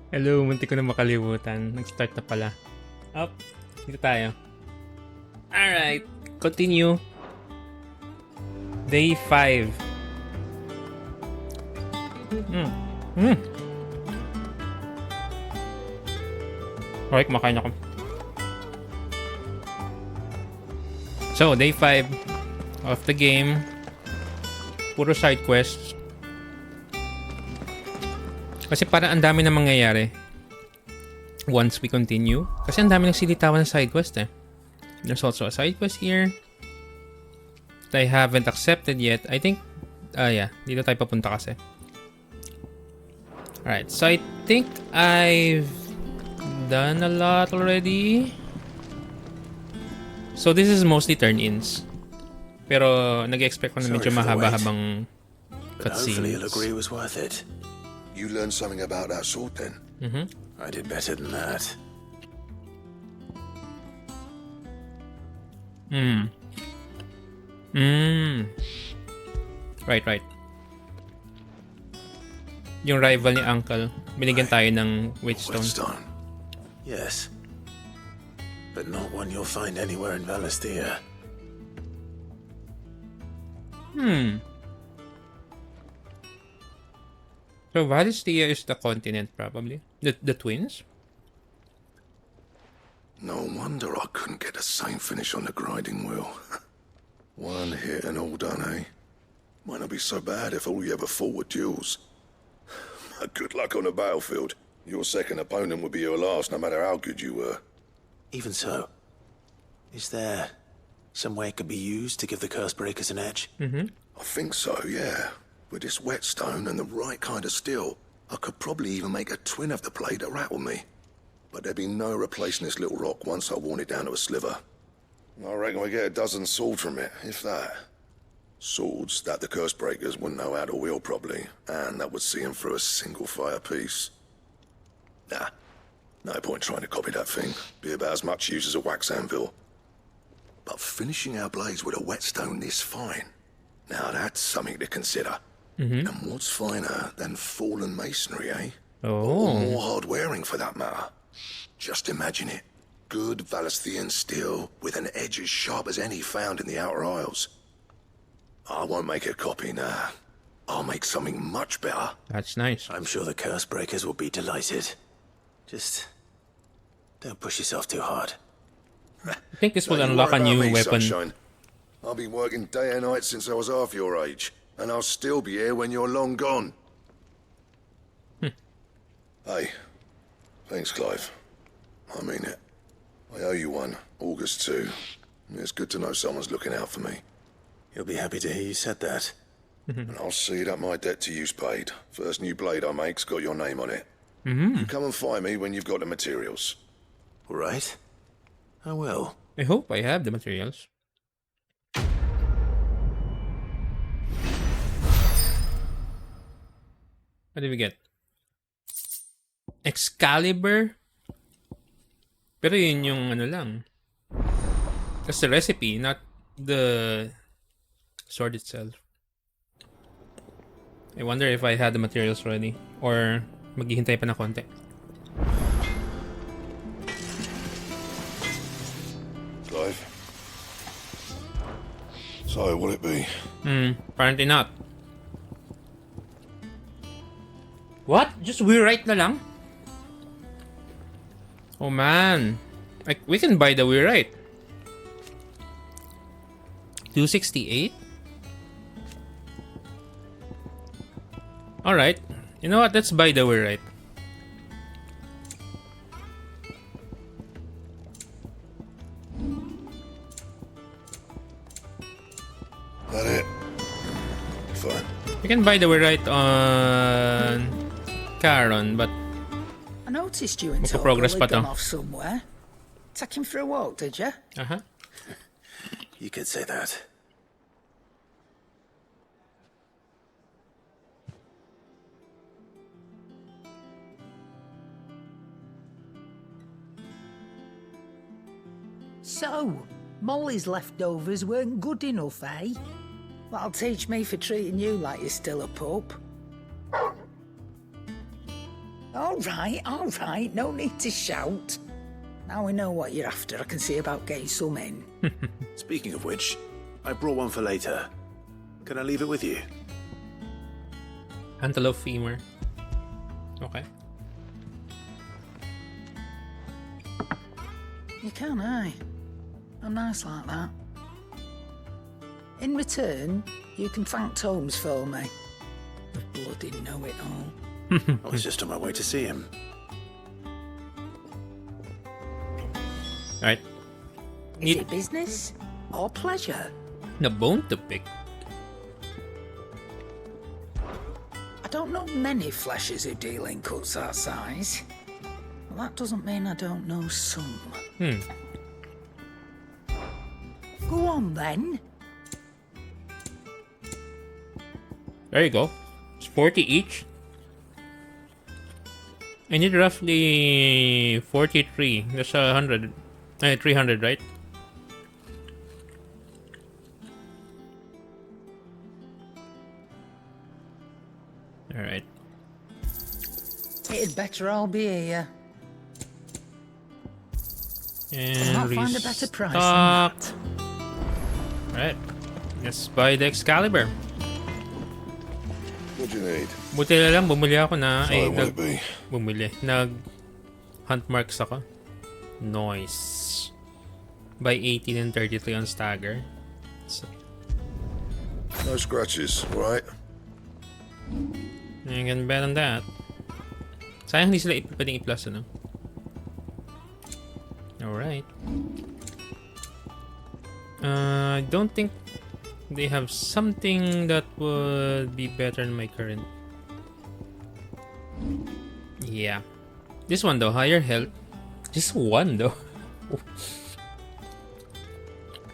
Hello, munti ko na makalimutan. Nag-start na pala. Up, dito tayo. Alright, continue. Day 5. Okay, kumakain ako. So, day 5 of the game. Puro side quests. Kasi parang ang dami na mangyayari once we continue. Kasi ang dami nagsilitawan ng side quest eh. There's also a side quest here that I haven't accepted yet. I think, yeah, dito tayo papunta kasi. Alright, so I think I've done a lot already. So this is mostly turn-ins. Pero nag-expect ko na medyo mahaba-habang Hopefully you'll cutscenes. agree it was worth it. You learned something about that sword then? I did better than that. Right. Yung rival ni Uncle, binigyan tayo ng Witchstone. Whetstone. Yes. But not one you'll find anywhere in Valisthea. So Valisthea is the continent probably. The twins? No wonder I couldn't get the same finish on the grinding wheel. One hit and all done, eh? Might not be so bad if all you ever fought were duels. Good luck on the battlefield. Your second opponent would be your last, no matter how good you were. Even so, is there some way it could be used to give the curse breakers an edge? I think so, yeah. With this whetstone and the right kind of steel, I could probably even make a twin of the blade that rattled me. But there'd be no replacing this little rock once I worn it down to a sliver. I reckon we get a dozen swords from it, if that. Swords that the curse breakers wouldn't know how to wield properly, and that would see them through a single fire piece. Nah, no point trying to copy that thing. Be about as much use as a wax anvil. But finishing our blades with a whetstone this fine, now that's something to consider. And what's finer than fallen masonry, eh? Or more hard-wearing, for that matter. Just imagine it. Good Valisthean steel with an edge as sharp as any found in the Outer Isles. I won't make a copy, nah. I'll make something much better. That's nice. I'm sure the curse breakers will be delighted. Just don't push yourself too hard. I think this will Don't you unlock a worry new about me, weapon. Sunshine. I've been working day and night since I was half your age, and I'll still be here when you're long gone. Hey, thanks, Clive. I mean it. I owe you one, August too. It's good to know someone's looking out for me. You'll be happy to hear you said that. And I'll see that my debt to you's paid. First new blade I make's got your name on it. You come and find me when you've got the materials. All right? I will. I hope I have the materials. What did we get? Excalibur? Pero yun yung ano lang. That's the recipe, not the sword itself. I wonder if I had the materials ready. Or maghihintay pa na konti. Clive. So, will it be? Apparently not. What? Just rewrite na lang? Oh man. Like, we can buy the rewrite. 268? Alright. You know what? Let's buy the rewrite. That it? Fine. We can buy the rewrite on Caron, but I noticed you and Torgal progress pa had to. gone off somewhere. Take him for a walk, did you? You could say that. So, Molly's leftovers weren't good enough, eh? That'll teach me for treating you like you're still a pup. All All right. No need to shout. Now we know what you're after. I can see about getting some in. Speaking of which, I brought one for later. Can I leave it with you? Antelope femur. Okay. You can, aye. I'm nice like that. In return, you can thank Tomes for me. The bloody know-it-all. I was just on my way to see him. Alright. Is it business or pleasure? Na bone to pick. I don't know many fleshers who deal in cuts that size. Well, that doesn't mean I don't know some. Go on, then. There you go. It's 40 each. I need roughly 43. That's 100. 300, right? Alright. It'd better all be here. And I'll find a better price than restock. that. Alright. Let's buy the Excalibur. What do you need? Buti na lang, bumili ako na... Sorry, will it be? Bumili. Hunt marks ako. Nice. By 18 and 33 on stagger. So, No scratches, right? you can bet on that. Sayang hindi sila pwedeng i-plus, ano? Alright. I don't think they have something that would be better than my current. Yeah. This one though, higher health. Just one though.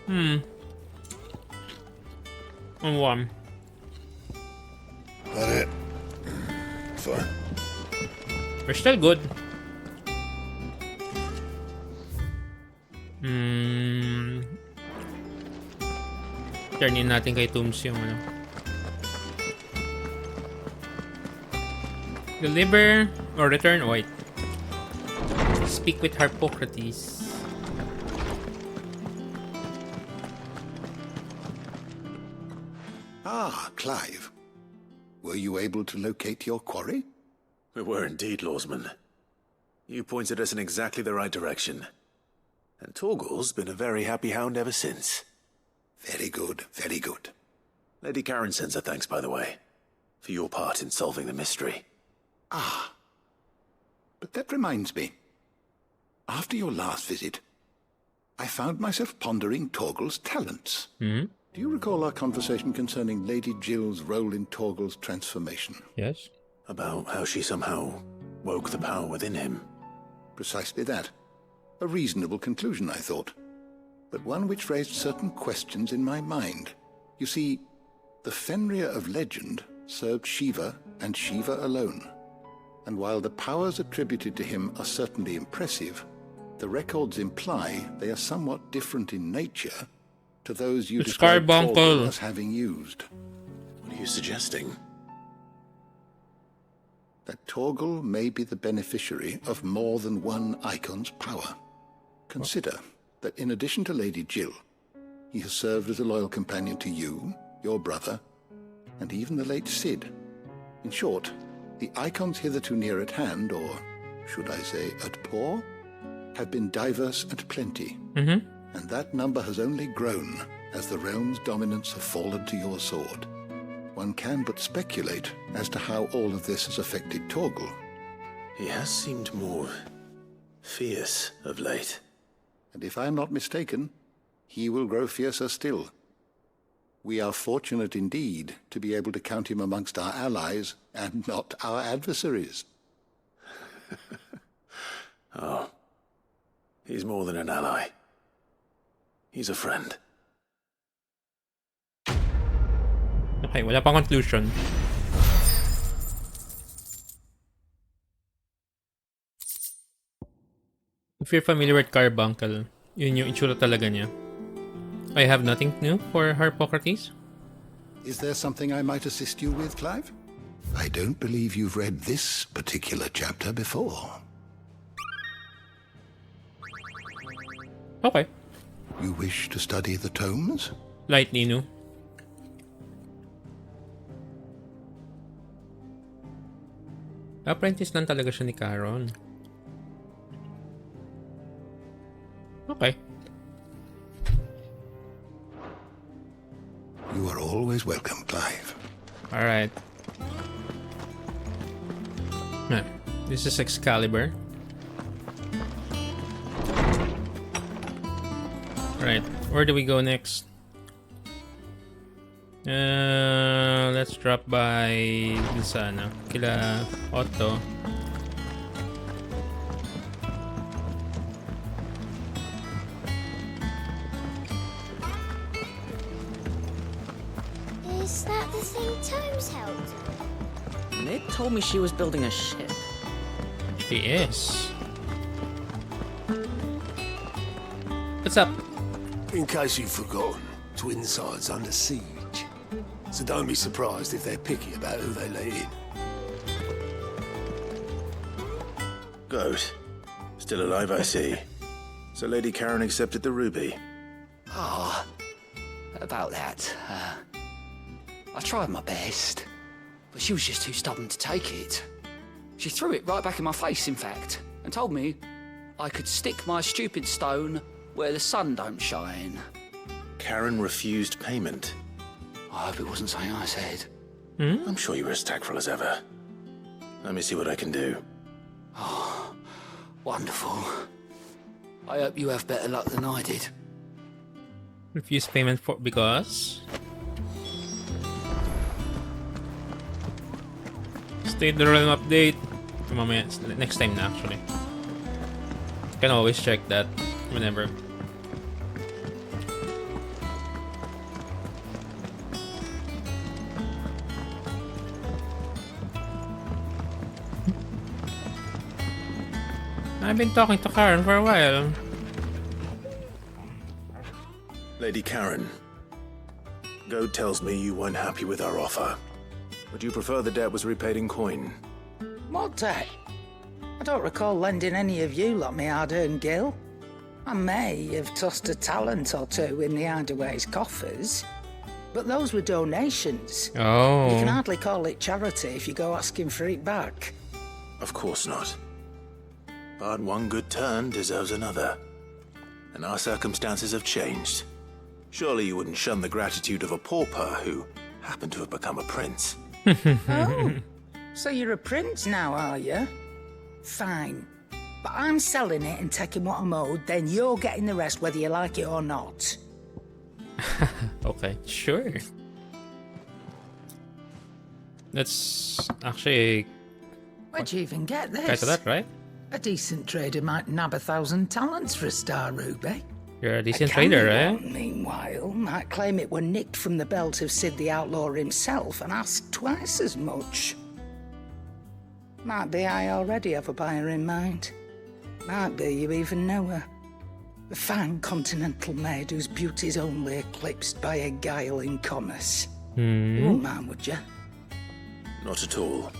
And one. That it? Fine. We're still good. Turnin natin kay Tombs yung ano. Deliver or return. Oh, wait. Speak with Harpocrates. Ah, Clive. Were you able to locate your quarry? We were indeed, Lawsman. You pointed us in exactly the right direction. And Torgal's been a very happy hound ever since. Very good, very good. Lady Karen sends her thanks, by the way, for your part in solving the mystery. Ah. But that reminds me. After your last visit, I found myself pondering Torgal's talents. Hmm? Do you recall our conversation concerning Lady Jill's role in Torgal's transformation? Yes. About how she somehow woke the power within him. Precisely that. A reasonable conclusion, I thought, but one which raised certain questions in my mind. You see, the Fenrir of legend served Shiva and Shiva alone. And while the powers attributed to him are certainly impressive, the records imply they are somewhat different in nature to those you It's describe Carbuncle. Torgal as having used. What are you suggesting? That Torgal may be the beneficiary of more than one icon's power. Consider that in addition to Lady Jill, he has served as a loyal companion to you, your brother, and even the late Cid. In short, the icons hitherto near at hand, or should I say at paw, have been diverse and plenty. Mm-hmm. And that number has only grown as the realm's dominance have fallen to your sword. One can but speculate as to how all of this has affected Torgal. He has seemed more fierce of late. And if I am not mistaken, he will grow fiercer still. We are fortunate indeed to be able to count him amongst our allies and not our adversaries. Oh, he's more than an ally. He's a friend. Okay, wala pang conclusion. If you're familiar with Carbuncle, yun yung itsura talaga niya. I have nothing new for Harpocrates. Is there something I might assist you with, Clive? I don't believe you've read this particular chapter before. Okay. You wish to study the tomes? Lightly, no? Apprentice lang talaga siya ni Caron. Okay. You are always welcome, Clive. Alright. This is Excalibur. Right, where do we go next? Let's drop by dun sa ano, kila Otto. Is that the thing Tomes held? Nick told me she was building a ship. She is. What's up? In case you've forgotten, Twinside's under siege. So don't be surprised if they're picky about who they let in. Goat. Still alive, I see. So Lady Karen accepted the ruby. Ah, about that. I tried my best, but she was just too stubborn to take it. She threw it right back in my face, in fact, and told me I could stick my stupid stone where the sun don't shine. Karen refused payment. I hope it wasn't something I said. I'm sure you were as tactful as ever. Let me see what I can do. Wonderful. I hope you have better luck than I did. Refuse payment for because State the realm update. Mamaya, next time na actually. Can always check that whenever. I've been talking to Karen for a while. Lady Karen, Goad tells me you weren't happy with our offer. Would you prefer the debt was repaid in coin? What debt? I don't recall lending any of you like me hard-earned gil. I may have tossed a talent or two in the Hideaway's coffers, but those were donations. Oh. You can hardly call it charity if you go asking for it back. Of course not. But one good turn deserves another. And our circumstances have changed. Surely you wouldn't shun the gratitude of a pauper who happened to have become a prince. Oh, so you're a prince now, are you? Fine. But I'm selling it and taking what I'm owed, then you're getting the rest whether you like it or not. Okay, sure. That's actually Where'd you even get this? quite a lot, right? A decent trader might nab 1,000 talents for a star ruby. You're a decent A canny trader, right? one, meanwhile, might claim it were nicked from the belt of Sid the Outlaw himself and ask twice as much. Might be I already have a buyer in mind. Might be you even know her. A fine continental maid whose beauty's only eclipsed by a guile in commerce. You wouldn't mind, would you? Not at all.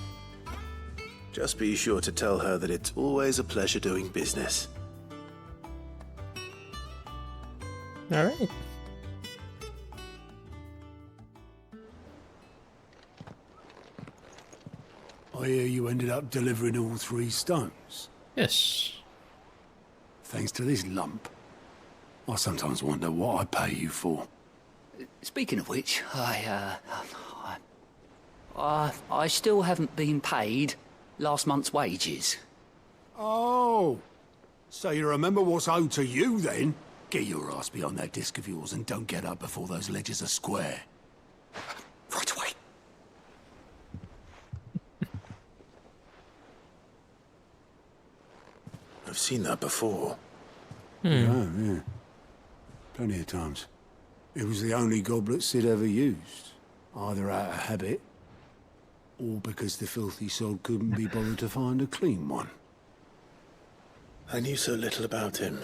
Just be sure to tell her that it's always a pleasure doing business. Alright. I hear you ended up delivering all 3 stones. Yes. Thanks to this lump. I sometimes wonder what I pay you for. Speaking of which, I still haven't been paid last month's wages. Oh, so you remember what's owed to you then? Get your ass behind that disc of yours and don't get up before those ledgers are square. Right away. I've seen that before. Yeah. Plenty of times. It was the only goblet Sid ever used. Either out of habit, or because the filthy sod couldn't be bothered to find a clean one. I knew so little about him.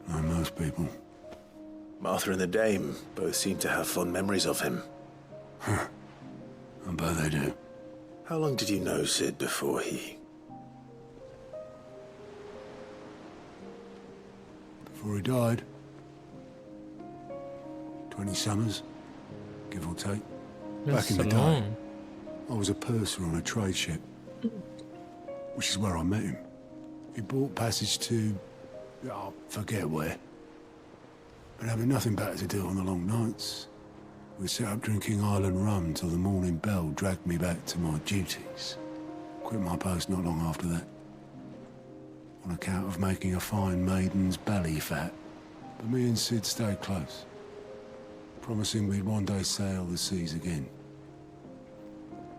Like most people. Martha and the Dame both seem to have fond memories of him. I bet they do. How long did you know Sid before he... Before he died. 20 summers, give or take. That's Back in the so day, long. I was a purser on a trade ship, which is where I met him. He bought passage to... I forget where. But having nothing better to do on the long nights, we sat up drinking island rum till the morning bell dragged me back to my duties. Quit my post not long after that. On account of making a fine maiden's belly fat. But me and Sid stayed close, promising we'd one day sail the seas again.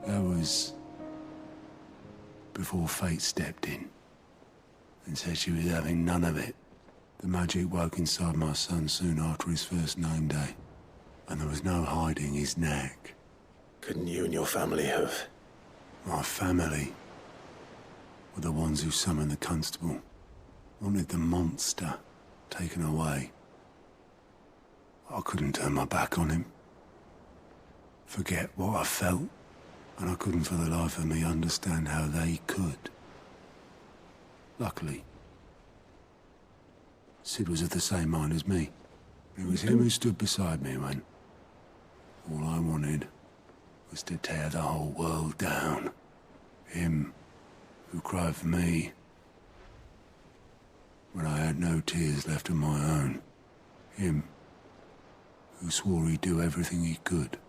That was before fate stepped in and said she was having none of it. The magic woke inside my son soon after his first name day, and there was no hiding his knack. Couldn't you and your family have... My family were the ones who summoned the constable, wanted the monster taken away. I couldn't turn my back on him, forget what I felt, and I couldn't for the life of me understand how they could. Luckily, Sid was of the same mind as me. It was him who stood beside me when all I wanted was to tear the whole world down. Him who cried for me when I had no tears left of my own. Him who swore he'd do everything he could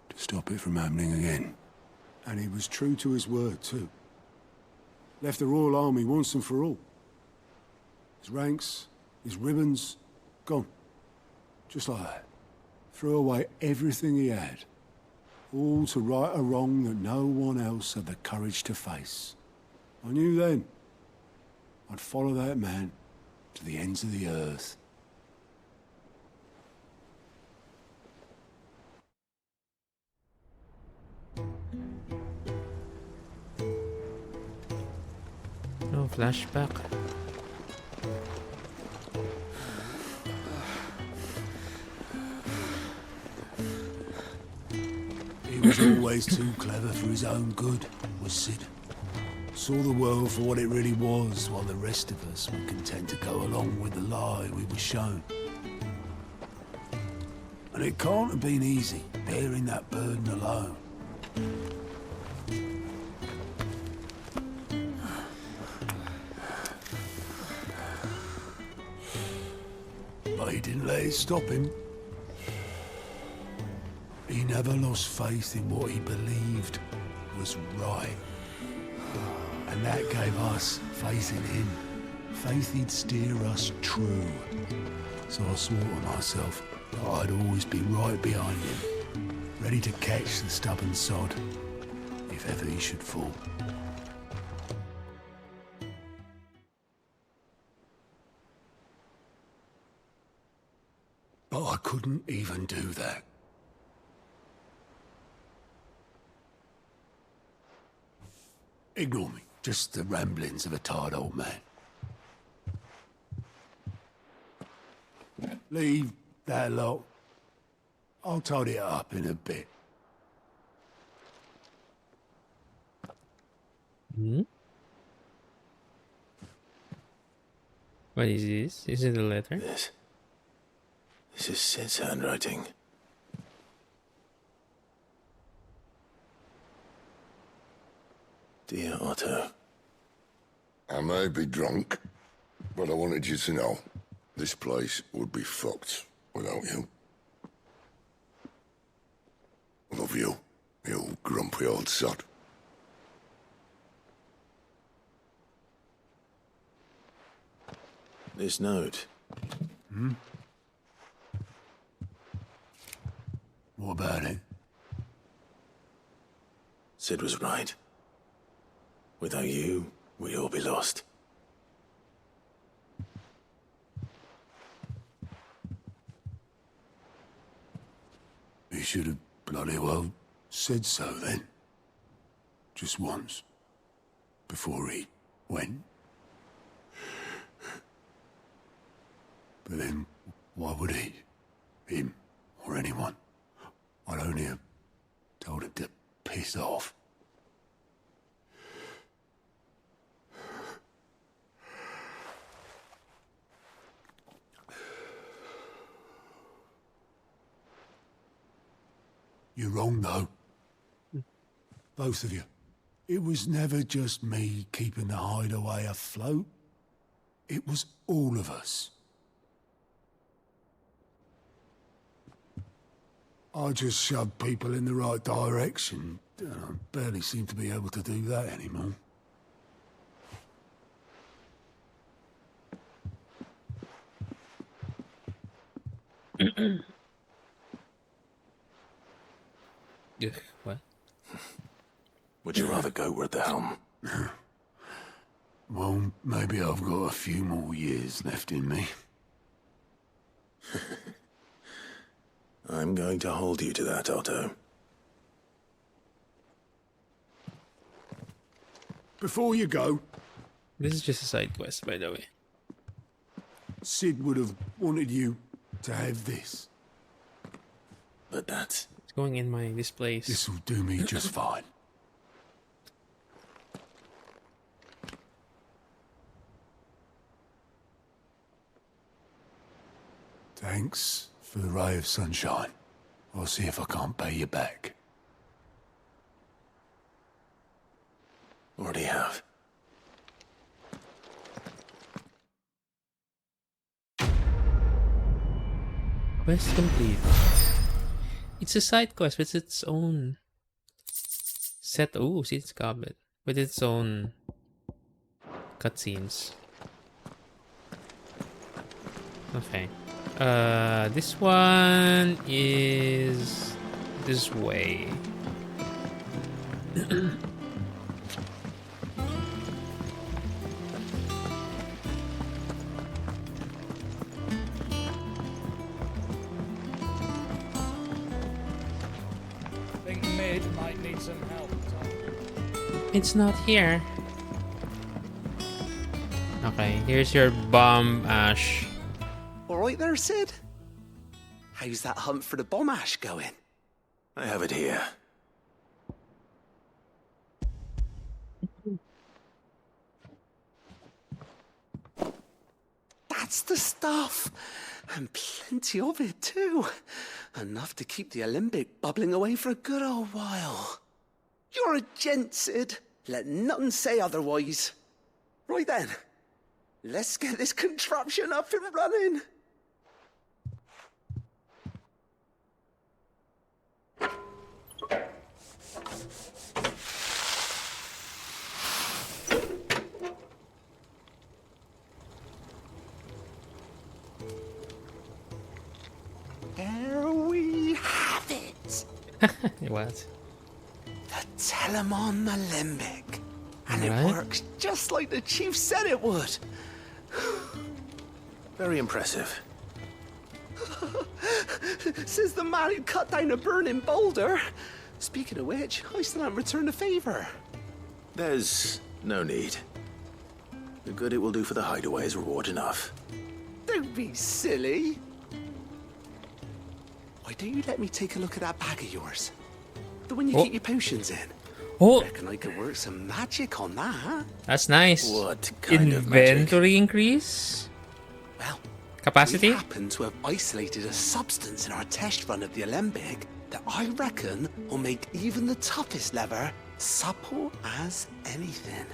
to stop it from happening again. And he was true to his word, too. Left the Royal Army once and for all. His ranks, his ribbons, gone. Just like that. Threw away everything he had. All to right a wrong that no one else had the courage to face. I knew then I'd follow that man to the ends of the earth. No flashback. He was always too clever for his own good, was Sid. Saw the world for what it really was, while the rest of us were content to go along with the lie we were shown. And it can't have been easy, bearing that burden alone. But he didn't let it stop him. He never lost faith in what he believed was right. And that gave us faith in him. Faith he'd steer us true. So I swore to myself that I'd always be right behind him, ready to catch the stubborn sod, if ever he should fall. But I couldn't even do that. Ignore me. Just the ramblings of a tired old man. Leave that lot. I'll tidy it up in a bit. Hmm? What is this? Is it a letter? This is Sid's handwriting. Dear Otto. I may be drunk, but I wanted you to know this place would be fucked without you. Love you, you grumpy old sod. This note. What about it? Sid was right. Without you, we'd all be lost. He should have bloody well said so then. Just once. Before he went. But then, why would he? Him, or anyone. I'd only have told him to piss off. You're wrong, though. Both of you. It was never just me keeping the hideaway afloat. It was all of us. I just shoved people in the right direction. I barely seem to be able to do that anymore. Ugh, what? Would you rather go with the helm? Well, maybe I've got a few more years left in me. I'm going to hold you to that, Otto. Before you go, This is just a side quest, by the way. Sid would have wanted you to have this. But that's... It's going in my displays. This'll do me just fine. Thanks for the ray of sunshine. I'll see if I can't pay you back. already have. Quest complete. It's a side quest with its own set. Oh, see, it's goblet with its own cutscenes. Okay. This one is this way. Think Mid might need some help, Tom. It's not here. Okay, here's your bomb ash. All right there, Sid? How's that hunt for the bomb ash going? I have it here. That's the stuff. And plenty of it, too. Enough to keep the alembic bubbling away for a good old while. You're a gent, Sid. Let nothing say otherwise. Right then. Let's get this contraption up and running. There we have it. What? The Telemon Alembic. And Right. it works just like the chief said it would. Very impressive. Says the man who cut down a burning boulder. Speaking of which, I still haven't returned the favor. There's no need. The good it will do for the hideaway is reward enough. Don't be silly. Why don't you let me take a look at that bag of yours? The one you Oh. keep your potions in. Oh, Reckon I could work some magic on that. that's nice. What kind of magic? Inventory increase? Well, Capacity? we happen to have isolated a substance in our test run of the alembic that I reckon will make even the toughest lever supple as anything.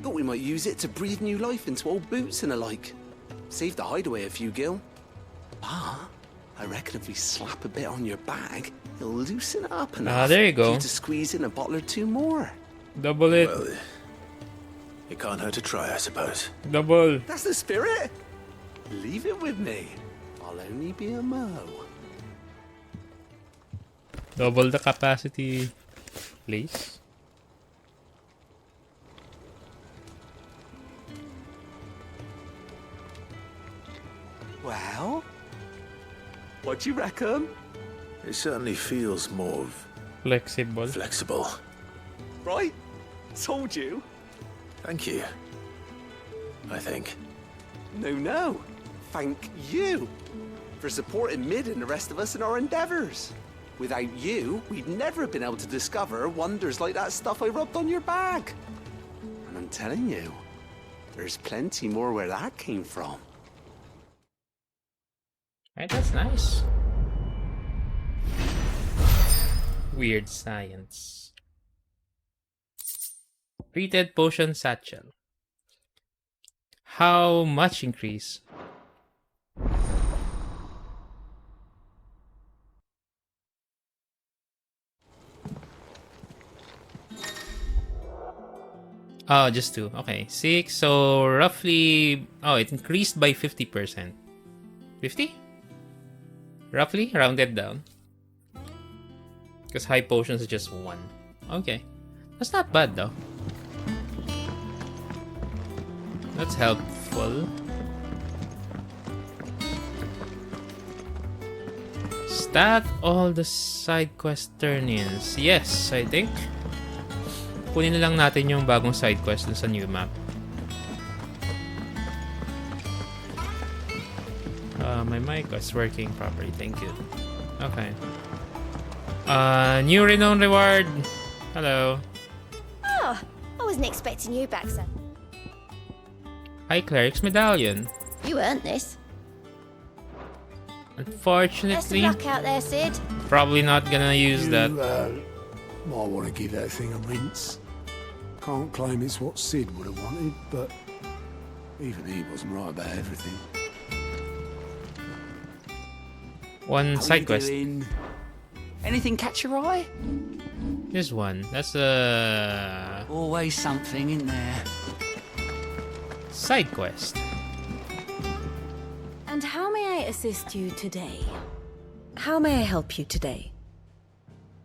Thought we might use it to breathe new life into old boots and the like. Save the hideaway a few gil. But I reckon if we slap a bit on your bag, it'll loosen it up enough there you for go. you to squeeze in a bottle or two more. Double it. Well, it can't hurt to try, I suppose. Double. That's the spirit. Leave it with me. I'll only be a mo. Double the capacity, please. Well, what do you reckon? It certainly feels more Flexible. flexible. Right? Told you. Thank you. I think. No. Thank you for supporting Mid and the rest of us in our endeavors. Without you, we'd never have been able to discover wonders like that stuff I rubbed on your bag. And I'm telling you, there's plenty more where that came from. Right, that's nice. Weird science. Treated potion satchel. How much increase? Oh, just 2. Okay, 6. So roughly, oh, it increased by 50%. 50? Roughly, rounded down. Because high potions is just 1. Okay, that's not bad though. That's helpful. Stat all the side quest turn-ins. Yes, I think. Kunin na lang natin yung bagong side quest dun sa new map. My mic is working properly. Thank you. Okay. New renown reward. Hello. Oh, I wasn't expecting you back, sir. Hi, Cleric's Medallion. You earned this. Best of Unfortunately, luck out there, Sid. probably not gonna use that. Might want to give that thing a rinse. Can't claim it's what Sid would have wanted, but even he wasn't right about everything. One How side you quest. doing? Anything catch your eye? This one. That's Always something in there. side quest. And how may I assist you today? How may I help you today?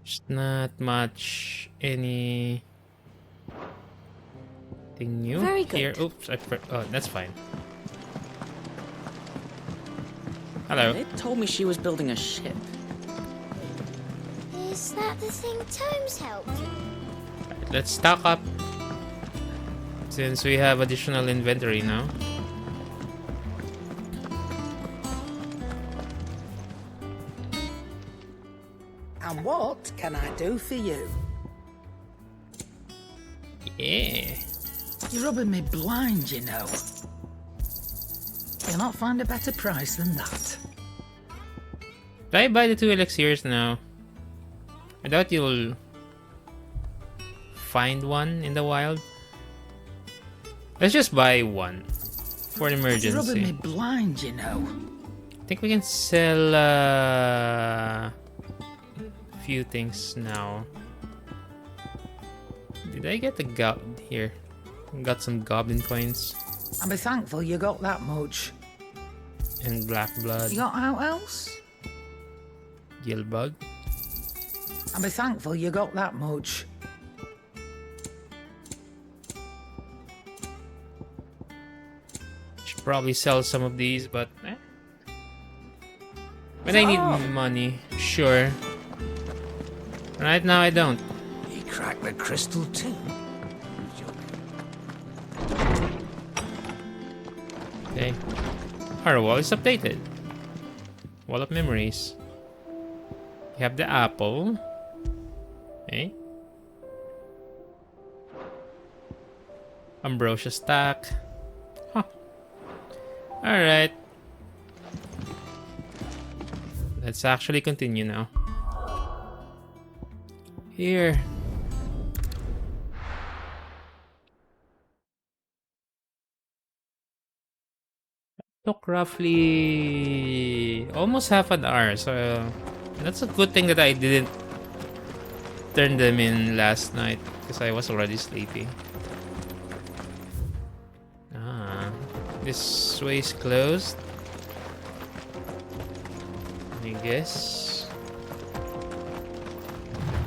There's not much anything new Very good. here. Oops, oh, that's fine. Hello. They told me she was building a ship. Is that the thing Tomes helped? Let's stock up since we have additional inventory now. And what can I do for you? Yeah. You're rubbing me blind, you know. You'll not find a better price than that. Did I buy the 2 elixirs now? I doubt you'll find one in the wild. Let's just buy one for an You're rubbing emergency. me blind, you know. I think we can sell a few things now. Did I get the here? Got some goblin coins I'll be thankful you got that much. and black blood. You got out else? Gilbug. I'll be thankful you got that much. Should probably sell some of these, but when I need money, sure. Right now I don't. He cracked the crystal too. Okay. Our wall is updated. Wall of memories. We have the apple. Okay. Ambrosia stack. Huh. Alright. Let's actually continue now. Here. Took roughly almost half an hour, so that's a good thing that I didn't turn them in last night because I was already sleepy. Ah, this way is closed, I guess.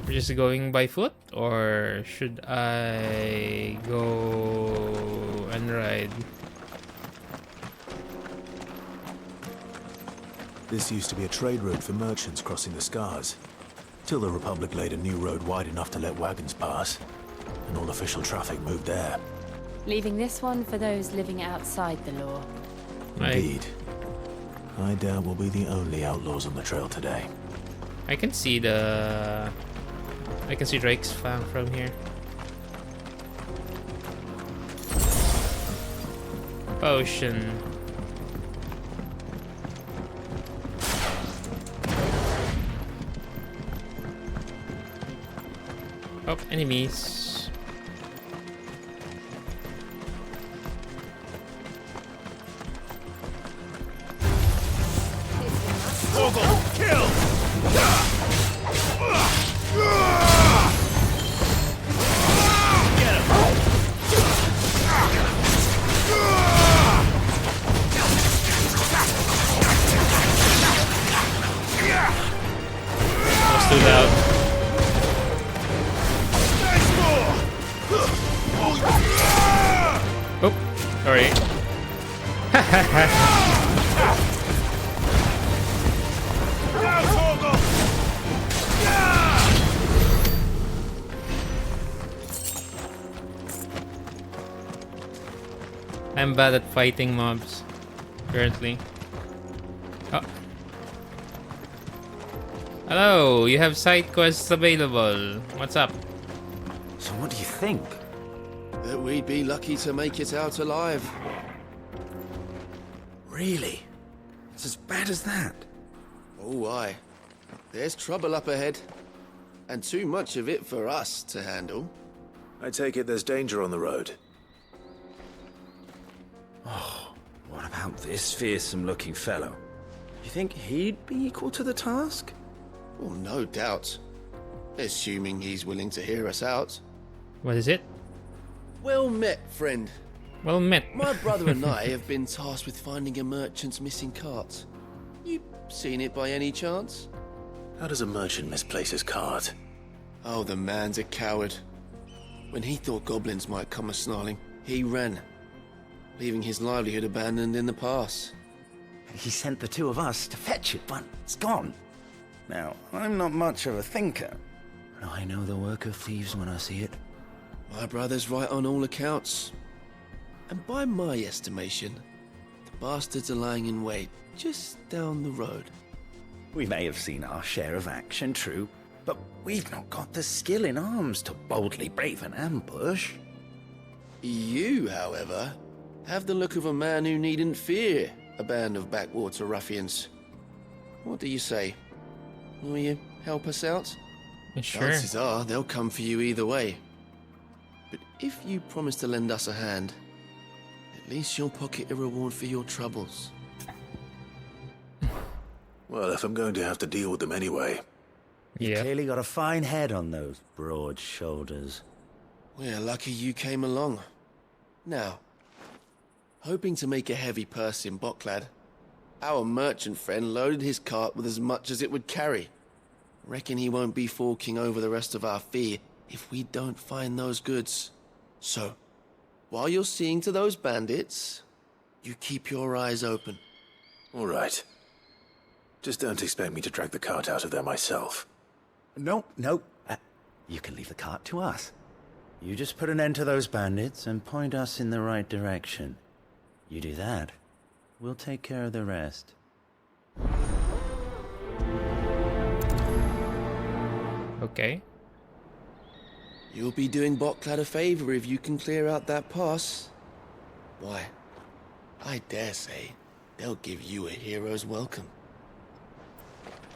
We're just going by foot, or should I go and ride? This used to be a trade route for merchants crossing the Scars, till the Republic laid a new road wide enough to let wagons pass, and all official traffic moved there. Leaving this one for those living outside the law. Indeed. I doubt we'll be the only outlaws on the trail today. I can see Drake's fang from here. Potion. Oh, enemies. That was too loud. Oh, sorry. I'm bad at fighting mobs currently. Oh. Hello, you have side quests available. What's up? So what do you think? That we'd be lucky to make it out alive. Really? It's as bad as that? Oh, aye. There's trouble up ahead. And too much of it for us to handle. I take it there's danger on the road. Oh, what about this fearsome-looking fellow? You think he'd be equal to the task? Well, no doubt. Assuming he's willing to hear us out. What is it? Well met, friend. Well met. My brother and I have been tasked with finding a merchant's missing cart. You seen it by any chance? How does a merchant misplace his cart? Oh, the man's a coward. When he thought goblins might come a-snarling, he ran, leaving his livelihood abandoned in the pass. He sent the two of us to fetch it, but it's gone. Now, I'm not much of a thinker, but I know the work of thieves when I see it. My brother's right on all accounts. And by my estimation, the bastards are lying in wait just down the road. We may have seen our share of action, true, but we've not got the skill in arms to boldly brave an ambush. You, however, have the look of a man who needn't fear a band of backwater ruffians. What do you say? Will you help us out? Sure. Chances are they'll come for you either way. But if you promise to lend us a hand, at least you'll pocket a reward for your troubles. Well, if I'm going to have to deal with them anyway. You clearly got a fine head on those broad shoulders. We're lucky you came along. Now, hoping to make a heavy purse in Boklad, our merchant friend loaded his cart with as much as it would carry. Reckon he won't be forking over the rest of our fee if we don't find those goods. So, while you're seeing to those bandits, you keep your eyes open. All right. Just don't expect me to drag the cart out of there myself. No. You can leave the cart to us. You just put an end to those bandits and point us in the right direction. You do that, we'll take care of the rest. Okay. You'll be doing Boklad a favor if you can clear out that pass. Why, I dare say they'll give you a hero's welcome.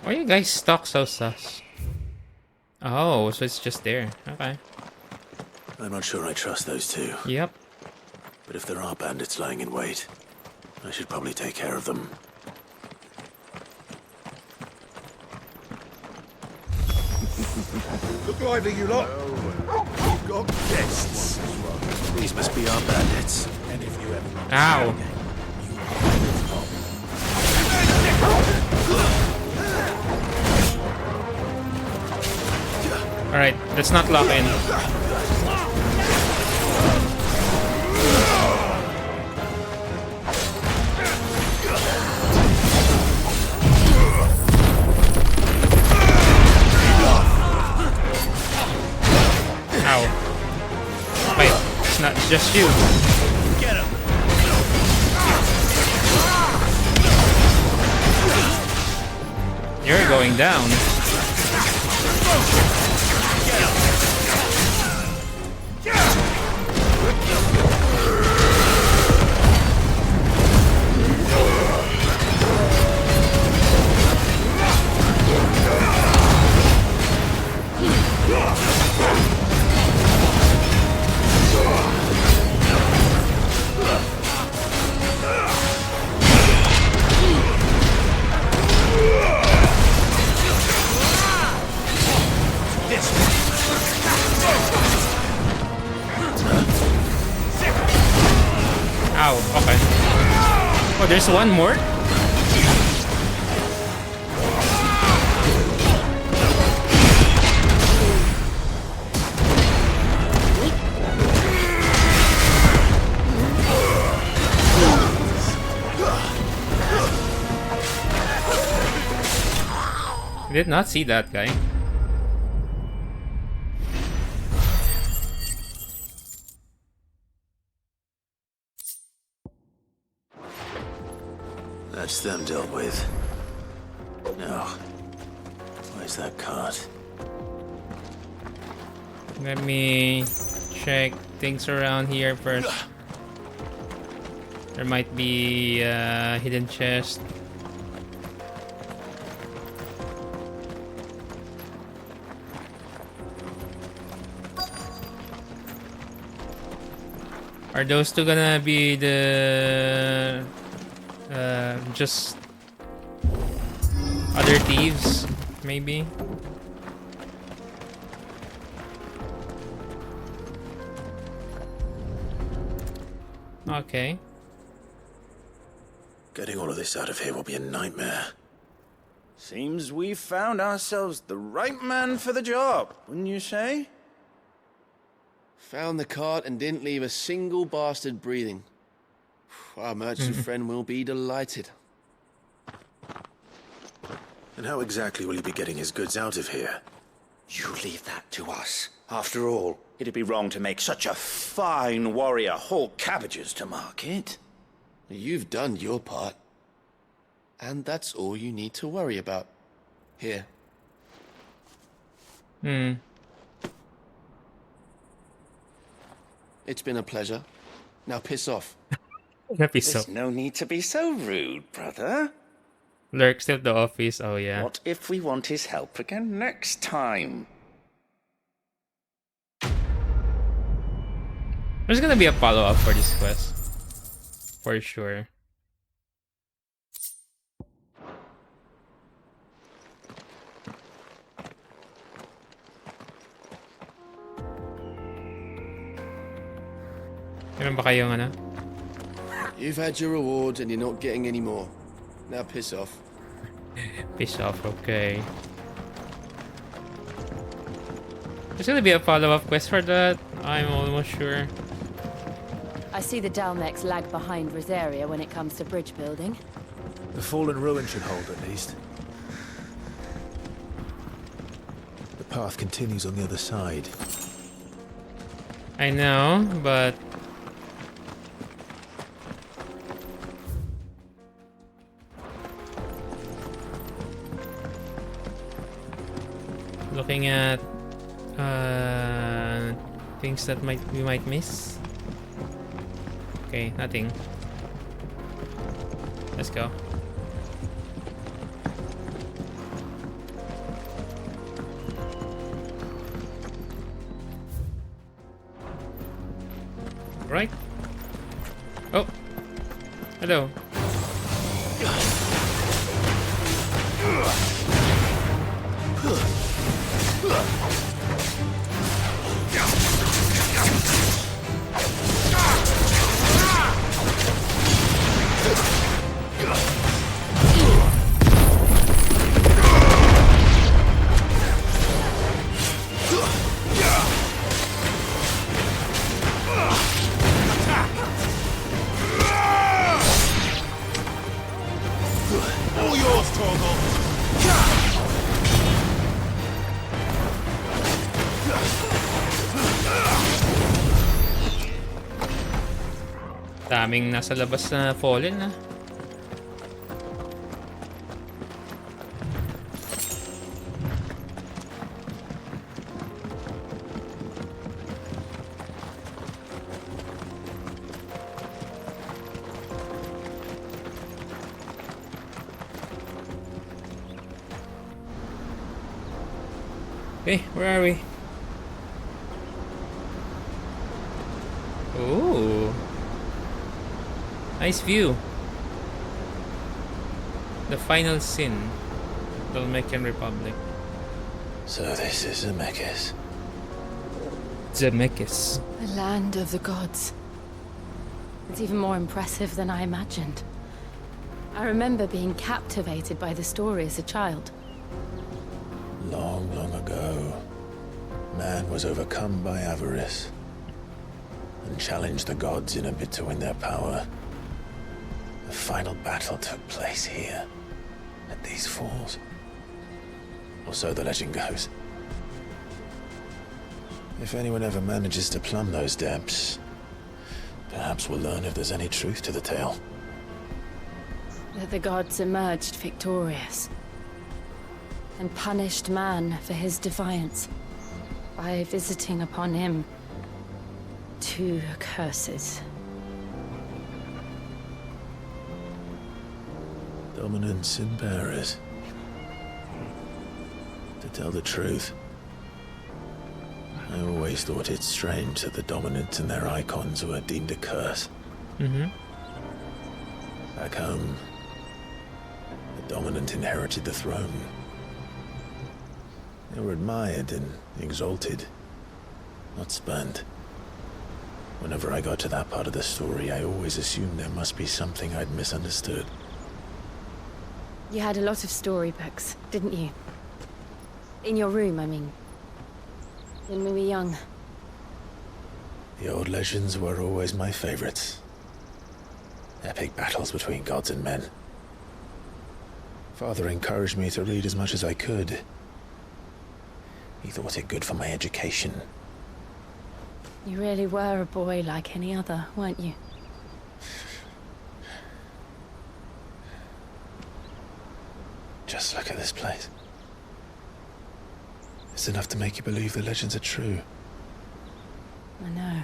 Why are you guys stuck so sus? Oh, so it's just there. Okay. I'm not sure I trust those two. Yep. But if there are bandits lying in wait, I should probably take care of them. Look lively, you lot. We've got guests. These must be our bandits. And if you ever... Ow. Alright, let's not lock in. Ow. Wait, it's not just you. Get him. You're going down. Oh, there's one more? I did not see that guy. That's them dealt with. Now, where's that cart? Let me check things around here first. There might be a hidden chest. Are those two gonna be the just other thieves, maybe? Okay. Getting all of this out of here will be a nightmare. Seems we've found ourselves the right man for the job, wouldn't you say? Found the cart and didn't leave a single bastard breathing. Our merchant friend will be delighted. And how exactly will he be getting his goods out of here? You leave that to us. After all, it'd be wrong to make such a fine warrior haul cabbages to market. You've done your part. And that's all you need to worry about. Here. It's been a pleasure. Now piss off. There's no need to be so rude, brother. Lurks at the office, oh yeah. What if we want his help again next time? There's gonna be a follow-up for this quest. For sure. Meron ba kayong ano? You've had your rewards and you're not getting any more. Now piss off. Piss off, okay. There's gonna be a follow-up quest for that, I'm almost sure. I see the Dalmex lag behind Rosaria when it comes to bridge building. The fallen ruin should hold, at least. The path continues on the other side. I know, but... looking at things that we might miss. Okay, nothing. Let's go. Right. Oh. Hello. All yours, Torgal! Daming nasa labas na fallen na. Okay, where are we? Ooh. Nice view. The final sin. Dalmatian Republic. So this is Zemeckis. Zemeckis. The land of the gods. It's even more impressive than I imagined. I remember being captivated by the story as a child. Long, long ago, man was overcome by avarice and challenged the gods in a bid to win their power. The final battle took place here, at these falls. Or so the legend goes. If anyone ever manages to plumb those depths, perhaps we'll learn if there's any truth to the tale. That the gods emerged victorious and punished man for his defiance by visiting upon him 2 curses. Dominance in Paris. To tell the truth, I always thought it strange that the dominants and their icons were deemed a curse. Back home, the dominant inherited the throne. They were admired and exalted, not spurned. Whenever I got to that part of the story, I always assumed there must be something I'd misunderstood. You had a lot of storybooks, didn't you? In your room, I mean. When we were young. The old legends were always my favorites. Epic battles between gods and men. Father encouraged me to read as much as I could. He thought it good for my education. You really were a boy like any other, weren't you? Just look at this place. It's enough to make you believe the legends are true. I know.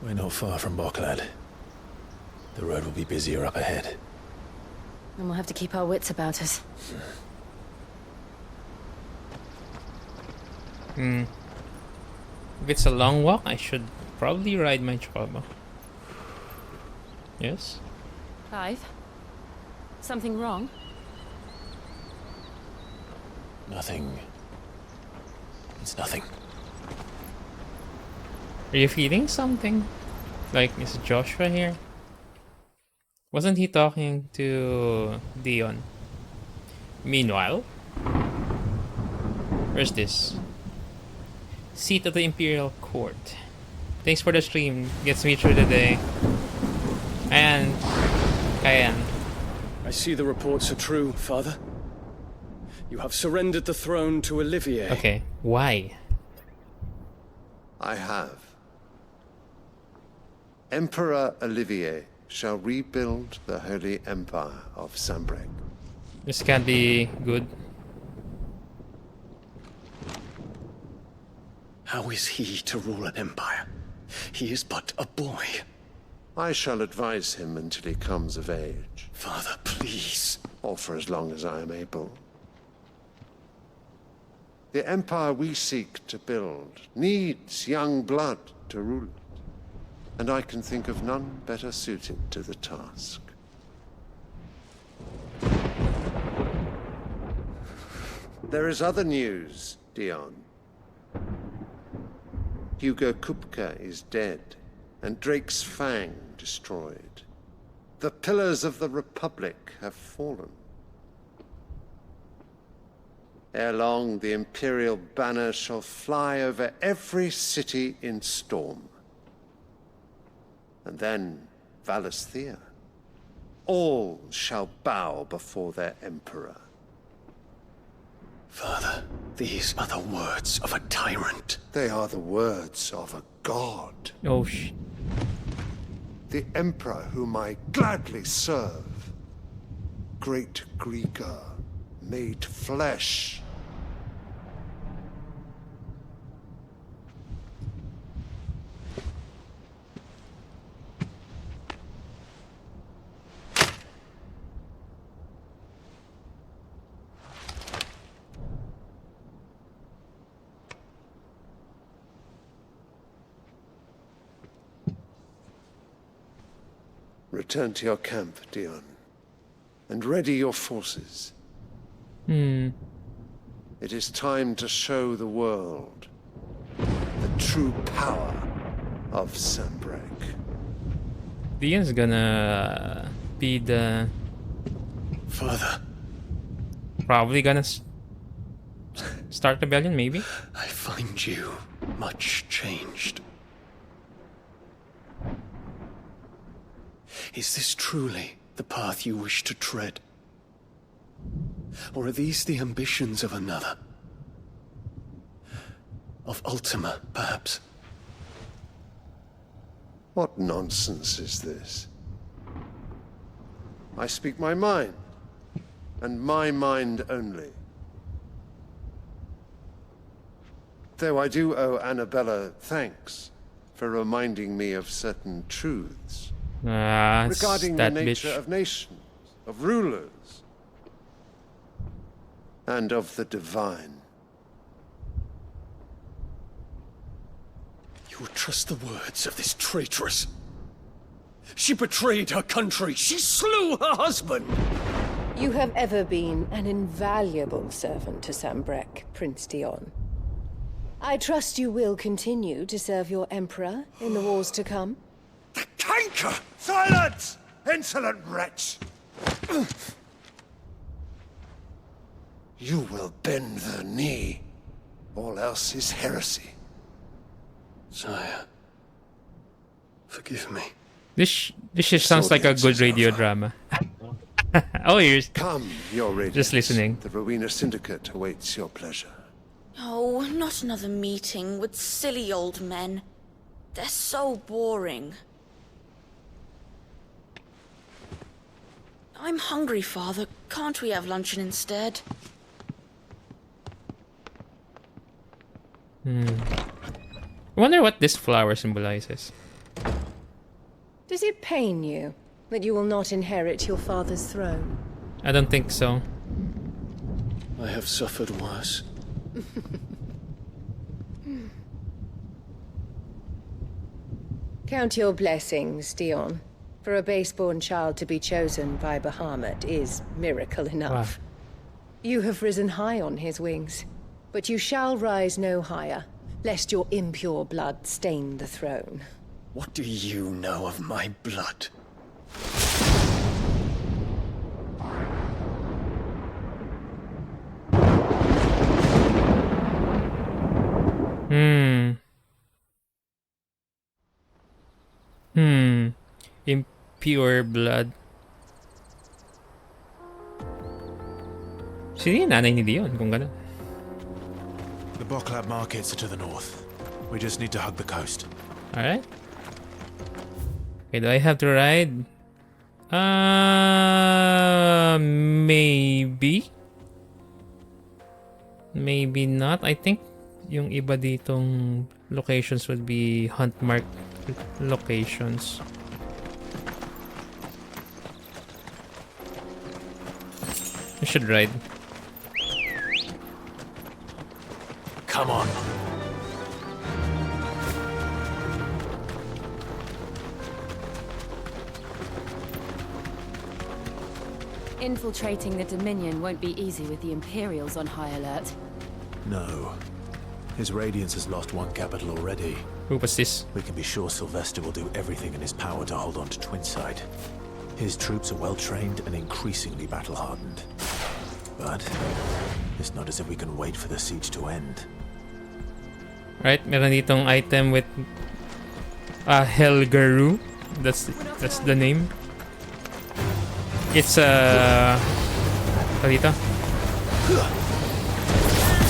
We're not far from Boklad. The road will be busier up ahead. And we'll have to keep our wits about us. If it's a long walk, I should probably ride my trouble. Yes? Clive? Something wrong? Nothing. It's nothing. Are you feeling something? Like, is Joshua here? Wasn't he talking to Dion? Meanwhile, where's this? Seat of the Imperial Court. Thanks for the stream. Gets me through the day. And Cayenne. I see the reports are true, Father. You have surrendered the throne to Olivier. Okay, why? I have. Emperor Olivier shall rebuild the Holy Empire of Sambrec. This can't be good. How is he to rule an empire? He is but a boy. I shall advise him until he comes of age. Father, please. Or for as long as I am able. The empire we seek to build needs young blood to rule it. And I can think of none better suited to the task. There is other news, Dion. Hugo Kupka is dead, and Drake's Fang destroyed. The pillars of the Republic have fallen. Ere long, the Imperial banner shall fly over every city in Storm. And then Valisthea. All shall bow before their Emperor. Father, these are the words of a tyrant. They are the words of a god. Oh, The Emperor whom I gladly serve. Great Greeker, made flesh. Return to your camp, Dion, and ready your forces. It is time to show the world that true power of Sanbreque. Dion's gonna be the... Father. Probably gonna start rebellion, maybe? I find you much changed. Is this truly the path you wish to tread? Or are these the ambitions of another? Of Ultima, perhaps? What nonsense is this? I speak my mind, and my mind only. Though I do owe Annabella thanks for reminding me of certain truths regarding the nature of nations, of rulers, and of the divine. You would trust the words of this traitress? She betrayed her country. She slew her husband. You have ever been an invaluable servant to Sanbreque, Prince Dion. I trust you will continue to serve your Emperor in the wars to come. The canker! Silence! Insolent wretch! You will bend the knee. All else is heresy. Sire, forgive me. This just sounds like a good radio drama. Oh, you're Come, your radiance. just listening. The Rowena Syndicate awaits your pleasure. Oh, not another meeting with silly old men. They're so boring. I'm hungry, Father. Can't we have luncheon instead? I wonder what this flower symbolizes. Does it pain you that you will not inherit your father's throne? I don't think so. I have suffered worse. Count your blessings, Dion. For a base-born child to be chosen by Bahamut is miracle enough. Wow. You have risen high on his wings, but you shall rise no higher, lest your impure blood stain the throne. What do you know of my blood? Impure blood. Sino yung nanay ni Dion kung gano'n? The Boklab markets are to the north. We just need to hug the coast. Alright. Okay, do I have to ride? Maybe. Maybe not. I think yung iba ditong locations would be hunt mark locations. I should ride. Come on. Infiltrating the Dominion won't be easy with the Imperials on high alert. No. His Radiance has lost one capital already. Who was this? We can be sure Sylvester will do everything in his power to hold on to Twinside. His troops are well-trained and increasingly battle-hardened. But it's not as if we can wait for the siege to end. Right, meron ditong item with Helgaru. That's the name. It's dito?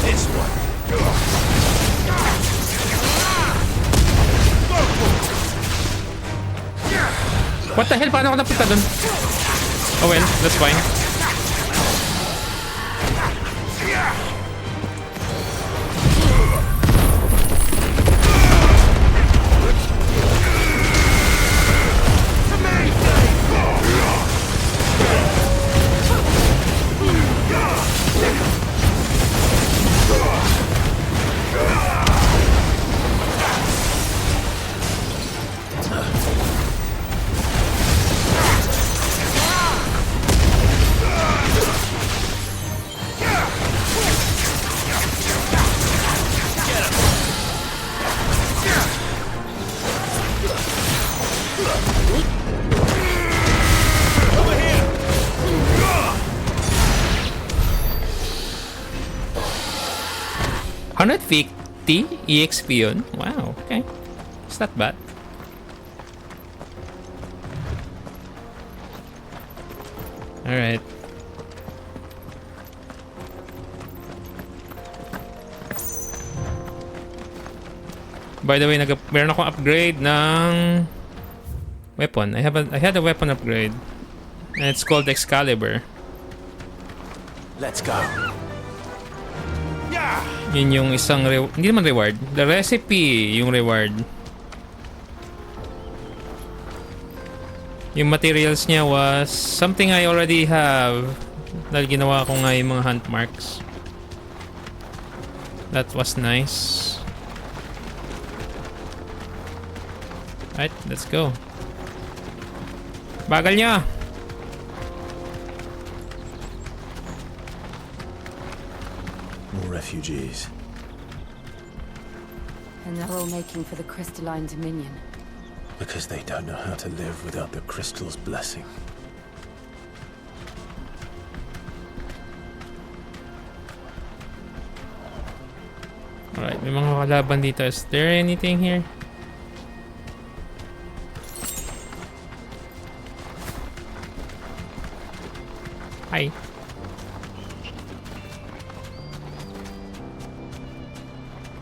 This one. What the hell? Paano ako napunta dun? Oh well, that's fine. 150 EXP yun? Wow, okay. It's not bad. Alright. By the way, meron akong upgrade ng weapon. I had a weapon upgrade. And it's called Excalibur. Let's go. Yun yung isang hindi naman reward. The recipe yung reward. Yung materials niya was something I already have. Dahil ginawa ko nga yung mga hunt marks. That was nice. Alright, let's go. Bagal niya! More refugees. And they're all making for the crystalline dominion. Because they don't know how to live without the crystal's blessing. Alright, may mga kalaban dito. Is there anything here? Hi.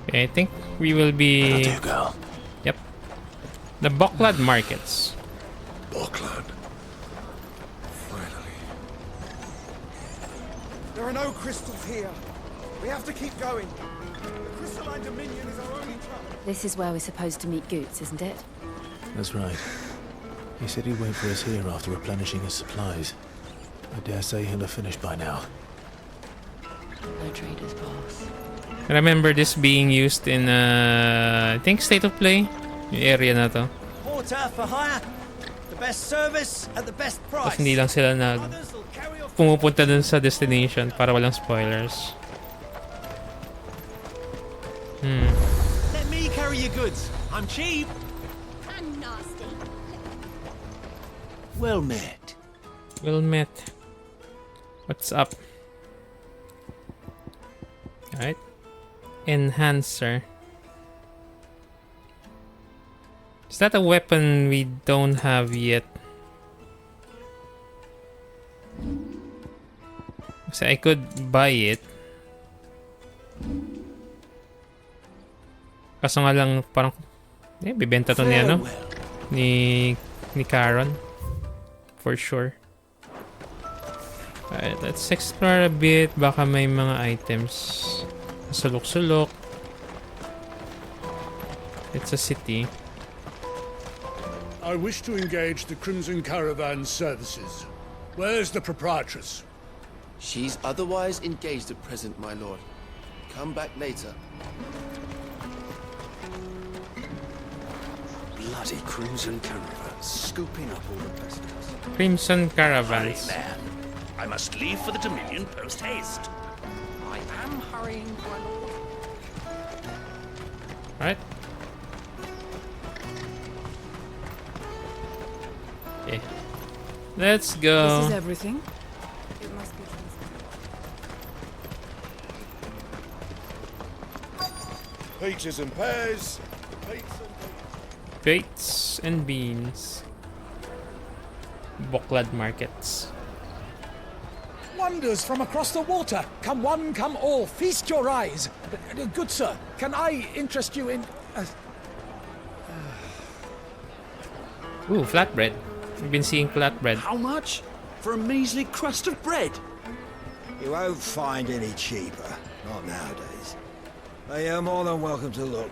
Okay, I think we will be... Yep. The Boklad markets. Boklad. Finally. There are no crystals here. We have to keep going. The crystalline dominion is our only chance. This is where we're supposed to meet Goots, isn't it? That's right. He said he'd wait for us here after replenishing his supplies. I dare say he'll have finished by now. No traders pass. I remember this being used in, I think, State of Play. Yung area na to. Porter for hire. The best service at the best price. Tapos hindi lang sila pumupunta dun sa destination para walang spoilers. Let me carry your goods. I'm cheap. And nasty. Well met. Well met. What's up? Alright. Enhancer. Is that a weapon we don't have yet? So I could buy it. Kaso nga lang parang bibenta to ni ano? Ni Caron. For sure. Alright, let's explore a bit. Baka may mga items. Sulok-sulok. It's a city. I wish to engage the Crimson Caravan services. Where's the proprietress? She's otherwise engaged at present, my lord. Come back later. Bloody Crimson Caravan, scooping up all the prisoners. Crimson Caravans. Man, I must leave for the Dominion post-haste. I am hurrying, my lord. Alright. Okay. Let's go. This is everything. It must be Peaches and pears. Baits and beans. Boklad markets. Wonders from across the water. Come one, come all. Feast your eyes. Good sir, can I interest you in... Ooh, flatbread. We've been seeing flatbread. How much? For a measly crust of bread? You won't find any cheaper. Not nowadays. But you're more than welcome to look.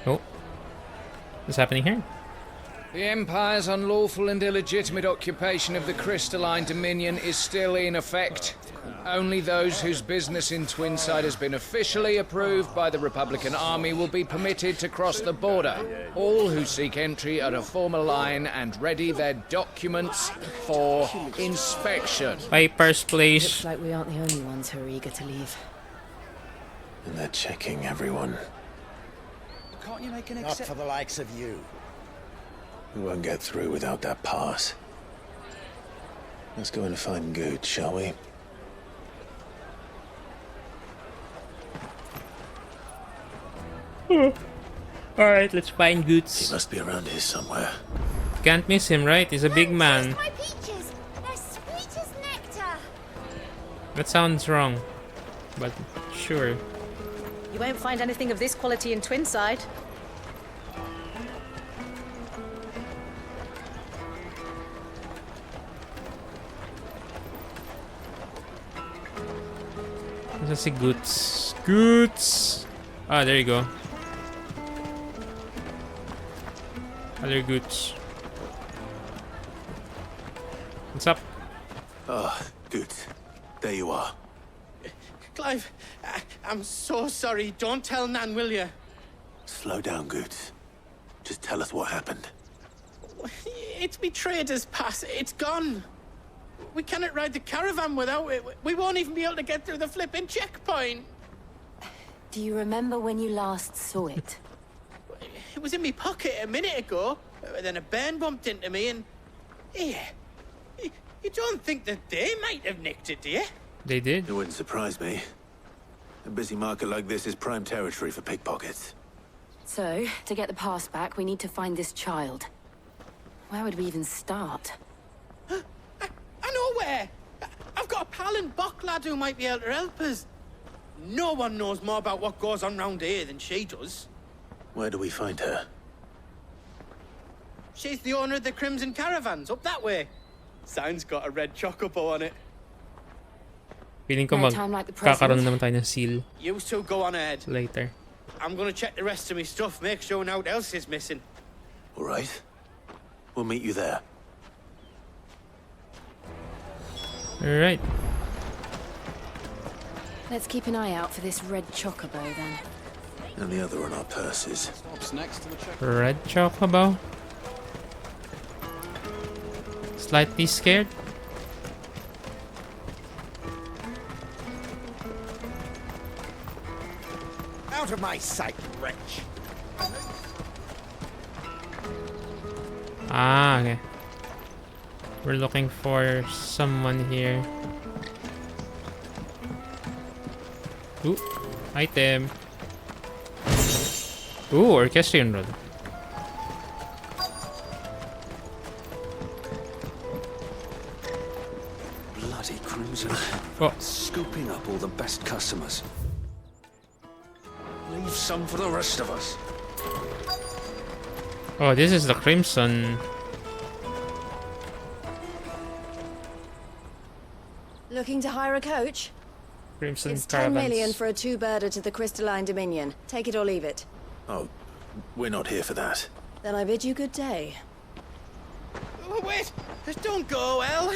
Oh. What's happening here? The Empire's unlawful and illegitimate occupation of the Crystalline Dominion is still in effect. Only those whose business in Twinside has been officially approved by the Republican Army will be permitted to cross the border. All who seek entry are to form a line and ready their documents for inspection. Piper's Place. Looks like we aren't the only ones who are eager to leave. And they're checking everyone. Can't you make an Not for the likes of you. We won't get through without that pass. Let's go and find Good, shall we? Alright, let's find Goods. He must be around here somewhere. Can't miss him, right? He's a big man. My peaches! They're sweet as nectar! That sounds wrong. But sure. You won't find anything of this quality in Twinside. Let's see Goods. Goods! Ah, there you go. Other Goods. What's up? Ah, Good. There you are. Clive, I'm so sorry. Don't tell Nan, will you? Slow down, Good. Just tell us what happened. It's me trader's pass. It's gone. We cannot ride the caravan without it. We won't even be able to get through the flipping checkpoint. Do you remember when you last saw it? It was in my pocket a minute ago. Then a bairn bumped into me and... Yeah. You don't think that they might have nicked it, do you? They did? It wouldn't surprise me. A busy market like this is prime territory for pickpockets. So, to get the pass back, we need to find this child. Where would we even start? I know where! I've got a pal in Bock lad who might be able to help us. No one knows more about what goes on round here than she does. Where do we find her? She's the owner of the Crimson Caravans, up that way. Sign's got a red chocobo on it. Feeling ko magkakaroon naman tayo ng seal You two go on ahead. later. I'm gonna check the rest of my stuff, make sure no one else is missing. All right. We'll meet you there. Alright. Let's keep an eye out for this red chocobo then. And the other on our purses. Stops next to the check. Red chocobo. Slightly scared. Out of my sight, wretch. Ah, okay. We're looking for someone here. Ooh, item. Ooh, orchestrion rod. Bloody Crimson. Oh. Scooping up all the best customers. Leave some for the rest of us. Oh, this is the Crimson. Looking to hire a coach? Crimson It's 10 Caravans. million for a two-birder to the Crystalline Dominion. Take it or leave it. Oh, we're not here for that. Then I bid you good day. Oh, wait! Don't go, El!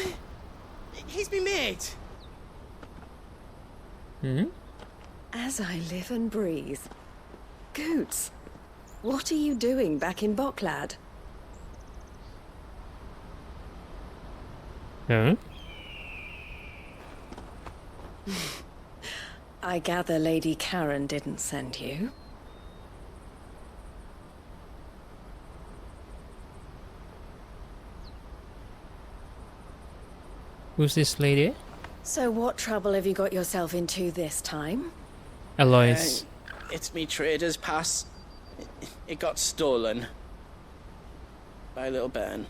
He's me mate. Hmm? As I live and breathe. Goots, what are you doing back in Bocklad? Huh? I gather Lady Karen didn't send you. Who's this lady? So what trouble have you got yourself into this time? Alois. It's me trader's pass. It got stolen. By a little bairn.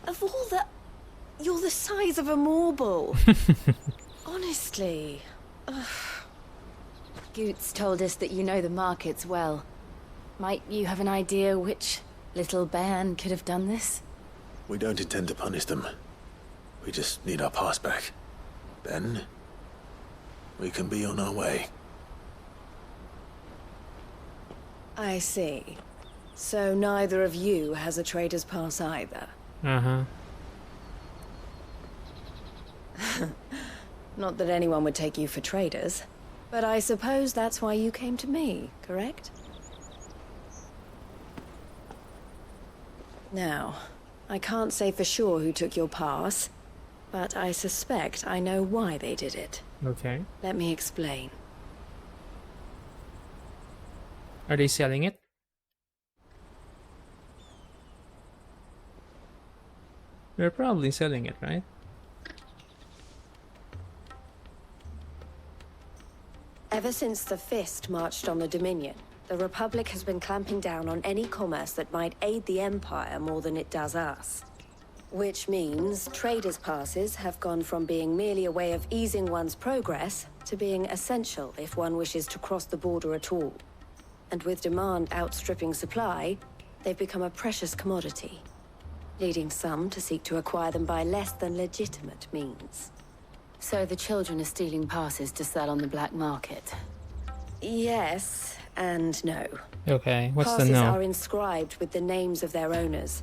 Of all the... You're the size of a marble. Honestly. Ugh. Goots told us that you know the markets well. Might you have an idea which little bairn could have done this? We don't intend to punish them. We just need our pass back. Then, we can be on our way. I see. So neither of you has a trader's pass either. Uh-huh. Not that anyone would take you for traders, but I suppose that's why you came to me, correct? Now, I can't say for sure who took your pass, but I suspect I know why they did it. Okay. Let me explain. Are they selling it? They're probably selling it, right? Ever since the Fist marched on the Dominion, the Republic has been clamping down on any commerce that might aid the Empire more than it does us. Which means traders' passes have gone from being merely a way of easing one's progress to being essential if one wishes to cross the border at all. And with demand outstripping supply, they've become a precious commodity, leading some to seek to acquire them by less than legitimate means. So the children are stealing passes to sell on the black market? Yes, and no. Okay, what's passes the no? are inscribed with the names of their owners,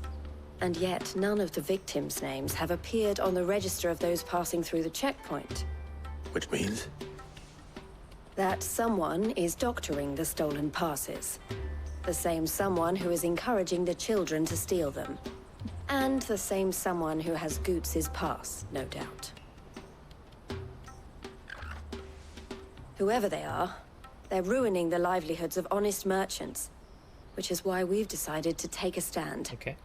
and yet none of the victims' names have appeared on the register of those passing through the checkpoint. Which means? That someone is doctoring the stolen passes. The same someone who is encouraging the children to steal them. And the same someone who has Goots' pass, no doubt. Whoever they are, they're ruining the livelihoods of honest merchants, which is why we've decided to take a stand. Okay.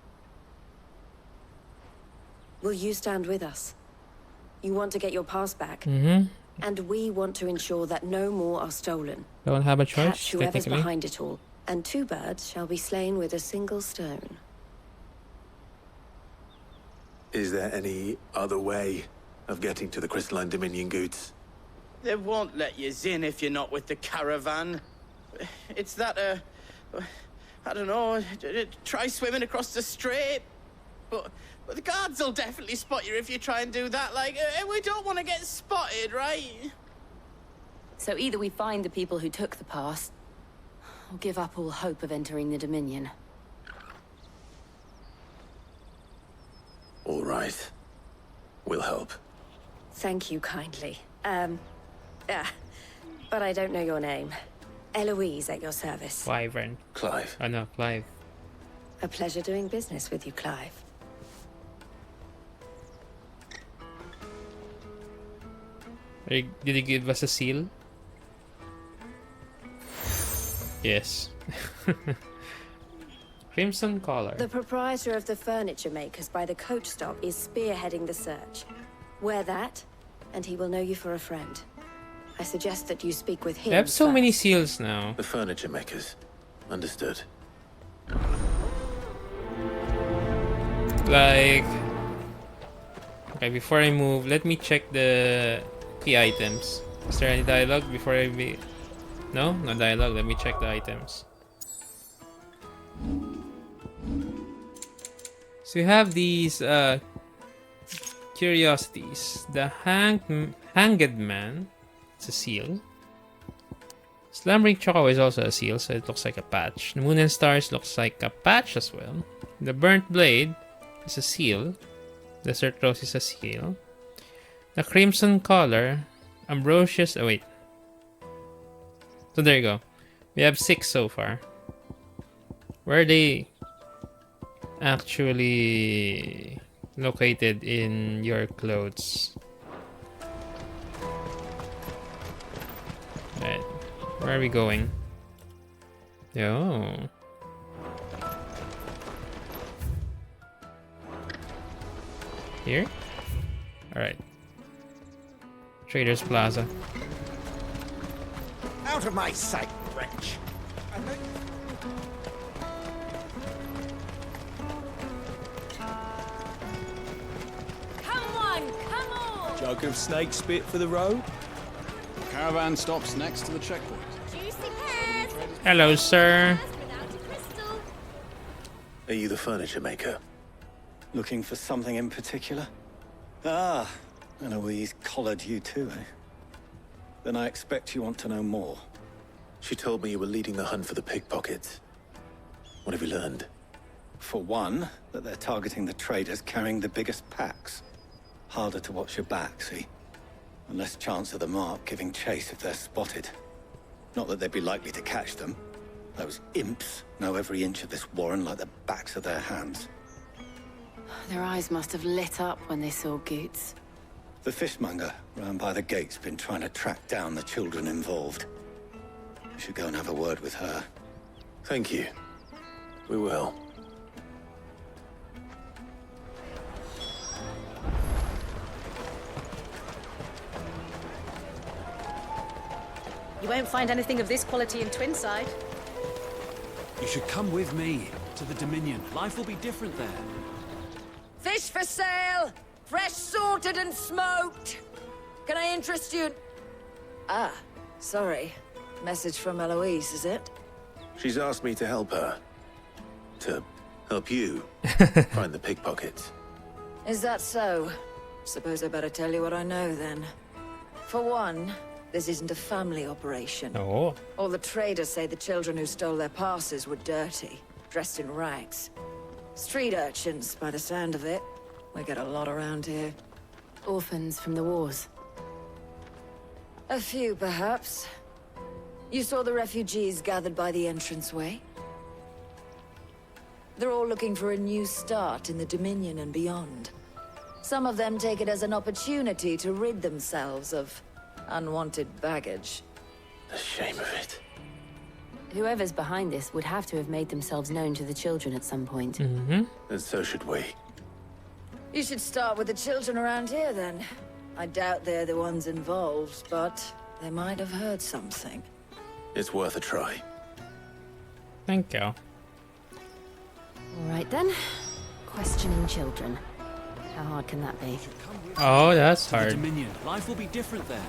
Will you stand with us? You want to get your pass back, Mm-hmm. and we want to ensure that no more are stolen. Don't have a choice, Catch whoever's technically. behind it all, and 2 birds shall be slain with a single stone. Is there any other way of getting to the Crystalline Dominion Goods? They won't let you in if you're not with the caravan. It's that, I don't know, try swimming across the strait. But the guards will definitely spot you if you try and do that. Like, we don't want to get spotted, right? So either we find the people who took the pass, or give up all hope of entering the Dominion. All right. We'll help. Thank you kindly. But I don't know your name. Eloise at your service. Wyvern. Clive. Oh no, Clive. A pleasure doing business with you, Clive. Did he give us a seal? Yes. Crimson collar. The proprietor of the furniture makers by the coach stop is spearheading the search. Wear that, and he will know you for a friend. I suggest that you speak with him. I have so many seals now. The furniture makers. Understood. Like... Okay, before I move, let me check the key items. Is there any dialogue before I be... No? No dialogue. Let me check the items. So you have these curiosities. The Hanged Man. It's a seal. Slumbering Choco is also a seal, so it looks like a patch. The Moon and Stars looks like a patch as well. The Burnt Blade is a seal. Desert Rose is a seal. The Crimson Collar, Ambrosius. Oh wait. So there you go. We have 6 so far. Where are they actually located in your clothes? Right. Where are we going? Oh. Here? Alright. Traders Plaza. Out of my sight, wretch! Come on! Jug of snake spit for the road? Caravan stops next to the checkpoint. Juicy pears! Hello, sir. Are you the furniture maker? Looking for something in particular? Ah, Eloise collared you too, eh? Then I expect you want to know more. She told me you were leading the hunt for the pickpockets. What have you learned? For one, that they're targeting the traders carrying the biggest packs. Harder to watch your back, see? And less chance of the mark giving chase if they're spotted. Not that they'd be likely to catch them. Those imps know every inch of this warren like the backs of their hands. Their eyes must have lit up when they saw Goots. The fishmonger round by the gate's been trying to track down the children involved. We should go and have a word with her. Thank you. We will. won't find anything of this quality in Twinside. You should come with me to the Dominion. Life will be different there. Fish for sale! Fresh sorted and smoked! Can I interest you? Ah, sorry. Message from Eloise, is it? She's asked me to help her. To help you find the pickpockets. Is that so? Suppose I better tell you what I know then. For one, this isn't a family operation. Oh. All the traders say the children who stole their passes were dirty, dressed in rags. Street urchins, by the sound of it. We get a lot around here. Orphans from the wars. A few, perhaps. You saw the refugees gathered by the entranceway? They're all looking for a new start in the Dominion and beyond. Some of them take it as an opportunity to rid themselves of unwanted baggage. The shame of it. Whoever's behind this would have to have made themselves known to the children at some point. Mm-hmm. And so should we. You should start with the children around here, then. I doubt they're the ones involved, but they might have heard something. It's worth a try. Thank you. All right, then. Questioning children. How hard can that be? Oh, that's To the hard. Dominion. Life will be different there.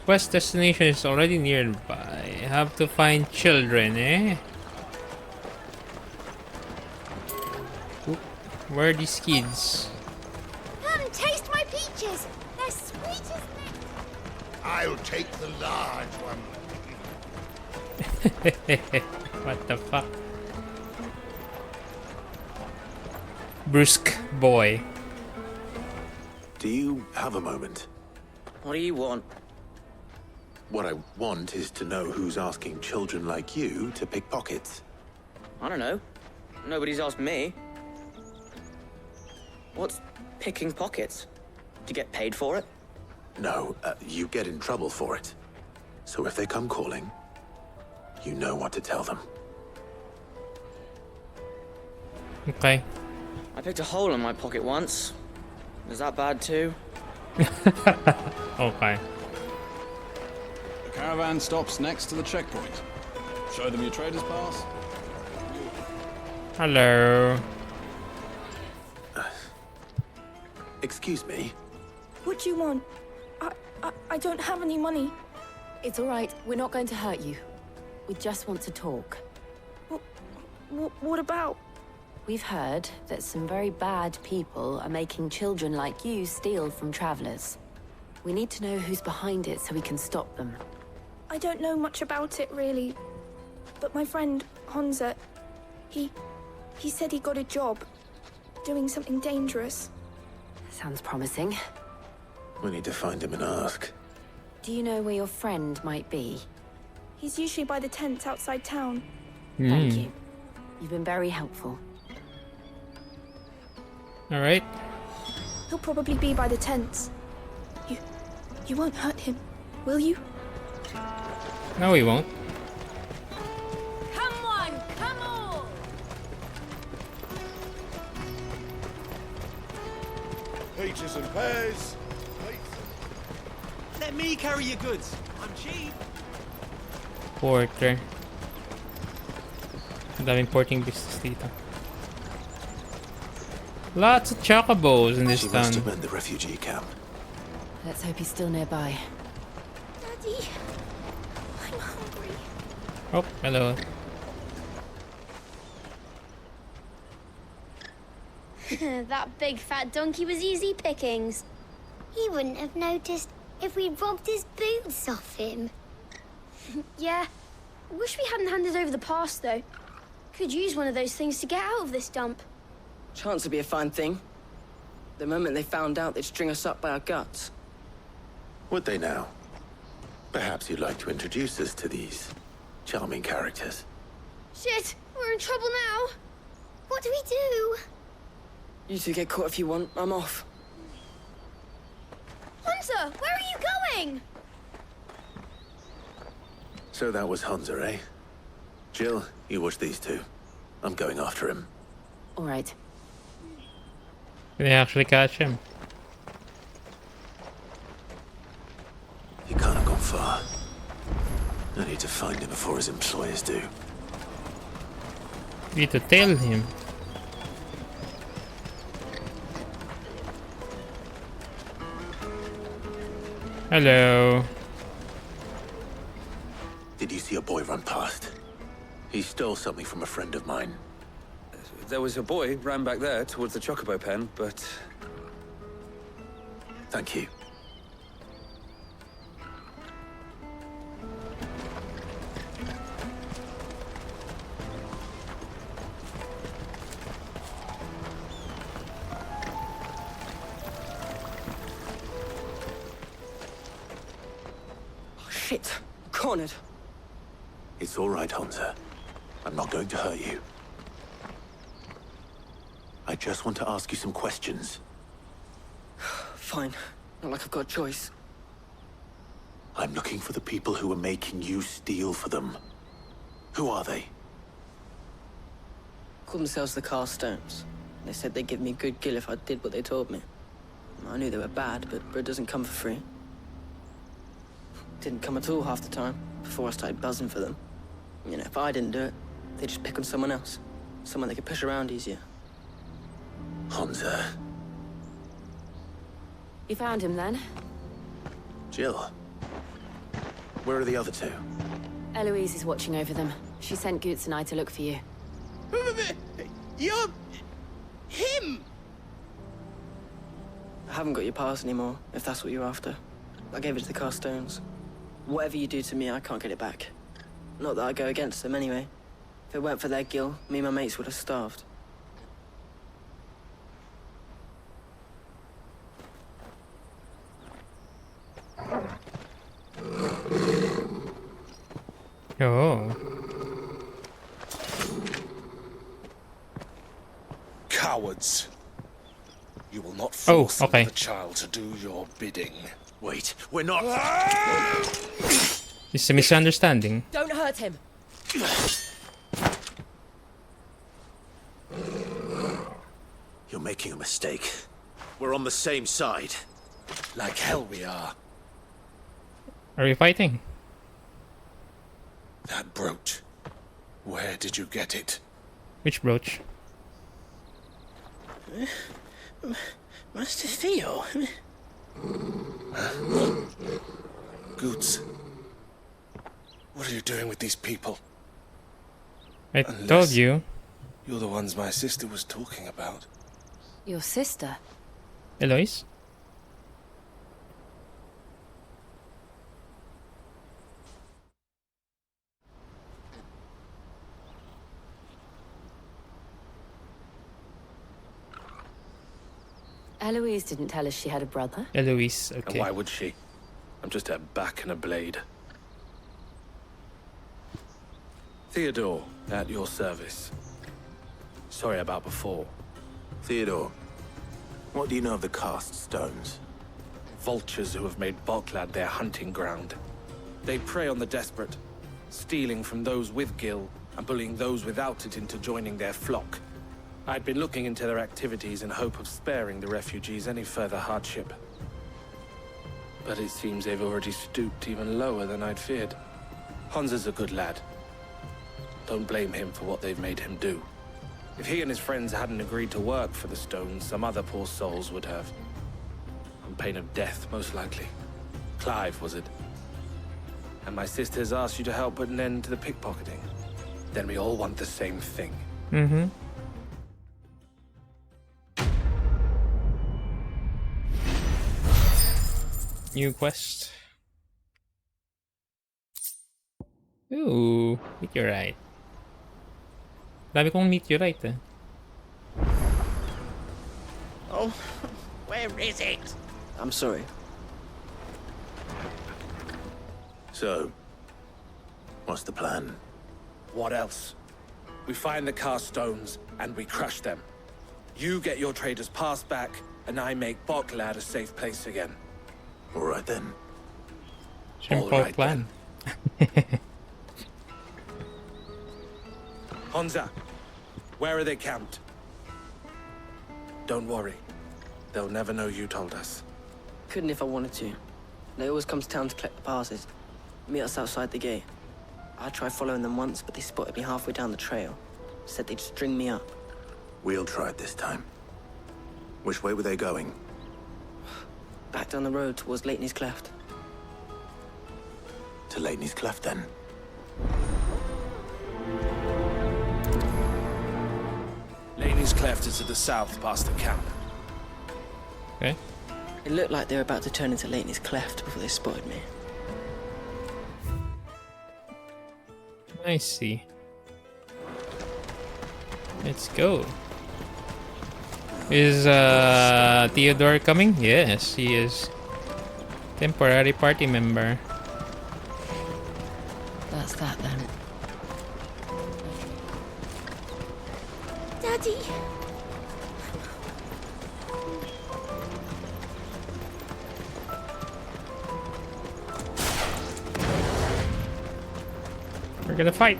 Quest destination is already nearby. Have to find children, eh? Oop. Where are these kids? Come, taste my peaches. They're sweet as mint. I'll take the large one. What the fuck? Brusque boy. Do you have a moment? What do you want? What I want is to know who's asking children like you to pick pockets. I don't know. Nobody's asked me. What's picking pockets? Do you get paid for it? No, you get in trouble for it. So if they come calling, you know what to tell them. Okay. I picked a hole in my pocket once. Is that bad too? Okay. The caravan stops next to the checkpoint. Show them your trader's pass. Hello. Excuse me? What do you want? I don't have any money. It's all right. We're not going to hurt you. We just want to talk. What about? We've heard that some very bad people are making children like you steal from travelers. We need to know who's behind it so we can stop them. I don't know much about it, really. But my friend, Honza, he said he got a job. Doing something dangerous. Sounds promising. We need to find him and ask. Do you know where your friend might be? He's usually by the tents outside town. Thank you. You've been very helpful. All right. He'll probably be by the tents. You won't hurt him, will you? No, we won't. Come on, come on. Peaches and pears. Let me carry your goods. I'm cheap. Porter. Ang daming porting business dito. Lots of chocobos in this She town. must have been the refugee camp. Let's hope he's still nearby. Daddy, I'm hungry. Oh, hello. That big fat donkey was easy pickings. He wouldn't have noticed if we'd robbed his boots off him. Yeah. Wish we hadn't handed over the pass, though. Could use one of those things to get out of this dump. Chance would be a fine thing. The moment they found out, they'd string us up by our guts. Would they now? Perhaps you'd like to introduce us to these charming characters. Shit, we're in trouble now. What do we do? You two get caught if you want. I'm off. Hunter, where are you going? So that was Hunter, eh? Jill, you watch these two. I'm going after him. All right. Can they actually catch him? far. I need to find him before his employers do. You need to tell him. Hello. Did you see a boy run past? He stole something from a friend of mine. There was a boy ran back there towards the chocobo pen, but... Thank you. Oh, shit. Cornered. It's all right, Hansa. I'm not going to hurt you. I just want to ask you some questions. Fine. Not like I've got a choice. I'm looking for the people who are making you steal for them. Who are they? Called themselves the Carstones. They said they'd give me good gill if I did what they told me. I knew they were bad, but bread doesn't come for free. Didn't come at all half the time, before I started buzzing for them. You know, if I didn't do it, they'd just pick on someone else. Someone they could push around easier. Hansa. You found him then? Jill. Where are the other two? Eloise is watching over them. She sent Goots and I to look for you. You're... him! I haven't got your pass anymore, if that's what you're after. I gave it to the Carstones. Whatever you do to me, I can't get it back. Not that I go against them anyway. If it weren't for their gill, me and my mates would have starved. Oh. Cowards. You will not force okay. the child to do your bidding. Wait, we're not... It's a misunderstanding. Don't hurt him. You're making a mistake. We're on the same side. Like hell we are. Are you fighting? That brooch. Where did you get it? Which brooch? Master Theo. Goots. What are you doing with these people? I told you. You're the ones my sister was talking about. Your sister? Eloise? Eloise didn't tell us she had a brother. Eloise, okay. And why would she? I'm just her back and a blade. Theodore, at your service. Sorry about before. Theodore, what do you know of the cast stones? Vultures who have made Boklad their hunting ground. They prey on the desperate, stealing from those with gil and bullying those without it into joining their flock. I'd been looking into their activities in hope of sparing the refugees any further hardship. But it seems they've already stooped even lower than I'd feared. Hansa's a good lad. Don't blame him for what they've made him do. If he and his friends hadn't agreed to work for the stones, some other poor souls would have. On pain of death, most likely. Clive, was it? And my sisters asked you to help put an end to the pickpocketing. Then we all want the same thing. Mm-hmm. New quest. Ooh, meteorite. Dami kong meteorite eh. Oh, where is it? I'm sorry. So, what's the plan? What else? We find the cast stones and we crush them. You get your trader's pass back, and I make Boklad a safe place again. All right then. Simple plan. Hansa, where are they camped? Don't worry. They'll never know you told us. Couldn't if I wanted to. They always come to town to collect the passes. Meet us outside the gate. I tried following them once, but they spotted me halfway down the trail. Said they'd string me up. We'll try it this time. Which way were they going? Back down the road towards Latney's Cleft. To Latney's Cleft, then. Laney's Cleft is to the south, past the camp. Okay. It looked like they were about to turn into Latney's Cleft before they spotted me. I see. Let's go. Is Theodore coming? Yes, he is. Temporary party member. That's that then. Daddy! We're gonna fight.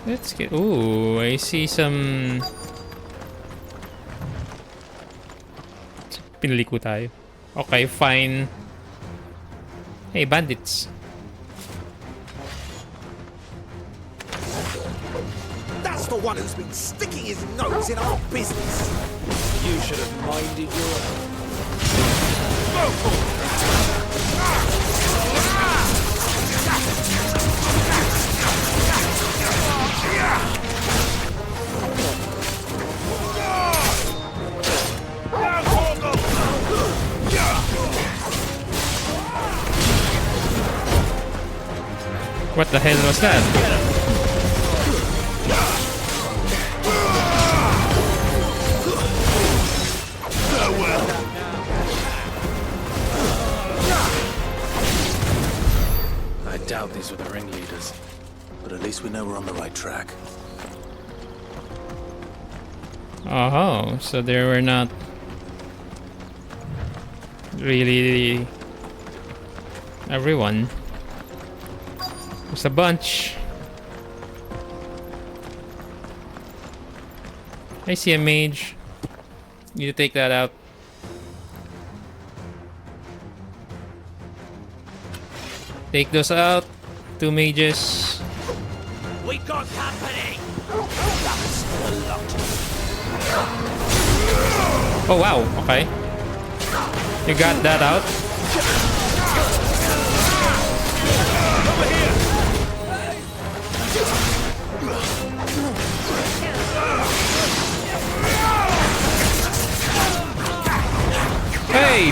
Let's get. Ooh, I see some. Pinili ko tayo. Okay, fine. Hey, bandits. That's the one who's been sticking his nose in our business. You should have minded your own. What the hell was that? I doubt these were the ringleaders. But at least we know we're on the right track. Oh, so there were not really everyone. There's a bunch. I see a mage. Need to take that out. Take those out. 2 mages. We got company. That's a lot. Oh wow, okay. You got that out. Hey,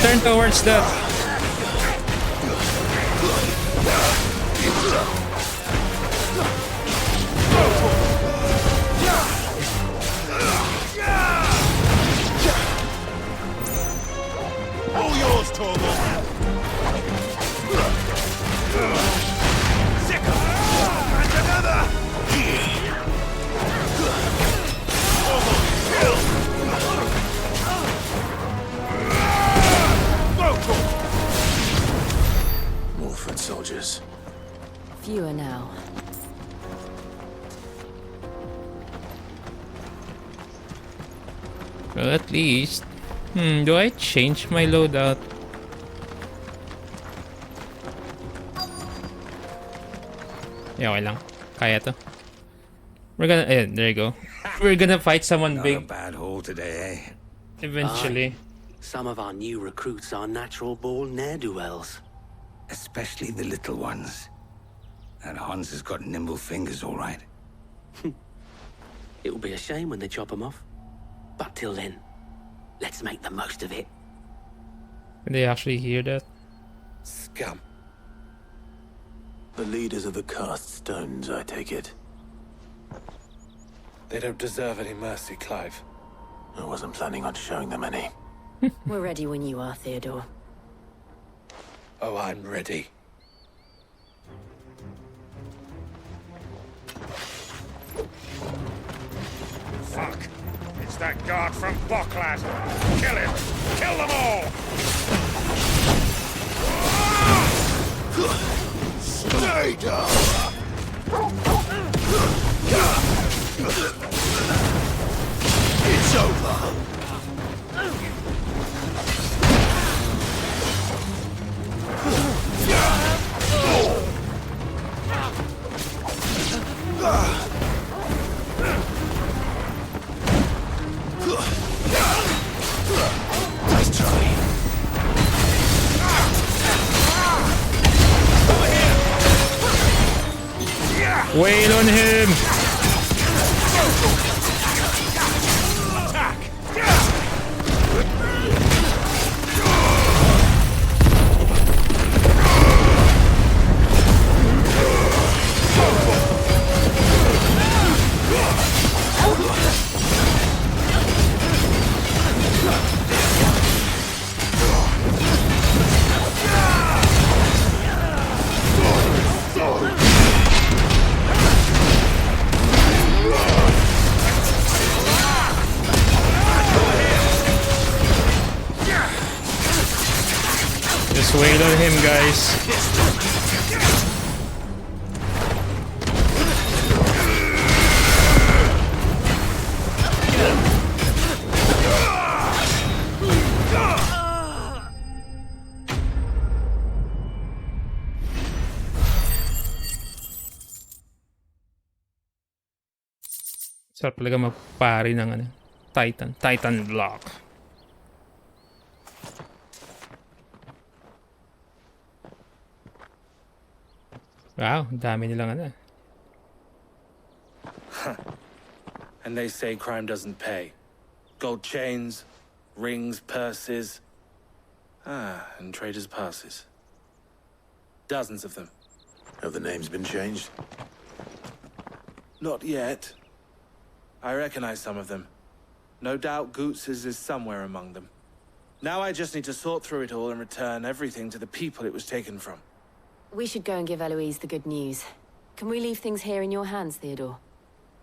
turn towards the. All yours, Tormund. Sicker. And another. More foot soldiers. Fewer now. Well, at least. Do I change my loadout? Yeah, okay lang. Kaya to. We're gonna. There you go. We're gonna fight someone Not big. a bad haul today, eh? Eventually. Some of our new recruits are natural-born ne'er-do-wells. Especially the little ones. And Hans has got nimble fingers, all right. It will be a shame when they chop them off. But till then, let's make the most of it. Can they actually hear that? Scum. The leaders of the cast stones, I take it. They don't deserve any mercy, Clive. I wasn't planning on showing them any. We're ready when you are, Theodore. Oh, I'm ready. Fuck! It's that guard from Bocklad! Kill him! Kill them all! Stay down! It's over! Wail on him! Just wait on him, guys. Sarap talaga magpari ng ano, Titan block. Wow, dami nilang ano. And they say crime doesn't pay. Gold chains, rings, purses. And traders' passes. Dozens of them. Have the names been changed? Not yet. I recognize some of them. No doubt Goots's is somewhere among them. Now I just need to sort through it all and return everything to the people it was taken from. We should go and give Eloise the good news. Can we leave things here in your hands, Theodore?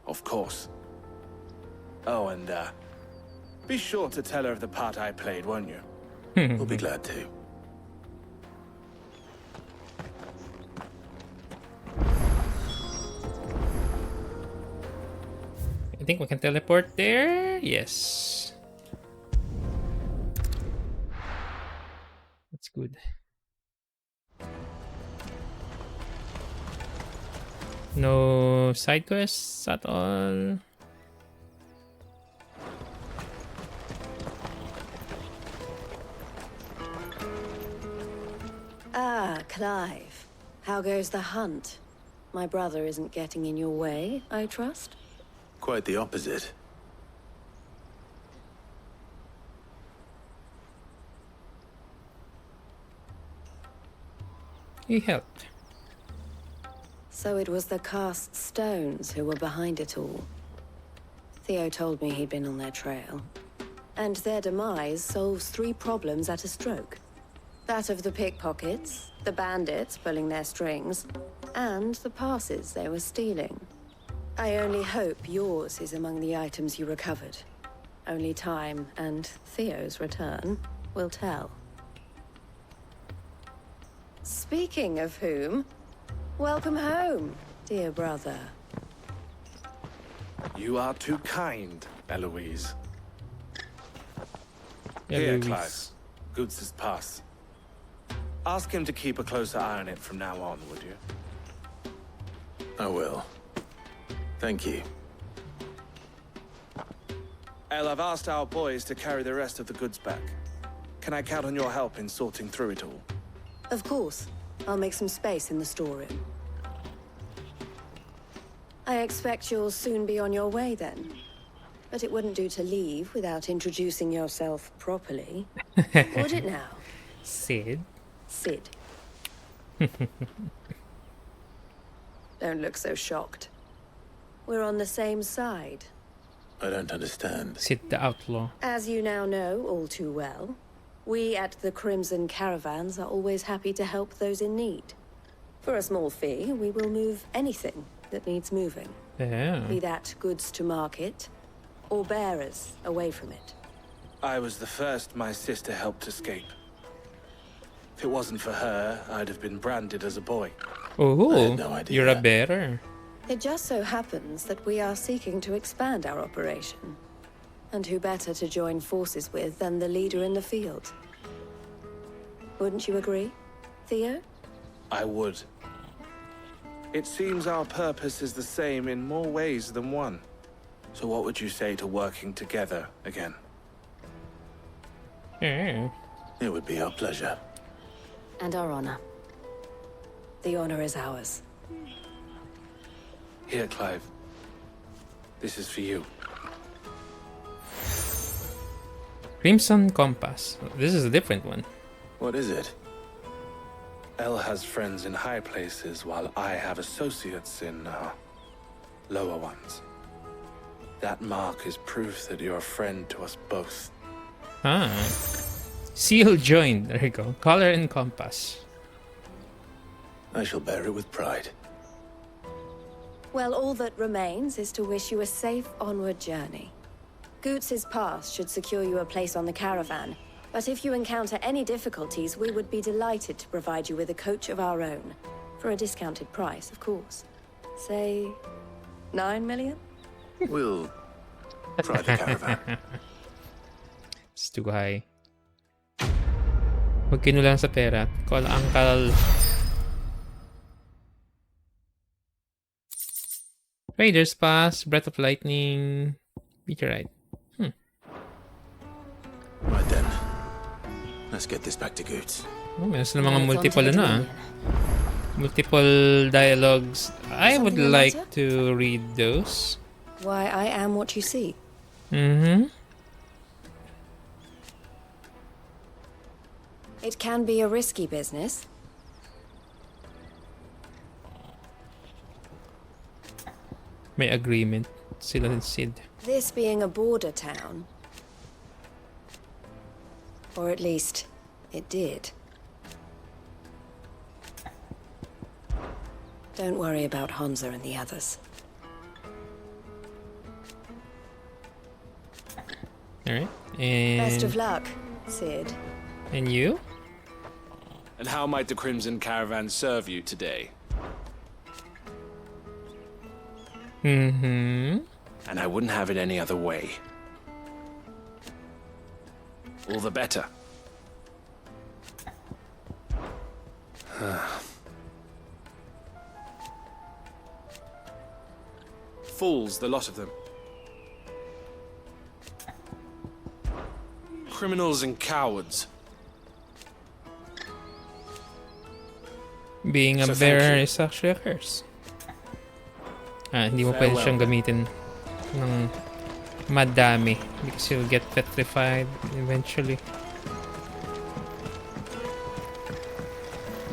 Of course. Oh, and, be sure to tell her of the part I played, won't you? We'll be glad to. I think we can teleport there. Yes. That's good. No side quests at all. Ah, Clive. How goes the hunt? My brother isn't getting in your way, I trust? Quite the opposite. He helped. So it was the cast stones who were behind it all. Theo told me he'd been on their trail. And their demise solves 3 problems at a stroke. That of the pickpockets, the bandits pulling their strings, and the passes they were stealing. I only hope yours is among the items you recovered. Only time and Theo's return will tell. Speaking of whom, welcome home, dear brother. You are too kind, Eloise. Here, Clive. Goots's pass. Ask him to keep a closer eye on it from now on, would you? I will. Thank you. El, I've asked our boys to carry the rest of the goods back. Can I count on your help in sorting through it all? Of course. I'll make some space in the storeroom. I expect you'll soon be on your way then. But it wouldn't do to leave without introducing yourself properly. Would it now? Sid. Sid. Don't look so shocked. We're on the same side. I don't understand. Sid the Outlaw. As you now know all too well, we at the Crimson Caravans are always happy to help those in need. For a small fee, we will move anything that needs moving. Yeah. Be that goods to market, or bearers away from it. I was the first my sister helped escape. If it wasn't for her, I'd have been branded as a boy. Oh, no idea. You're a bearer. It just so happens that we are seeking to expand our operation. And who better to join forces with than the leader in the field? Wouldn't you agree, Theo? I would. It seems our purpose is the same in more ways than one. So what would you say to working together again? Yeah. It would be our pleasure. And our honor. The honor is ours. Here, Clive. This is for you. Crimson Compass. This is a different one. What is it? Elle has friends in high places, while I have associates in, lower ones. That mark is proof that you're a friend to us both. Ah. Seal joined. There you go. Color and compass. I shall bear it with pride. Well, all that remains is to wish you a safe onward journey. Goots's pass should secure you a place on the caravan, but if you encounter any difficulties, we would be delighted to provide you with a coach of our own. For a discounted price, of course. Say, 9 million? We'll try the caravan. It's too high. Huwag kinulang sa pera. Call Uncle. Raiders Pass, Breath of Lightning, Meteorite. Right then. Let's get this back to Goots. Oh, meron sila mga multiple multiple dialogues. I would like to read those. Why, I am what you see. Mm-hmm. It can be a risky business. May agreement sila and Sid. This being a border town. Or at least, it did. Don't worry about Hansa and the others. Alright. And Best of luck, Sid. And you? And how might the Crimson Caravan serve you today? Mm-hmm. And I wouldn't have it any other way. All the better. Fools, the lot of them. Criminals and cowards. Being a bearer is actually a curse. Hindi mo pwede siyang gamitin ng madami because you'll get petrified eventually.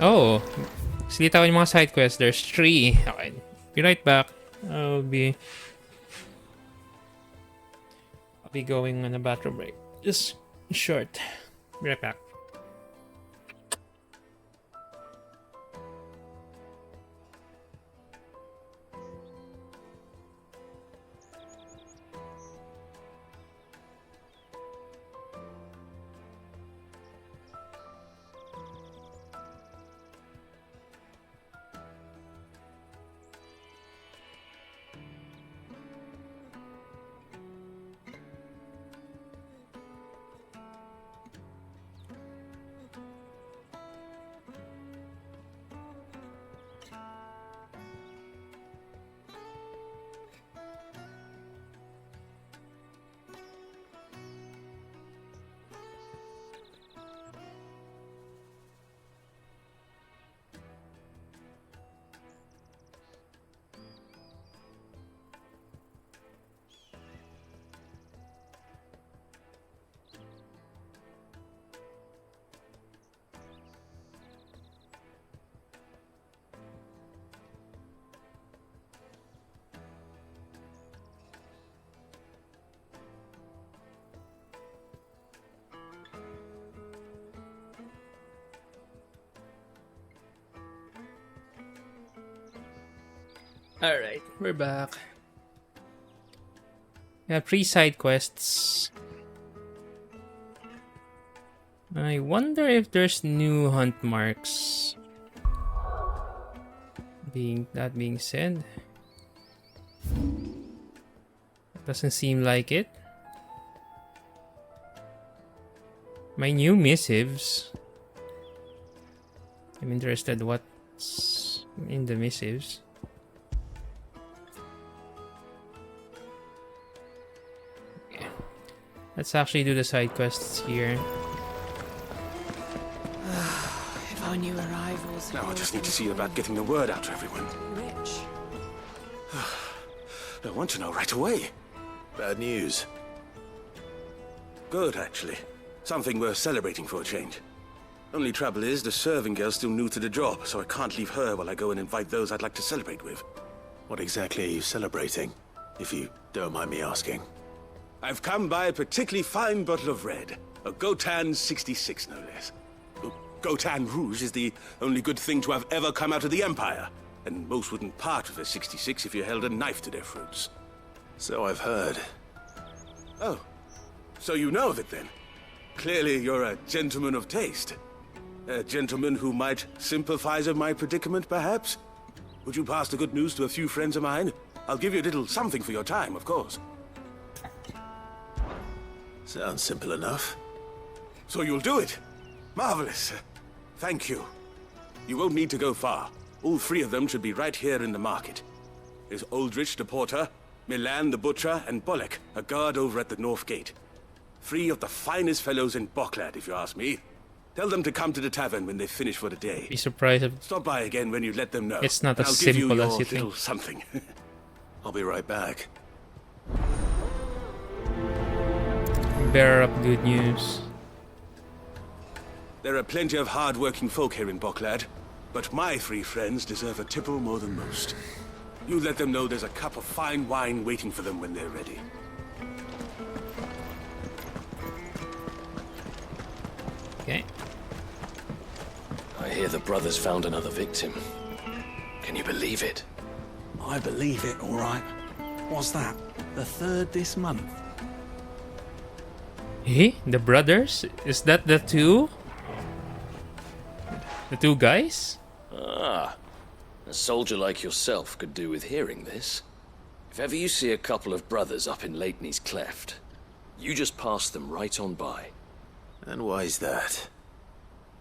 Oh, silitawan yung mga side quests. There's 3. Okay, be right back. I'll be going on a bathroom break. Just short. Be right back. Alright, we're back. We have 3 side quests. I wonder if there's new hunt marks. That being said, doesn't seem like it. My new missives. I'm interested what's in the missives. Let's actually do the side quests here. If our new arrivals. Now I just need to see about getting the word out to everyone. Rich. I want to know right away. Bad news. Good, actually. Something worth celebrating for a change. Only trouble is, the serving girl's still new to the job, so I can't leave her while I go and invite those I'd like to celebrate with. What exactly are you celebrating, if you don't mind me asking? I've come by a particularly fine bottle of red. A Gotan 66, no less. Gotan Rouge is the only good thing to have ever come out of the Empire, and most wouldn't part with a 66 if you held a knife to their throats. So I've heard. Oh, so you know of it then? Clearly you're a gentleman of taste. A gentleman who might sympathize with my predicament, perhaps? Would you pass the good news to a few friends of mine? I'll give you a little something for your time, of course. Sounds simple enough. So you'll do it? Marvelous. Thank you. You won't need to go far. All three of them should be right here in the market. There's Aldrich the porter, Milan the butcher, and Bolek, a guard over at the north gate. Three of the finest fellows in Boklad, if you ask me. Tell them to come to the tavern when they finish for the day. Be surprised if Stop by again when you let them know. it's not as I'll give simple you as your you think. little something. I'll be right back. Bearer of good news. There are plenty of hard-working folk here in Boklad, but my three friends deserve a tipple more than most. You let them know there's a cup of fine wine waiting for them when they're ready. Okay. I hear the brothers found another victim. Can you believe it? I believe it, all right. What's that? The third this month? Hey, the brothers? Is that the two? The two guys? Ah, a soldier like yourself could do with hearing this. If ever you see a couple of brothers up in Lateney's Cleft, you just pass them right on by. And why is that?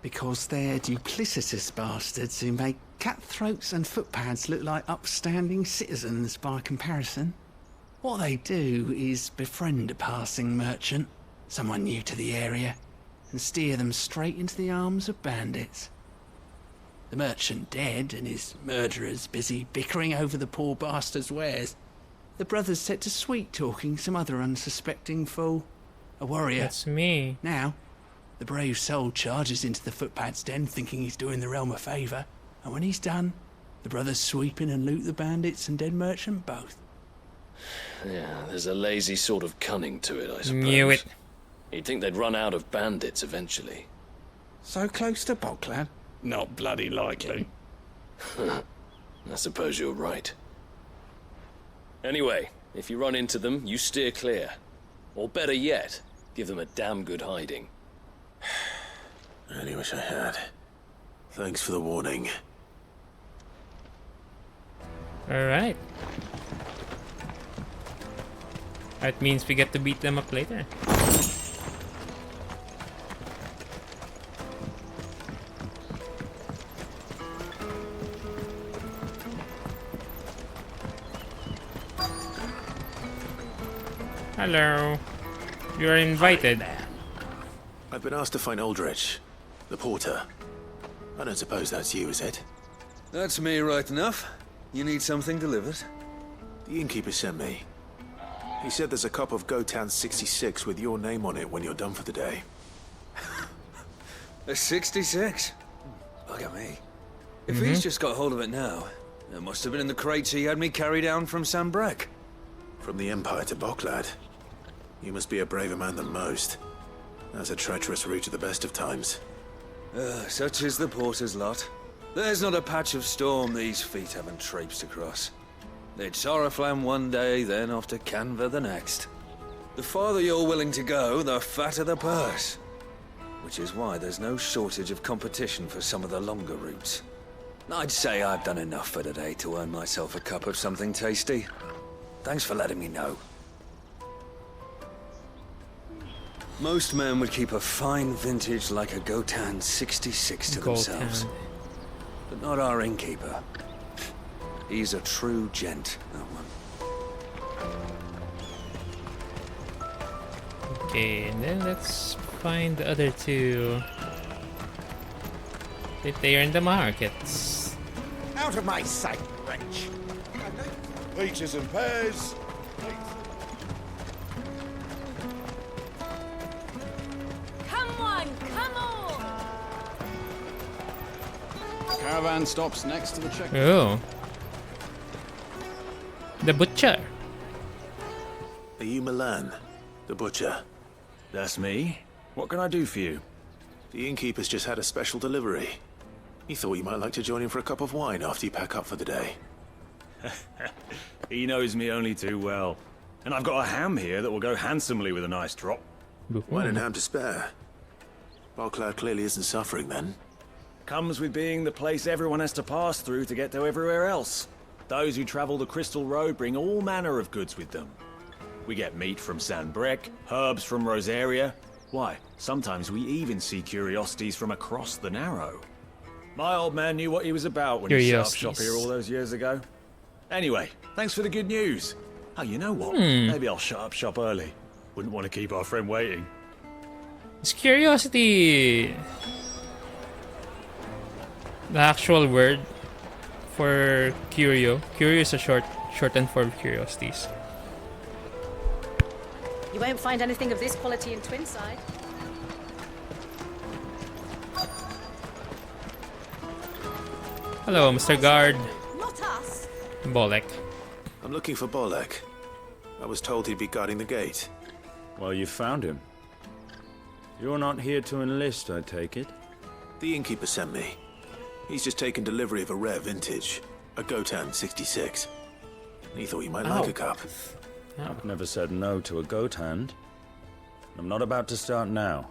Because they're duplicitous bastards who make cutthroats and footpads look like upstanding citizens by comparison. What they do is befriend a passing merchant, someone new to the area, and steer them straight into the arms of bandits. The merchant dead and his murderers busy bickering over the poor bastard's wares. The brothers set to sweet-talking some other unsuspecting fool. A warrior. That's me. Now, the brave soul charges into the footpad's den thinking he's doing the realm a favour, and when he's done, the brothers sweep in and loot the bandits and dead merchant both. Yeah, there's a lazy sort of cunning to it, I suppose. Knew it. You'd think they'd run out of bandits eventually. So close to Boklad? Not bloody likely. I suppose you're right. Anyway, if you run into them, you steer clear. Or better yet, give them a damn good hiding. I only wish I had. Thanks for the warning. Alright. That means we get to beat them up later. Hello. You are invited. I've been asked to find Aldrich, the porter. I don't suppose that's you, is it? That's me right enough. You need something delivered? The innkeeper sent me. He said there's a cup of Gotan 66 with your name on it when you're done for the day. A 66? Bugger me. If he's just got hold of it now, it must have been in the crates he had me carry down from Sambrek. From the Empire to Boklad. You must be a braver man than most. That's a treacherous route at the best of times. Such is the porter's lot. There's not a patch of storm these feet haven't traipsed across. They'd Soraflam one day, then off to Canva the next. The farther you're willing to go, the fatter the purse. Which is why there's no shortage of competition for some of the longer routes. I'd say I've done enough for today to earn myself a cup of something tasty. Thanks for letting me know. Most men would keep a fine vintage like a Gotan 66 to themselves. But not our innkeeper. He's a true gent, that one. Okay, and then let's find the other two. If they are in the markets. Out of my sight, wretch. Peaches and pears. Come on, come on! Caravan stops next to the checkpoint. Oh. The butcher. Are you Milan, the butcher? That's me. What can I do for you? The innkeeper's just had a special delivery. He thought you might like to join him for a cup of wine after you pack up for the day. He knows me only too well. And I've got a ham here that will go handsomely with a nice drop. Wine and ham to spare. Bocklad clearly isn't suffering then. Comes with being the place everyone has to pass through to get to everywhere else. Those who travel the Crystal Road bring all manner of goods with them. We get meat from San Brec, herbs from Rosaria. Why, sometimes we even see curiosities from across the Narrow. My old man knew what he was about when he set up shop here all those years ago. Anyway, thanks for the good news. Oh, you know what? Maybe I'll shut up shop early. Wouldn't want to keep our friend waiting. Is curiosity the actual word for curio? Curio is a shortened form of curiosities. You won't find anything of this quality in Twinside. Hello, Mr. Guard. Not us. Bolek. I'm looking for Bolek. I was told he'd be guarding the gate. Well, you found him. You're not here to enlist, I take it? The innkeeper sent me. He's just taken delivery of a rare vintage, a Gotan 66. He thought you might like a cup. I've never said no to a goat hand. I'm not about to start now.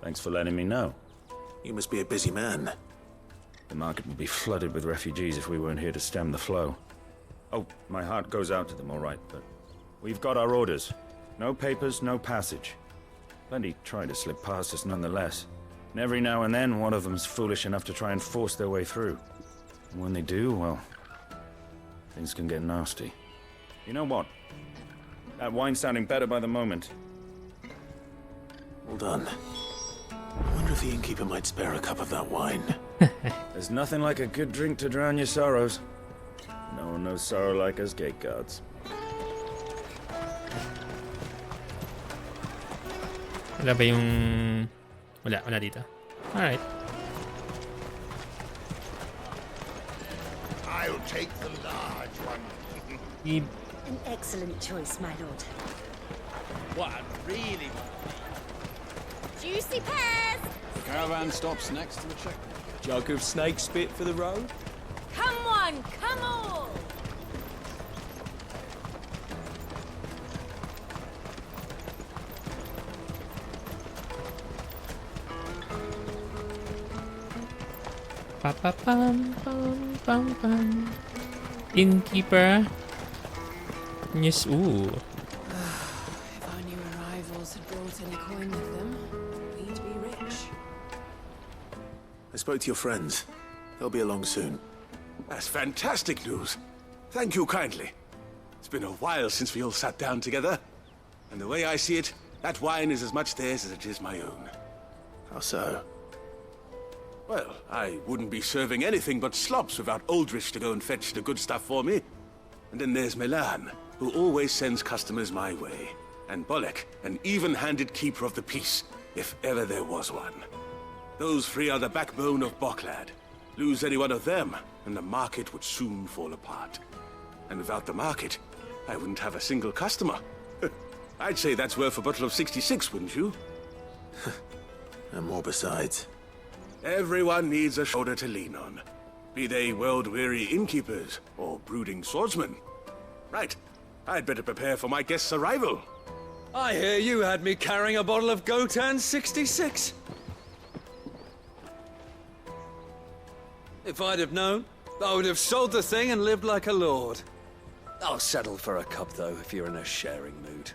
Thanks for letting me know. You must be a busy man. The market would be flooded with refugees if we weren't here to stem the flow. Oh, my heart goes out to them, all right, but we've got our orders. No papers, no passage. Plenty try to slip past us nonetheless. And every now and then, one of them's foolish enough to try and force their way through. And when they do, well, things can get nasty. You know what? That wine's sounding better by the moment. Well done. I wonder if the innkeeper might spare a cup of that wine. There's nothing like a good drink to drown your sorrows. No one knows sorrow like us gate guards. Wala ba yung... Wala dito. Alright. I'll take the large one. An excellent choice, my lord. What I really want. Juicy pears! The caravan stops next to the checkpoint. Jug of snake spit for the road? Come on, come on! Pa pa pam pam pam pam. Innkeeper. Yes, ooh. If our new arrivals had brought any coin with them, we'd be rich. I spoke to your friends. They'll be along soon. That's fantastic news. Thank you kindly. It's been a while since we all sat down together. And the way I see it, that wine is as much theirs as it is my own. How so? Well, I wouldn't be serving anything but slops without Aldrich to go and fetch the good stuff for me. And then there's Milan, who always sends customers my way. And Bolek, an even-handed keeper of the peace, if ever there was one. Those three are the backbone of Bocklad. Lose any one of them, and the market would soon fall apart. And without the market, I wouldn't have a single customer. I'd say that's worth a bottle of 66, wouldn't you? And more besides. Everyone needs a shoulder to lean on. Be they world-weary innkeepers or brooding swordsmen. Right. I'd better prepare for my guest's arrival. I hear you had me carrying a bottle of Gotan 66. If I'd have known, I would have sold the thing and lived like a lord. I'll settle for a cup, though, if you're in a sharing mood.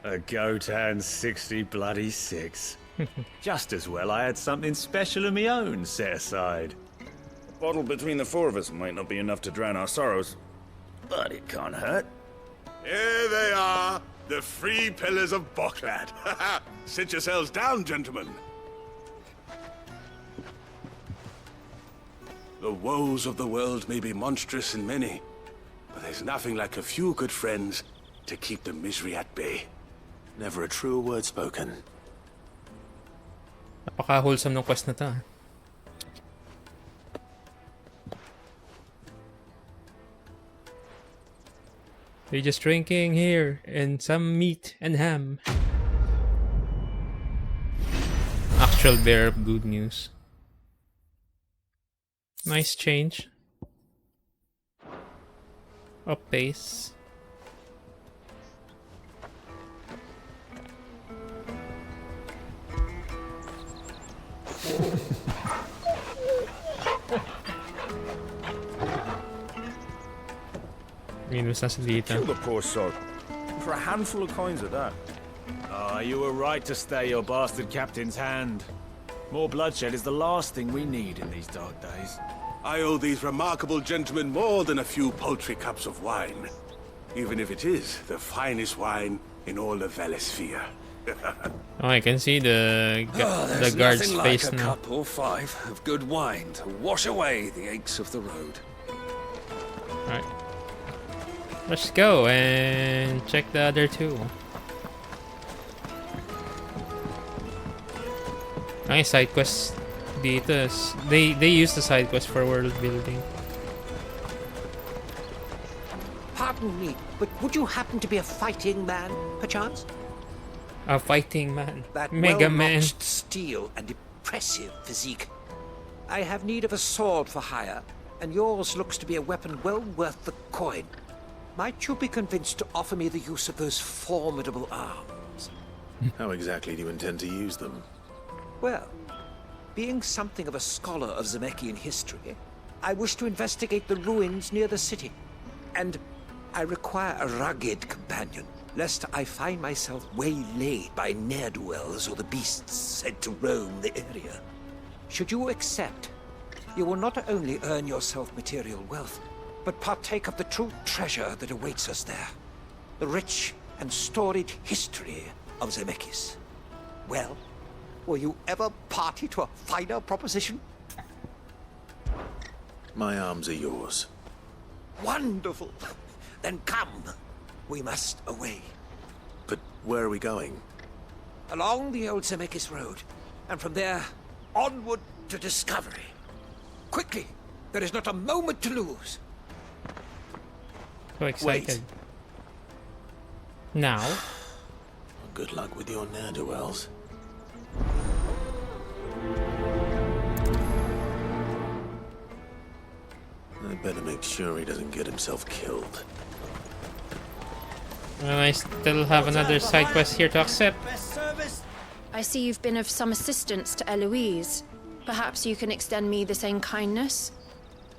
A Gotan 60 bloody 6. Just as well I had something special of my own set aside. A bottle between the four of us might not be enough to drown our sorrows, but it can't hurt. Here they are, the three pillars of Bocklad. Sit yourselves down, gentlemen. The woes of the world may be monstrous in many, but there's There's nothing like a few good friends to keep the misery at bay. Never a truer word spoken. Napaka-wholesome ng quest na to. They're just drinking here and some meat and ham. Actual bearer of good news. Nice change. Up pace. Minus na salita. Kill the poor sod. For a handful of coins at that. Ah, you were right to stay your bastard captain's hand. More bloodshed is the last thing we need in these dark days. I owe these remarkable gentlemen more than a few paltry cups of wine. Even if it is the finest wine in all of Valisphere. Oh, I can see the guard's nothing face like a now. cup or five of good wine to wash away the aches of the road. Alright. Let's go and check the other two. Nice side quests dito. They use the side quest for world building. Pardon me, but would you happen to be a fighting man, perchance? A fighting man. That Mega Man. well-notched steel and impressive physique. I have need of a sword for hire, and yours looks to be a weapon well worth the coin. Might you be convinced to offer me the use of those formidable arms? How exactly do you intend to use them? Well, being something of a scholar of Zemeckis history, I wish to investigate the ruins near the city. And I require a rugged companion, lest I find myself waylaid by ne'er-do-wells or the beasts said to roam the area. Should you accept, you will not only earn yourself material wealth, but partake of the true treasure that awaits us there. The rich and storied history of Zemeckis. Well, will you ever party to a finer proposition? My arms are yours. Wonderful! Then come. We must away. But where are we going? Along the old Zemeckis Road, and from there, onward to discovery. Quickly! There is not a moment to lose. So excited. Now. Good luck with your ne'er-do-wells. I better make sure he doesn't get himself killed. Well, I still have another side quest here to accept. I see you've been of some assistance to Eloise. Perhaps you can extend me the same kindness?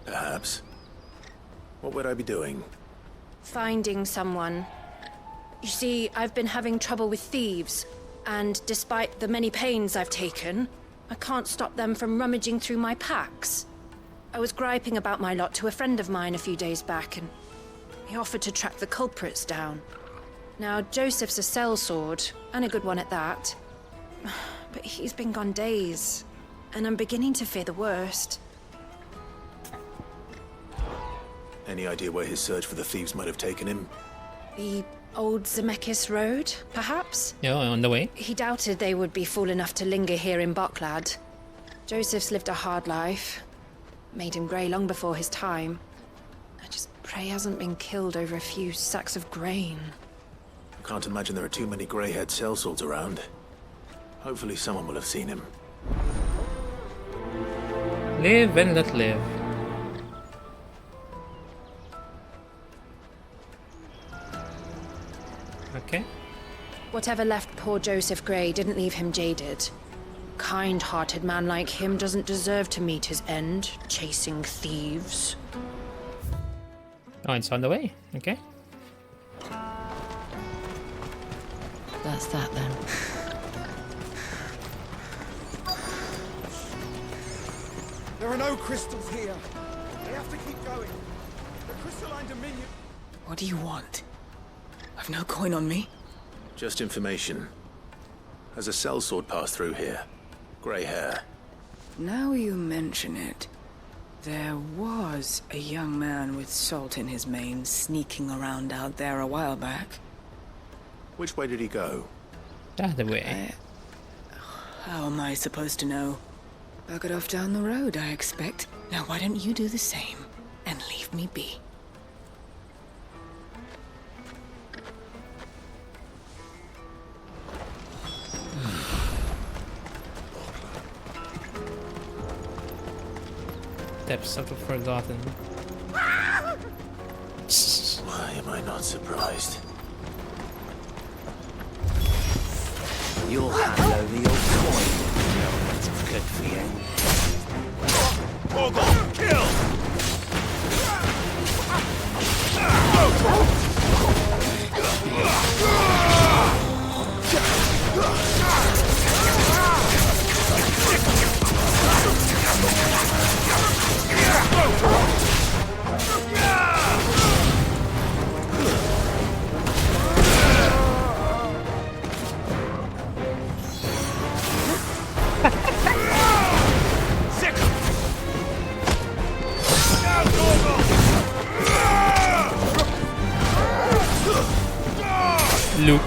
Perhaps. What would I be doing? Finding someone. You see, I've been having trouble with thieves, and despite the many pains I've taken, I can't stop them from rummaging through my packs. I was griping about my lot to a friend of mine a few days back, and he offered to track the culprits down. Now, Joseph's a sellsword, and a good one at that. But he's been gone days, and I'm beginning to fear the worst. Any idea where his search for the thieves might have taken him? The old Zemeckis Road, perhaps? Yeah, on the way. He doubted they would be fool enough to linger here in Boklad. Joseph's lived a hard life. Made him grey long before his time. I just pray he hasn't been killed over a few sacks of grain. I can't imagine there are too many grey-haired sellswords around. Hopefully someone will have seen him. Live and let live. Okay. Whatever left poor Joseph Grey didn't leave him jaded. Kind-hearted man like him doesn't deserve to meet his end, chasing thieves. Oh, it's on the way. Okay. That's that then. There are no crystals here. They have to keep going. The crystalline dominion... What do you want? I've no coin on me. Just information. Has a sellsword passed through here? Grey hair. Now you mention it. There was a young man with salt in his mane sneaking around out there a while back. Which way did he go? That way. How am I supposed to know? Buggered off down the road, I expect. Now why don't you do the same and leave me be? Depths of the Forgotten. Why am I not surprised? You'll hand over your coin. That's good for you. Bogle, kill! Luke.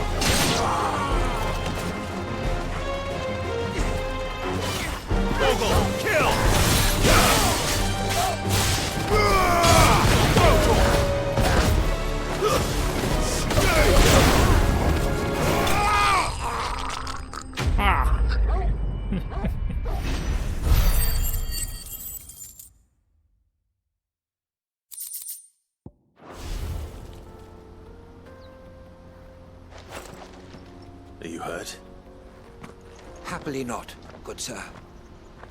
Bogle, kill! Are you hurt? Happily not, good sir.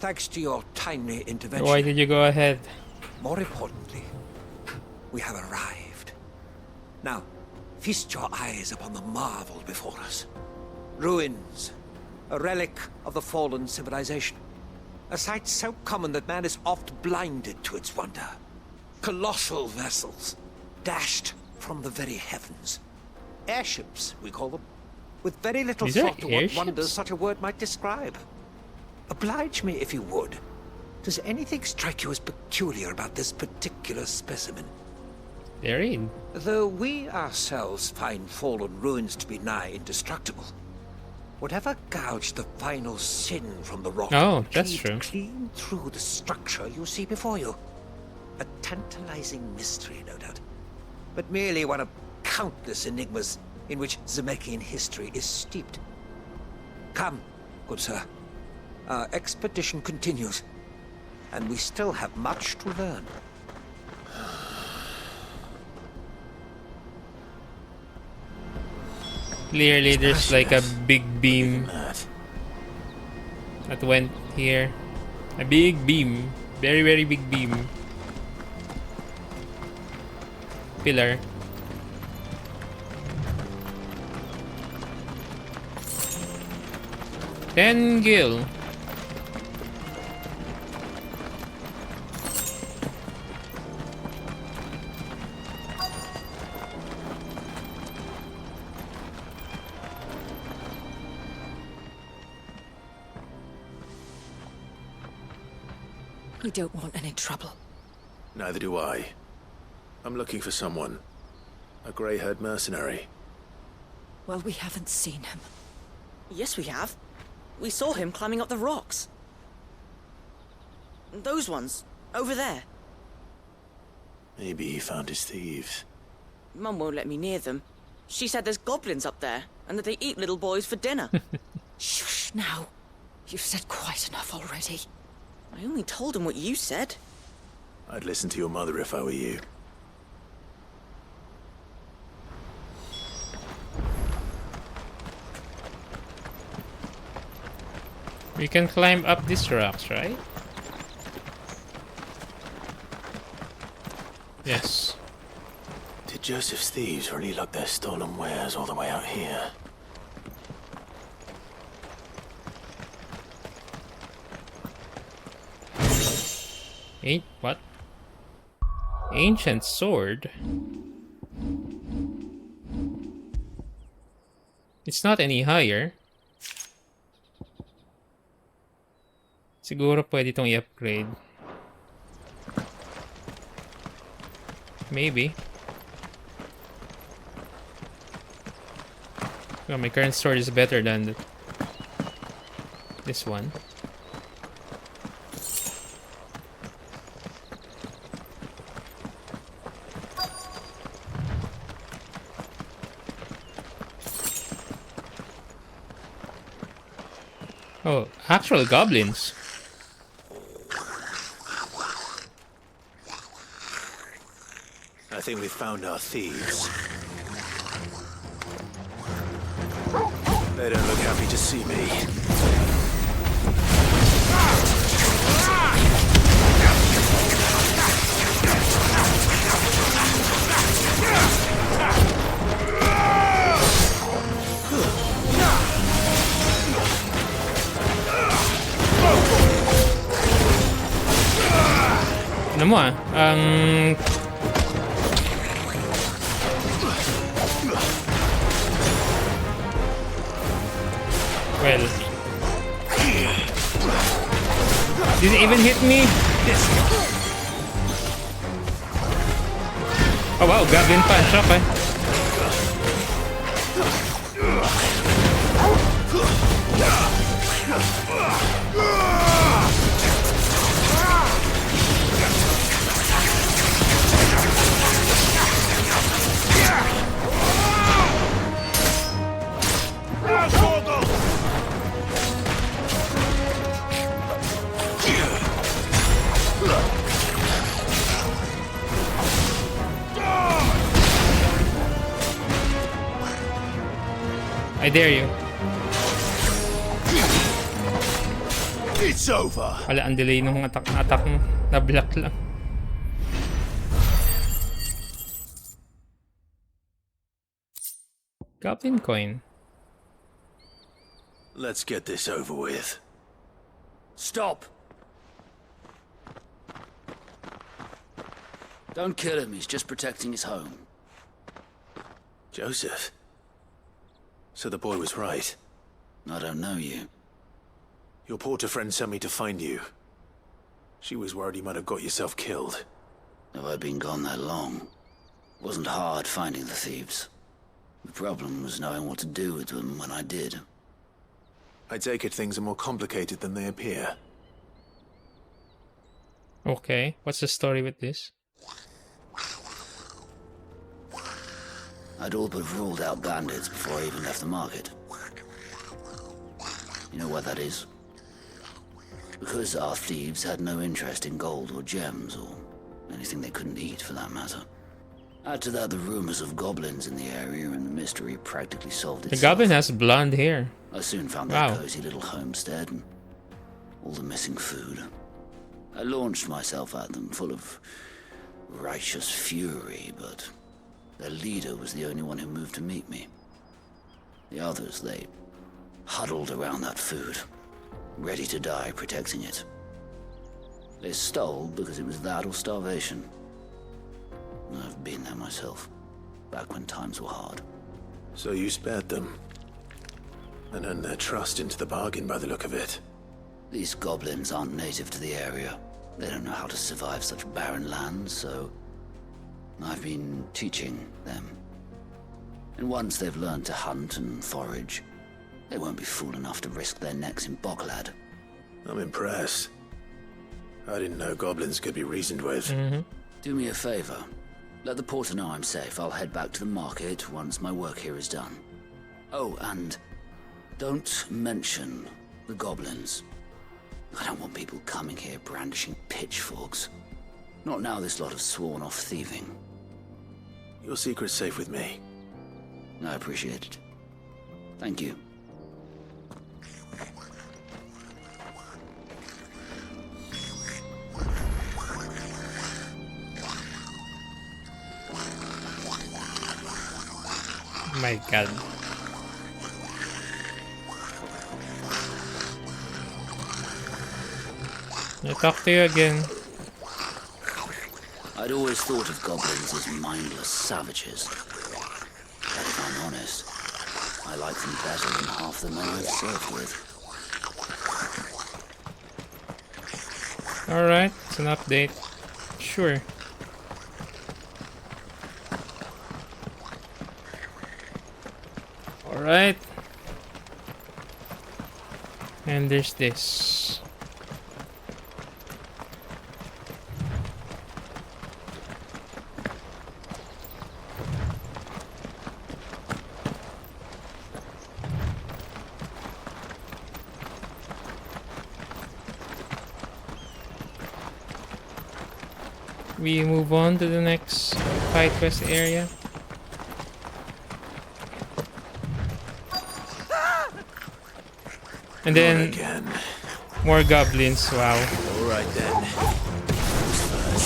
Thanks to your timely intervention. Why did you go ahead? More importantly, we have arrived. Now, feast your eyes upon the marvel before us. Ruins, a relic of the fallen civilization. A sight so common that man is oft blinded to its wonder. Colossal vessels, dashed from the very heavens. Airships, we call them. With very little These are thought to what airships? wonders such a word might describe. Oblige me if you would. Does anything strike you as peculiar about this particular specimen? They're in. Though we ourselves find fallen ruins to be nigh indestructible, whatever gouged the final sin from the rock Oh, that's cleaved true. clean through the structure you see before you. A tantalizing mystery, no doubt, but merely one of countless enigmas in which Zemeckis history is steeped. Come, good sir. Our expedition continues, and we still have much to learn. Clearly, there's like a big beam that went here. A big beam. Very, very big beam. Pillar. Ten gil. We don't want any trouble. Neither do I. I'm looking for someone. A grey-haired mercenary. Well, we haven't seen him. Yes, we have. We saw him climbing up the rocks. Those ones, over there. Maybe he found his thieves. Mum won't let me near them. She said there's goblins up there, and that they eat little boys for dinner. Shush, now. You've said quite enough already. I only told him what you said. I'd listen to your mother if I were you. We can climb up these rocks, right? Yes. Did Joseph's thieves really lug their stolen wares all the way out here? What? Ancient sword? It's not any higher. Siguro pwede itong i-upgrade. Maybe. Well, my current sword is better than this one. Oh, actual goblins. I think we've found our thieves. They don't look happy to see me. Ano mo ah? Well, didn't even hit me. Oh wow, goblin punch. Okay. I dare you. It's over. Wala, ang delay nung attack mo. Na-block lang. Goblin coin. Let's get this over with. Stop! Don't kill him, he's just protecting his home. Joseph? So the boy was right. I don't know you. Your porter friend sent me to find you. She was worried you might have got yourself killed. Have I been gone that long? It wasn't hard finding the thieves. The problem was knowing what to do with them when I did. I take it things are more complicated than they appear. Okay, what's the story with this? I'd all but ruled out bandits before I even left the market. You know why that is? Because our thieves had no interest in gold or gems, or anything they couldn't eat for that matter. Add to that the rumors of goblins in the area, and the mystery practically solved itself. The goblin has blonde hair. I soon found Wow. that cozy little homestead and all the missing food. I launched myself at them, full of righteous fury, but their leader was the only one who moved to meet me. The others, they huddled around that food, ready to die protecting it. They stole because it was that or starvation. I've been there myself, back when times were hard. So you spared them. And earned their trust into the bargain by the look of it. These goblins aren't native to the area. They don't know how to survive such barren lands, so I've been teaching them. And once they've learned to hunt and forage, they won't be fool enough to risk their necks in Boklad. I'm impressed. I didn't know goblins could be reasoned with. Do me a favor. Let the porter know I'm safe. I'll head back to the market once my work here is done. Oh, and don't mention the goblins. I don't want people coming here brandishing pitchforks. Not now this lot have sworn off thieving. Your secret's safe with me. I appreciate it. Thank you. My god. I'll talk to you again. I'd always thought of goblins as mindless savages. But if I'm honest, I like them better than half the men I've served with. Alright, it's an update. Sure. Alright. And there's this. We move on to the next side quest area. And then again. More goblins, wow. Alright then. Who's first?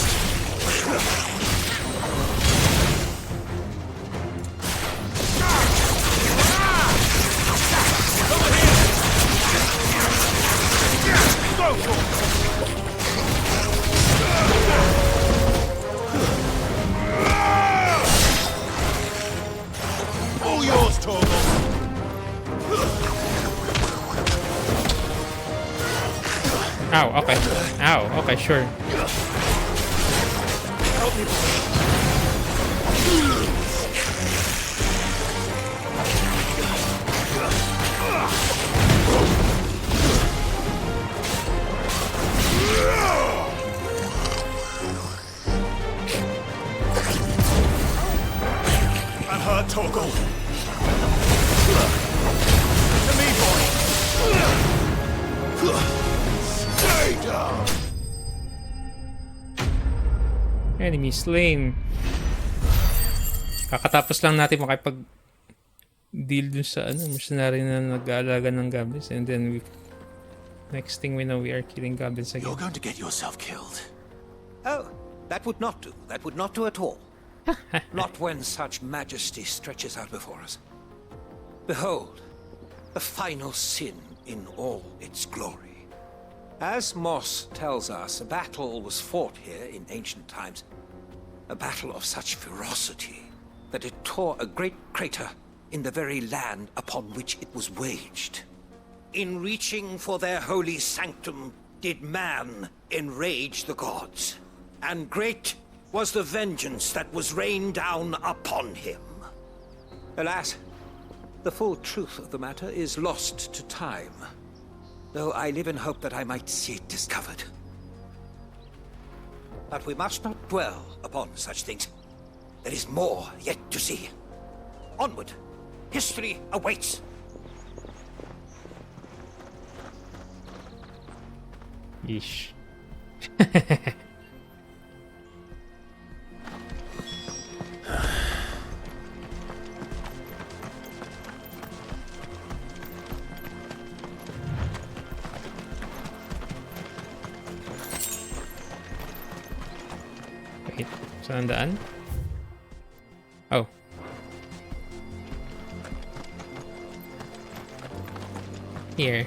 All yours, Torgal. Ow, okay. Ow, okay, sure. Help me. I'm hurt, Torgal. To me, boy. Stay down. Enemy slain. Kakatapos lang natin makipag-deal dun sa mercenary na nag-aalaga ng goblins, and then next thing we know, we are killing goblins again. You're going to get yourself killed. Oh, that would not do. That would not do at all. Not when such majesty stretches out before us. Behold, the final sin in all its glory. As Moss tells us, a battle was fought here in ancient times. A battle of such ferocity that it tore a great crater in the very land upon which it was waged. In reaching for their holy sanctum, did man enrage the gods, and great was the vengeance that was rained down upon him. Alas, the full truth of the matter is lost to time, though I live in hope that I might see it discovered. But we must not dwell upon such things. There is more yet to see. Onward! History awaits! Yeesh. Wait, saan daan? Oh. Here.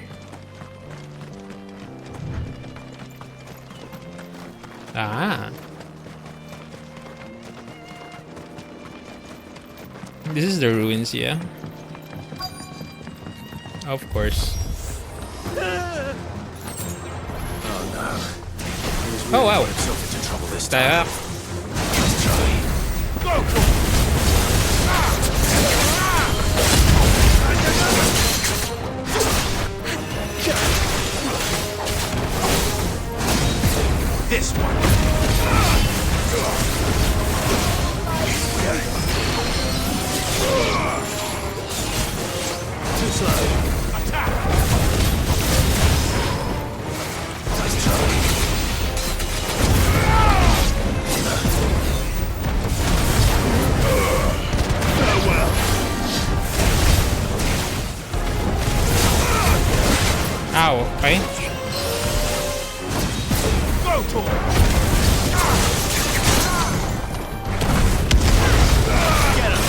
Ah. This is the ruins, yeah. Of course. Oh no. Oh wow. Into trouble this time. Let's try. Go! This one. Too slow. Attack. Nice try. Farewell. Ow, okay. Go, Tor! Get him!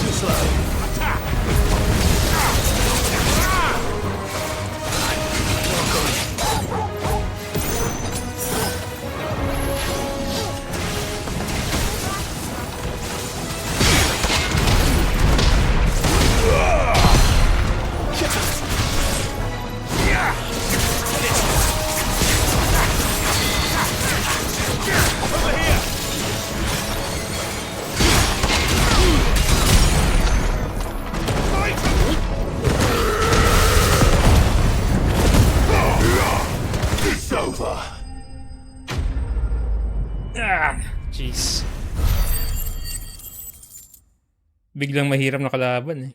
Too slow. Biglang mahirap na kalaban eh.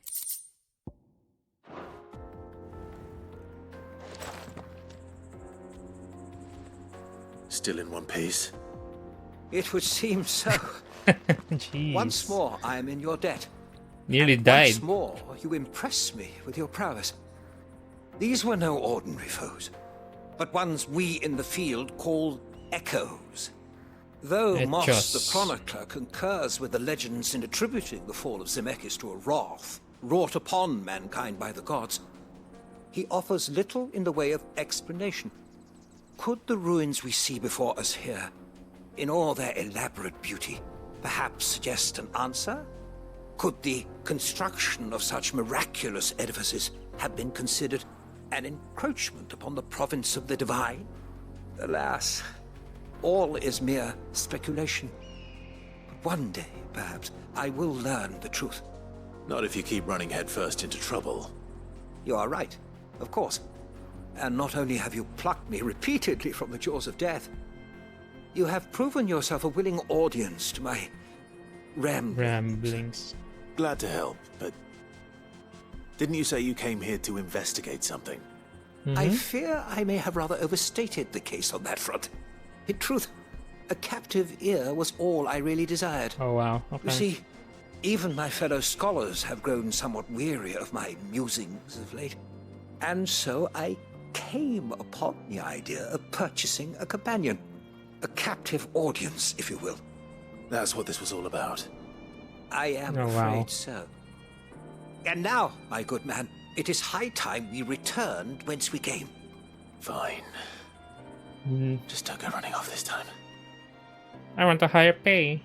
Still in one piece? It would seem so. Jeez. Once more, I am in your debt. Nearly and died. Once more, you impress me with your prowess. These were no ordinary foes, but ones we in the field call echoes. Though Moss the chronicler concurs with the legends in attributing the fall of Zemeckis to a wrath wrought upon mankind by the gods, he offers little in the way of explanation. Could the ruins we see before us here, in all their elaborate beauty, perhaps suggest an answer? Could the construction of such miraculous edifices have been considered an encroachment upon the province of the divine? Alas, all is mere speculation. But one day, perhaps, I will learn the truth. Not if you keep running headfirst into trouble. You are right, of course. And not only have you plucked me repeatedly from the jaws of death, you have proven yourself a willing audience to my ramblings. Glad to help, but didn't you say you came here to investigate something? I fear I may have rather overstated the case on that front. In truth, a captive ear was all I really desired. Oh wow, okay. You see, even my fellow scholars have grown somewhat weary of my musings of late. And so I came upon the idea of purchasing a companion. A captive audience, if you will. That's what this was all about. I am afraid so. And now, my good man, it is high time we returned whence we came. Fine. Just don't go running off this time. I want a higher pay.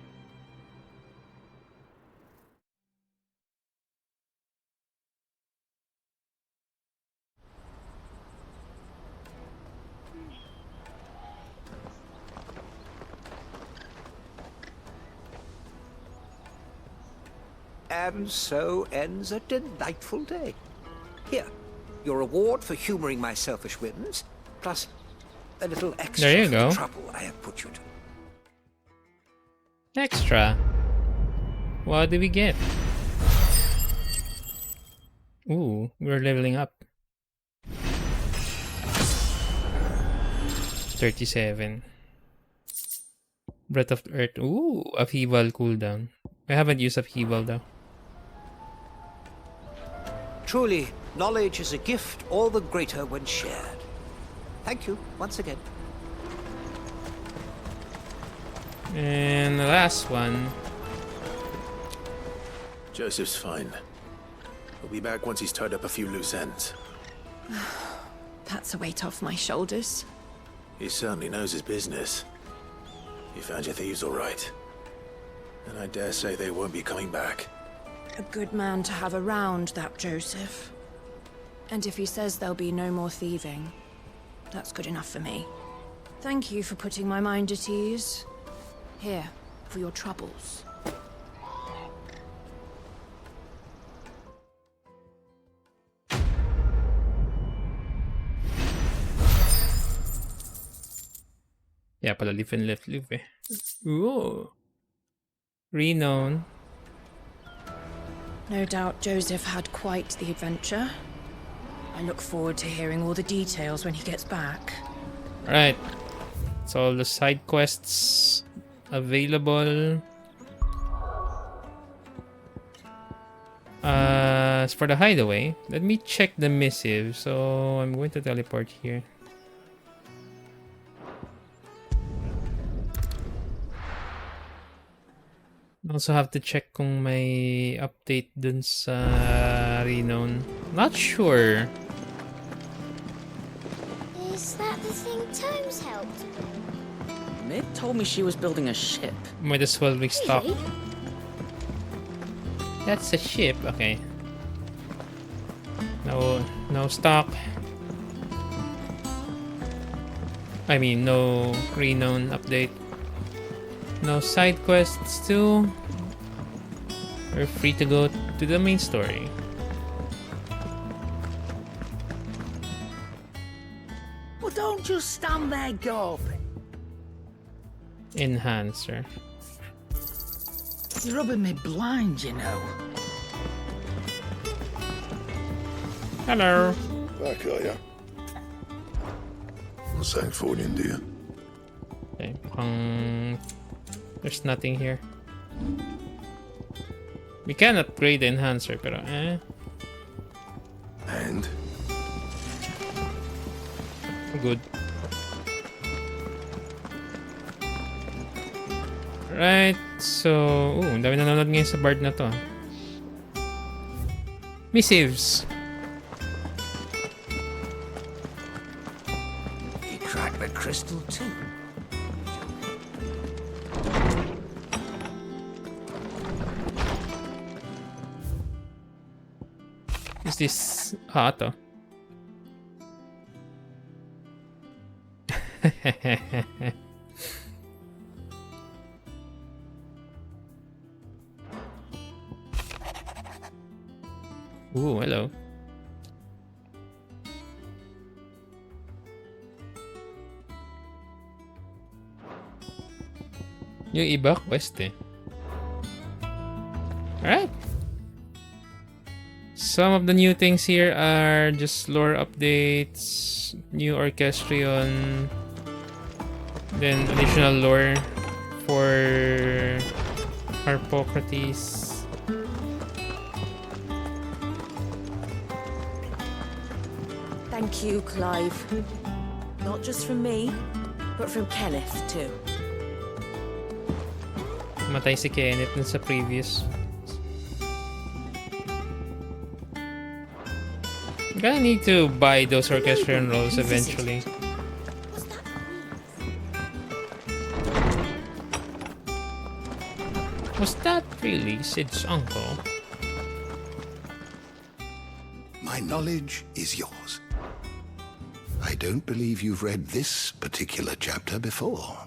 And so ends a delightful day. Here, your reward for humoring my selfish whims, plus a little extra There you for go. the trouble I have put you to. Extra. What do we get? Ooh, we're leveling up. 37. Breath of the Earth. Ooh, upheaval cooldown. I haven't used upheaval though. Truly, knowledge is a gift all the greater when shared. Thank you once again. And the last one. Joseph's fine. He'll be back once he's tied up a few loose ends. That's a weight off my shoulders. He certainly knows his business. You found your thieves all right. And I dare say they won't be coming back. A good man to have around, that Joseph. And if he says there'll be no more thieving, that's good enough for me. Thank you for putting my mind at ease. Here, for your troubles. Yeah, pala live and let live eh. Ooh. Renown. No doubt Joseph had quite the adventure. I look forward to hearing all the details when he gets back. Alright. So all the side quests available. As for the hideaway, let me check the missive. So I'm going to teleport here. Also have to check kung may update dun sa Renown. Not sure. Is that the thing Tomes helped? Mid told me she was building a ship. Might as well restock. Really? That's a ship. Okay. No stock. I mean, no Renown update. No side quests too. We're free to go to the main story. Well, don't just stand there gawping. Enhancer. You're rubbing me blind, you know. Hello. Back, are ya? What's something for you, dear? Okay. There's nothing here. We can upgrade the enhancer, pero And? Good. Right, so... ang dami nanonood ngayon sa Bard na to. Missives. He cracked the crystal too. Is this... ito. Ooh, hello. Yung iba, quest eh. Alright. Some of the new things here are just lore updates, new orchestrion, then additional lore for Harpocrates. Thank you, Clive. Not just from me, but from Kenneth, too. Matay si Kenneth dun sa previous. Gonna need to buy those orchestrion rolls eventually. Was that really Sid's uncle? My knowledge is yours. I don't believe you've read this particular chapter before.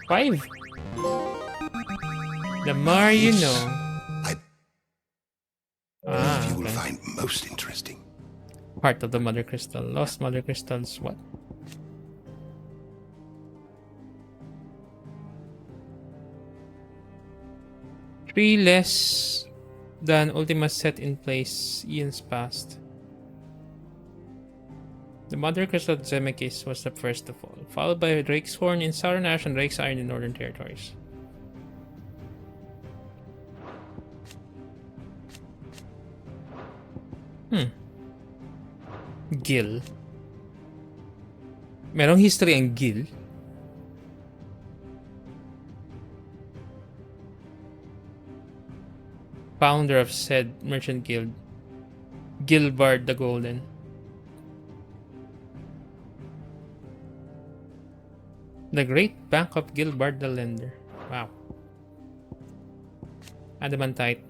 5. The more you know. You will find most interesting. Part of the Mother Crystal. Lost Mother Crystals, what? Three less than Ultima set in place eons past. The Mother Crystal of Zemeckis was the first to fall, followed by Drake's Horn in Southern Ash and Drake's Iron in Northern Territories. Gil. Merong history ang Gil. Founder of said merchant guild, Gilbard the Golden. The Great Bank of Gilbard the Lender. Wow. Adamantite.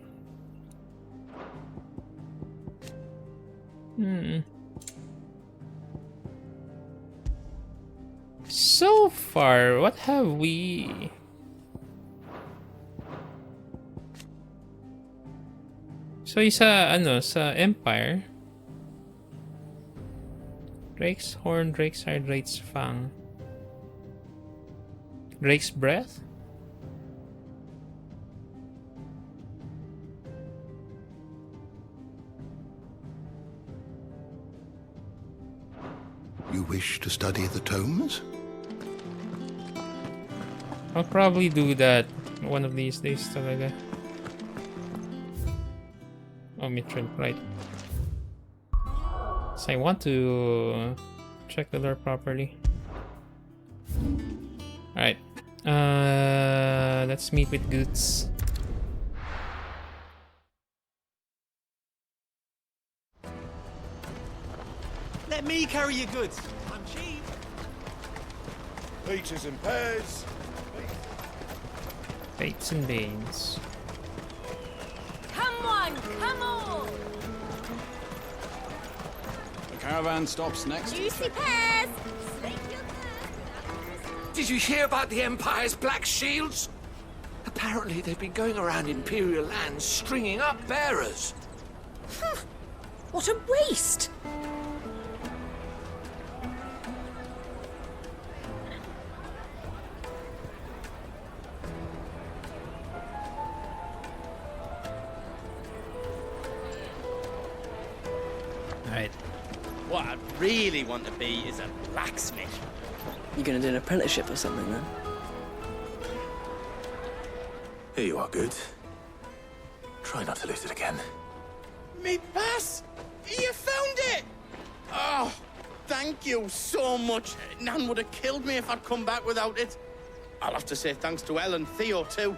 So far, what have we... So isa sa Empire, Drake's Horn, Drake's Eye, Drake's Fang, Drake's Breath. You wish to study the tomes? I'll probably do that one of these days talaga. Oh, Mitchell, right. So I want to check the lore properly. Alright. Let's meet with Goots. Let me carry your goods. I'm cheap. Peaches and pears. Fates and Banes. Come on, come on! The caravan stops next. Juicy pears! Did you hear about the Empire's Black Shields? Apparently they've been going around Imperial lands stringing up bearers. What a waste! Alright. What I really want to be is a blacksmith. You gonna do an apprenticeship or something then? Here you are, Goods. Try not to lose it again. Me pass! You found it! Oh, thank you so much. Nan would have killed me if I'd come back without it. I'll have to say thanks to Elle and Theo, too.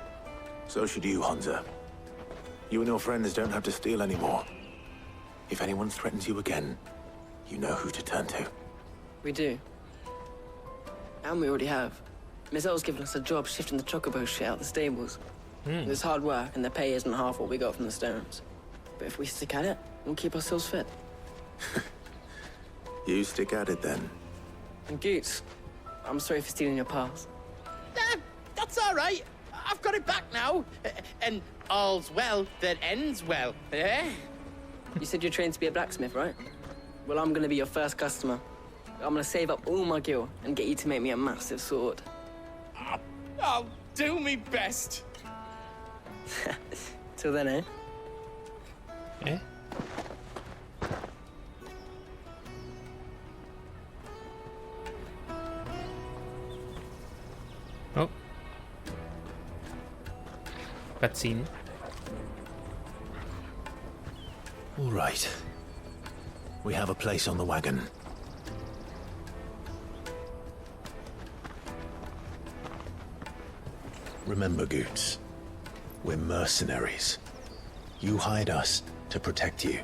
So should you, Hansa. You and your friends don't have to steal anymore. If anyone threatens you again, you know who to turn to. We do. And we already have. Miss Elle's given us a job shifting the chocobo shit out the stables. It's hard work, and the pay isn't half what we got from the Stones. But if we stick at it, we'll keep ourselves fit. You stick at it, then. And Goots, I'm sorry for stealing your pass. That's all right. I've got it back now. And all's well that ends well, eh? You said you're trained to be a blacksmith, right? Well, I'm gonna be your first customer. I'm gonna save up all my gil and get you to make me a massive sword. I'll do me best. Till then, eh? Eh? Oh. Cutscene. All right. We have a place on the wagon. Remember, Goots, we're mercenaries. You hired us to protect you.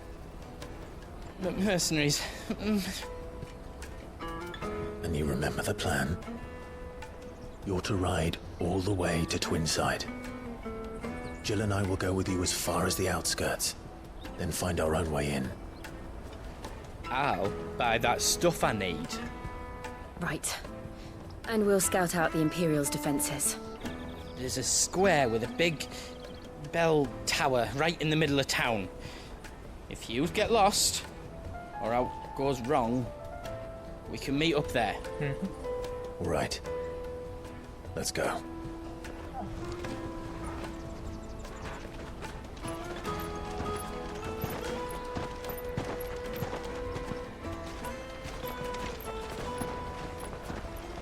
Mercenaries. And you remember the plan? You're to ride all the way to Twinside. Jill and I will go with you as far as the outskirts, then find our own way in. I'll buy that stuff I need. Right. And we'll scout out the Imperial's defenses. There's a square with a big bell tower right in the middle of town. If you get lost, or out goes wrong, we can meet up there. All right. Let's go.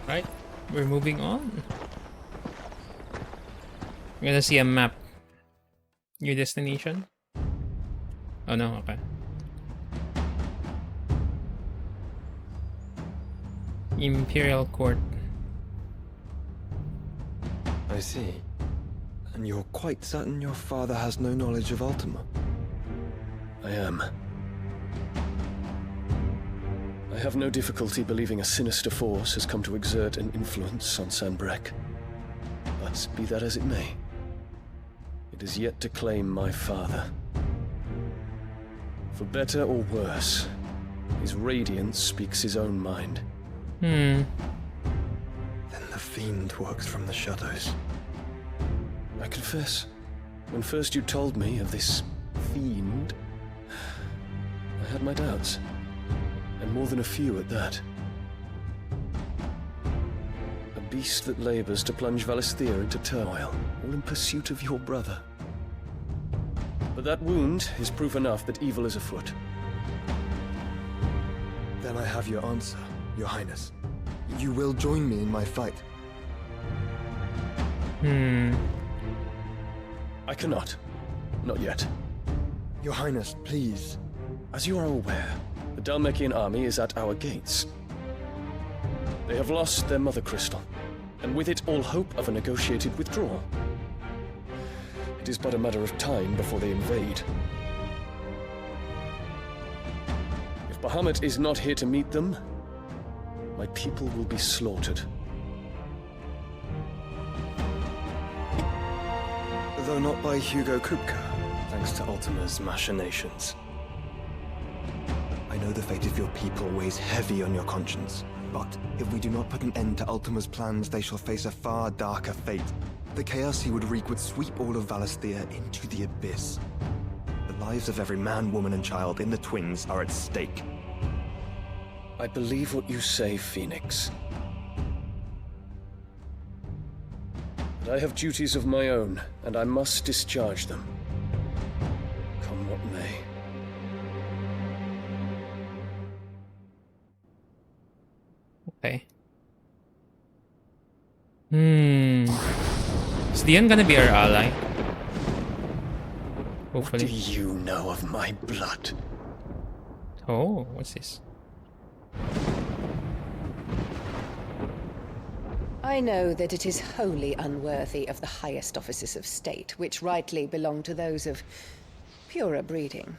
Right, we're moving on. We're gonna see a map. Your destination? Oh no, okay. Imperial Court. I see. And you're quite certain your father has no knowledge of Ultima? I am. I have no difficulty believing a sinister force has come to exert an influence on Sanbreque. But be that as it may, it is yet to claim my father. For better or worse, his radiance speaks his own mind. Then the fiend works from the shadows. I confess, when first you told me of this fiend, I had my doubts. And more than a few at that. A beast that labors to plunge Valisthea into turmoil, all in pursuit of your brother. But that wound is proof enough that evil is afoot. Then I have your answer, Your Highness. You will join me in my fight. I cannot. Not yet. Your Highness, please. As you are aware, the Dhalmekian army is at our gates. They have lost their mother crystal, and with it all hope of a negotiated withdrawal. It is but a matter of time before they invade. If Bahamut is not here to meet them, my people will be slaughtered. Though not by Hugo Kupka, thanks to Ultima's machinations. I know the fate of your people weighs heavy on your conscience, but if we do not put an end to Ultima's plans, they shall face a far darker fate. The chaos he would wreak would sweep all of Valisthea into the abyss. The lives of every man, woman, and child in the Twins are at stake. I believe what you say, Phoenix. But I have duties of my own, and I must discharge them. Come what may. Okay. Is Dian gonna be our ally? Hopefully. What do you know of my blood? Oh, what's this? I know that it is wholly unworthy of the highest offices of state, which rightly belong to those of purer breeding.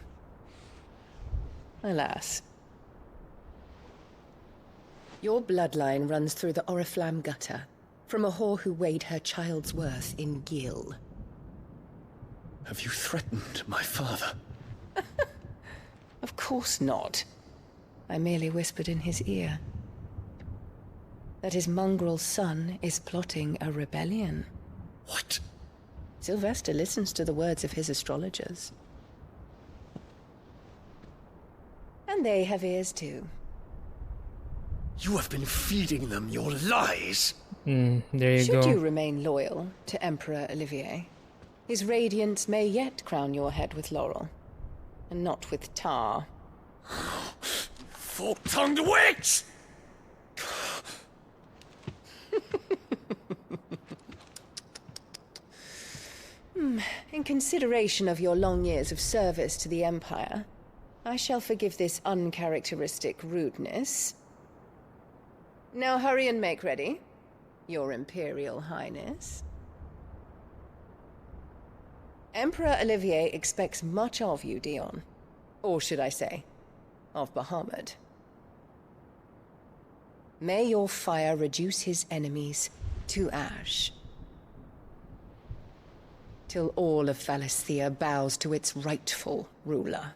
Alas. Your bloodline runs through the Oriflamme gutter, from a whore who weighed her child's worth in gil. Have you threatened my father? Of course not. I merely whispered in his ear that his mongrel son is plotting a rebellion. What? Sylvester listens to the words of his astrologers. And they have ears too. You have been feeding them your lies! There you Should go. you remain loyal to Emperor Olivier, his radiance may yet crown your head with laurel, and not with tar. Fork-tongued witch! In consideration of your long years of service to the Empire, I shall forgive this uncharacteristic rudeness. Now hurry and make ready, Your Imperial Highness. Emperor Olivier expects much of you, Dion. Or should I say, of Bahamut. May your fire reduce his enemies to ash, till all of Valisthea bows to its rightful ruler.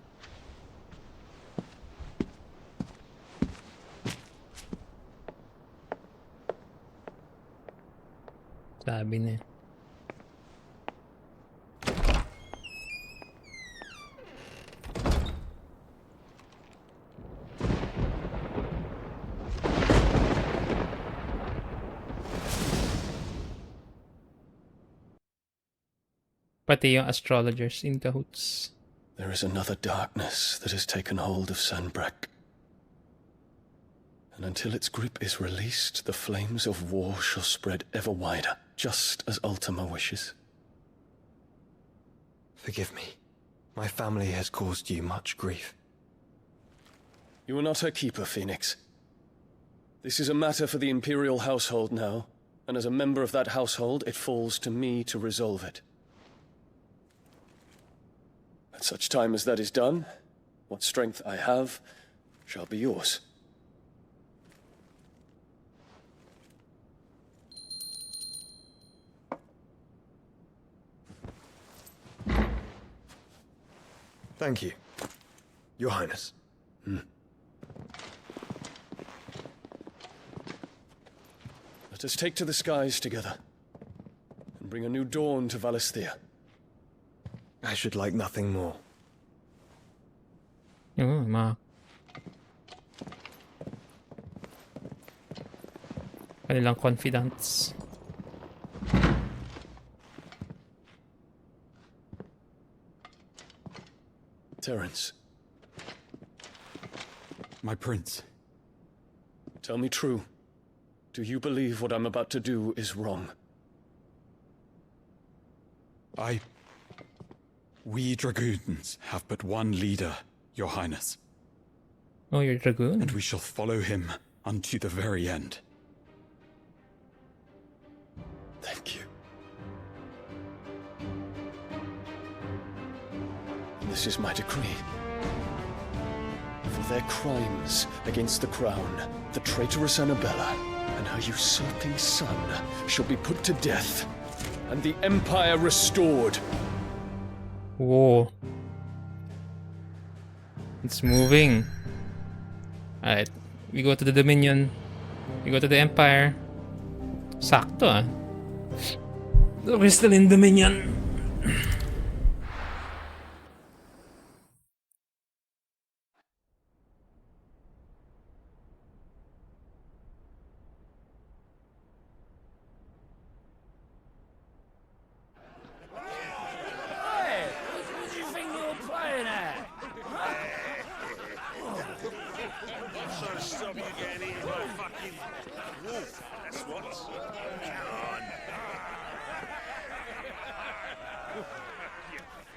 Sabi niya. Pati yung astrologers in cahoots. There is another darkness that has taken hold of Sanbreque. And until its grip is released, the flames of war shall spread ever wider, just as Ultima wishes. Forgive me. My family has caused you much grief. You are not her keeper, Phoenix. This is a matter for the Imperial household now, and as a member of that household, it falls to me to resolve it. At such time as that is done, what strength I have shall be yours. Thank you, Your Highness. Let us take to the skies together, and bring a new dawn to Valisthea. I should like nothing more. Oo, mga... kanilang confidants. Terence. My prince. Tell me true. Do you believe what I'm about to do is wrong? We dragoons have but one leader, Your Highness. Oh, you're dragoon? And we shall follow him unto the very end. Thank you. This is my decree. For their crimes against the crown, the traitorous Annabella and her usurping son shall be put to death, and the Empire restored. Whoa. It's moving. Alright. We go to the Dominion. We go to the Empire. Sakto ah. We're still in Dominion. Stop you getting eaten by fucking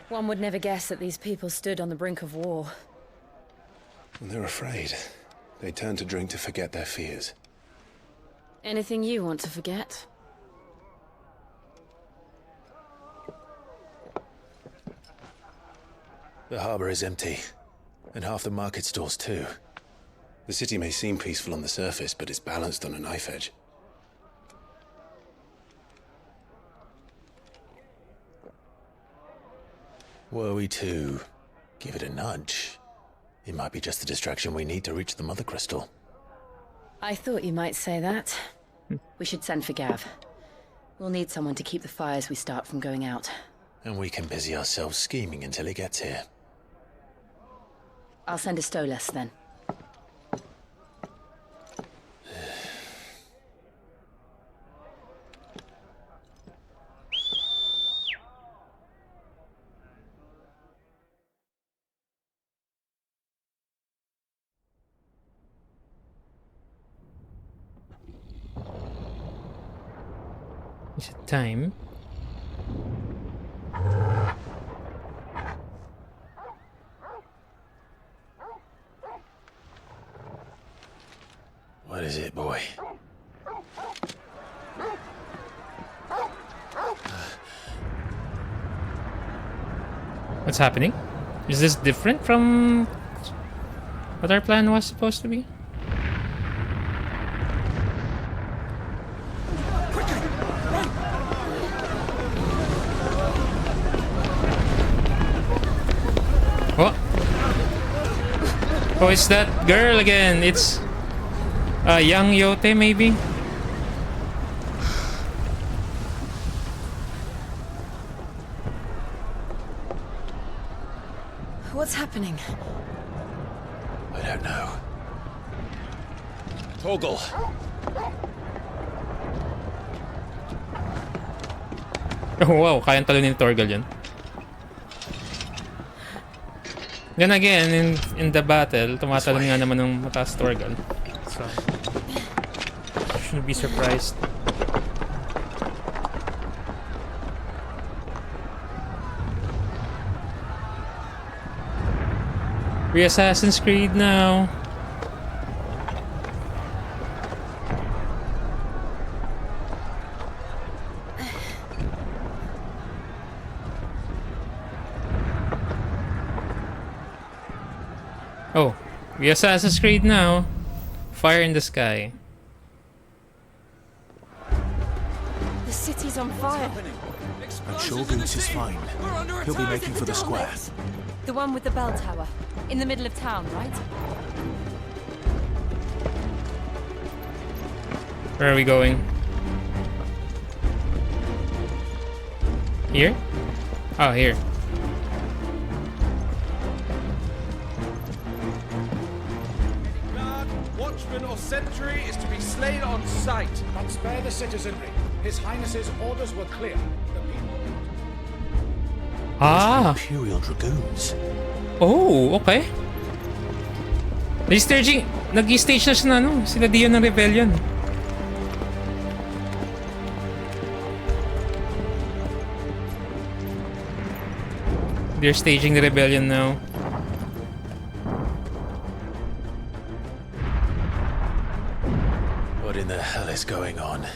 One would never guess that these people stood on the brink of war. They're afraid. They turn to drink to forget their fears. Anything you want to forget? The harbor is empty, and half the market stalls too. The city may seem peaceful on the surface, but it's balanced on a knife edge. Were we to give it a nudge, it might be just the distraction we need to reach the Mother Crystal. I thought you might say that. We should send for Gav. We'll need someone to keep the fires we start from going out. And we can busy ourselves scheming until he gets here. I'll send a Stolas then. Is it time? What is it, boy? What's happening? Is this different from what our plan was supposed to be? What? Oh, it's that girl again. It's young Yote, maybe? What's happening? I don't know. Torgal. Oh wow, kayang talunin ni Torgal yun. Then again, in the battle, tumatalon nga naman ng mataas Torgal. So, shouldn't be surprised. We're Assassin's Creed now. Oh, we Assassin's Creed now. Fire in the sky. The city's on fire. I'm sure Goose is fine. He'll be making for the square. The one with the bell tower. In the middle of town, right? Where are we going? Here? Oh, here. Watchman or sentry is to be slain on sight. But spare the citizenry. His Highness's orders were clear. Ah! Imperial Dragoons. Oh, okay. Nag-stage na siya na, no? Sila Dion ng Rebellion. They're staging the rebellion now. What in the hell is going on?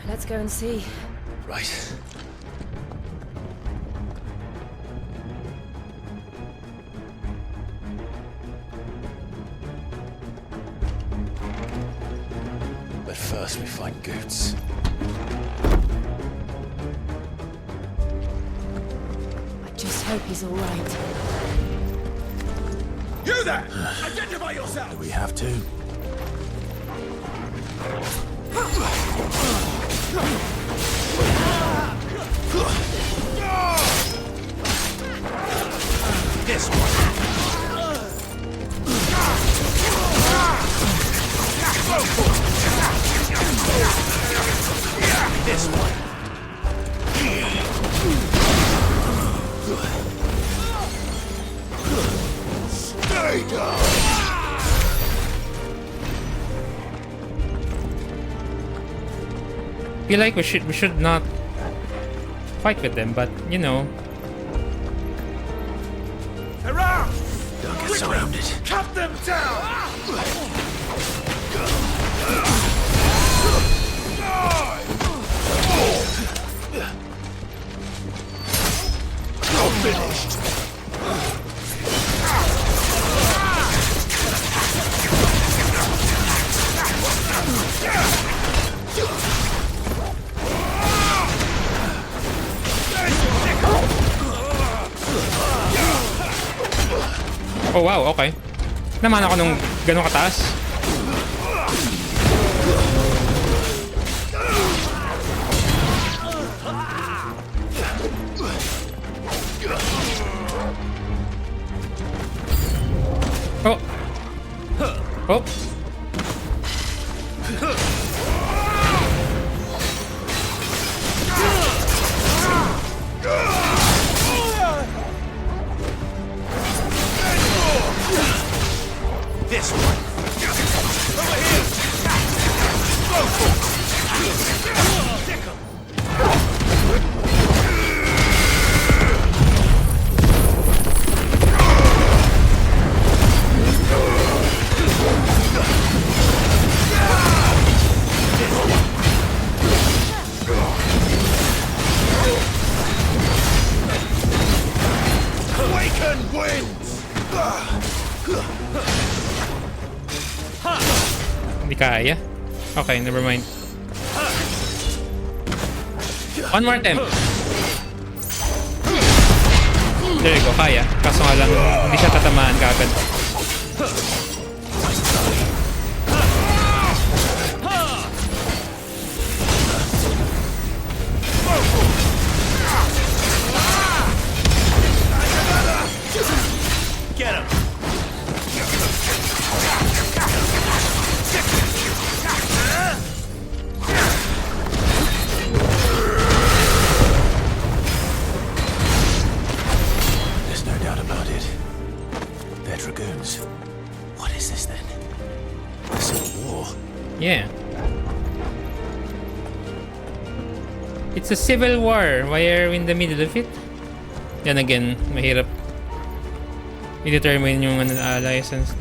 Let's go and see. Right. But first we find Goots. I just hope he's all right. You there! Identify yourself! Do we have to? This one. This one. Stay down. I feel like we should not fight with them, but you know, Around! Don't get Quickly, surrounded. cut them down! You're finished. Oh wow, okay. Naman ako nung ganun kataas. Oh. Oh. This one. Over here. Awaken winds. Hindi kaya. Okay, never mind. One more attempt. There you go, kaya. Kaso nga lang, hindi siya tatamaan kaagad. Get him. There's no doubt about it. They're dragoons. What is this then? A civil war? Yeah. It's a civil war. Why are we in the middle of it? Then again, mahirap i-determine yung license.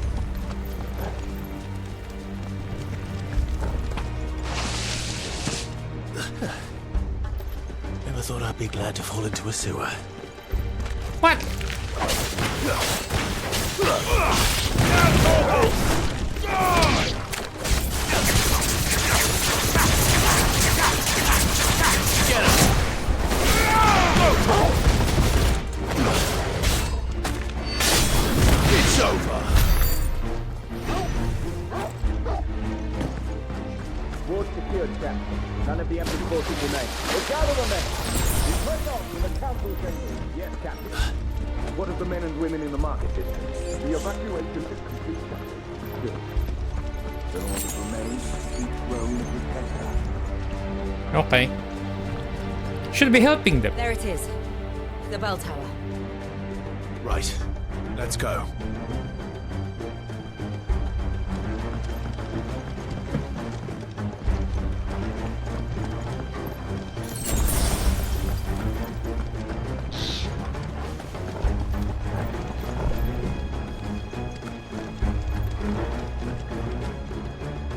Never thought I'd be glad to fall into a sewer. What? Get him. It's over. Ward secured, Captain. None of the Emperor's forces remain. We'll gather the men. We press on to the council chamber. Yes, Captain. What of the men and women in the market district? The evacuation is complete. Good. Then all that remains is each row with Penta. Okay. Should be helping them. There it is. The bell tower. Right. Let's go.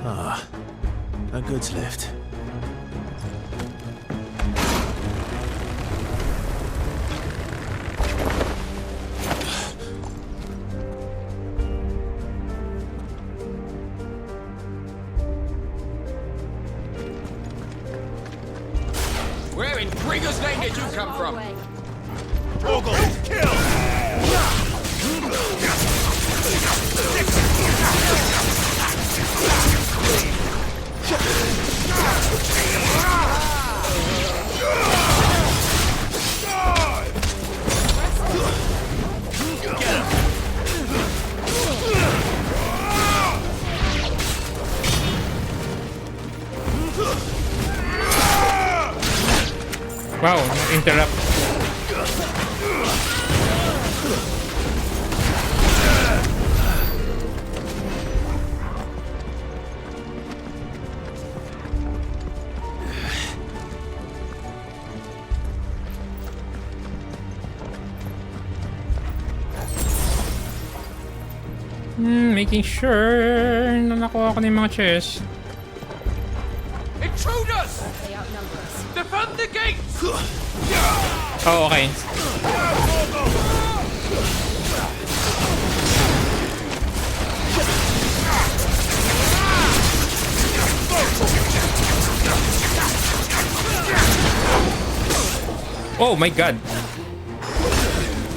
Ah, a goods lift. Where in Gringo's name did you come from? Ogle, kill! Wow, interrupt. Making sure na nakuha ko na yung mga chairs. Intruders! Defend the gates! Oh, okay. Oh my god.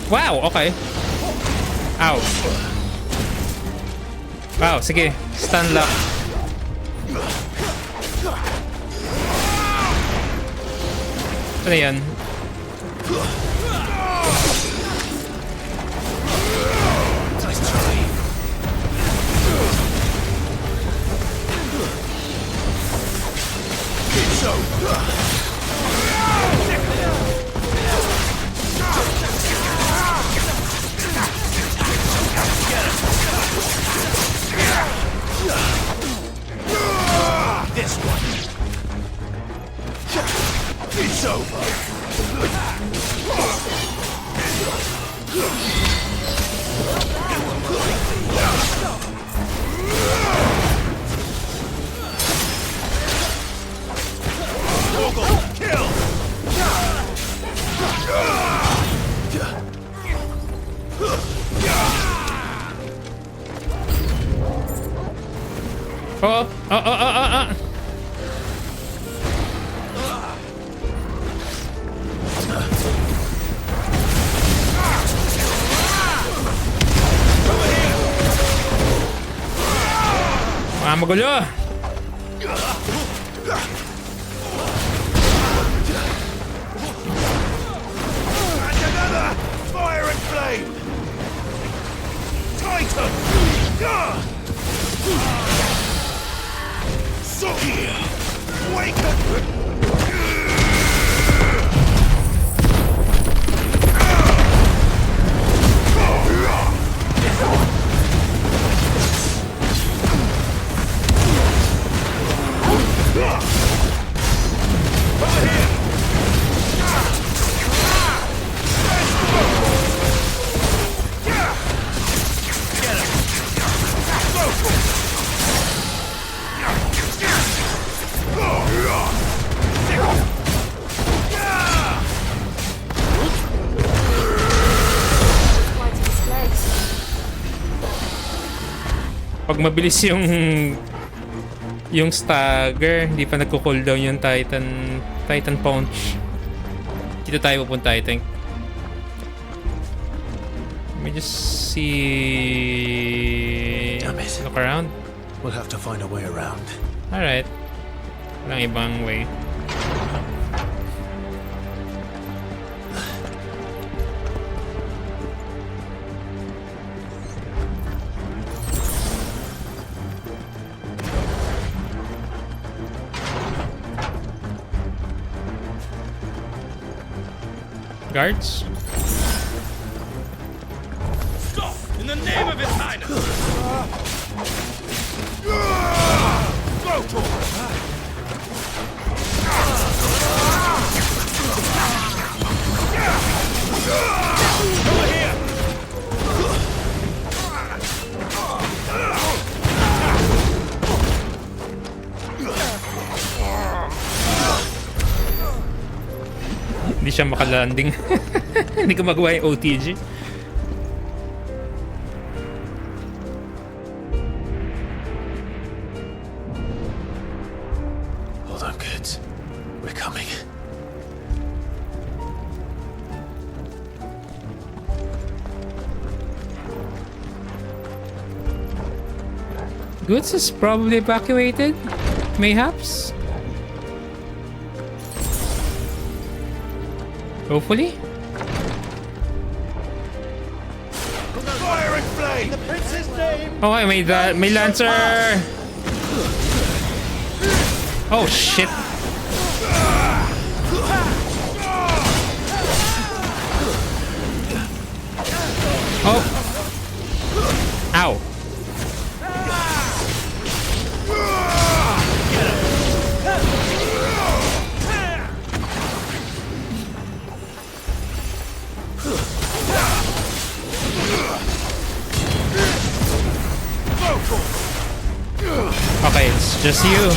Wow, okay. Ow. Wow, sige. Stun lock. Ano yan? This one. It's over. Kill. Oh. Magulo. And another fire and flame. Titan. So wake up. Pag mabilis yung stagger, hindi pa nagko-cooldown yung Titan Punch. Dito tayo pupunta, I think. Let me just see. Damn it. Look around. We'll have to find a way around. Alright. Walang ibang way. Guards? Stop! In the name of His Highness! Go to Over here! Hindi siya makalanding. Hindi ko magawa yung OTG. Hold on, kids. We're coming. Goods is probably evacuated. Mayhaps. Hopefully. Fire and flame! The prince's name! Oh, I made that. May lancer! Oh, shit. Oh. Ow. Okay, it's just you.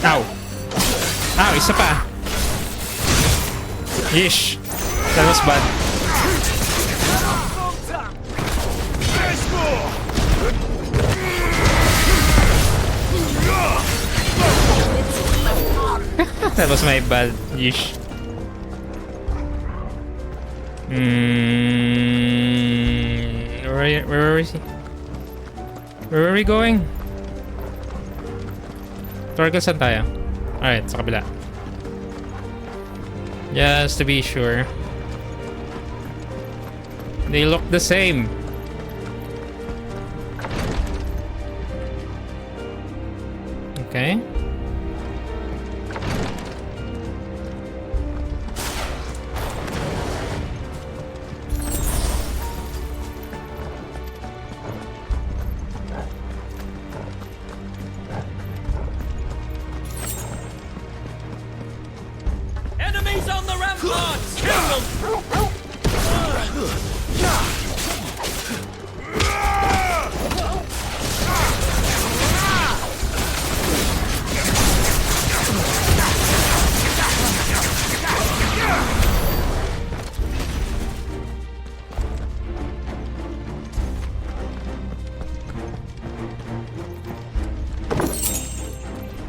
Ow! Ow, isa pa! Yeesh! That was bad. That was my bad. Yeesh. Where is he? Where are we going? Torgal, saan tayo? Alright, sa kabila. Just to be sure. They look the same. Okay. Enemies on the ramparts! Kill them!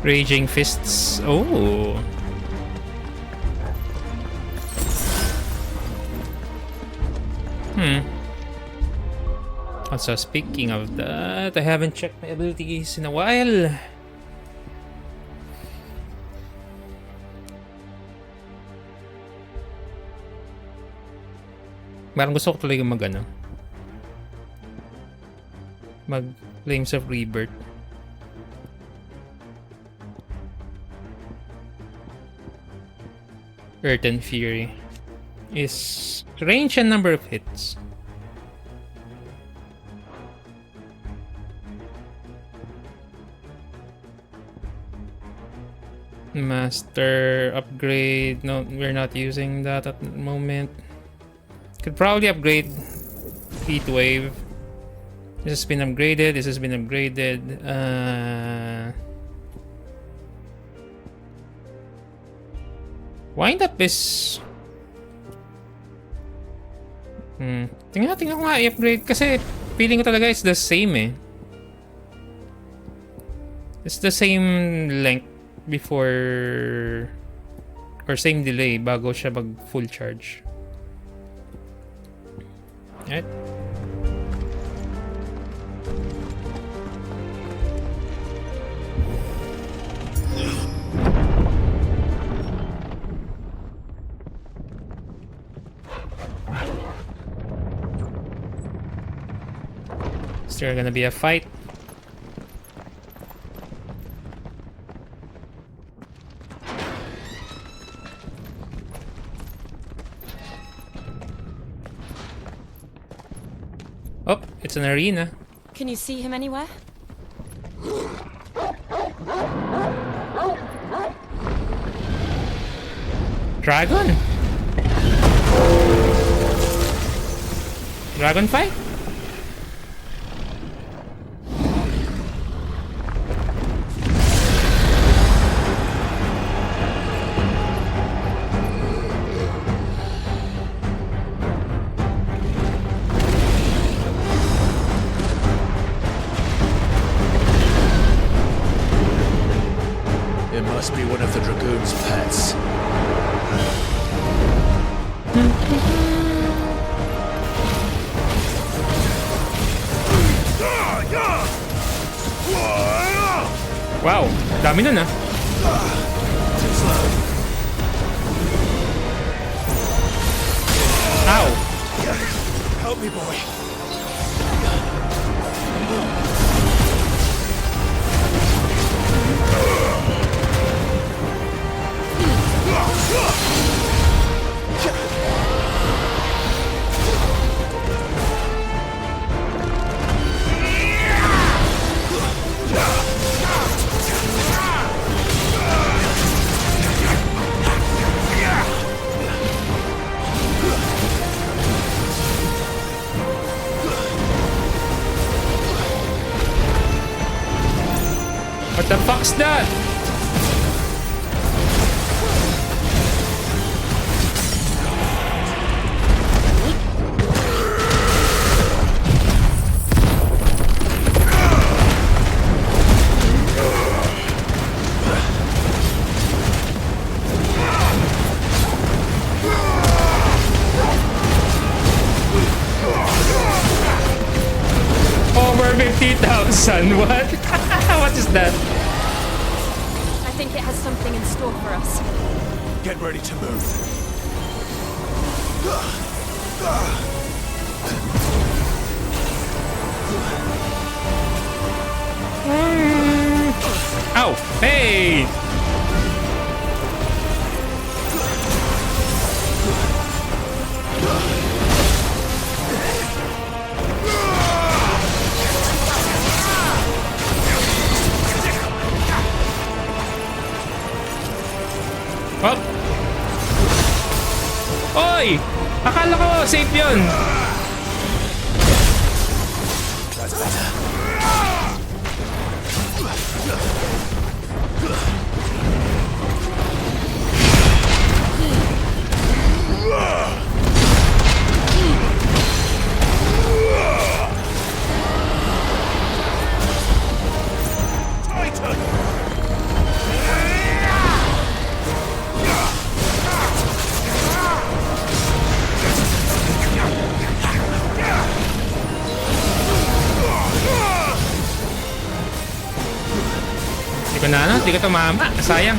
Raging fists. Oh. Also, speaking of that, I haven't checked my abilities in a while. Parang gusto ko talaga mag Flames of Rebirth. Earth and Fury is range and number of hits. Master upgrade. No, we're not using that at the moment. Could probably upgrade Heat Wave. This has been upgraded. This has been upgraded. Wind Up is... Tingnan ko nga i-upgrade kasi feeling ko talaga it's the same eh. It's the same length before or same delay bago siya mag full charge. Alright. Is there gonna be a fight? Oh, it's an arena. Can you see him anywhere? Dragon? Dragon fight? Dami nun ah. Ow! Help me, boy. What the fuck's that? Over 50,000. What? What is that? I think it has something in store for us. Get ready to move. Ow! Hey! Well. Oy! Akala ko safe yun. That's better. Di ko na ano, di ko tumama. Sayang.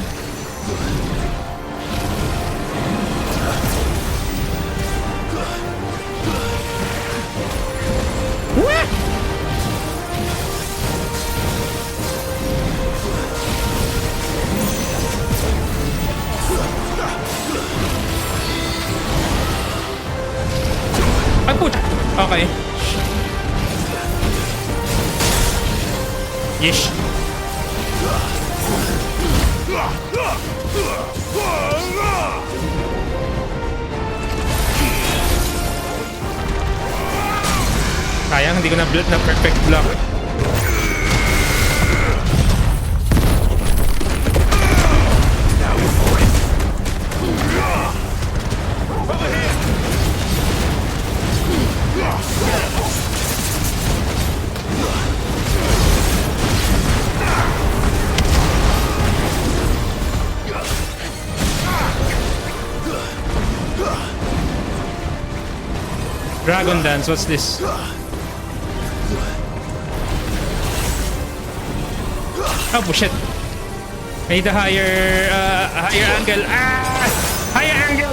What? Ay, puta. Okay. Yesh. Sayang, hindi ko na build na perfect block. Dragon Dance, what's this? Oh shit! I need a higher angle. Ah! Higher angle!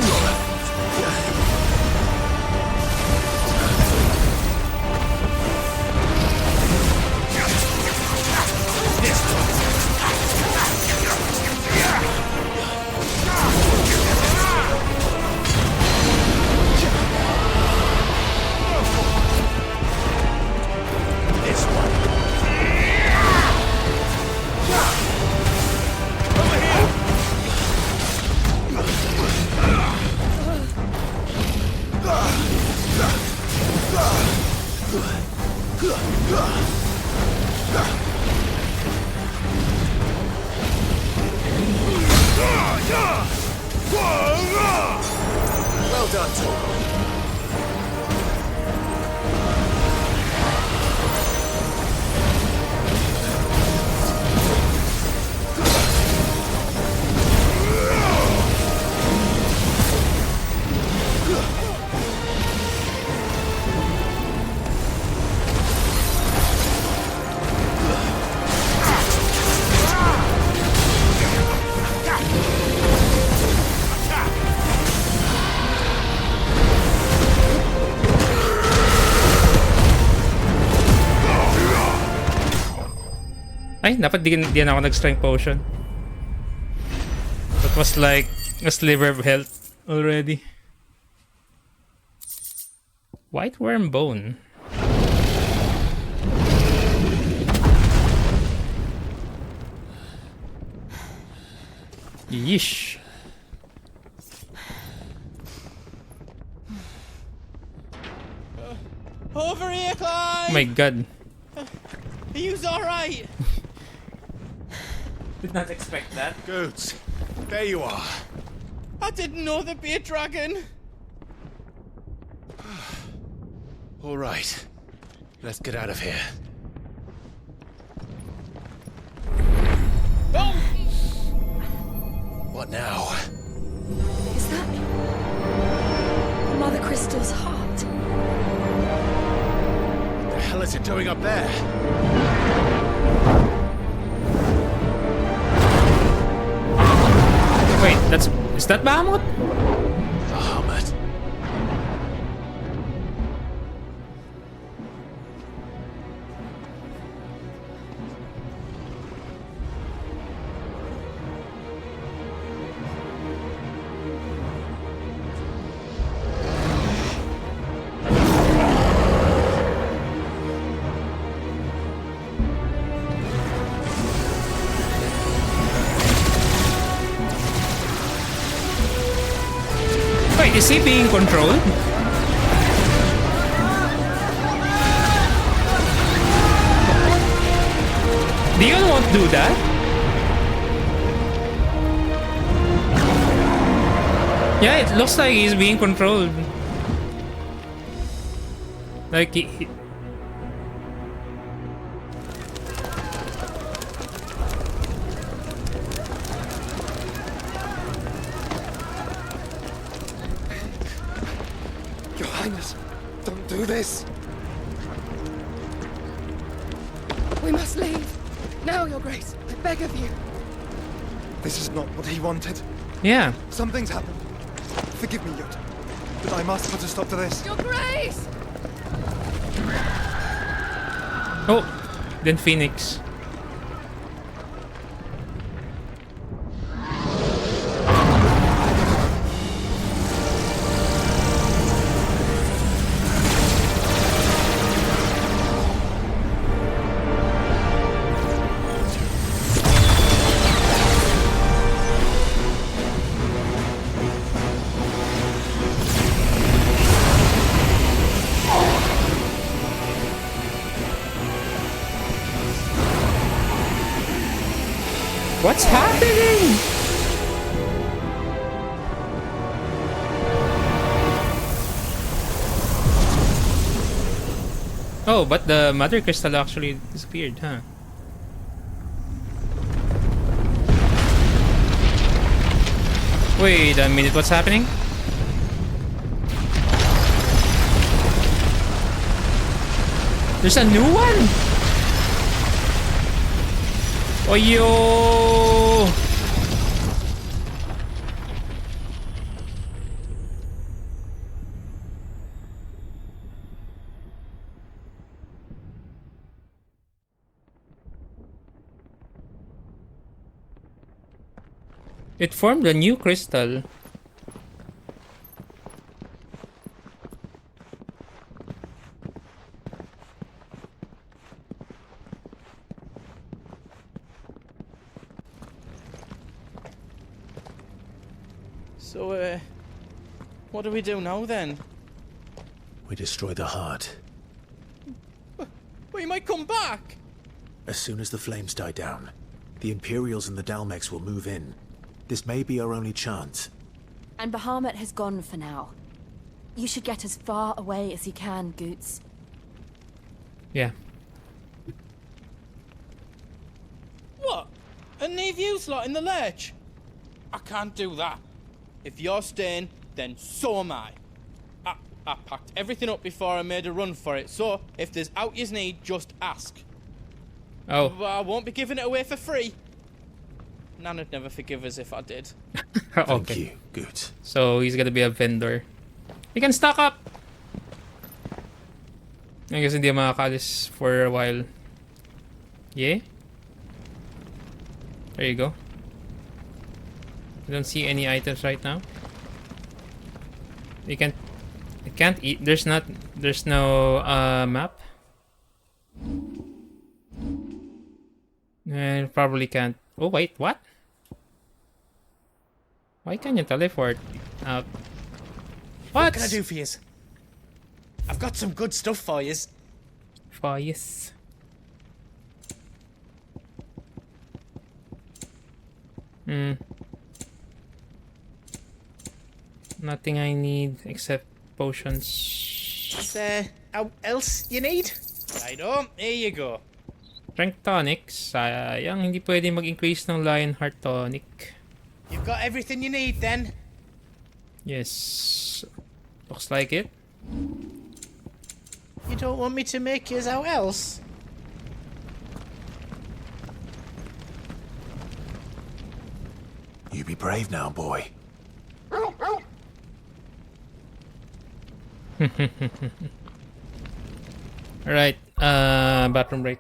Well done, Toro. Ay, dapat di na ako nag-strength potion. That was like a sliver of health already. White worm bone. Yeesh. Over here, Clive! Oh my god. Are you alright? Did not expect that. Goods, there you are. I didn't know there'd be a dragon. All right, let's get out of here. Oh! What now? Is that Mother Crystal's heart? What the hell is it doing up there? Wait, is that Bahamut? Bahamut. Wait, is he being controlled? Dion won't do that. Yeah, it looks like he's being controlled. Like he Your Highness, don't do this. We must leave. Now, Your Grace. I beg of you. This is not what he wanted. Yeah. Something's happened. Forgive me, Yot, but I must put a stop to this. Your Grace! Oh, then Phoenix. What's happening? Oh, but the Mother Crystal actually disappeared, huh? Wait a minute, what's happening? There's a new one? Oh, yo! It formed a new crystal. So, what do we do now then? We destroy the heart. We might come back! As soon as the flames die down, the Imperials and the Dalmex will move in. This may be our only chance. And Bahamut has gone for now. You should get as far away as you can, Goots. Yeah. What? And leave you lot in the lurch? I can't do that. If you're staying, then so am I. I packed everything up before I made a run for it, so if there's out you need, just ask. Oh. But I won't be giving it away for free. Nana'd never forgive us if I did. Okay. Thank you, good. So he's gonna be a vendor. He can stock up! I guess hindi makakalis for a while. Yeah? There you go. I don't see any items right now. You can't eat. There's no map. And probably can't. Oh wait, what? Why can't you teleport out? What can I do for yous? I've got some good stuff for yous. For yes. Nothing I need except potions. Is there else you need? Righto, here you go. Strength tonic. Sayang, hindi pwede mag-increase ng Lionheart tonic. You've got everything you need then? Yes. Looks like it. You don't want me to make yous out else? You be brave now, boy. Alright, bathroom break.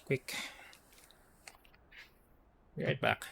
Quick. Be right back.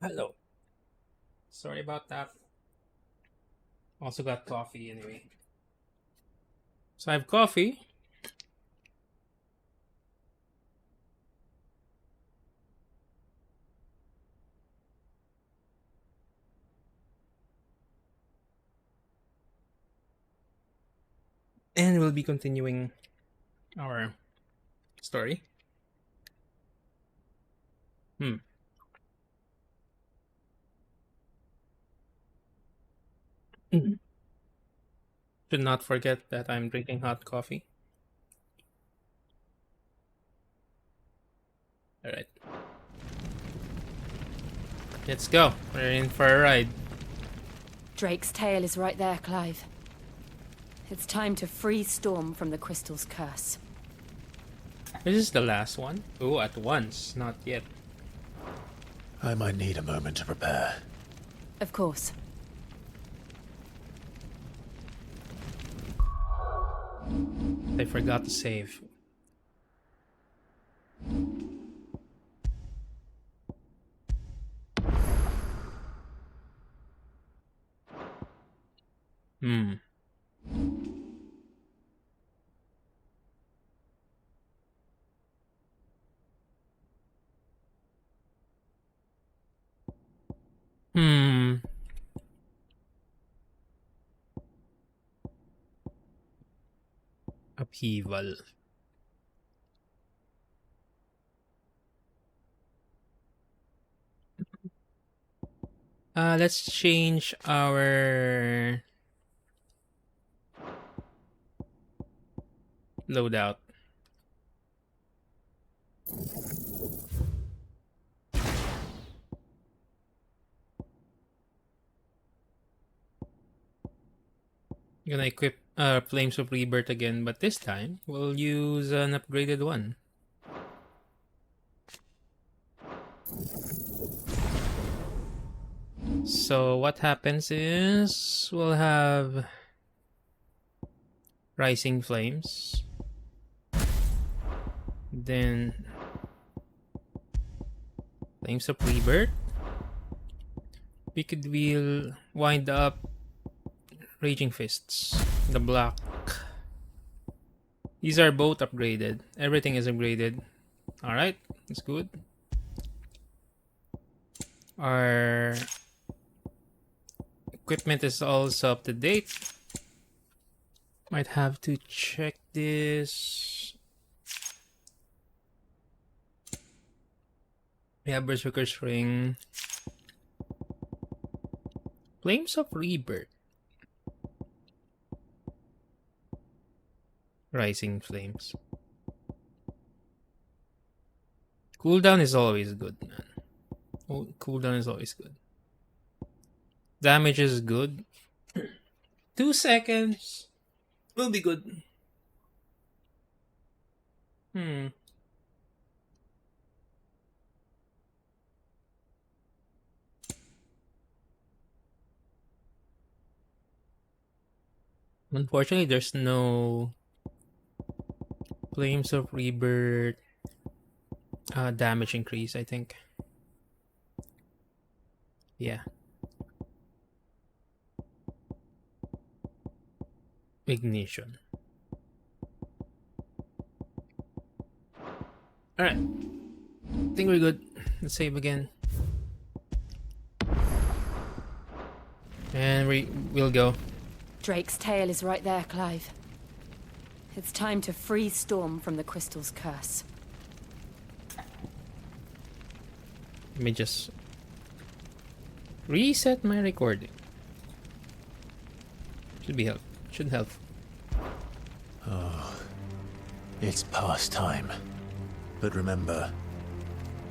Hello. Sorry about that. Also got coffee anyway. So I have coffee. And we'll be continuing our story. Should not forget that I'm drinking hot coffee. Alright. Let's go. We're in for a ride. Drake's tail is right there, Clive. It's time to free Storm from the crystal's curse. This is the last one. Oh, at once. Not yet. I might need a moment to prepare. Of course. I forgot to save. Upheaval. Let's change our loadout. Gonna equip Flames of Rebirth again, but this time we'll use an upgraded one. So what happens is we'll have Rising Flames, then Flames of Rebirth. We'll wind up Raging Fists, the black. These are both upgraded. Everything is upgraded. Alright, that's good. Our equipment is also up to date. Might have to check this. We have Berserker's Ring. Flames of Rebirth. Rising Flames. Cooldown is always good, man. Oh, cooldown is always good. Damage is good. 2 seconds will be good. Unfortunately, there's no Flames of Rebirth damage increase, I think. Yeah. Ignition. Alright. I think we're good. Let's save again. And we'll go. Drake's tail is right there, Clive. It's time to free Storm from the crystal's curse. Let me just reset my recording. Should help. Oh, it's past time. But remember,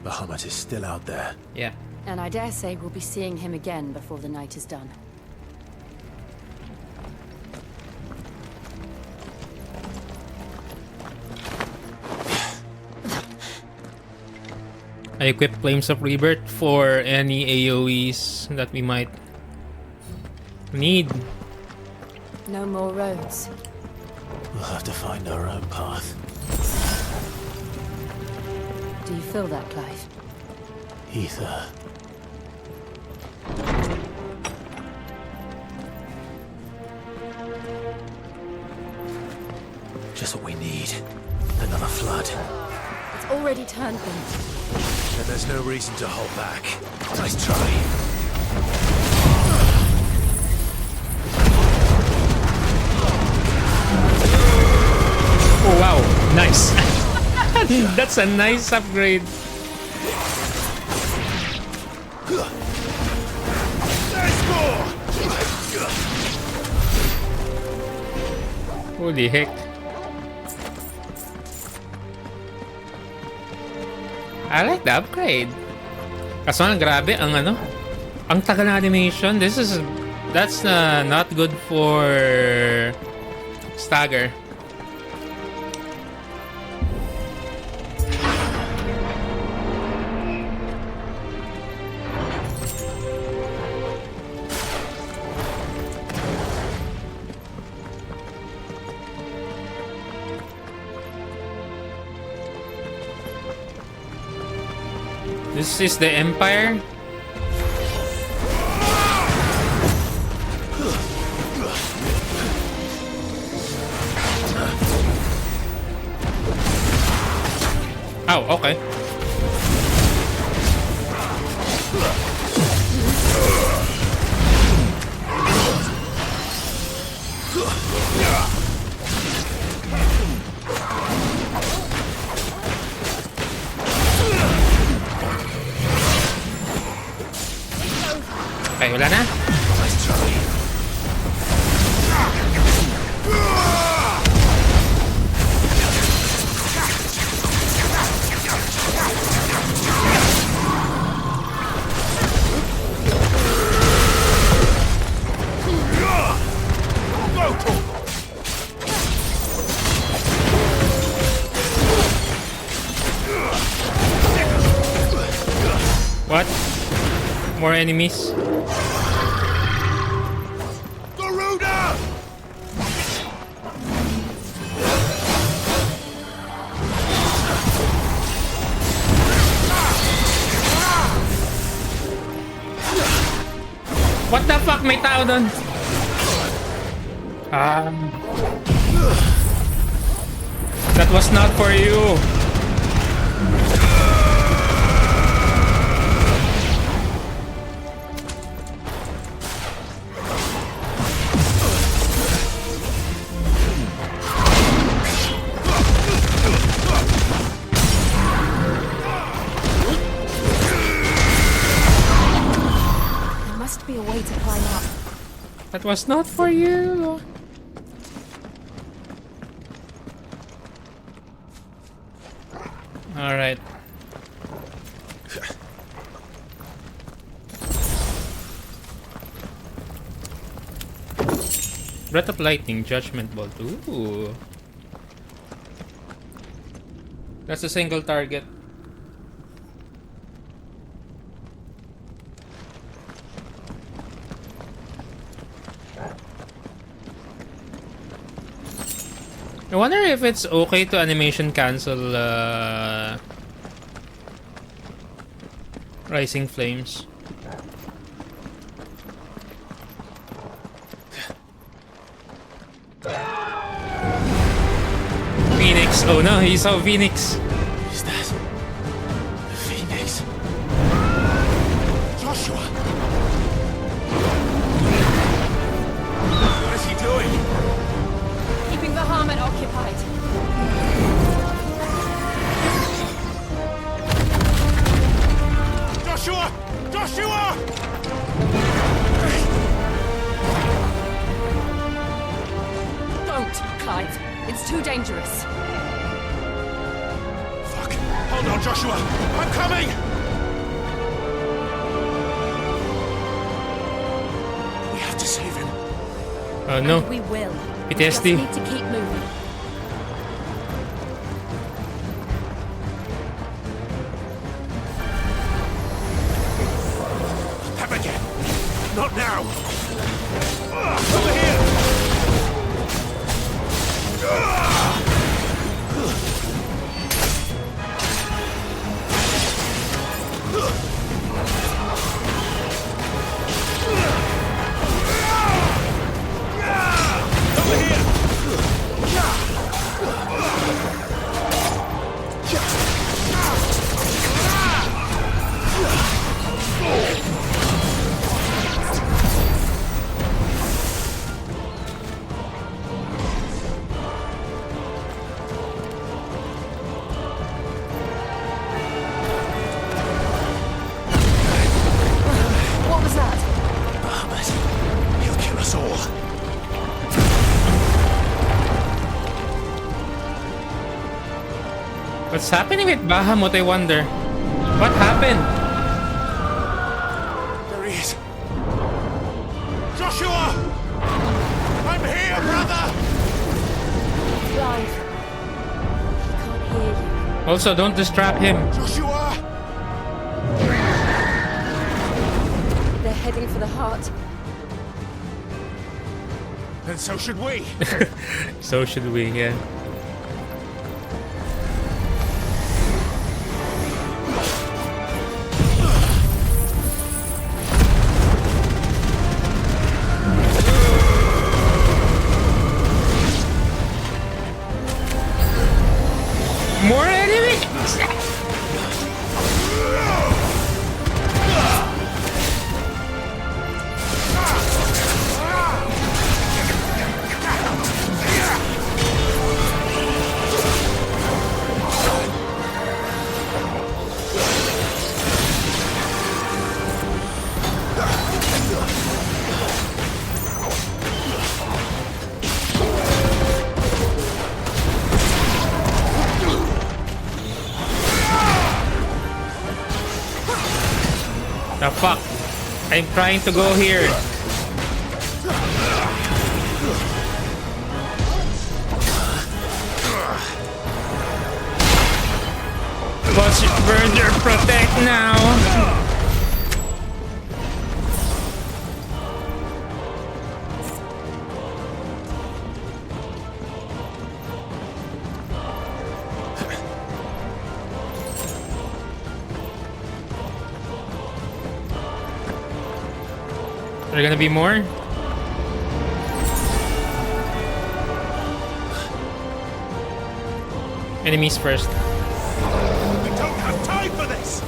Bahamut is still out there. Yeah. And I dare say we'll be seeing him again before the night is done. I equip Flames of Rebirth for any AoEs that we might need. No more roads. We'll have to find our own path. Do you feel that, Clive? Ether. Just what we need. Another flood. It's already turned them. And there's no reason to hold back. Nice try. Oh wow, nice. That's a nice upgrade. Holy heck. I like the upgrade. Kaso lang grabe ang ano, ang tagal ng animation. That's not good for stagger. This is the Empire. Oh, okay. Okay, wala na. What? More enemies? What the fuck? May tao doon. That was not for you. Be a way to climb up. That was not for you. All right. Breath of Lightning, Judgment Bolt. Ooh. That's a single target. I wonder if it's okay to animation cancel Rising Flames. Phoenix. Oh no, he saw Phoenix. Is that the Phoenix? Joshua! What is he doing? Keeping the Harmon occupied. Joshua! Joshua! Don't, Clive. It's too dangerous. Fuck. Hold on, Joshua. I'm coming! We have to save him. Oh no. And we will. PTSD. We just need to keep moving. Have again. Not now. Over here. Over here. What's happening with Bahamut, I wonder? What happened? There he is. Joshua! I'm here, brother! Clive. He can't hear you. Also, don't distract him. Joshua! They're heading for the heart. Then so should we. So should we, yeah. More enemies! The fuck? I'm trying to go here. Watch it burn your protect now. Are there gonna be more? Enemies first. We don't have time for this!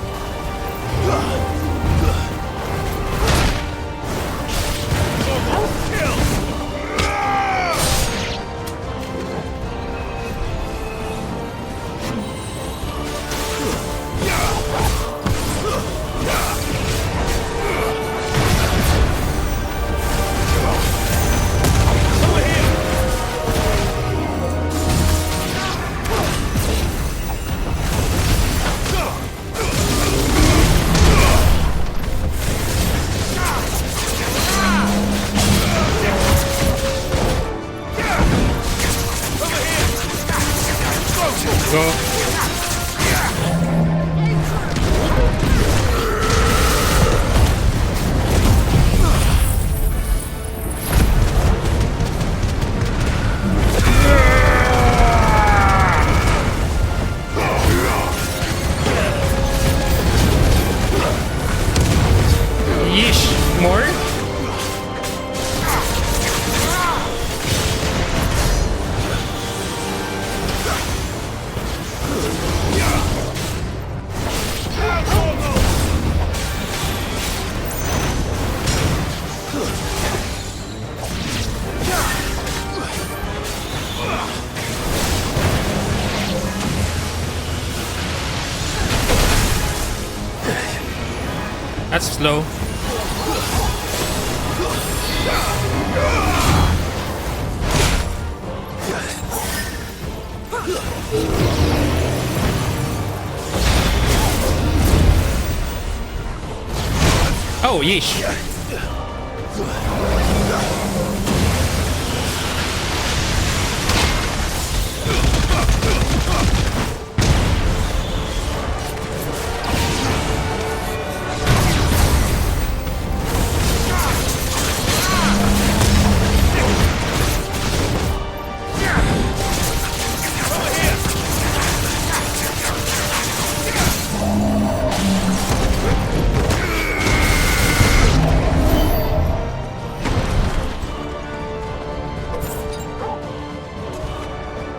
Go. Yeesh. More? That's slow. Oh, yeesh.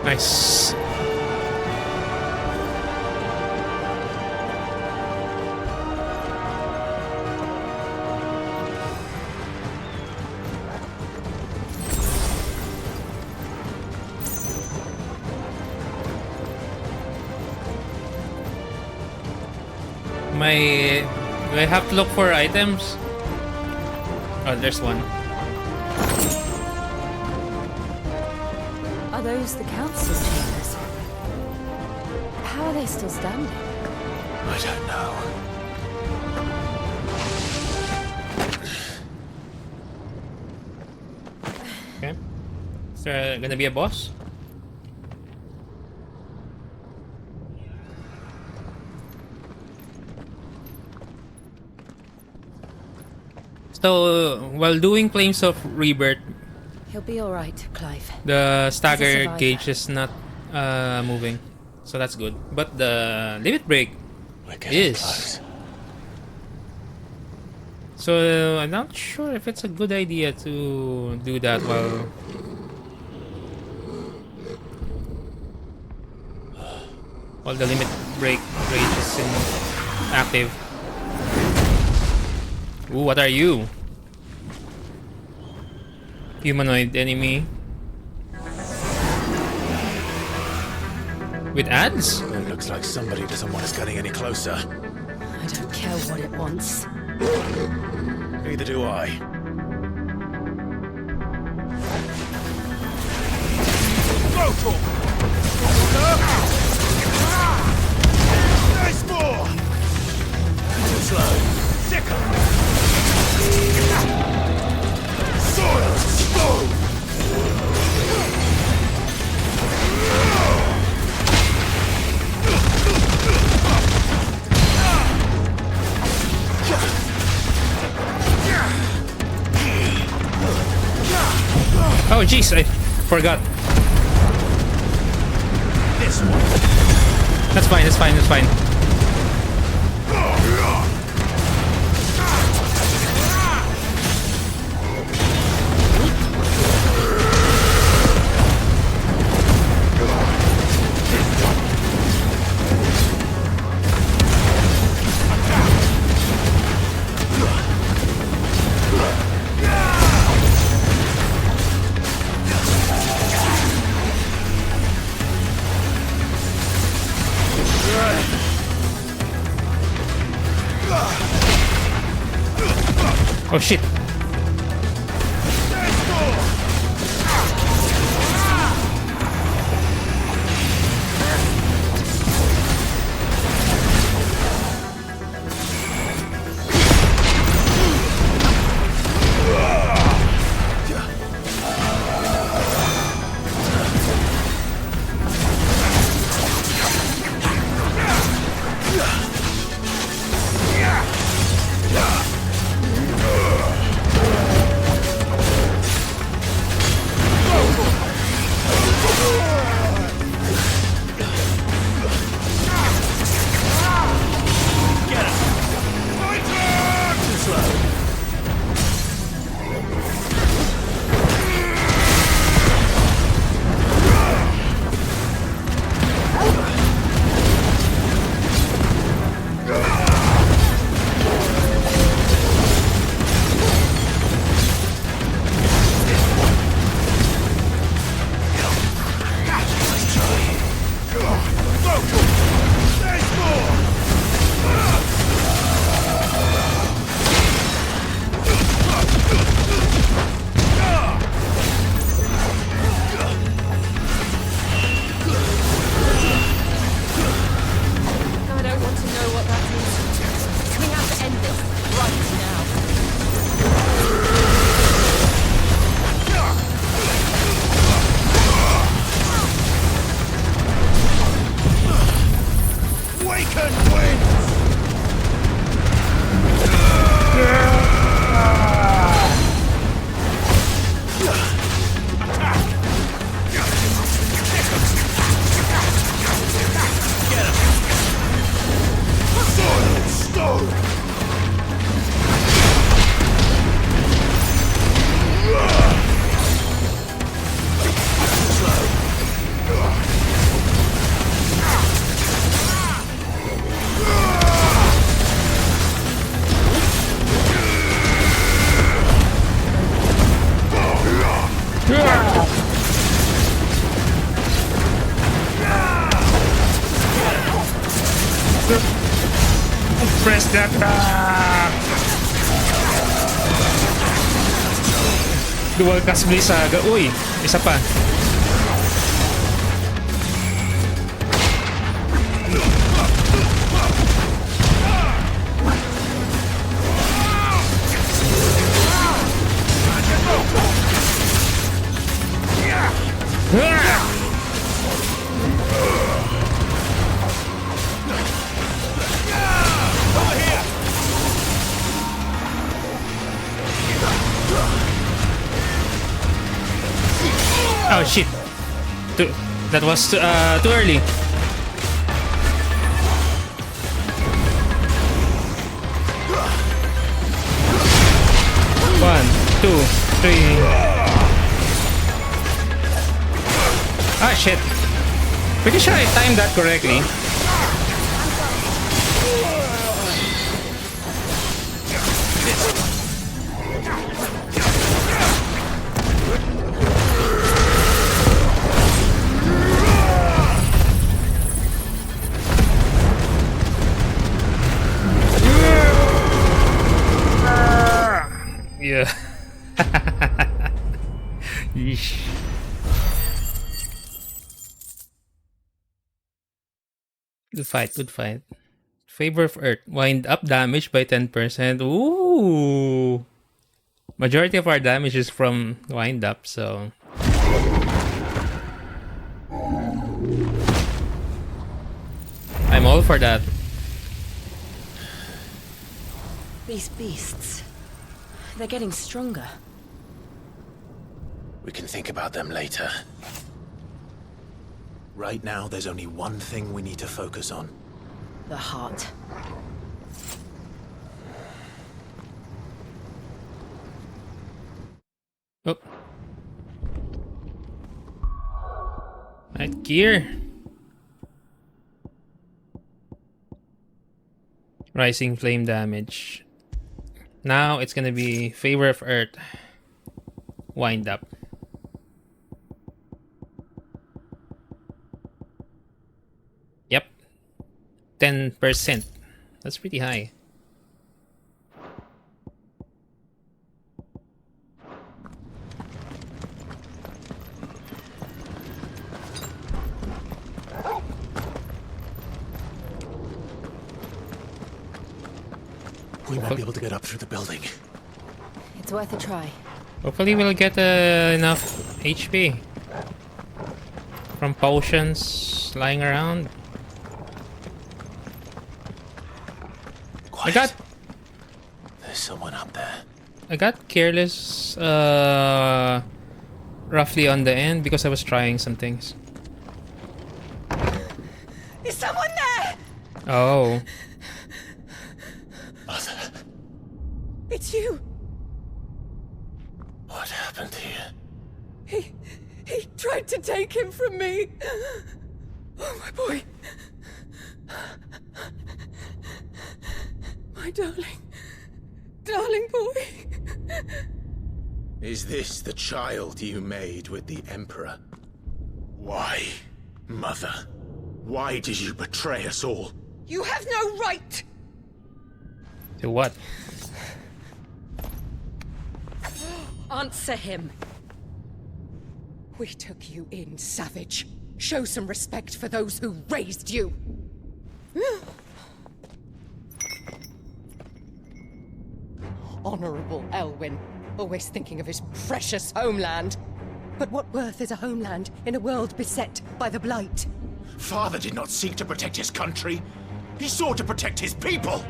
Nice. Do I have to look for items? Oh, there's one. Are those the council chambers? How are they still standing? I don't know. Okay. Is there gonna be a boss? So, while doing Flames of Rebirth, He'll be all right, Clive. the He's a stagger survivor. gauge is not moving. So that's good. But the limit break is. Close. So, I'm not sure if it's a good idea to do that while the limit break rage is active. Ooh, what are you? Humanoid enemy. With ads? It looks like somebody doesn't want us getting any closer. I don't care what it wants. Neither do I. Go for it! Nice more! Too slow. Sicker! Soil! Stone! Oh jeez, I forgot. This one. That's fine, that's fine, that's fine. Oh shit. I don't want to know what that is. We have to end this right now. Waken winds! Soil stone! Press that Dual cast Blizzaga. Uy, isa pa. Oh shit! That was too early. One, two, three. Ah shit! Pretty sure I timed that correctly. Yeah. Yeesh. Good fight, good fight. Favor of Earth. Wind up damage by 10%. Ooh. Majority of our damage is from wind up, so. I'm all for that. These beasts. They're getting stronger. We can think about them later. Right now, there's only one thing we need to focus on. The heart. Oh. Right gear. Rising flame damage. Now it's gonna be Favor of Earth. Wind up. Yep. 10%. That's pretty high. We might be able to get up through the building. It's worth a try. Hopefully we'll get enough HP from potions lying around. Quiet. I got... There's someone up there. I got careless roughly on the end because I was trying some things. Is someone there? Oh. Mother. It's you. What happened here? He tried to take him from me. Oh, my boy. My darling boy. Is this the child you made with the Emperor? Why, Mother? Why did you betray us all? You have no right. To what? Answer him. We took you in, savage. Show some respect for those who raised you. Honorable Elwyn, always thinking of his precious homeland. But what worth is a homeland in a world beset by the Blight? Father did not seek to protect his country. He sought to protect his people.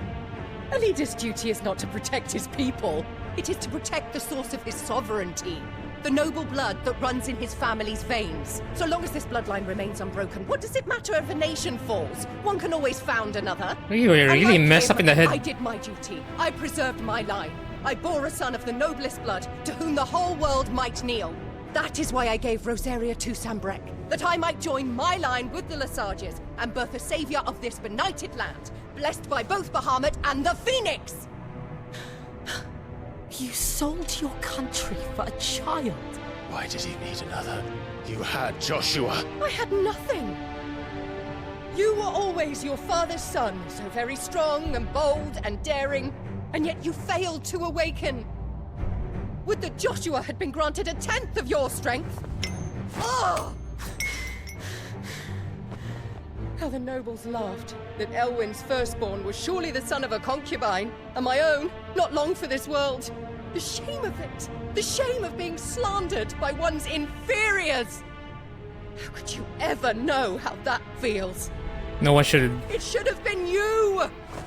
A leader's duty is not to protect his people. It is to protect the source of his sovereignty. The noble blood that runs in his family's veins. So long as this bloodline remains unbroken, what does it matter if a nation falls? One can always found another. You were really messed up in the head. I did my duty. I preserved my line. I bore a son of the noblest blood, to whom the whole world might kneel. That is why I gave Rosaria to Sambrek, that I might join my line with the Lesages and birth a savior of this benighted land, blessed by both Bahamut and the Phoenix! You sold your country for a child. Why did he need another? You had Joshua. I had nothing. You were always your father's son, so very strong and bold and daring, and yet you failed to awaken. Would that Joshua had been granted 1/10 of your strength? Oh! How the nobles laughed that Elwyn's firstborn was surely the son of a concubine, and my own, not long for this world. The shame of it! The shame of being slandered by one's inferiors! How could you ever know how that feels? No one should. It should have been you!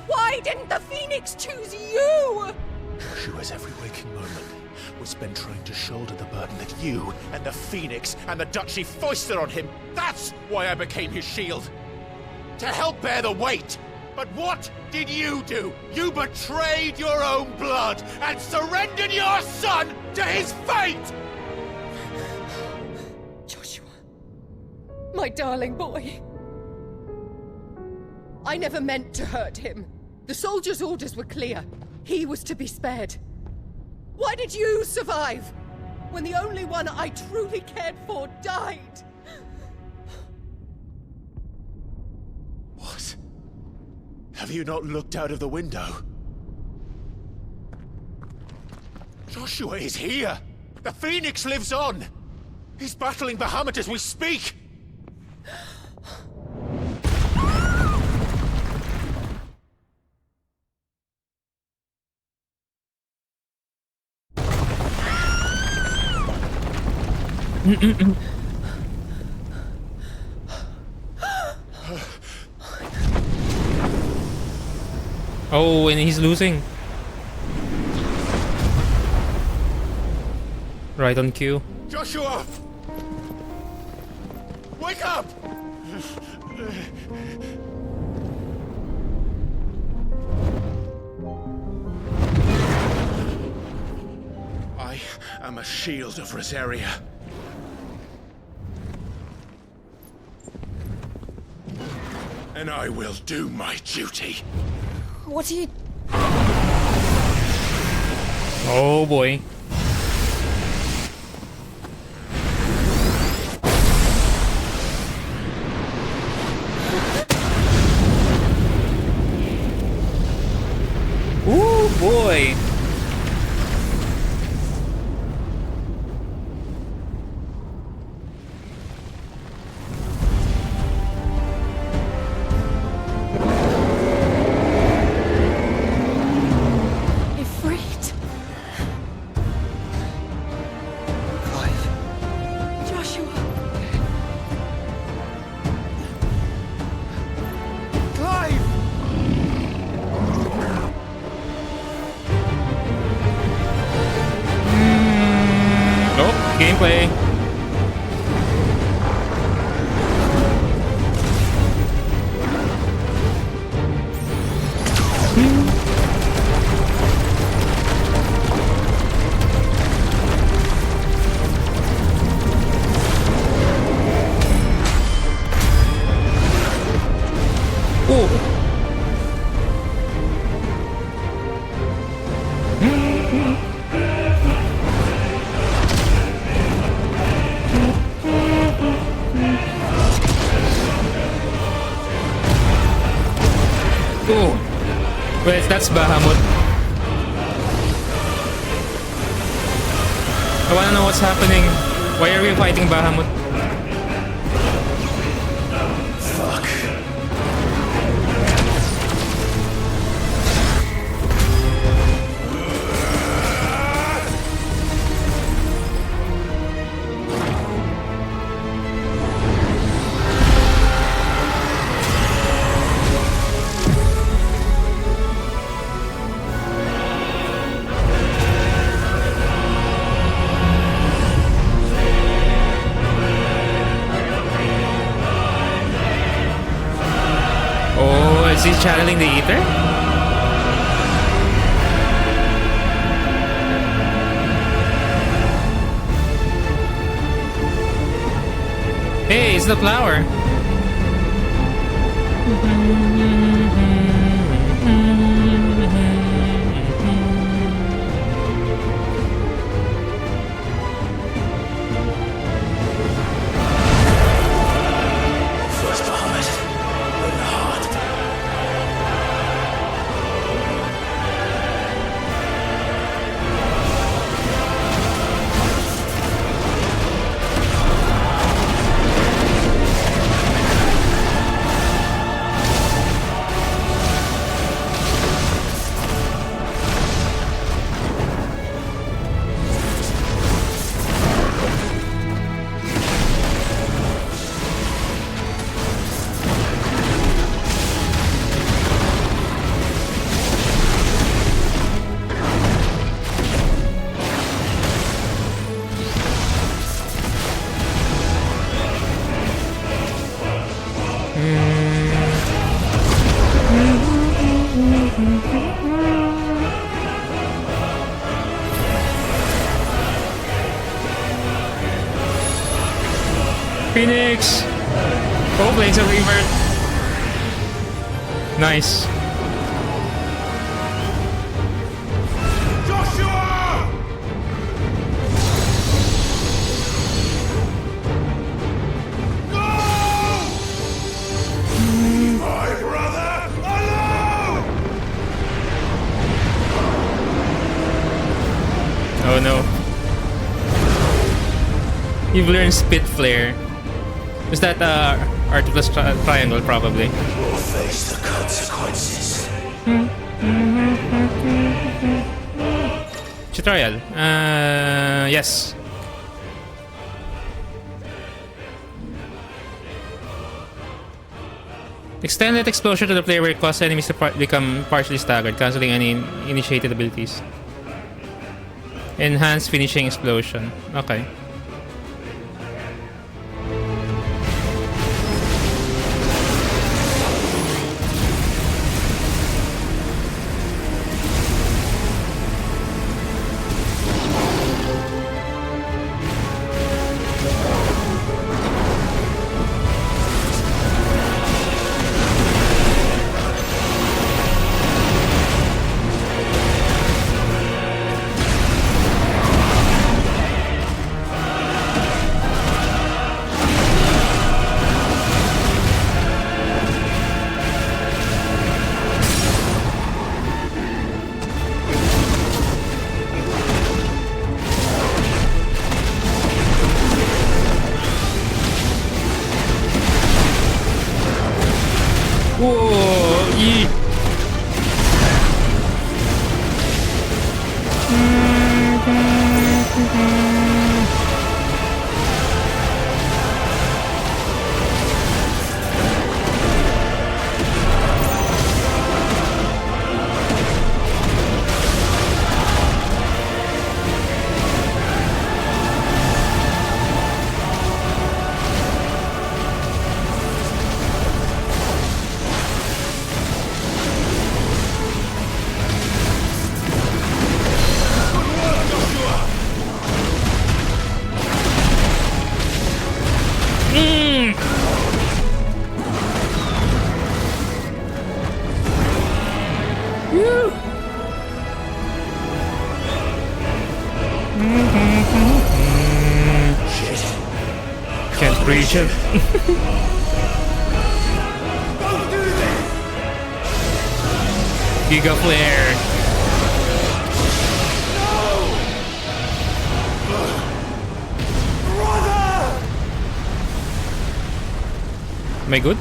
Why didn't the Phoenix choose you? Joshua's every waking moment was spent trying to shoulder the burden that you and the Phoenix and the Duchy foisted on him. That's why I became his shield. To help bear the weight. But what did you do? You betrayed your own blood and surrendered your son to his fate! Joshua. My darling boy. I never meant to hurt him. The soldiers' orders were clear. He was to be spared. Why did you survive when the only one I truly cared for died? What? Have you not looked out of the window? Joshua is here! The Phoenix lives on! He's battling Bahamut as we speak! Oh, and he's losing. Right on cue. Joshua! Wake up! I am a shield of Rosaria. And I will do my duty. What are you... Oh boy. Ooh boy. Gameplay. Wait, that's Bahamut. I wanna know what's happening. Why are we fighting Bahamut? Fuck. Is he channeling the ether? Hey, it's the flower. First Bahamut, in the heart. Phoenix! Oh, Blaze of River. Nice. Joshua! No! Leave my brother alone! Oh no. You've learned Spit Flare. Is that Articulous Triangle, probably? We'll face the consequences. Tutorial. Yes. Extended exposure to the player will cause enemies to become partially staggered, cancelling any initiated abilities. Enhanced finishing explosion. Okay. Can't reach it. Giga Flare. Am I good?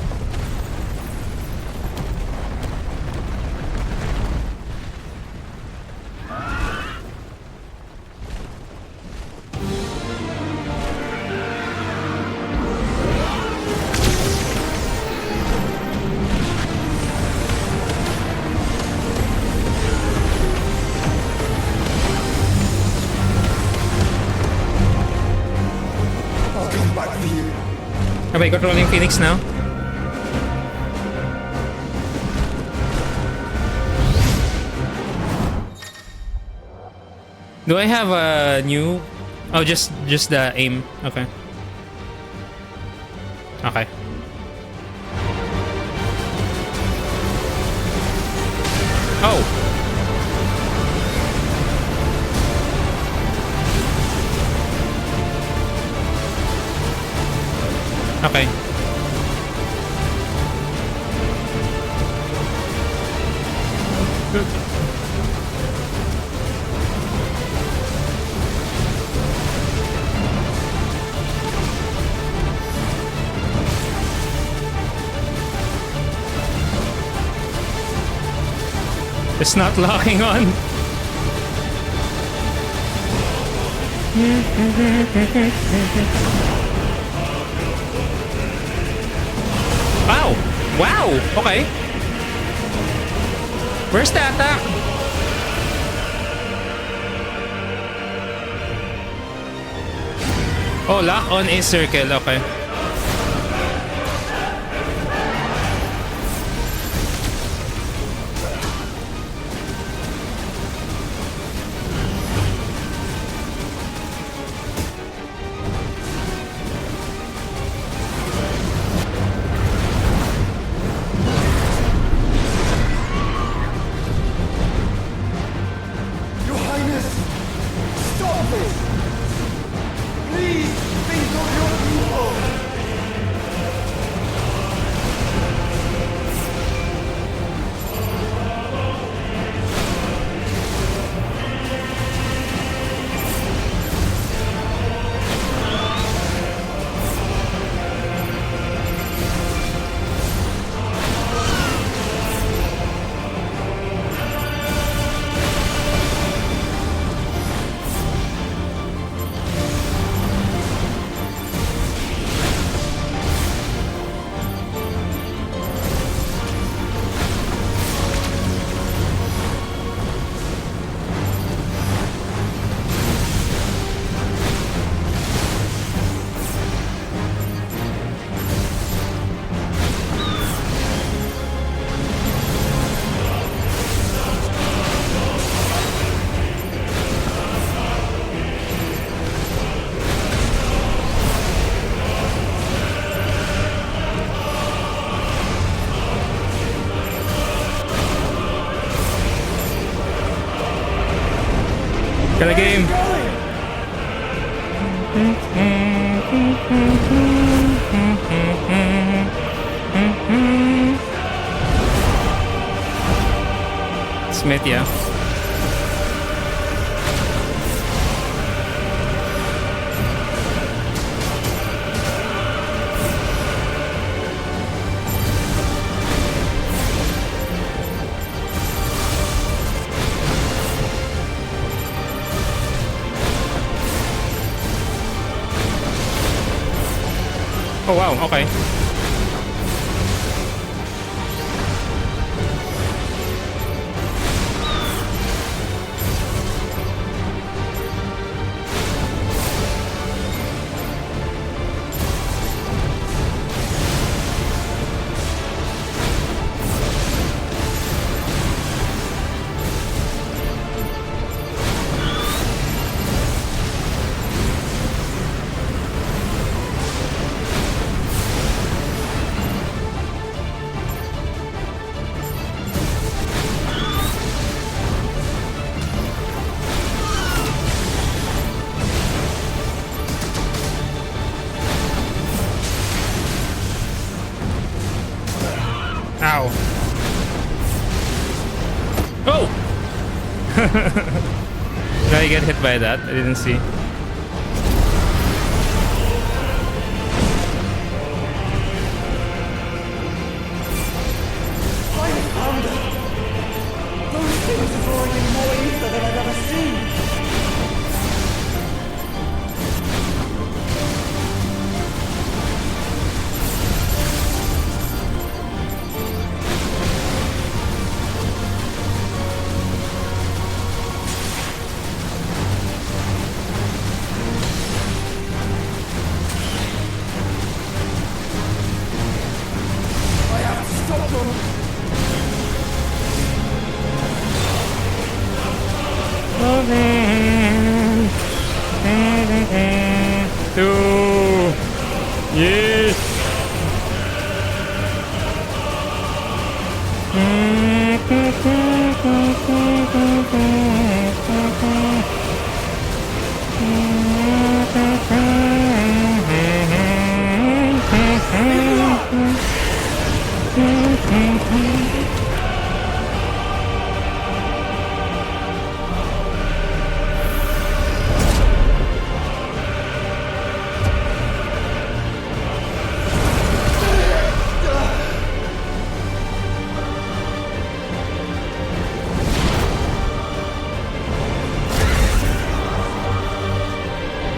Am I controlling Phoenix now? Do I have a new? Oh, just the aim. Okay. Okay. Oh. Okay. Good. It's not locking on. Wow! Wow! Okay. Where's the attack? Oh, lock on a circle. Okay. a game. Smith, yeah. Oh wow, okay. Ow. Oh! Did I get hit by that? I didn't see. I found it! Those things are drawing in more ether than I've ever seen! Yes.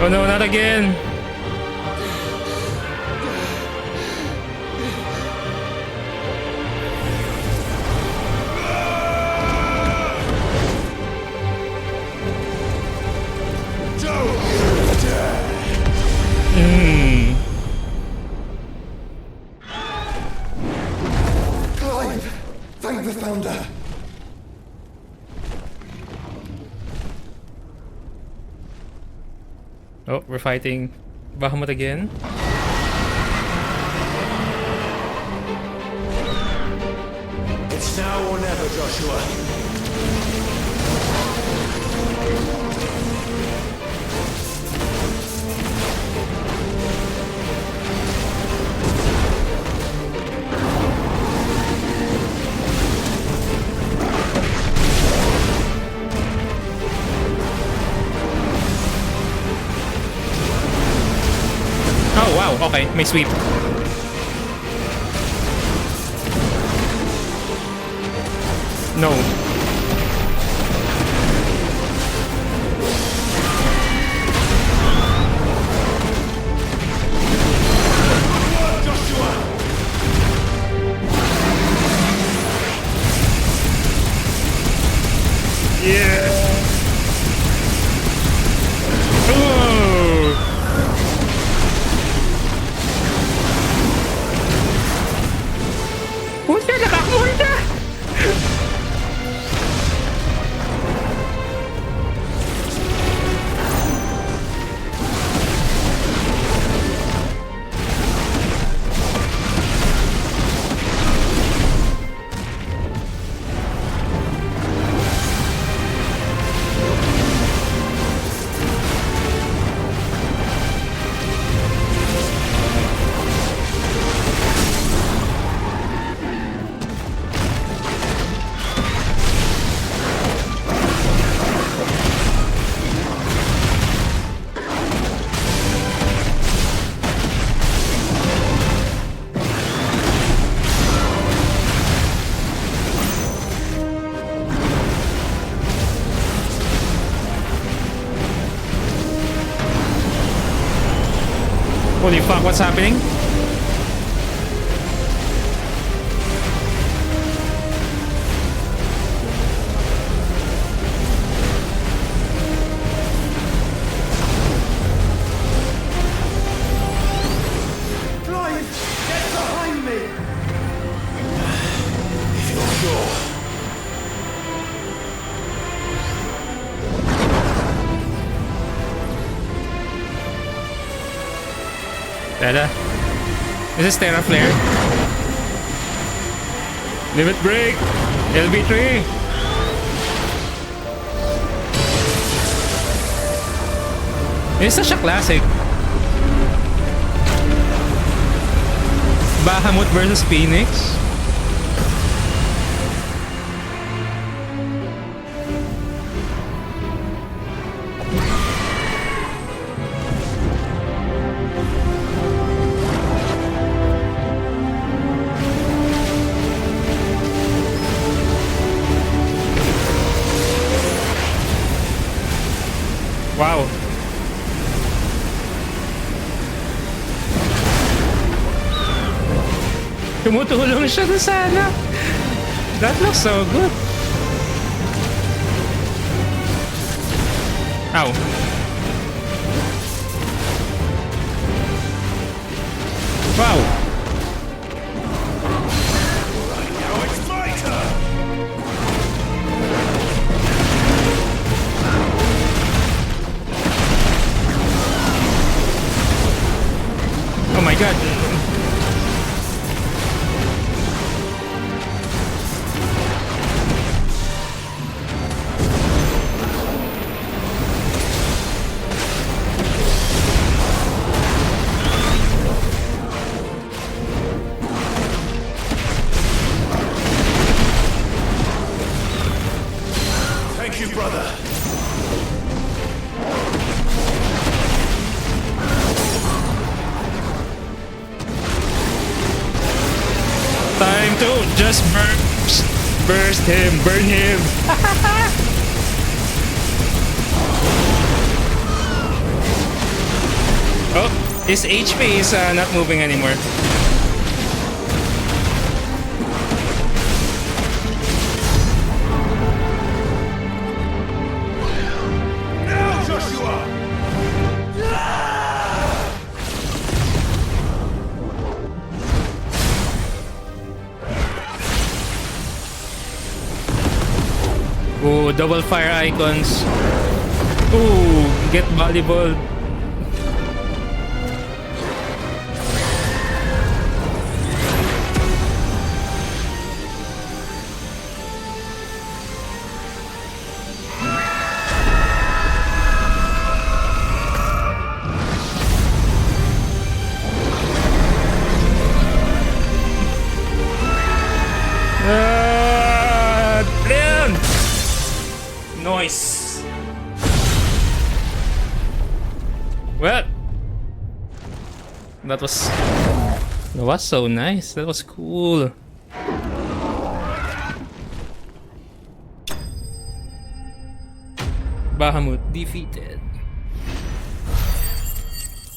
Oh no, not again! Clive! Thank the Founder! Oh, we're fighting Bahamut again. It's now or never, Joshua. Oh wow, okay, may sweep. No. Yeah. Oh. Punta, nakakapunta! Holy fuck, what's happening? Clive, get behind me! If you're sure. Terra. This is Terra Flare. Limit break! LB3! This is such a classic. Bahamut versus Phoenix. Wow. Tumutulong siya na sana. That looks so good. Ow. Wow. Now it's my turn! Oh my god. Thank you, brother. Time to just burst him, burn him. Oh, his HP is not moving anymore. Now, Joshua! Ooh, double fire icons. Ooh, get volleyball. Brilliant! Nice. Well, that was so nice. That was cool. Bahamut defeated.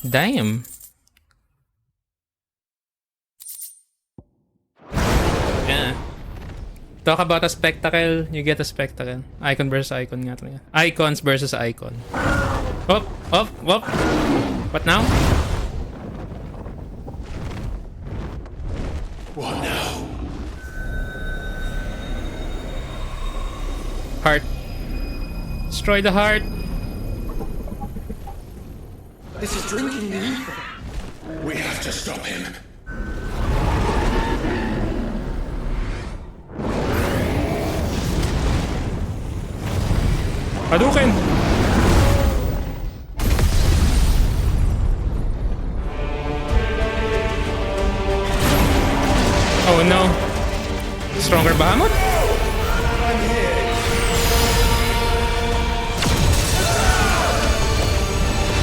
Damn. Yeah. Talk about a spectacle, you get a spectacle. Icon versus icon nga talaga. Icons versus icon. Up, up, up. What now? What now? Heart. Destroy the heart. This is drinking the ether. We have to stop him. Hadouken! Oh no. Stronger Bahamut? I'm here.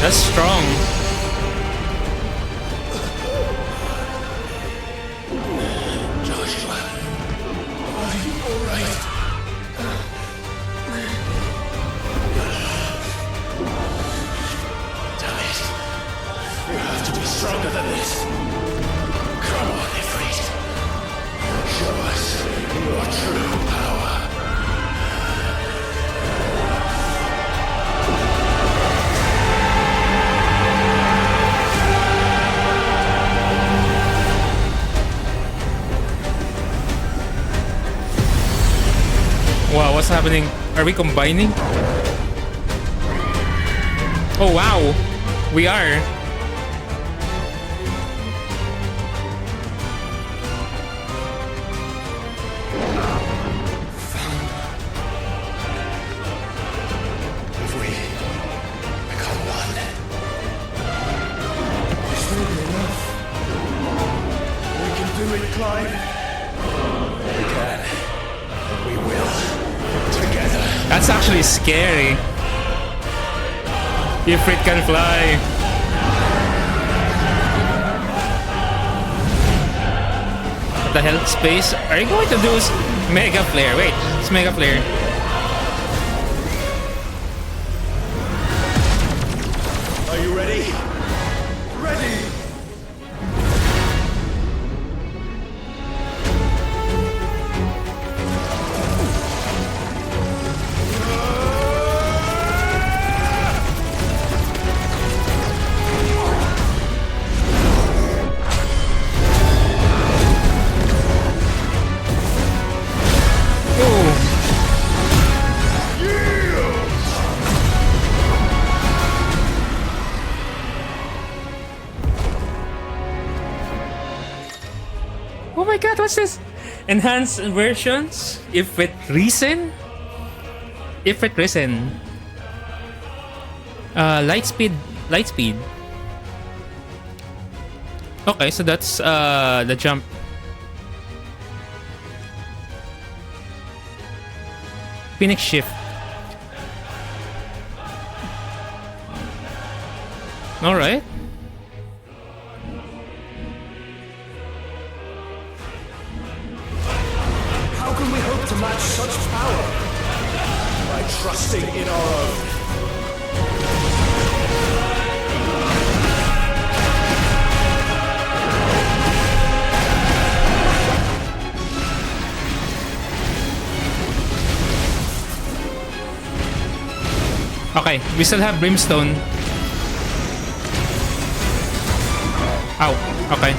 That's strong. Joshua, are you alright? Damn it. You have to be strong Wow, what's happening? Are we combining? Oh wow, we are. If we become one, this will be enough. We can do it, Clive. We can. We will. Together. That's actually scary. Ifrit can fly. What the hell? Space? Are you going to do Mega Flare? Wait, it's Mega Flare. Are you ready? Ready! Oh my god, what's this? Enhanced versions? If with reason? If with reason. Light speed. Okay, so that's the jump. Phoenix shift. Alright. How can we hope to match such power? By trusting in our own. Okay, we still have Brimstone. Ow, okay.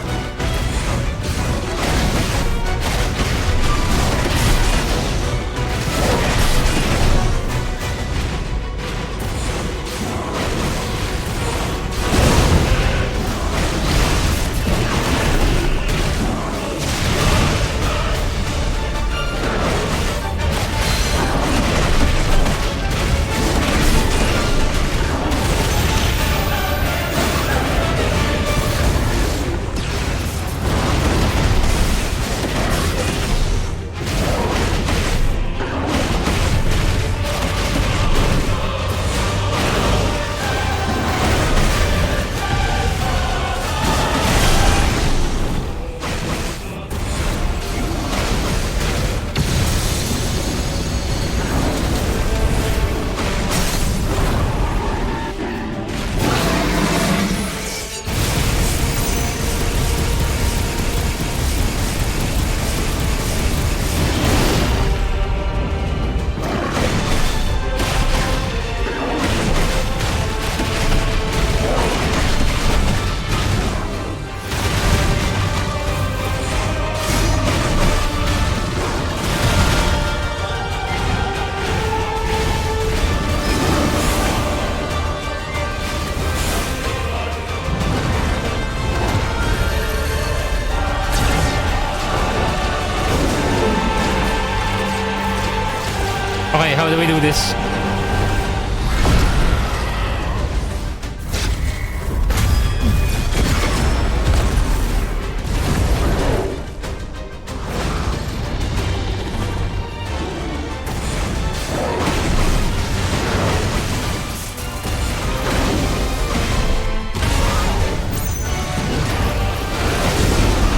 Okay, how do we do this?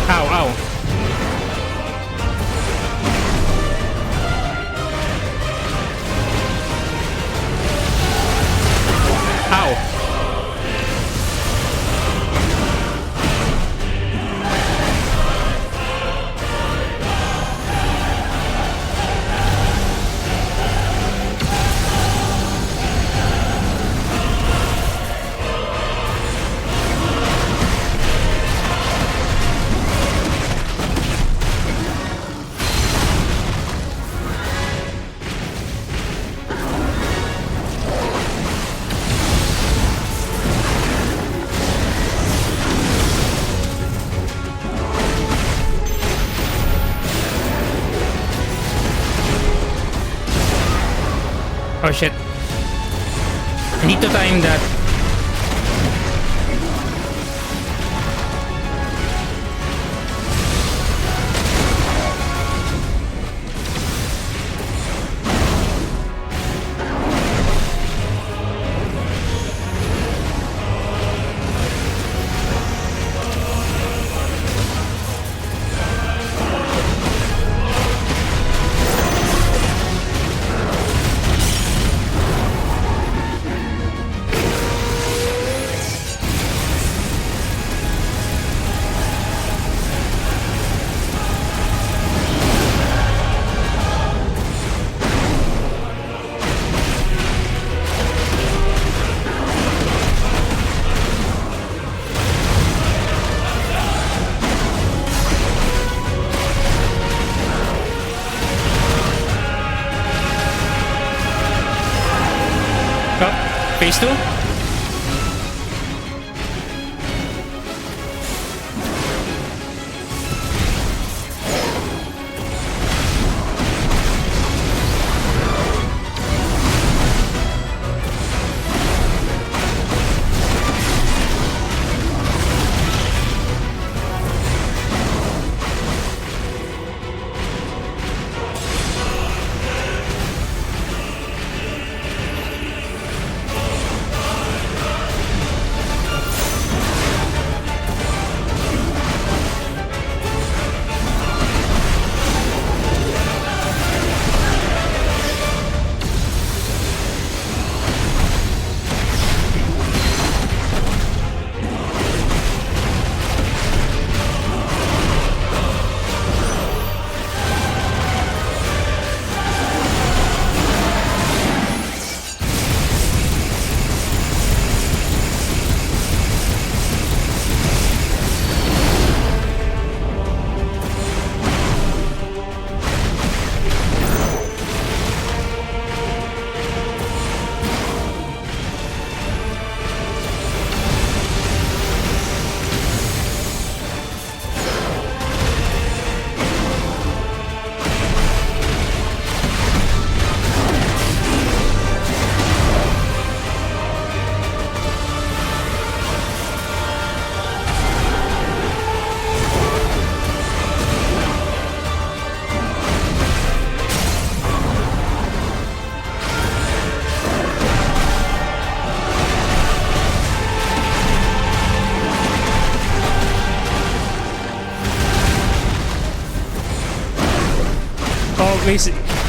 Ow, ow. Oh shit. I need to time that. Phase 2?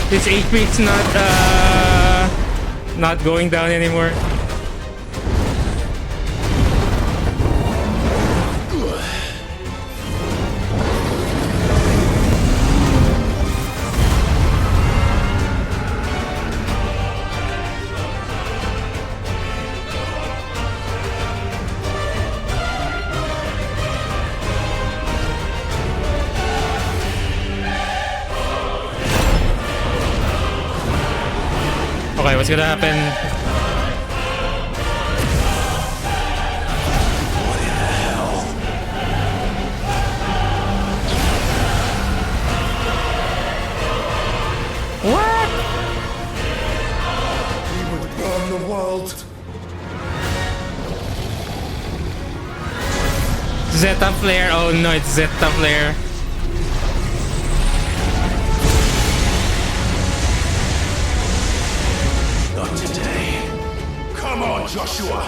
This HP's not going down anymore. Okay, what's gonna happen? What in the hell? What? We would burn the world. Zeta flare. Oh no, it's Zeta flare. Not today. Come on, Joshua!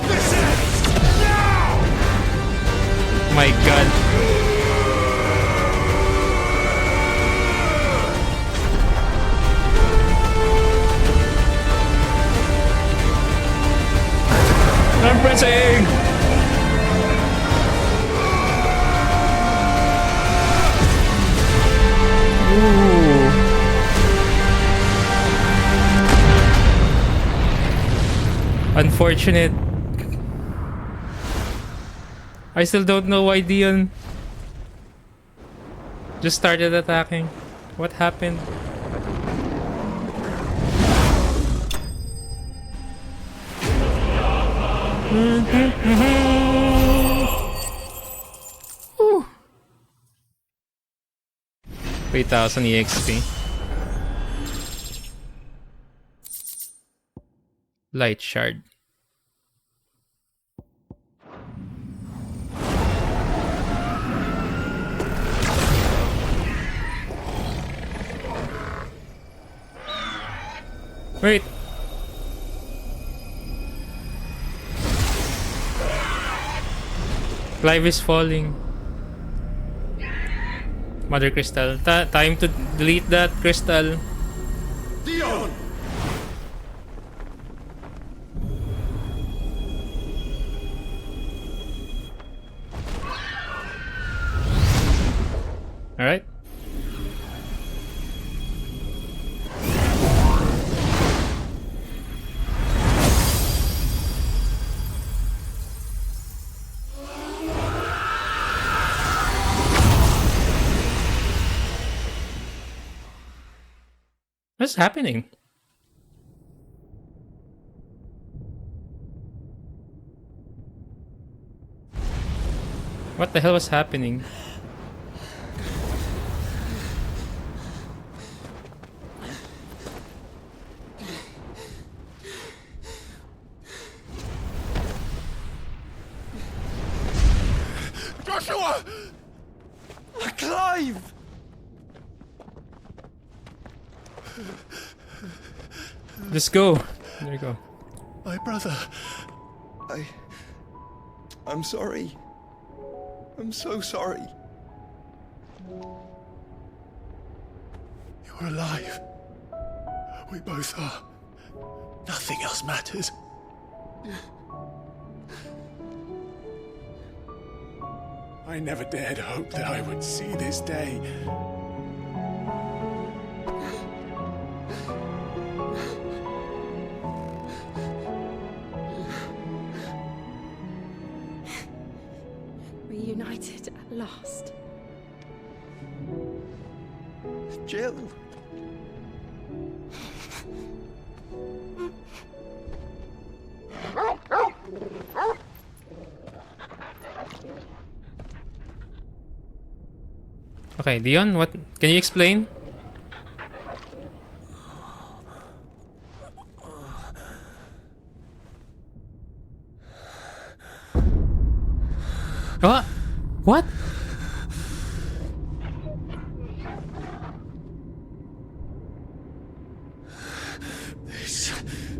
This ends now! My god. I'm pressing! Ooh. Unfortunate. I still don't know why Dion just started attacking. What happened? 3,000 EXP. Light shard. Wait. Clive is falling. Mother Crystal. Time to delete that crystal. Dion! Alright. What's happening? What the hell was happening? Joshua! Clive! Let's go. There you go. My brother. I'm sorry. I'm so sorry. You're alive. We both are. Nothing else matters. I never dared hope that I would see this day. Reunited at last. Jill. Okay, Dion, what can you explain? What? This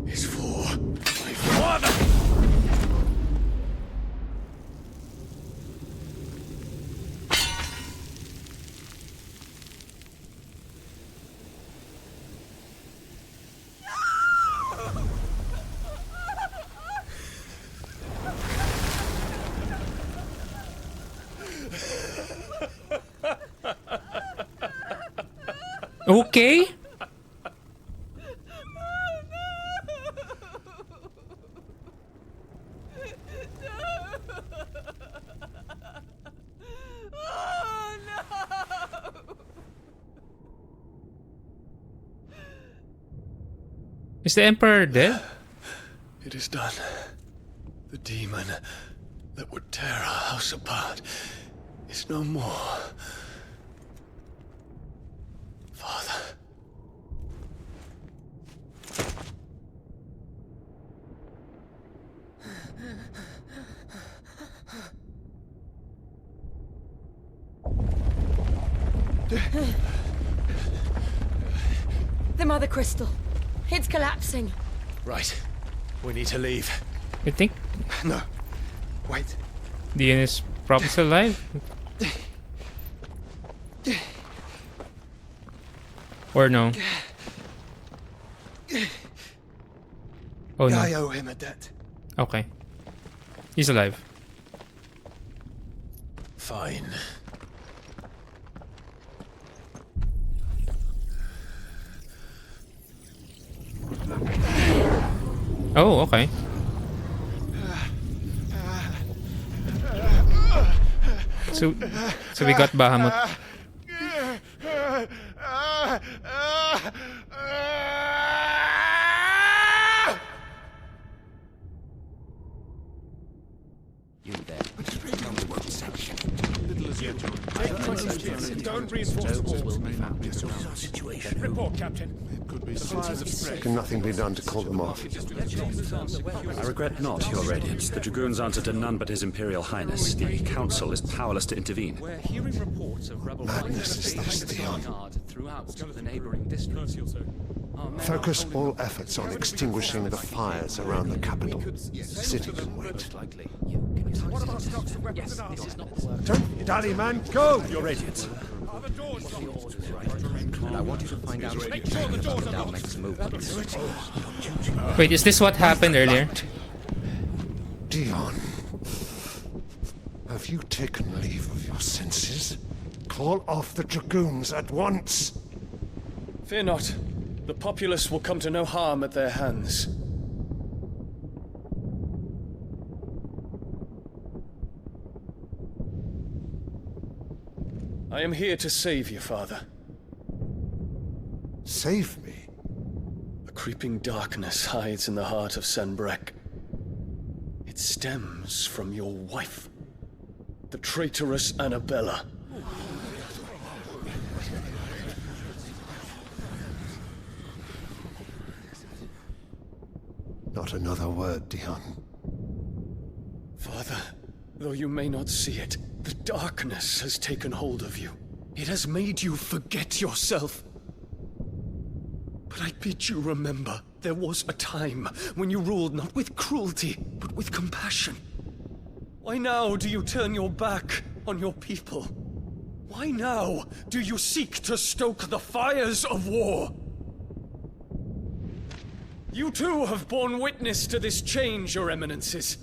is for my father. Okay. Is the Emperor dead? It is done. The demon that would tear our house apart is no more. Father. The Mother Crystal. It's collapsing. Right. We need to leave. You think? No. Wait. Dion is probably still alive? Or no? Oh no. I owe him a debt. Okay. He's alive. Fine. Oh, okay. So we got Bahamut. You there. Don't reinforce the wall. Report, Captain. Can nothing be done to call them off? I regret not, Your Radiance. The Dragoons answer to none but His Imperial Highness. The Council is powerless to intervene. We're hearing reports of rebel Madness is this, Dion. throughout the neighboring districts. Focus all efforts on extinguishing the fires around the capital. The city can wait. Don't dally, man. Go! Your Radiance. And I want you to find out if the next movement. Wait, is this what happened earlier? Dion, have you taken leave of your senses? Call off the Dragoons at once. Fear not. The populace will come to no harm at their hands. I am here to save you, Father. Save me? A creeping darkness hides in the heart of Sanbreque. It stems from your wife, the traitorous Annabella. Not another word, Dion. Father, though you may not see it, the darkness has taken hold of you. It has made you forget yourself. But I bid you remember, there was a time when you ruled not with cruelty, but with compassion. Why now do you turn your back on your people? Why now do you seek to stoke the fires of war? You too have borne witness to this change, Your Eminences.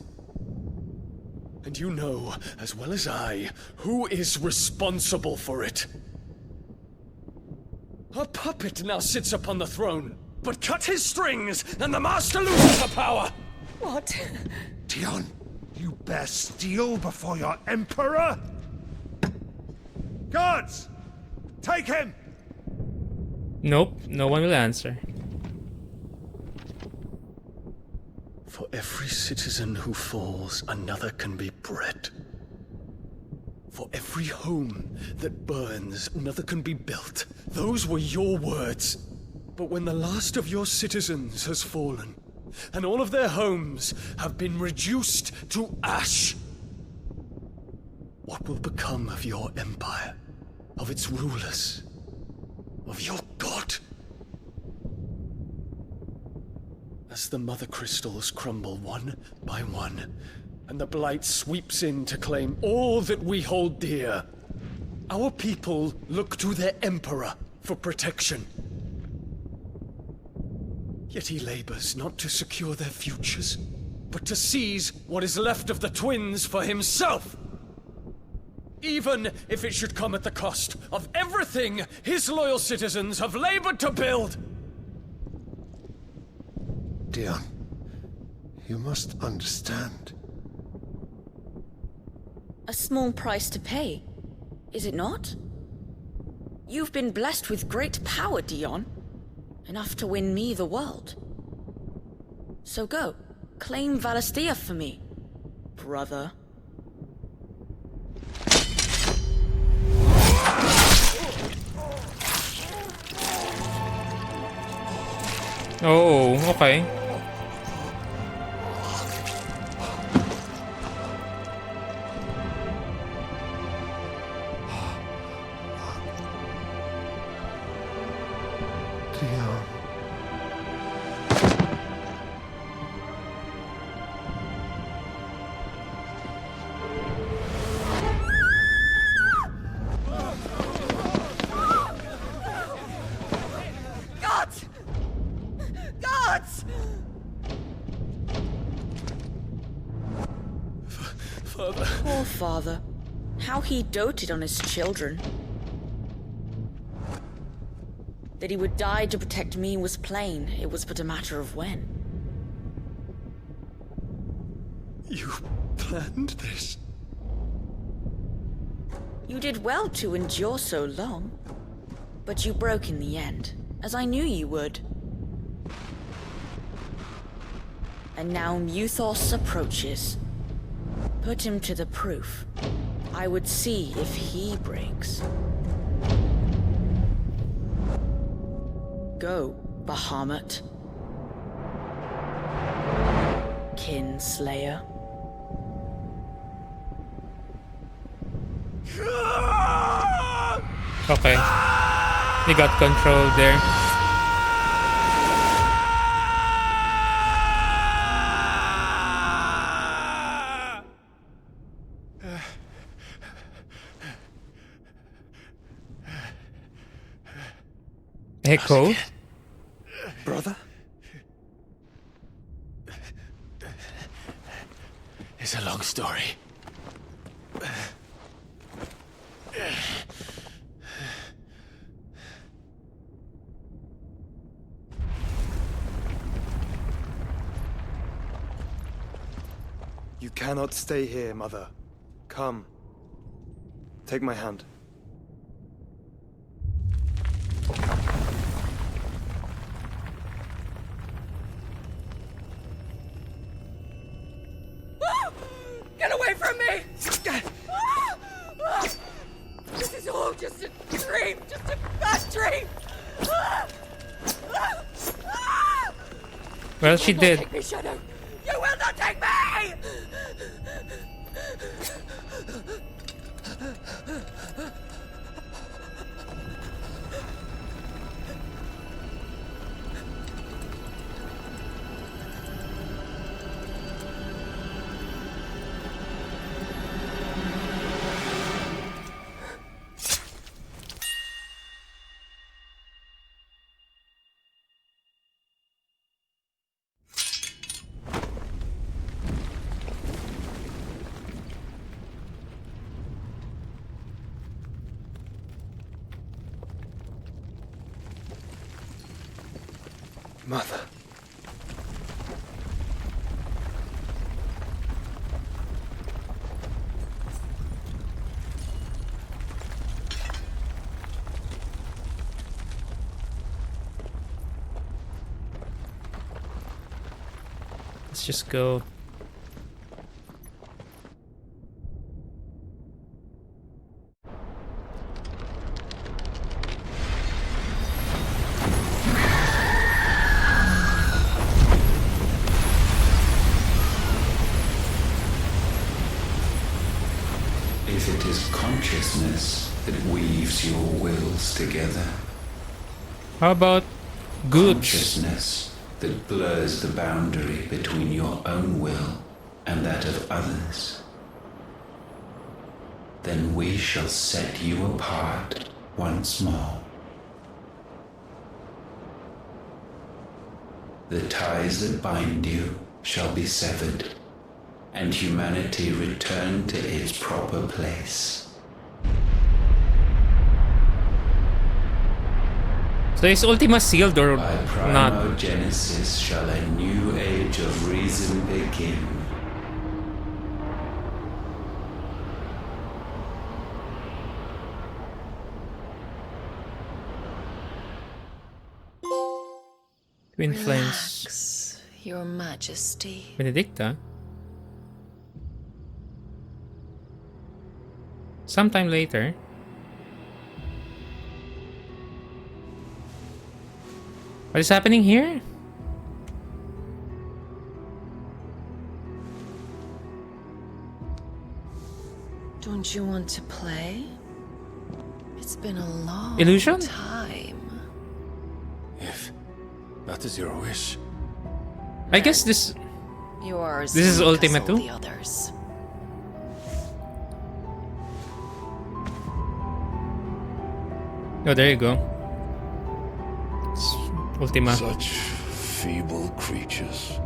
And you know, as well as I, who is responsible for it. A puppet now sits upon the throne, but cut his strings, and the Master loses the power! What? Dion, you bear steel before your Emperor? Guards! Take him! Nope, no one will answer. For every citizen who falls, another can be bred. For every home that burns, another can be built. Those were your words. But when the last of your citizens has fallen, and all of their homes have been reduced to ash, what will become of your empire, of its rulers, of your god? As the mother crystals crumble one by one, and the blight sweeps in to claim all that we hold dear, our people look to their emperor for protection. Yet he labors not to secure their futures, but to seize what is left of the twins for himself. Even if it should come at the cost of everything his loyal citizens have labored to build. Dion, you must understand. A small price to pay, is it not? You've been blessed with great power, Dion. Enough to win me the world. So go, claim Valisthea for me, brother. Oh, okay. Dion. Guards! Guards! Father. Poor father. How he doted on his children. That he would die to protect me was plain. It was but a matter of when. You planned this? You did well to endure so long. But you broke in the end, as I knew you would. And now Muthos approaches. Put him to the proof. I would see if he breaks. go, Bahamut. Kinslayer. Okay. He got control there. Echo? Brother? It's a long story. You cannot stay here, Mother. Come. Take my hand. Get away from me! This is all just a dream, just a bad dream! Well, she did. Take me, Shadow! You will not take me! Mother. Let's just go. If it is consciousness that weaves your wills together. How about goods? Consciousness that blurs the boundary between your own will and that of others. Then we shall set you apart once more. The ties that bind you shall be severed, and humanity return to its proper place. So is Ultima sealed or By not? Primogenesis shall a new age of reason begin. Twin flames. Relax, Your Majesty. Benedicta? Sometime later. What is happening here? Don't you want to play? It's been a long Illusion? time. If that is your wish. I guess this Yours. This is will Ultima guzzle 2? the others. Oh, there you go. It's Ultima. Such feeble creatures.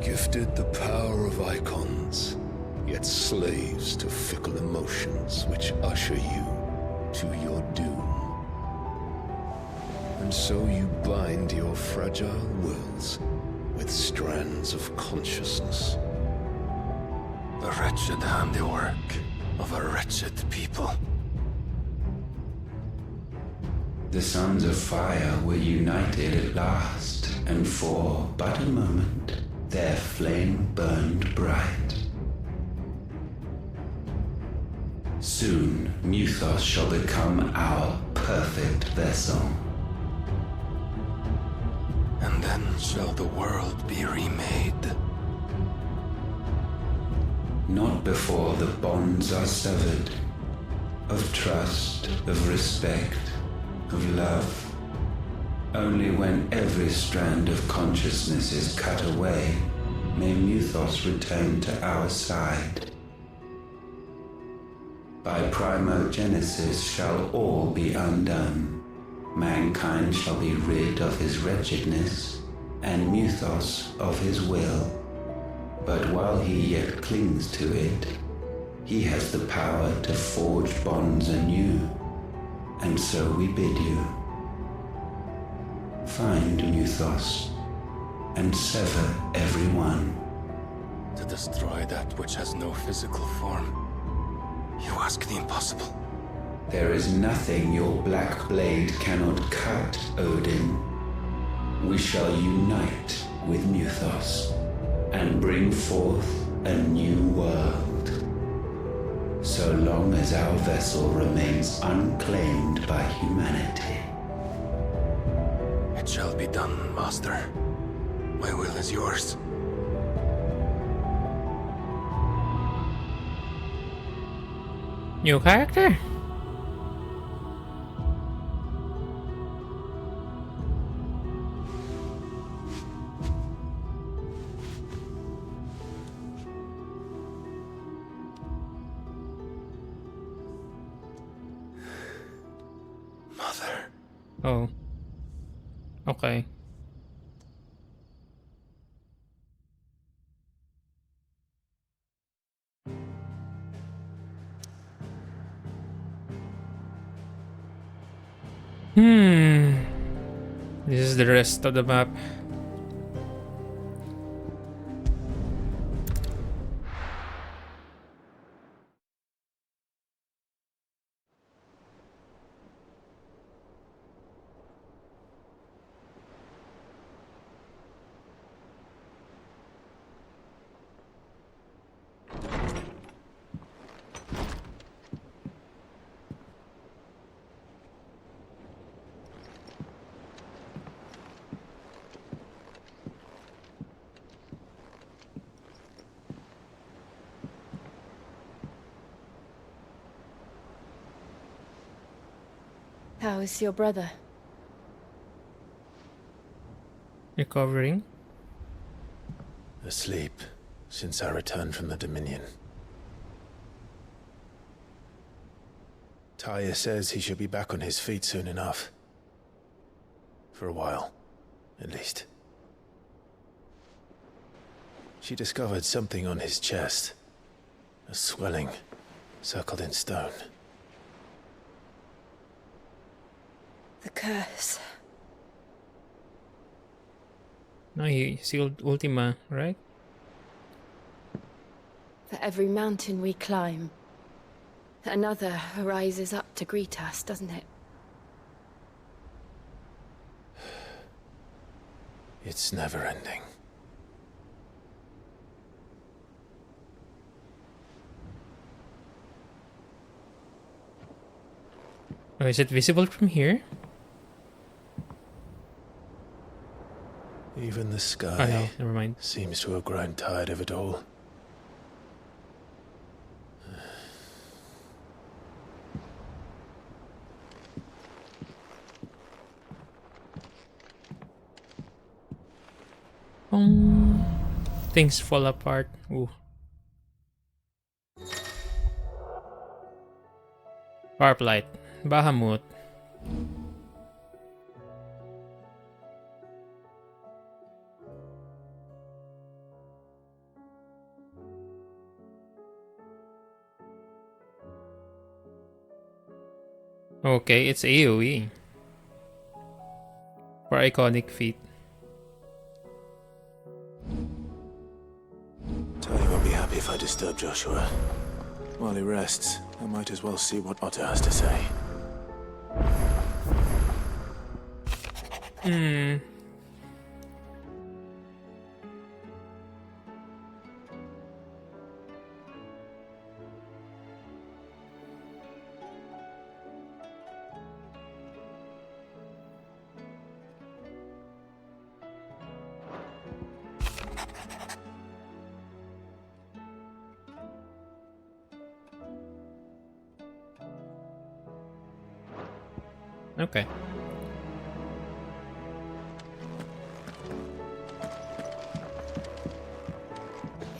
Gifted the power of icons, yet slaves to fickle emotions which usher you to your doom. And so you bind your fragile wills with strands of consciousness. The wretched handiwork of a wretched people. The sons of fire were united at last, and for but a moment their flame burned bright. Soon, Muthos shall become our perfect vessel. And then shall the world be remade. Not before the bonds are severed, of trust, of respect, of love. Only when every strand of consciousness is cut away, may Muthos return to our side. By primogenesis shall all be undone. Mankind shall be rid of his wretchedness, and Muthos of his will. But while he yet clings to it, he has the power to forge bonds anew, and so we bid you. Find Muthos, and sever every one. To destroy that which has no physical form, you ask the impossible. There is nothing your black blade cannot cut, Odin. We shall unite with Muthos, and bring forth a new world. So long as our vessel remains unclaimed by humanity. It shall be done, Master. My will is yours. New character? Mother. Oh. Okay. This is the rest of the map. How is your brother? Recovering. Asleep since I returned from the Dominion. Talia says he should be back on his feet soon enough. For a while, at least. She discovered something on his chest. A swelling, circled in stone. The curse. No, he sealed Ultima, right? For every mountain we climb, another rises up to greet us, doesn't it? It's never ending. Oh, is it visible from here? Even the sky Oh no, never mind. seems to have grown tired of it all. Things fall apart. Ooh. Warplight. Bahamut. Okay, it's AoE. For iconic feat. Talia won't be happy if I disturb Joshua. While he rests, I might as well see what Otto has to say. Okay.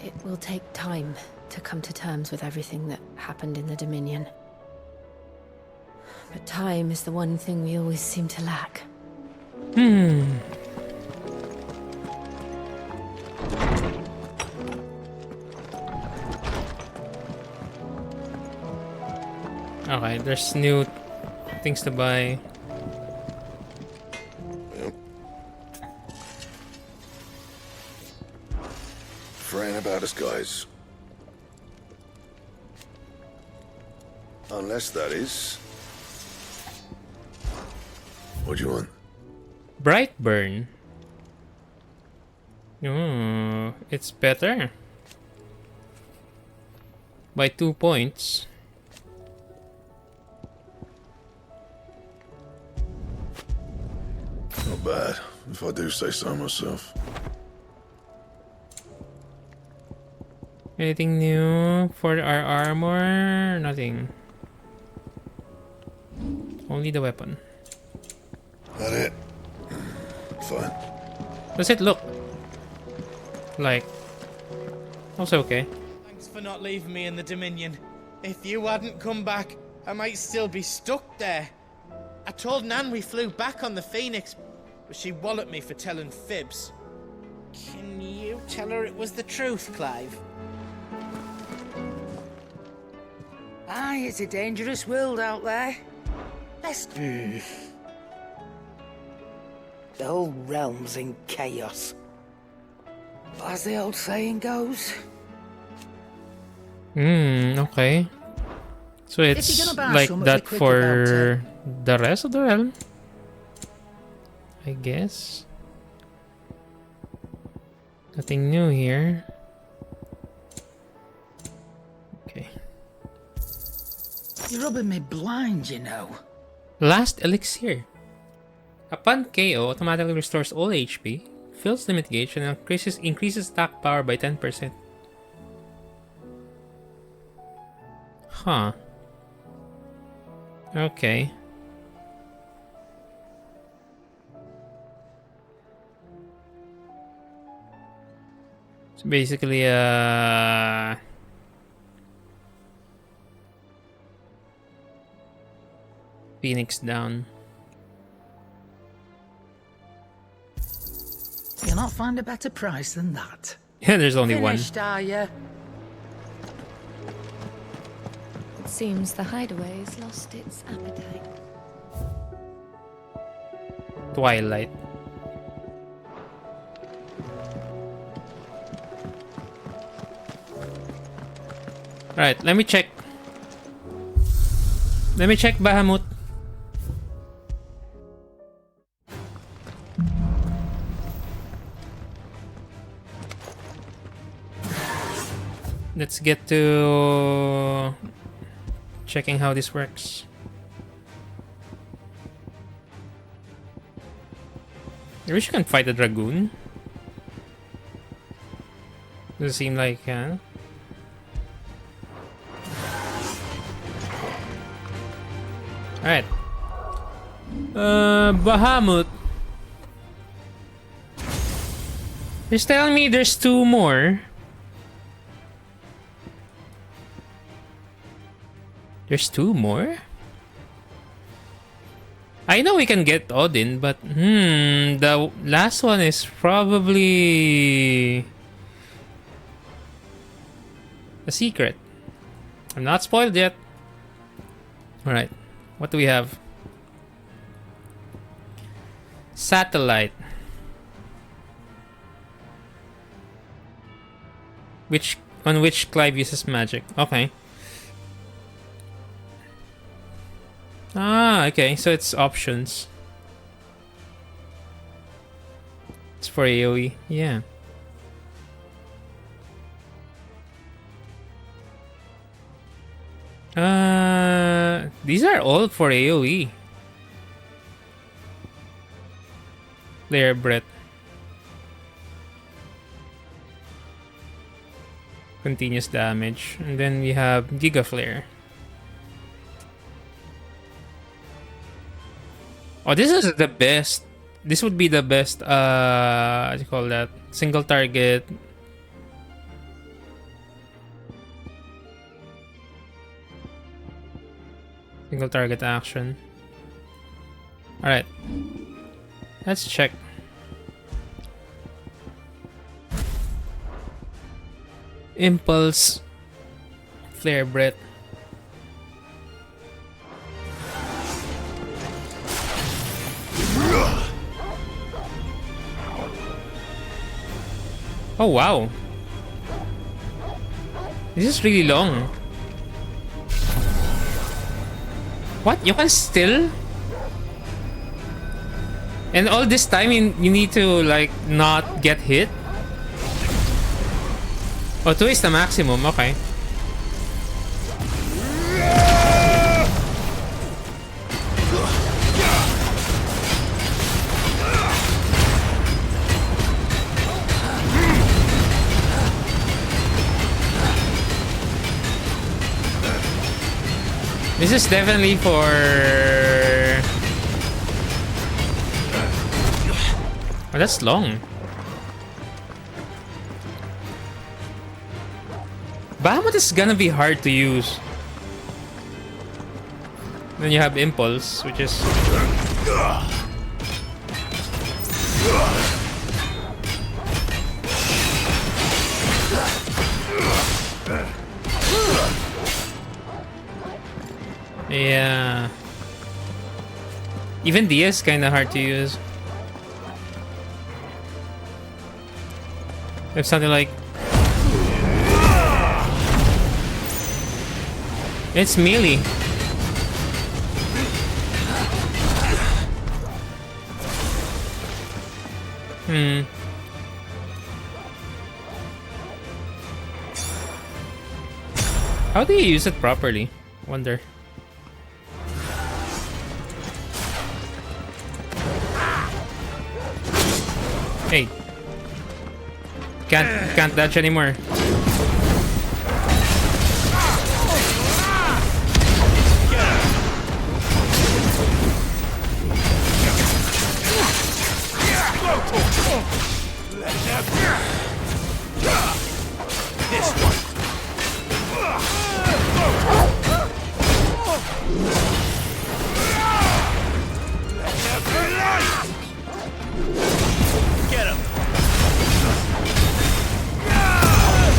It will take time to come to terms with everything that happened in the Dominion. But time is the one thing we always seem to lack. Okay, there's new things to buy. Yep. Fraying about us, guys. Unless that is... What do you want? Brightburn. Oh, it's better. By 2 points. Not bad, if I do say so myself. Anything new for our armor? Nothing. Only the weapon. That it? Fine. Does it look like? Also okay. Thanks for not leaving me in the Dominion. If you hadn't come back, I might still be stuck there. I told Nan we flew back on the Phoenix, but she walloped me for telling fibs. Can you tell her it was the truth, Clive? Aye, it's a dangerous world out there. Best... The whole realm's in chaos. But as the old saying goes... Okay. So it's like that for the rest of the realm, I guess. Nothing new here. Okay. You're rubbing me blind, you know. Last elixir. Upon KO, automatically restores all HP, fills limit gauge, and increases attack power by 10%. Huh. Okay. So basically, Phoenix down. You'll not find a better price than that. Yeah, there's only Finished, are you? It seems the hideaway's lost its appetite. Twilight. Alright, let me check. Let me check Bahamut. Let's get to checking how this works. I wish you can fight a dragoon. Does it seem like Alright. Bahamut. He's telling me there's 2 more. There's 2 more? I know we can get Odin, but the last one is probably a secret. I'm not spoiled yet. Alright, what do we have? Satellite. On which Clive uses magic. Okay. Ah, okay, so it's options. It's for AoE, yeah. These are all for AoE. Flare breath. Continuous damage. And then we have Giga Flare. Oh, this is the best. This would be the best, what do you call that? Single target. Single target action. Alright. Let's check. Impulse. Flare breath. Oh wow. This is really long. What? You can still? And all this time you need to like not get hit? Oh, 2 is the maximum, okay. This is definitely for... Oh, that's long. Bahamut is gonna be hard to use. Then you have Impulse, which is... Yeah. Even D is kinda hard to use. If something like... It's melee. How do you use it properly? Wonder. Hey. Can't dodge anymore. This one. Get him.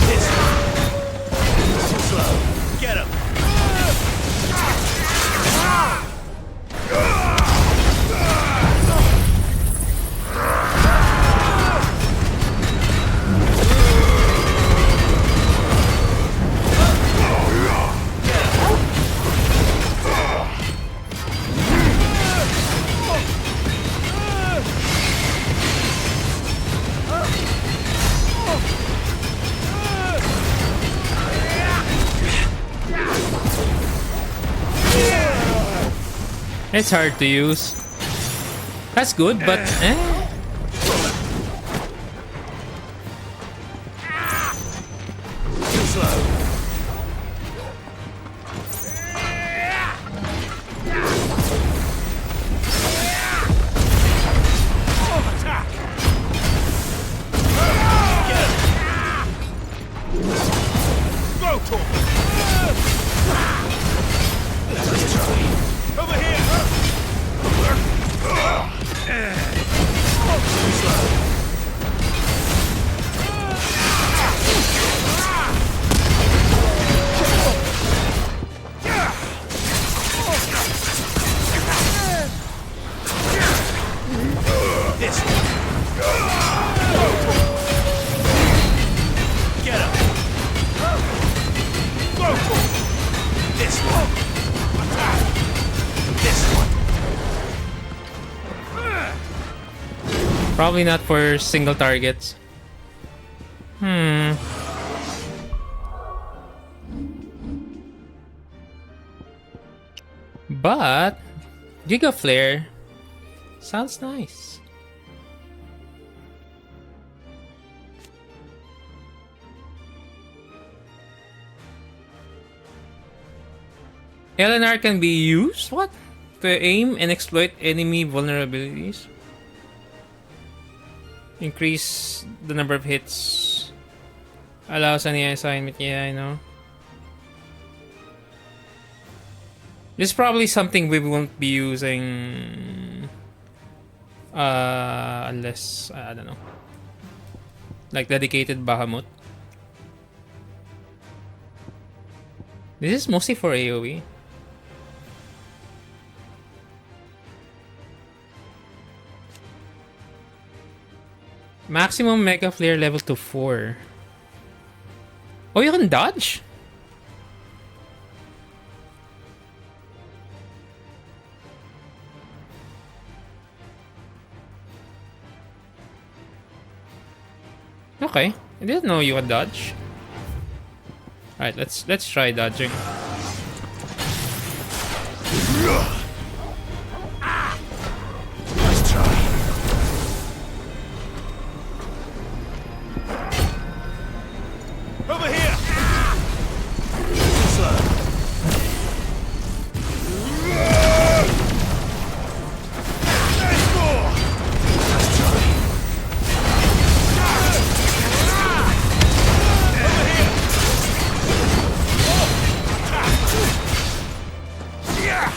This one. Too slow. Get him. It's hard to use. That's good, but Too slow. Attack. Get him. Go to him. Let's try. Over here! Too slow. This one. Get him. Go for it. This one. Attack. This one. probably not for single targets. But Giga Flare sounds nice. LNR can be used? What? To aim and exploit enemy vulnerabilities. Increase the number of hits. Allows any assignment. Yeah, I know. This is probably something we won't be using unless I don't know. Like dedicated Bahamut. This is mostly for AoE. Maximum Mega Flare level to 4. Oh, you can dodge? Okay, I didn't know you could dodge. Alright, let's try dodging. Nice try. Over here! Slow. There's more! Nice try. Over here! Yeah!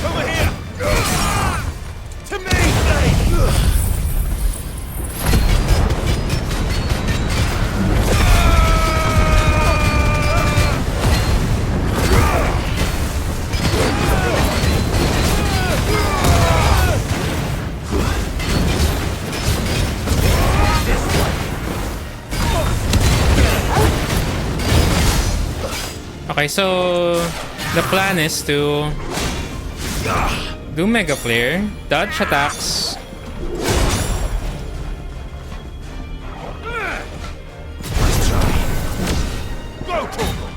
Over here! To me, Blade! Okay, so the plan is to do Mega Flare, dodge attacks. Go, Torgal!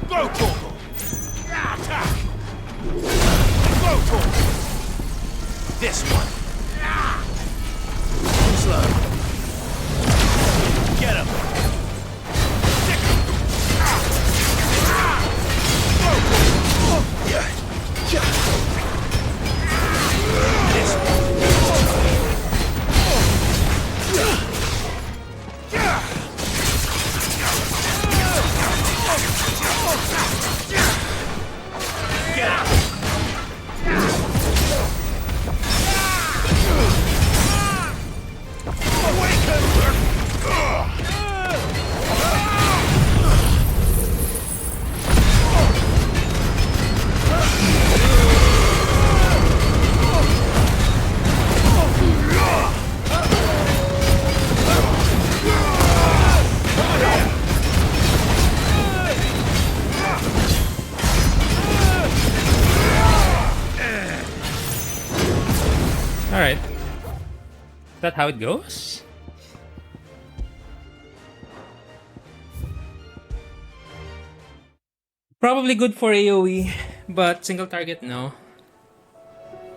Go, Torgal! Attack! Go, Torgal! This one. Slow. Get him! Stick him! Go, Torgal! Yeah. This one. Get out! Alright. Is that how it goes? Probably good for AoE, but single target, no.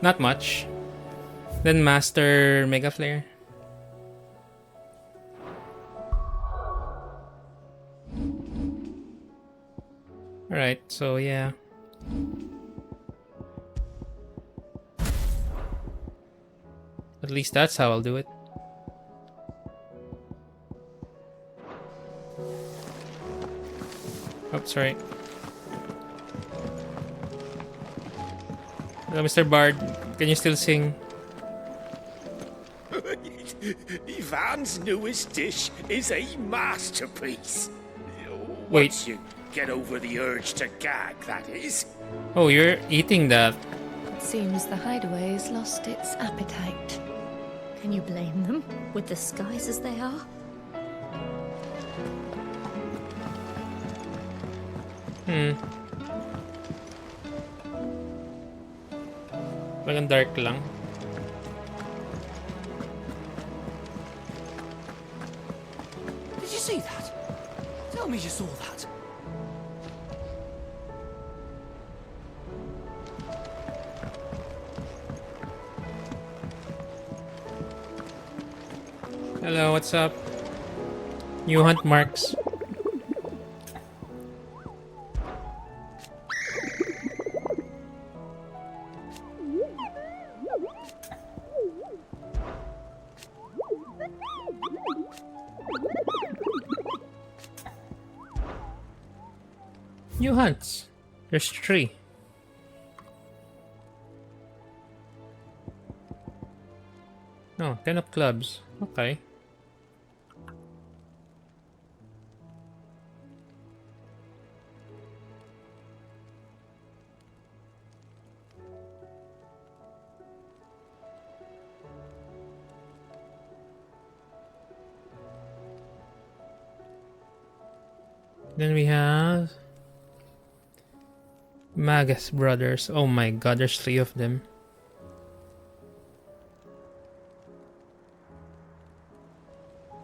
Not much. Then Master Mega Flare. Alright, so yeah. At least that's how I'll do it. Oh, sorry. Hello, Mr. Bard. Can you still sing? Ivan's newest dish is a masterpiece. Wait. Once you get over the urge to gag, that is. Oh, you're eating that. It seems the hideaway has lost its appetite. Can you blame them, with the skies as they are? Walang dark lang. Did you see that? Tell me you saw that. Hello, what's up? New hunt marks. New hunts. There's 3. No, 10 of clubs. Okay. Then we have Magus brothers. Oh my god, there's 3 of them.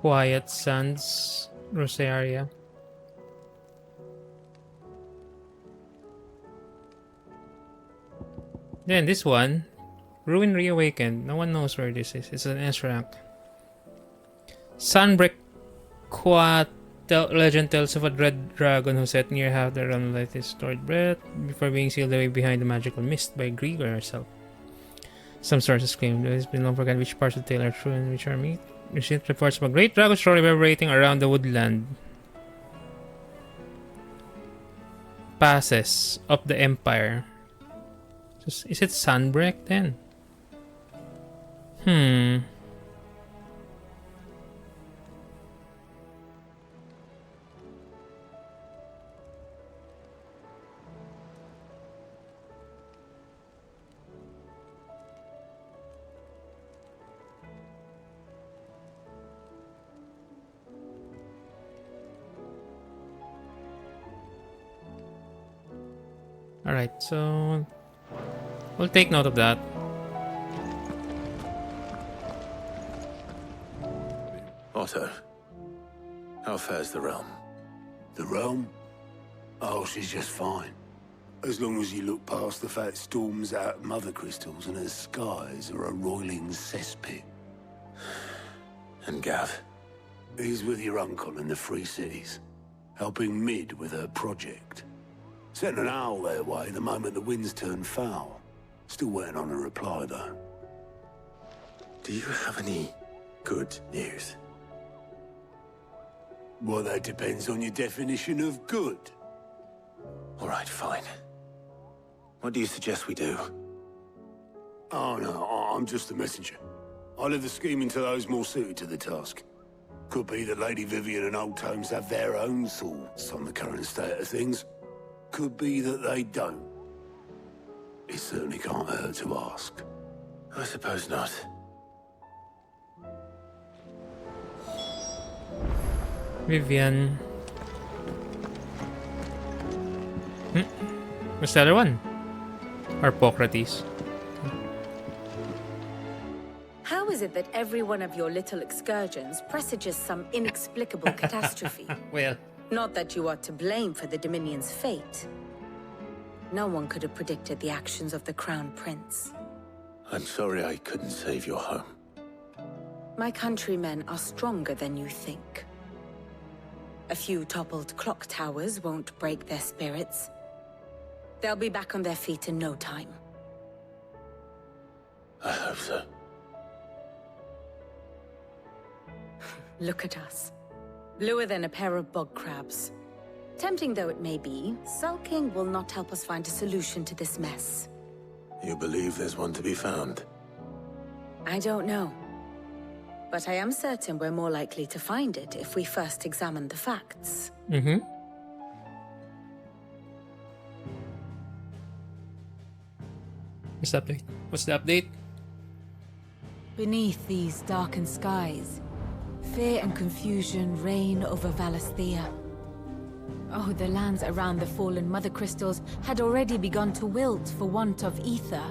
Quiet Sands, Rosaria. Then this one, Ruin Reawakened. No one knows where this is. It's an S rank. Sunbreak Quat. Legend tells of a dread dragon who sat near half the realm like his stored breath before being sealed away behind the magical mist by Grigor herself. Some sources claim it has been long forgotten which parts of the tale are true and which are myth. Recent reports of a great dragon story reverberating around the woodland. Passes of the Empire. Is it Sunbreak then? Alright, so we'll take note of that. Otto, how fares the realm? The realm? Oh, she's just fine. As long as you look past the fat storms out mother crystals and her skies are a roiling cesspit. And Gav? He's with your uncle in the Free Cities, helping Mid with her project. Sent an owl their way the moment the winds turned foul. Still waiting on a reply, though. Do you have any good news? Well, that depends on your definition of good. All right, fine. What do you suggest we do? Oh, no, I'm just the messenger. I leave the scheming to those more suited to the task. Could be that Lady Vivian and Old Tomes have their own thoughts on the current state of things. Could be that they don't. It certainly can't hurt to ask. I suppose not. Vivian. What's the other one? Harpocrates. How is it that every one of your little excursions presages some inexplicable catastrophe? Well, not that you are to blame for the Dominion's fate. No one could have predicted the actions of the Crown Prince. I'm sorry I couldn't save your home. My countrymen are stronger than you think. A few toppled clock towers won't break their spirits. They'll be back on their feet in no time. I hope so. Look at us. Bluer than a pair of bog crabs. Tempting though it may be, sulking will not help us find a solution to this mess. You believe there's one to be found? I don't know. But I am certain we're more likely to find it if we first examine the facts. Mm-hmm. What's the update? What's the update? Beneath these darkened skies, fear and confusion reign over Valisthea. Oh, the lands around the fallen mother crystals had already begun to wilt for want of ether.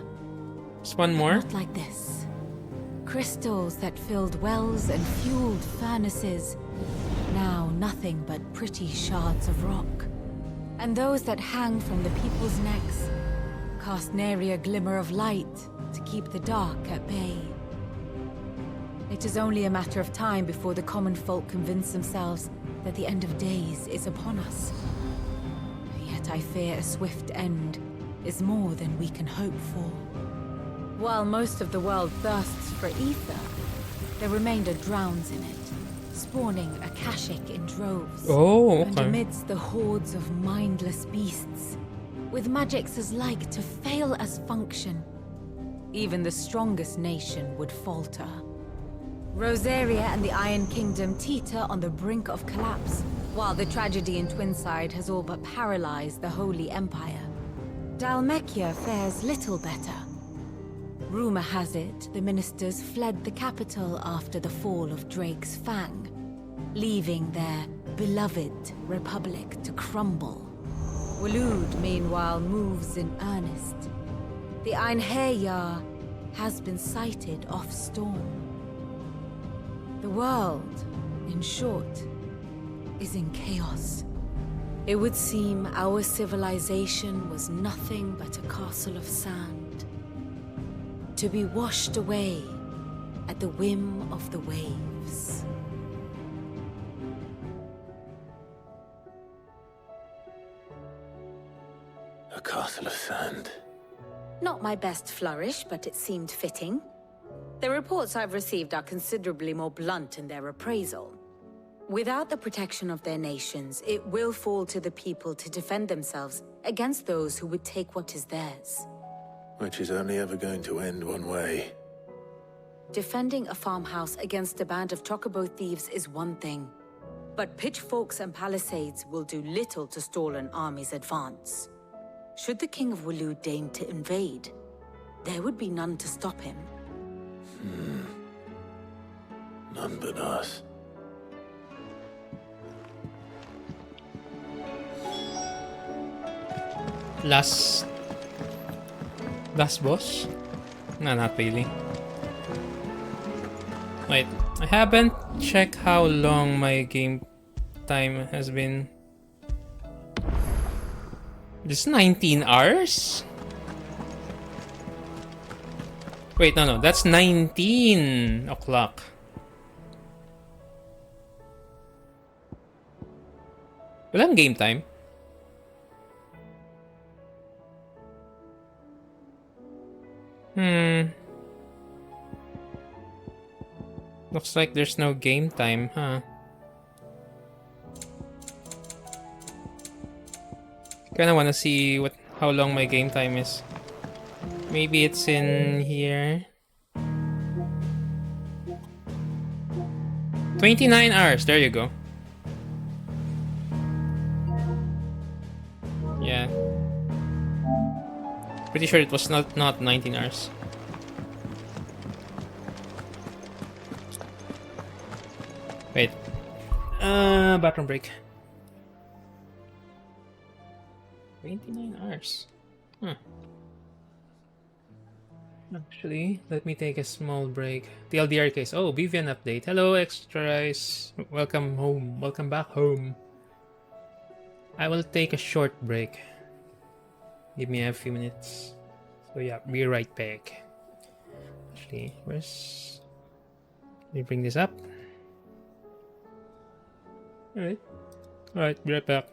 Just one more? Not like this. Crystals that filled wells and fueled furnaces. Now nothing but pretty shards of rock. And those that hang from the people's necks cast nary a glimmer of light to keep the dark at bay. It is only a matter of time before the common folk convince themselves that the end of days is upon us. Yet I fear a swift end is more than we can hope for. While most of the world thirsts for ether, the remainder drowns in it, spawning Akashic in droves. Oh, okay. And amidst the hordes of mindless beasts, with magics as like to fail as function, even the strongest nation would falter. Rosaria and the Iron Kingdom teeter on the brink of collapse, while the tragedy in Twinside has all but paralyzed the Holy Empire. Dalmekia fares little better. Rumor has it the ministers fled the capital after the fall of Drake's Fang, leaving their beloved republic to crumble. Waloed, meanwhile, moves in earnest. The Einherjar has been sighted off Storm. The world, in short, is in chaos. It would seem our civilization was nothing but a castle of sand, to be washed away at the whim of the waves. A castle of sand. Not my best flourish, but it seemed fitting. The reports I've received are considerably more blunt in their appraisal. Without the protection of their nations, it will fall to the people to defend themselves against those who would take what is theirs. Which is only ever going to end one way. Defending a farmhouse against a band of chocobo thieves is one thing, but pitchforks and palisades will do little to stall an army's advance. Should the King of Waloed deign to invade, there would be none to stop him. None but us. Last boss? No, not really. Wait, I haven't checked how long my game time has been. This 19 hours? Wait, no, that's 19 o'clock. Walang game time. Looks like there's no game time, huh? Kinda wanna see how long my game time is. Maybe it's in here. 29 hours, there you go. Yeah. Pretty sure it was not 19 hours. Wait. Bathroom break. 29 hours. Huh. Actually, let me take a small break. TLDR case. Oh, Vivian update. Hello, Extra Rice. Welcome home. Welcome back home. I will take a short break. Give me a few minutes. So yeah, be right back. Actually, where's... Let me bring this up. Alright, be right back.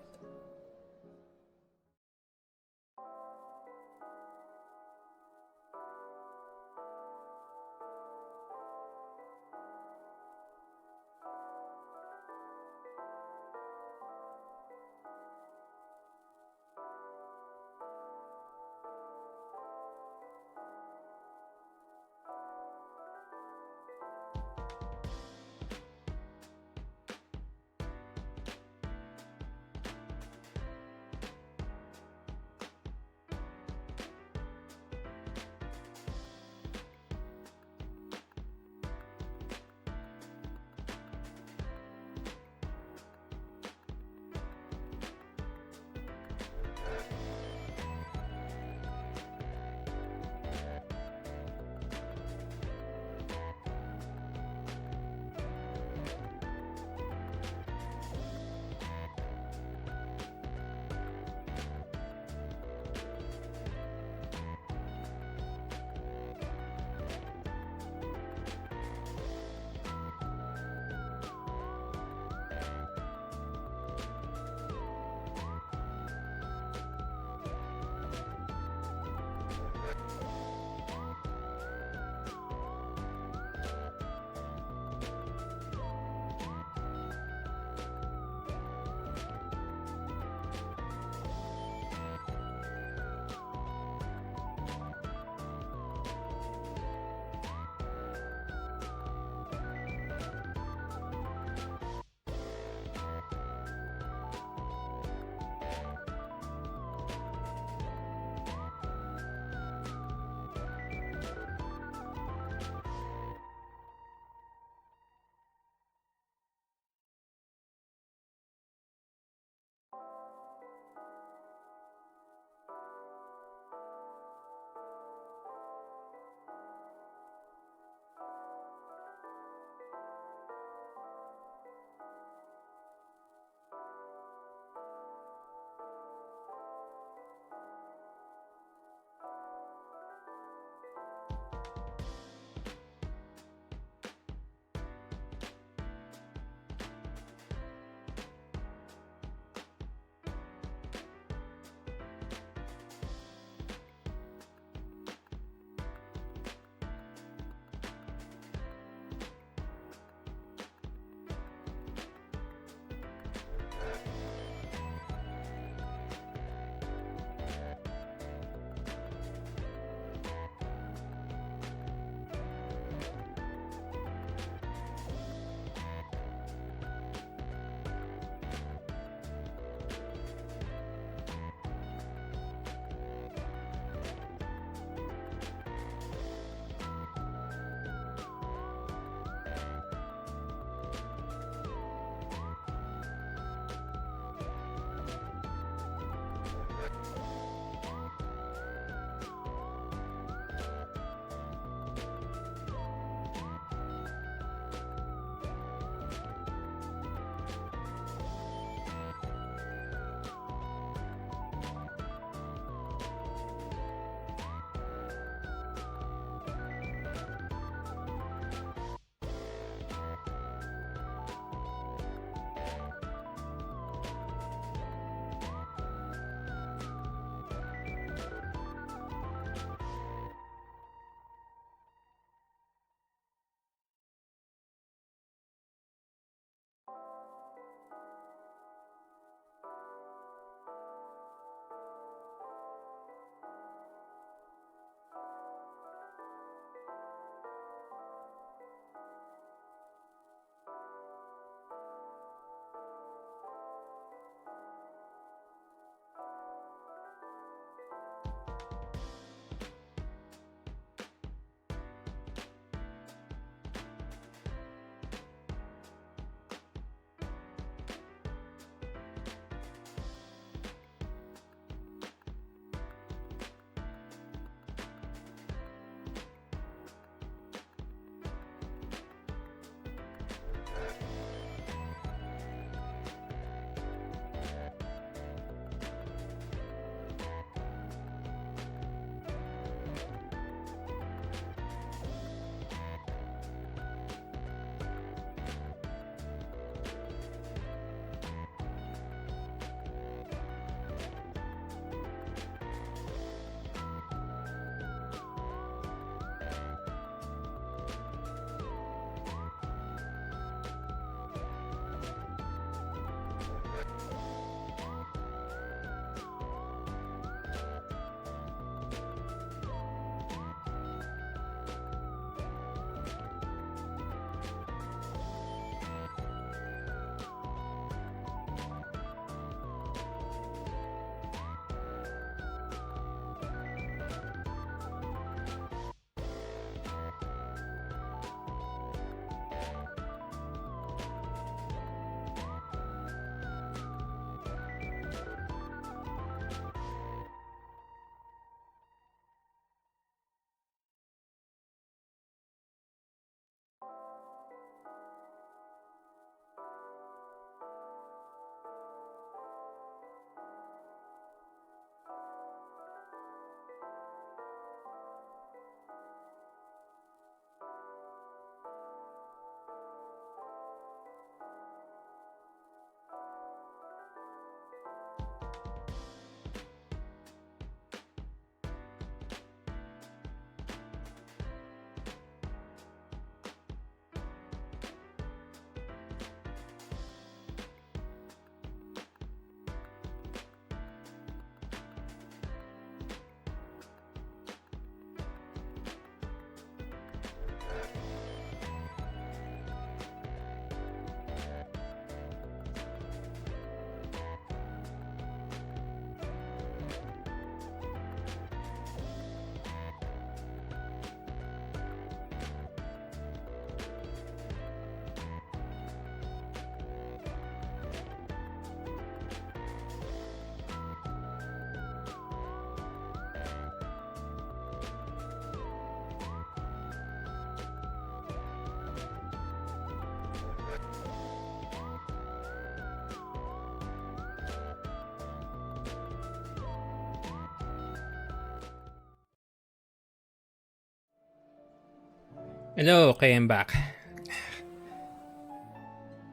Hello, okay, I'm back.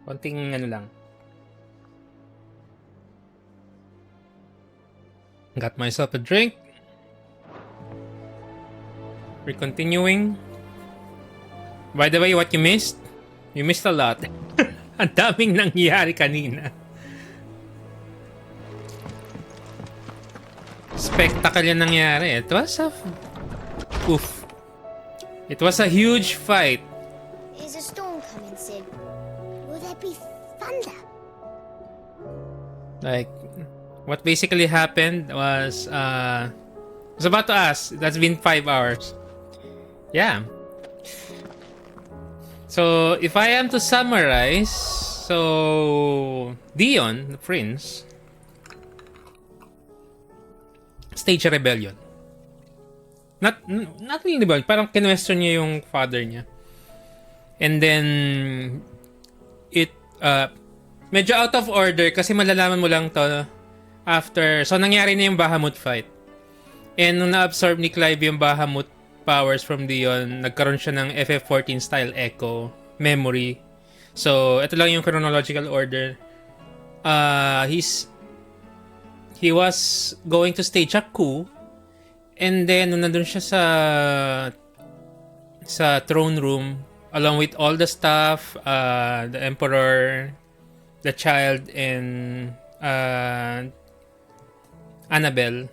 Konting ano lang. Got myself a drink. We're continuing. By the way, what you missed? You missed a lot. Ang daming nangyari kanina. Spectacle yung nangyari. It was a... Oof. It was a huge fight. Is a storm coming soon? Will there be thunder? Like, what basically happened was, I was about to ask. That's been 5 hours. Yeah. So, if I am to summarize, so Dion, the prince, stage a rebellion. Not really rebellion, parang kinwestiyon niya yung father niya. And then, it, medyo out of order kasi malalaman mo lang to after, so nangyari na yung Bahamut fight. And nung na-absorb ni Clive yung Bahamut powers from Dion, nagkaroon siya ng FF14 style echo memory. So, ito lang yung chronological order. He was going to stage a coup, and then nung nandun siya sa throne room along with all the staff, the emperor, the child, and Annabelle.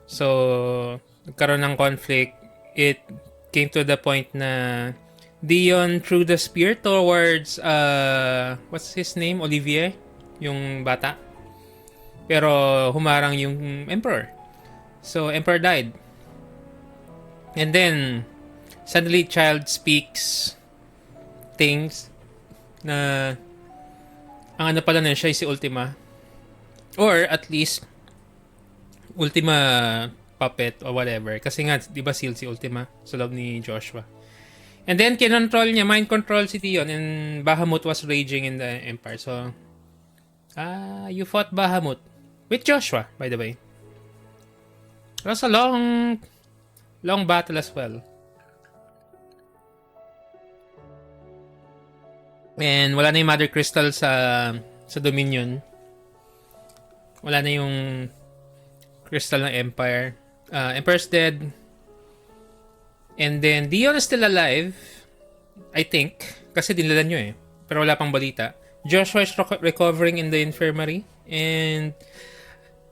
So, nagkaroon ng conflict. It came to the point na Dion threw the spear towards what's his name? Olivier, yung bata. Pero humarang yung emperor. So emperor died. And then suddenly child speaks things na ang ano pala na siya si Ultima. Or at least Ultima puppet or whatever. Kasi nga, di ba seal si Ultima sa loob ni Joshua. And then, kinontrol niya, mind control si Dion, and Bahamut was raging in the Empire. So, you fought Bahamut with Joshua, by the way. It was a long battle as well. And wala na yung Mother Crystal sa Dominion. Wala na yung Crystal ng Empire. Emperor's dead. And then, Dion is still alive. I think. Kasi dinala nyo eh. Pero wala pang balita. Joshua is recovering in the infirmary. And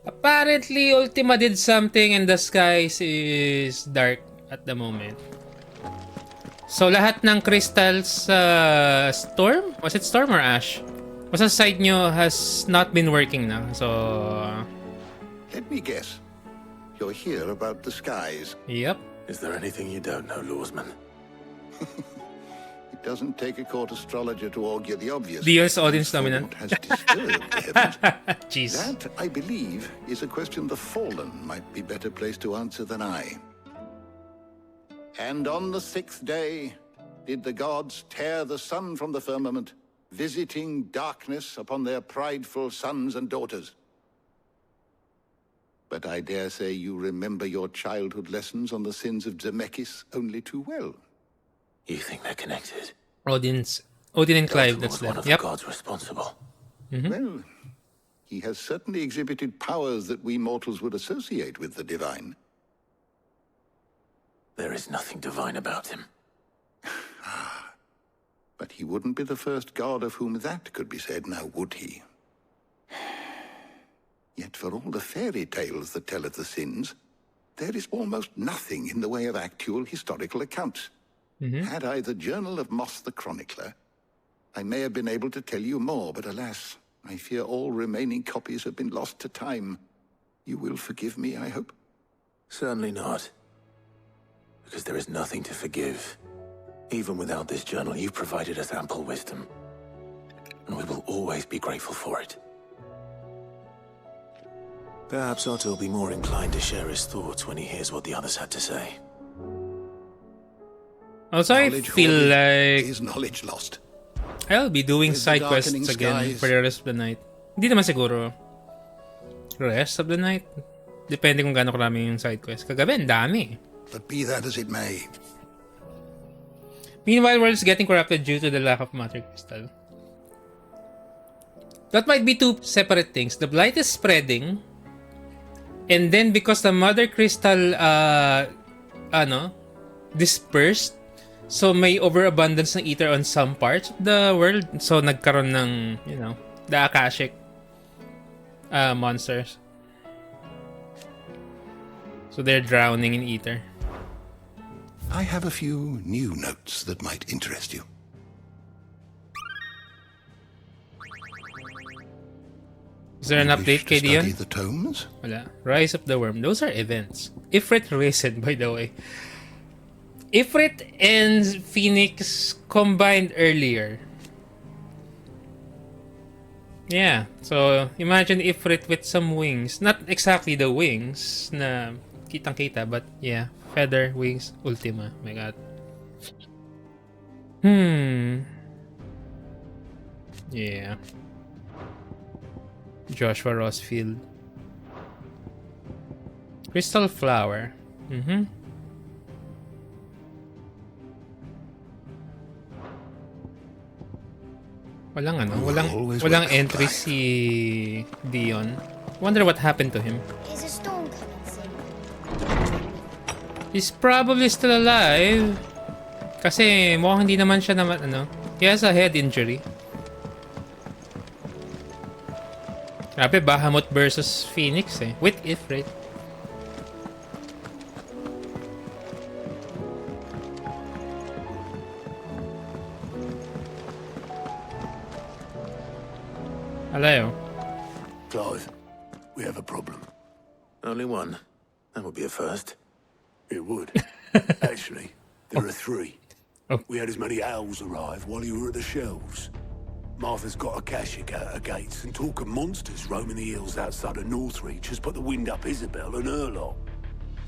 apparently, Ultima did something and the skies is dark at the moment. So, lahat ng crystals Storm? Was it Storm or Ash? Basta side nyo has not been working na. So... Let me guess. You're here about the skies. Yep. Is there anything you don't know, Lawsman? It doesn't take a court astrologer to augur the obvious. Dion's audience dominant. What has disturbed the heavens? Jeez. That, I believe, is a question the Fallen might be better placed to answer than I. And on the 6th day did the gods tear the sun from the firmament, visiting darkness upon their prideful sons and daughters. But I dare say you remember your childhood lessons on the sins of Zemeckis only too well. You think they're connected? Odin and Clive, that's one them. of the gods responsible. Well, he has certainly exhibited powers that we mortals would associate with the divine. There is nothing divine about him. But he wouldn't be the first god of whom that could be said, now would he? Yet for all the fairy tales that tell of the sins, there is almost nothing in the way of actual historical accounts. Had I the Journal of Moss the Chronicler, I may have been able to tell you more, but alas, I fear all remaining copies have been lost to time. You will forgive me, I hope? Certainly not. Because there is nothing to forgive. Even without this journal, you've provided us ample wisdom. And we will always be grateful for it. Perhaps Otto will be more inclined to share his thoughts when he hears what the others had to say. Also, I feel like is knowledge lost. I'll be doing With the side quests darkening again skies. for the rest of the night. Hindi naman siguro rest of the night. Depende kung gaano karami yung side quest. Kagabi, ang dami. But be that as it may, Meanwhile, world's getting corrupted due to the lack of Mother Crystal. That might be two separate things. The blight is spreading, and then because the Mother Crystal, dispersed, so may overabundance ng ether on some parts of the world. So nagkaroon ng, the Akashic monsters. So they're drowning in ether. I have a few new notes that might interest you. Is there an update, KDN? Study the tomes? Wala. Rise of the Worm. Those are events. Ifrit Risen, by the way. Ifrit and Phoenix combined earlier. Yeah. So, imagine Ifrit with some wings. Not exactly the wings na kitang-kita, but yeah. Feather, wings, Ultima. My god. Yeah. Joshua Rossfield. Crystal Flower. Walang entry si Dion. Wonder what happened to him. Is a storm coming soon? He's probably still alive. Kasi mukhang hindi naman siya he has a head injury. Grabe, Bahamut versus Phoenix with Ifrit. Hello. Clive, we have a problem. Only one. That would be a first. It would. Actually, there are three. We had as many owls arrive while you were at the shelves. Martha's got Akashic out her gates, and talk of monsters roaming the hills outside of Northreach has put the wind up Isabel and her lot.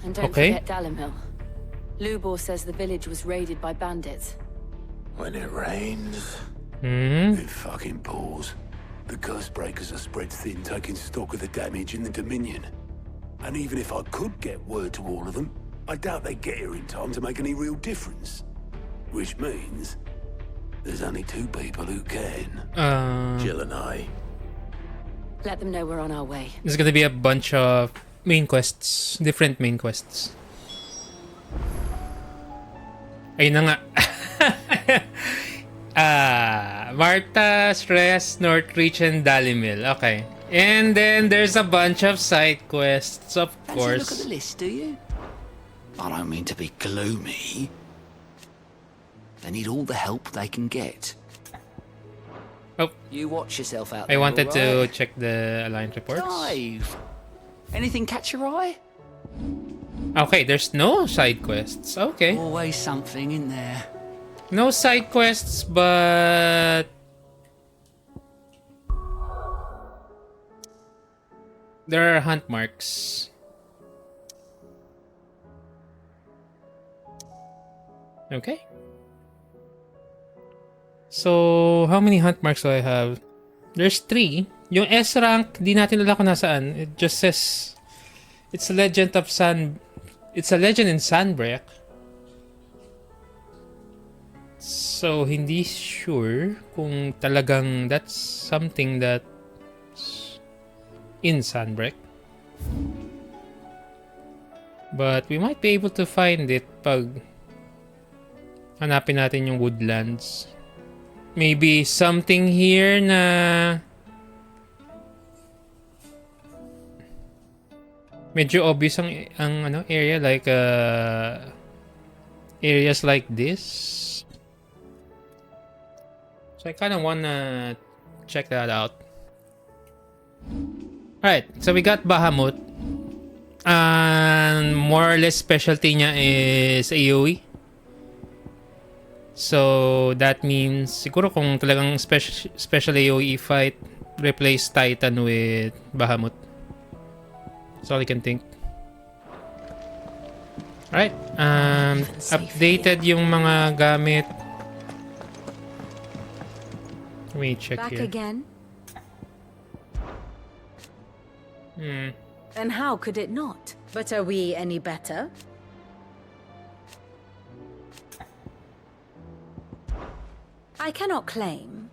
And don't forget Dalimil. Lubor says the village was raided by bandits. When it rains... It fucking pours. The curse breakers are spread thin, taking stock of the damage in the Dominion. And even if I could get word to all of them, I doubt they'd get here in time to make any real difference. Which means... there's only two people who can. Jill and I. Let them know we're on our way. There's gonna be a bunch of main quests. Different main quests. Ayun na nga. Marta, Stress, Northreach, and Dalimil. Okay. And then there's a bunch of side quests, of course. Look at the list, do you? I don't mean to be gloomy. They need all the help they can get. Oh. You watch yourself out there. I wanted to check the Alliance reports. Dive. Anything catch your eye? Okay, there's no side quests. Okay. Always something in there. No side quests, but... there are hunt marks. Okay. So, how many hunt marks do I have? There's 3. Yung S rank, di natin alam kung nasaan. It just says it's a legend in Sunbreak. So, hindi sure kung talagang that's something that's in Sunbreak. But we might be able to find it pag hanapin natin yung woodlands. Maybe something here na medyo obvious ang area, like areas like this. So I kind of wanna check that out. Alright, so we got Bahamut. And more or less specialty niya is AoE. So that means siguro kung talagang special AoE fight, replace Titan with Bahamut. That's all I can think. Alright, updated yung mga gamit. Let me check Back here. again? And how could it not? But are we any better? I cannot claim.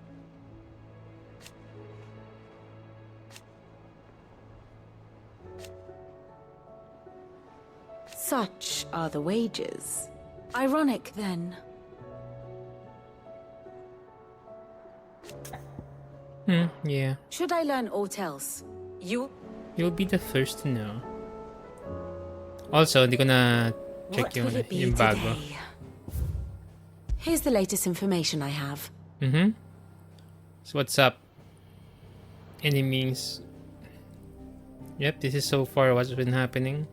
Such are the wages. Ironic, then. Yeah. Should I learn aught else? You'll be the first to know. Also, hindi ko na check What will it be yung bago. today? Here's the latest information I have. So what's up? Enemies. Yep, this is so far what's been happening.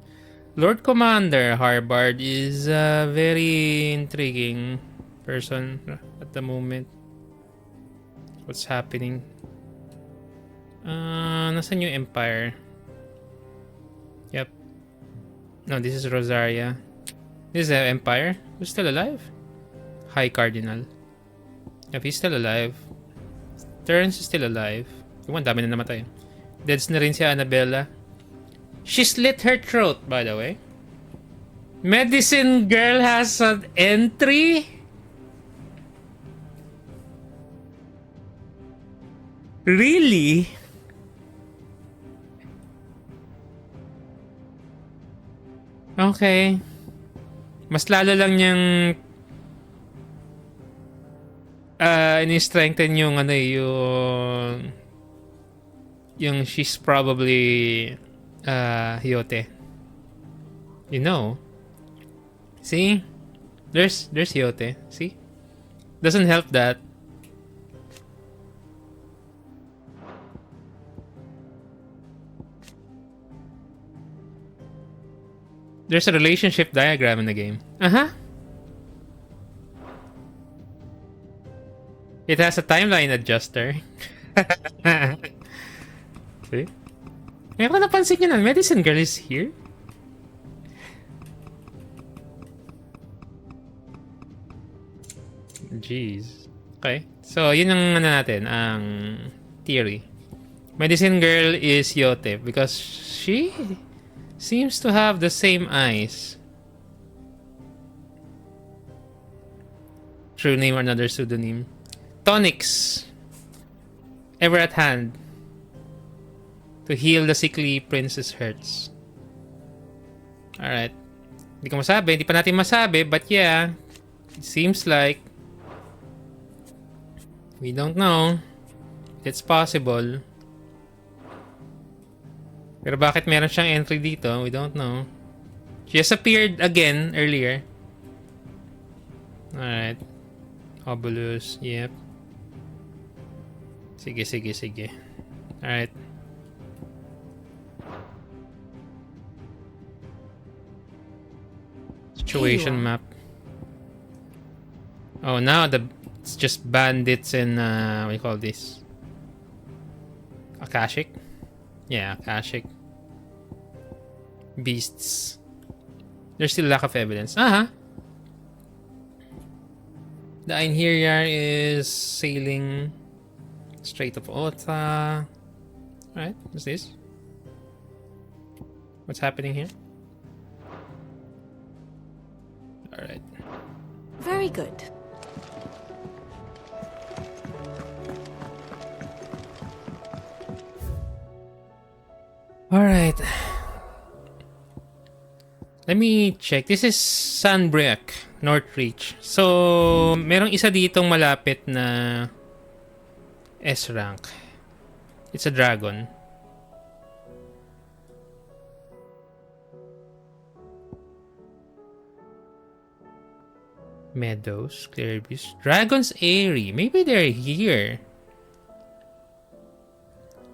Lord Commander Harbard is a very intriguing person at the moment. What's happening? Nasaan yung Empire? Yep. No, this is Rosaria. This is the Empire. Who's still alive? High Cardinal. Yep, he's still alive. Terrence is still alive. Yung dami na namatay. Deads na rin si Annabella. She slit her throat, by the way. Medicine Girl has an entry? Really? Okay. Mas lalo lang niyang ini-strengthen yung yung she's probably Hyote. You know. See? There's Hyote. See? Doesn't help that. There's a relationship diagram in the game. It has a timeline adjuster. See? Ngayon ko napansin nyo na, Medicine Girl is here. Jeez. Okay. So, yun ang natin, ang theory. Medicine Girl is Yote because she seems to have the same eyes. True name or another pseudonym. Tonics. Ever at hand. To heal the sickly princess hurts. Alright. Hindi ko masabi. Hindi pa natin masabi. But yeah. It seems like. We don't know. It's possible. Pero bakit meron siyang entry dito? We don't know. She has appeared again earlier. Alright. Obulus. Yep. Sige. Alright. Situation map. Oh, now it's just bandits and what do you call this? Akashic? Yeah, Akashic. Beasts. There's still lack of evidence. The Einherjar is sailing Strait of Ota. Alright, what's this? What's happening here? Alright. Very good. Alright. Let me check. This is Sunbreak, Northreach. So, merong isa ditong malapit na S rank. It's a dragon. Meadows, Clearviews. Dragon's Airy. Maybe they're here.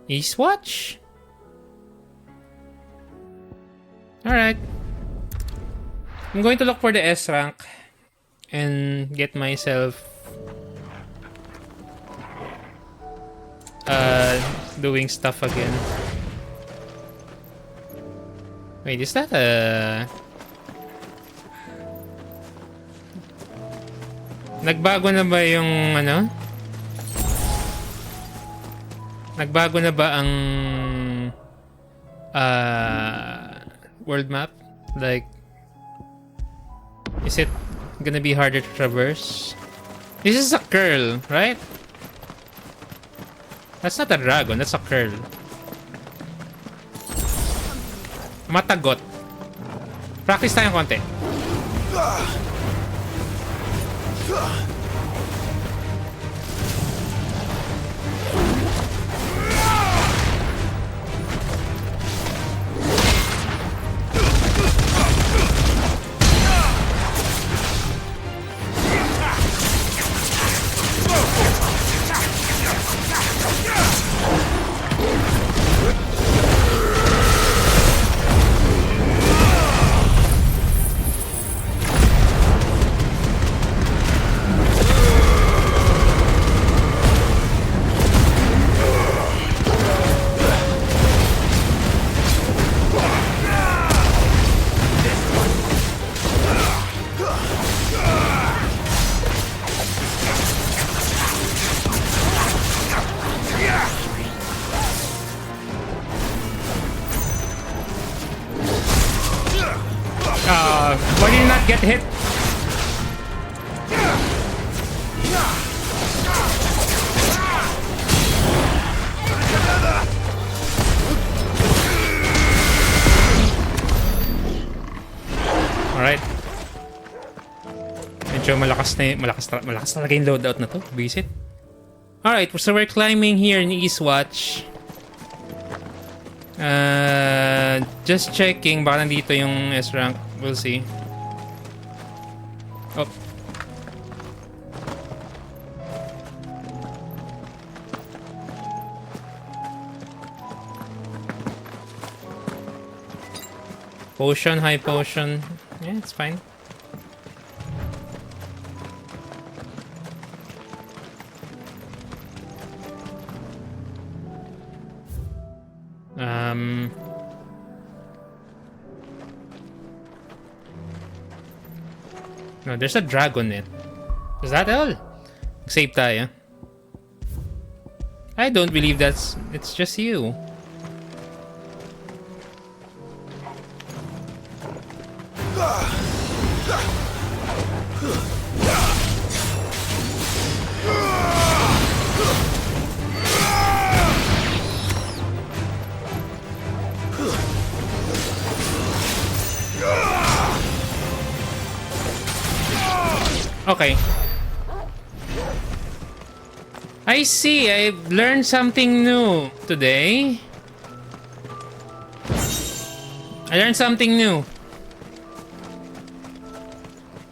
Eastwatch? Alright. I'm going to look for the S rank and get myself doing stuff again. Wait, is that a... Nagbago na ba yung ano? Nagbago na ba ang world map? Like, is it gonna be harder to traverse? This is a curl, right? That's not a dragon, that's a curl. Matagot. Practice tayong konti. Why did you not get hit? Alright. Medyo malakas talaga yung loadout na to. Visit. Alright, so we're climbing here in Eastwatch. Just checking. Baka nandito yung S-rank. We'll see. Oh. Potion, high potion. Yeah, it's fine. No, there's a dragon in. Is that all? Save tayo. I don't believe it's just you. Okay. I see. I've learned something new today. I learned something new.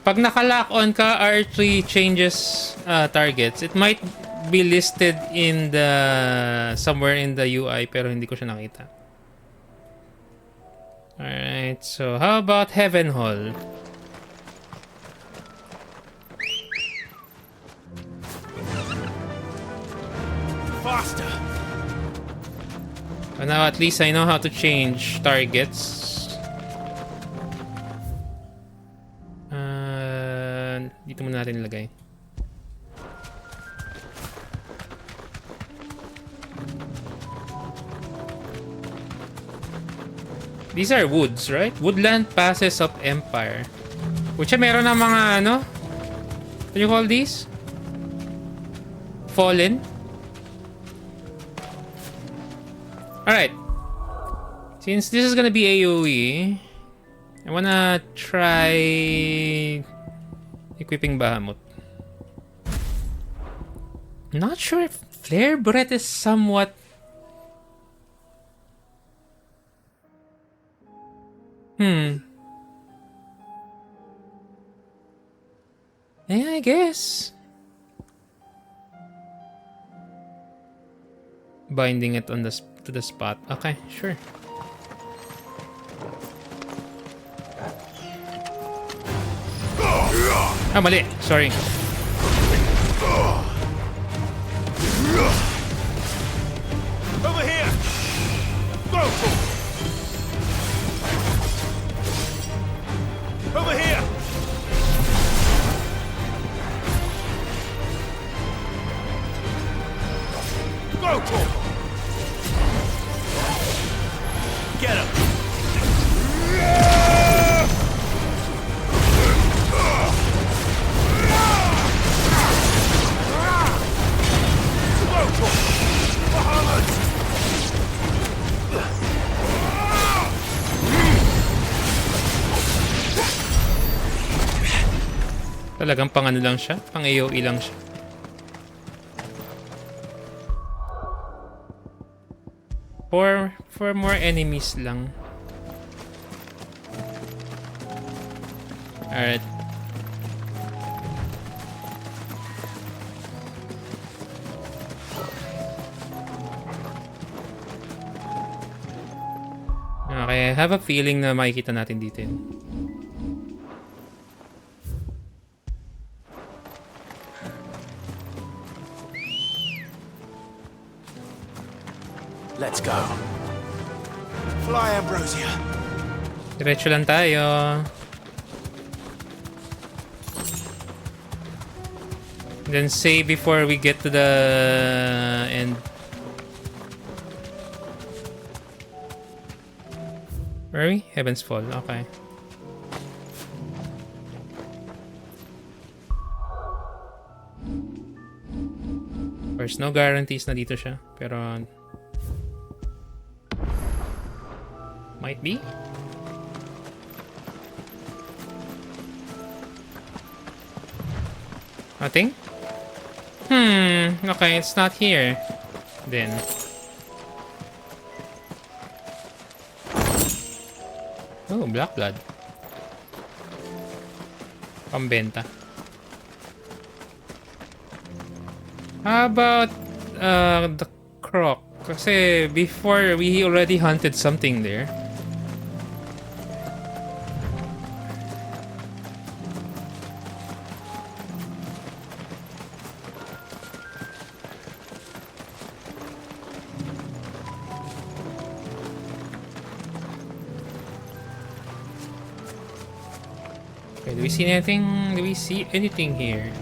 Pag naka-lock on ka, R3 changes targets. It might be listed in the somewhere in the UI pero hindi ko siya nakita. Alright, so how about Heaven Hall? Faster. But now at least I know how to change targets. Dito muna natin ilagay. These are woods, right? Woodland passes of Empire. Which meron na mga ano? What do you call these? Fallen? Alright. Since this is gonna be AoE, I wanna try equipping Bahamut. Not sure if Flare Breath is somewhat... Yeah, I guess. Binding it on the to the spot. Okay, sure. Ah, mali. Sorry. Over here. Go. Over here. Go. Get him. Talagang pang ano lang siya? Pang AOE lang siya. For more enemies lang. Alright. Okay, I have a feeling na makikita natin dito yun. Let's go. Fly, Ambrosia. Diretso lang tayo. Then save before we get to the end. Where are we? Heaven's Fall. Okay. There's no guarantees na dito siya, pero might be. Nothing? Okay, it's not here. Then. Oh, black blood. Pambenta. How about the croc? Kasi before we already hunted something there. Okay, do we see anything? Do we see anything here?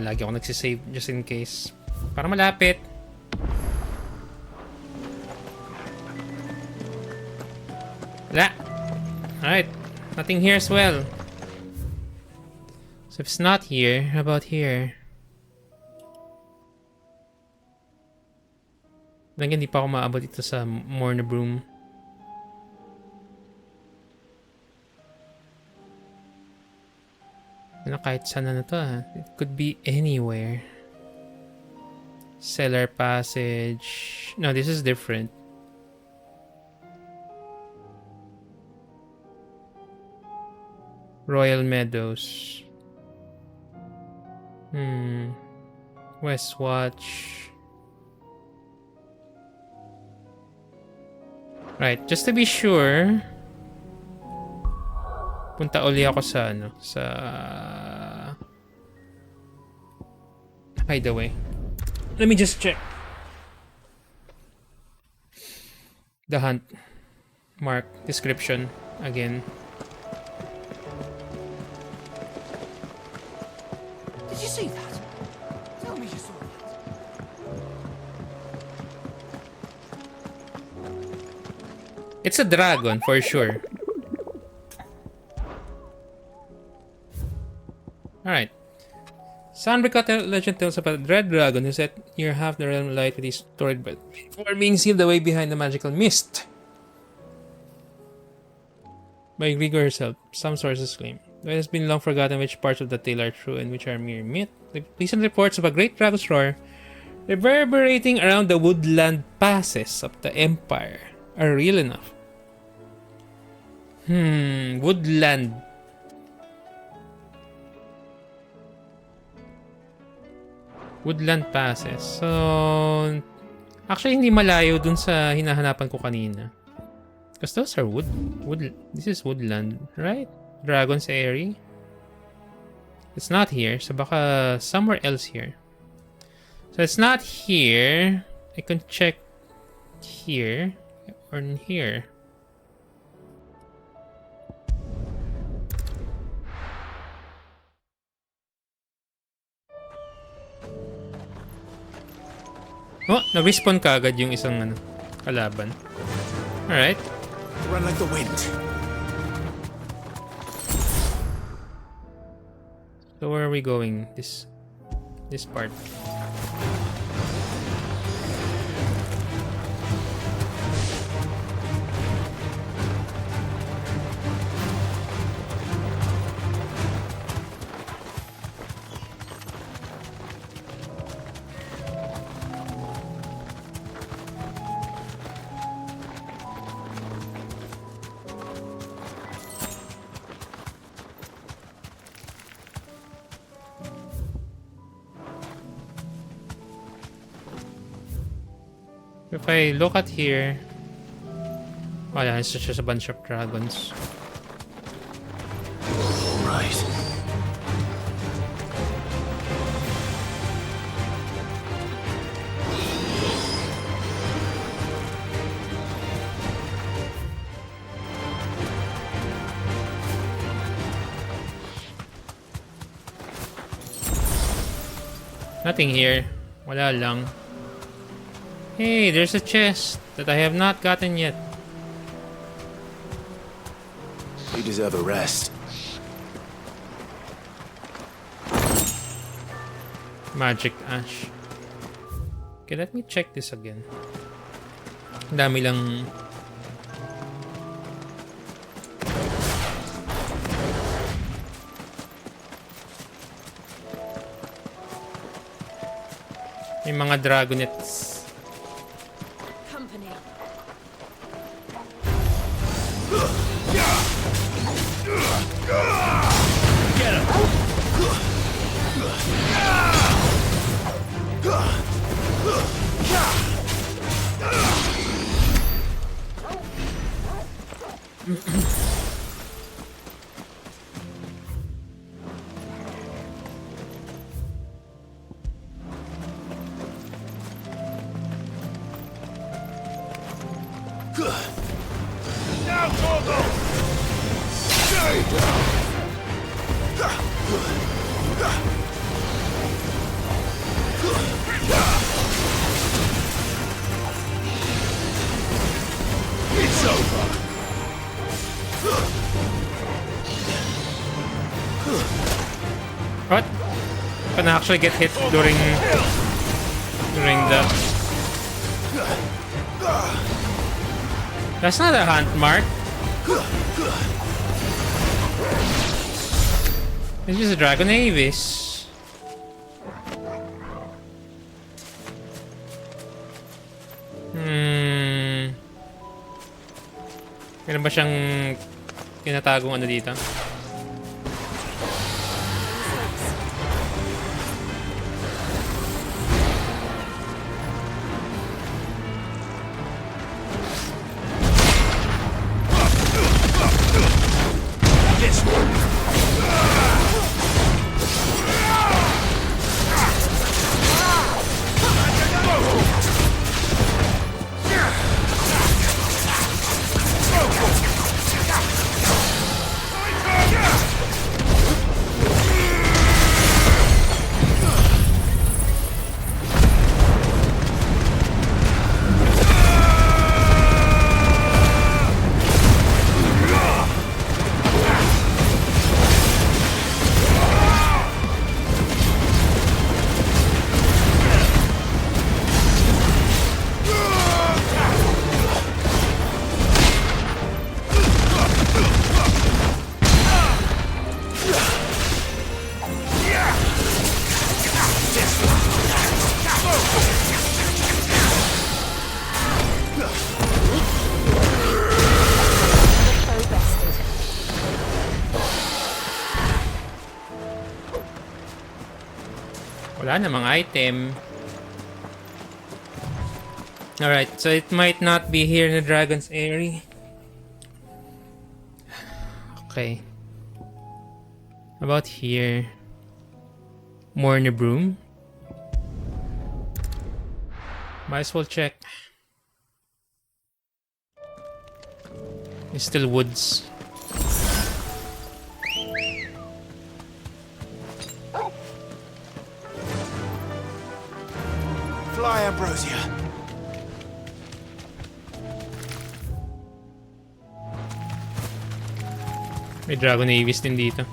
Lagi ako nagsisave just in case. Para malapit. Wala. Alright. Nothing here as well. So if it's not here, how about here? Lang hindi pa ako maabot dito sa Morna Broom. Kahit saan na to It could be anywhere. Cellar passage. No, this is different. Royal Meadows. West Watch. Right, just to be sure. Punta uli ako sa sa hideaway. Let me just check the hunt mark description again. Did you see that? Tell me you saw that. It's a dragon for sure. Alright. Sunbreak legend tells about a dread dragon who set near half the realm light with his torrid breath before being sealed away behind the magical mist. By Grigor herself, some sources claim. Though it has been long forgotten which parts of the tale are true and which are mere myth, the recent reports of a great dragon's roar reverberating around the woodland passes of the Empire are real enough. Woodland. Woodland passes. So, actually hindi malayo dun sa hinahanapan ko kanina. Because those are this is woodland, right? Dragon's Airy. It's not here, so baka somewhere else here. So it's not here. I can check here or in here. Oh, na-respawn ka agad yung isang kalaban. Alright. Run like the wind. So where are we going? This part. If I look at here... Oh yeah, it's just a bunch of dragons. Alright. Nothing here. Wala lang. Hey, there's a chest that I have not gotten yet. You deserve a rest. Magic ash. Okay, let me check this again. Ang dami lang. May mga dragonets. Company. Get him! Now, Gorgo! Stay down! It's over! What? Can I actually get hit during the... That's not a hunt mark. It's just a Dragon Avis. Meron ba siyang tinatagong ano dito? This one! Wala namang item. Alright, so it might not be here in the Dragon's Eyrie. Okay. About here. More in the broom. Might as well check. It's still woods. Fly, Ambrosia. May Dragon Avis din dito.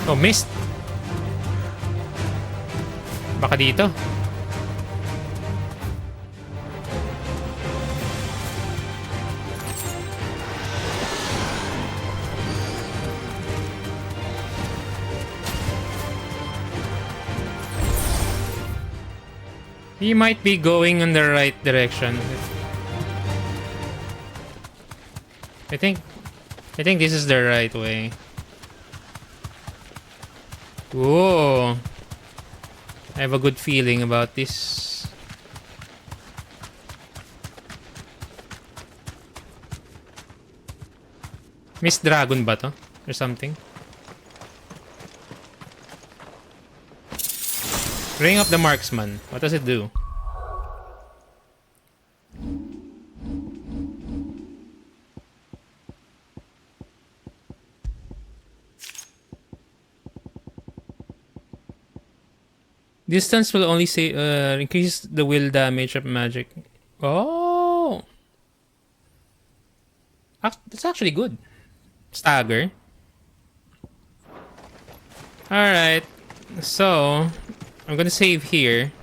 Oh, missed. Baka dito. He might be going in the right direction. I think this is the right way. Whoa. I have a good feeling about this. Miss Dragon ba to? Or something? Ring of the Marksman. What does it do? Distance will only say increase the will damage of magic. Oh, that's actually good. Stagger. All right, so I'm gonna save here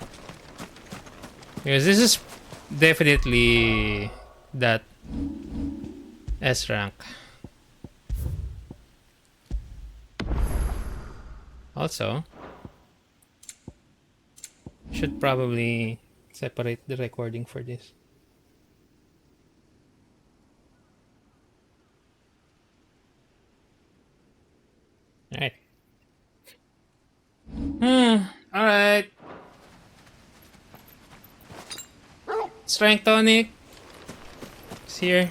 because this is definitely that S rank. Also, should probably separate the recording for this. Alright. Alright. Strength tonic. It's here.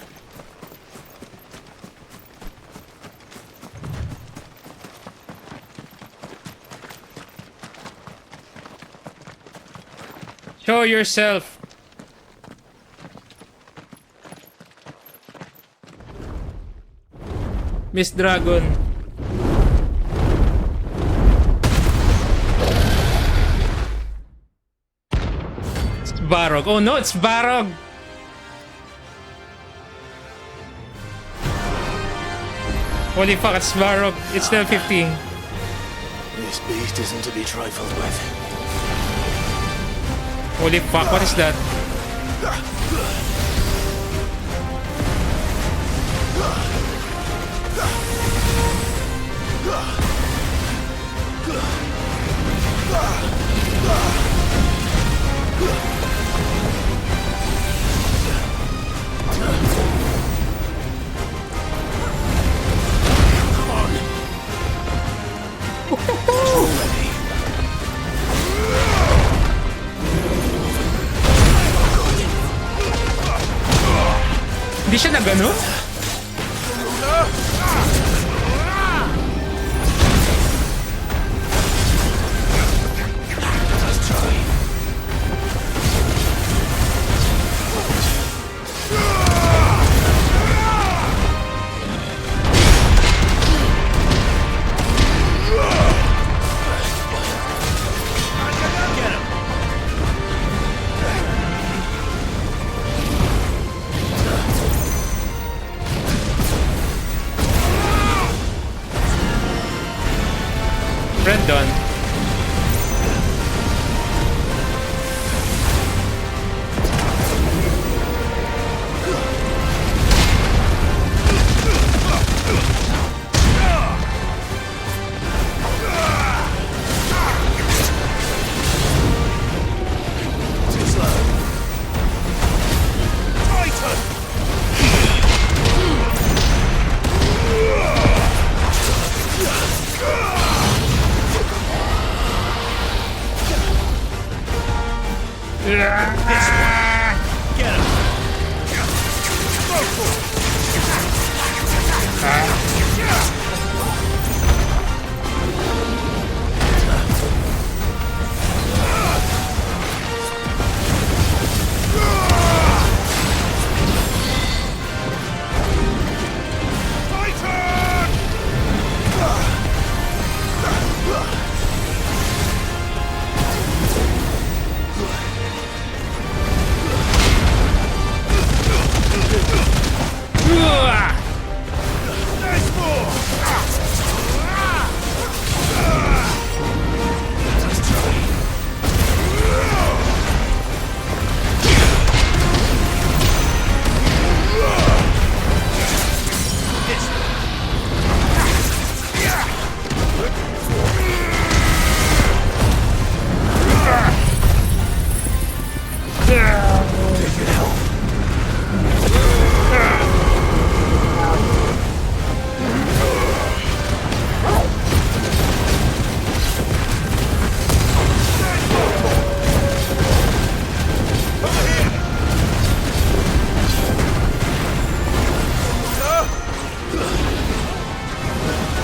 Show yourself. Miss Dragon. It's Varog. Oh no, it's Varog. Holy fuck, it's Varog. It's level 15. This beast isn't to be trifled with. Holy fuck, what is that? Hindi siya nagano? Red Dawn.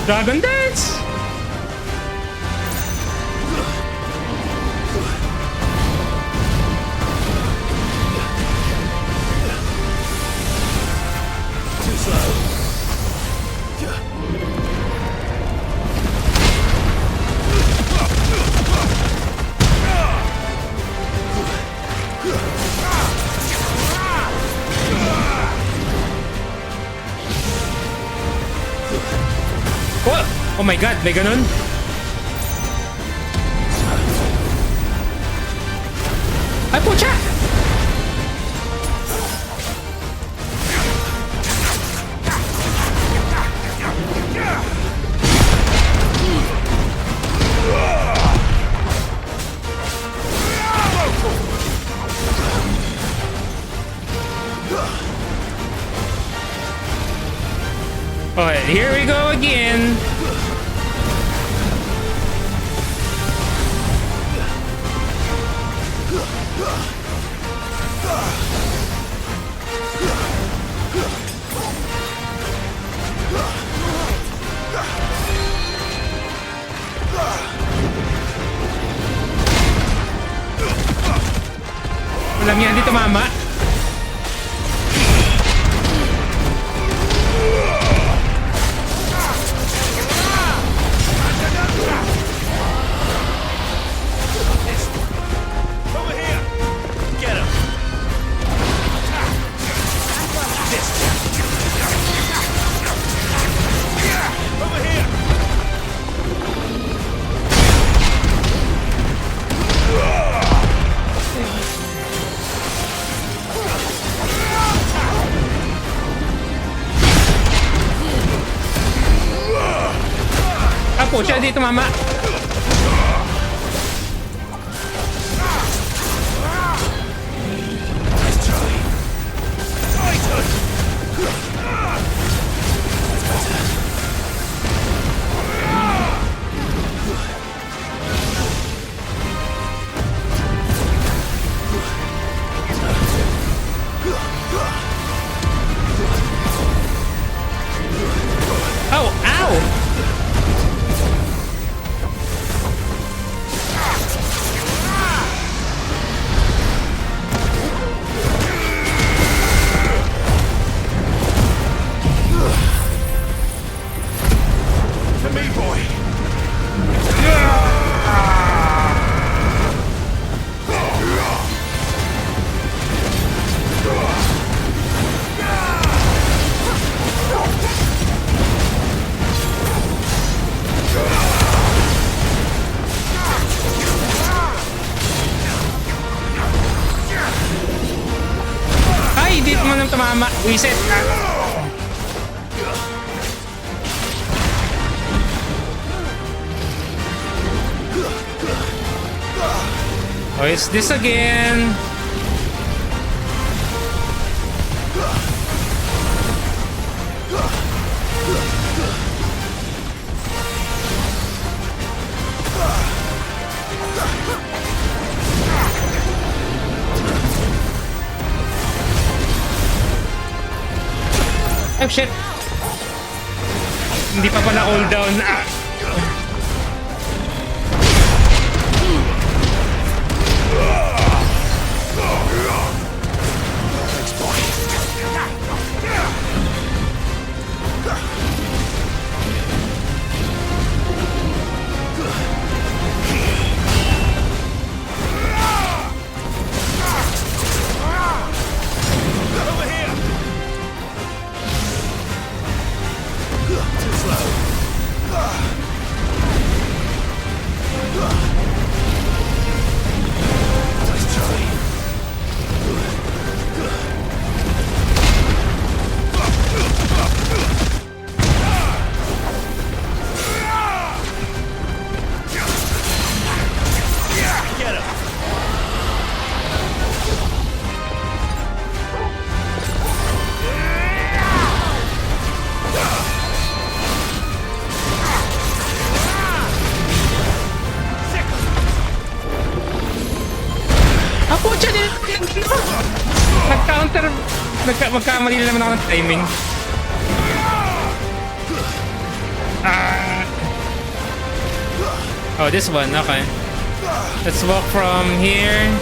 Dragon Dance! Too slow. Oh my god, may ganun? Ay, pucha! Alright, here we go again. Alam niya, hindi tumama. Pucha, di tumama. Oh, ow! Tumama. Reset. Oh, it's this again. Oh shit! Hindi pa pala all down. Nag-counter. Magkamali na naman ako ng timing. Oh, this one. Okay. Let's walk from here.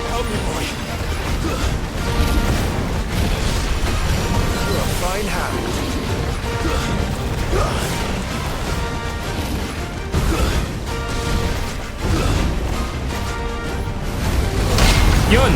Help me, boy. You're a fine hound. Yun!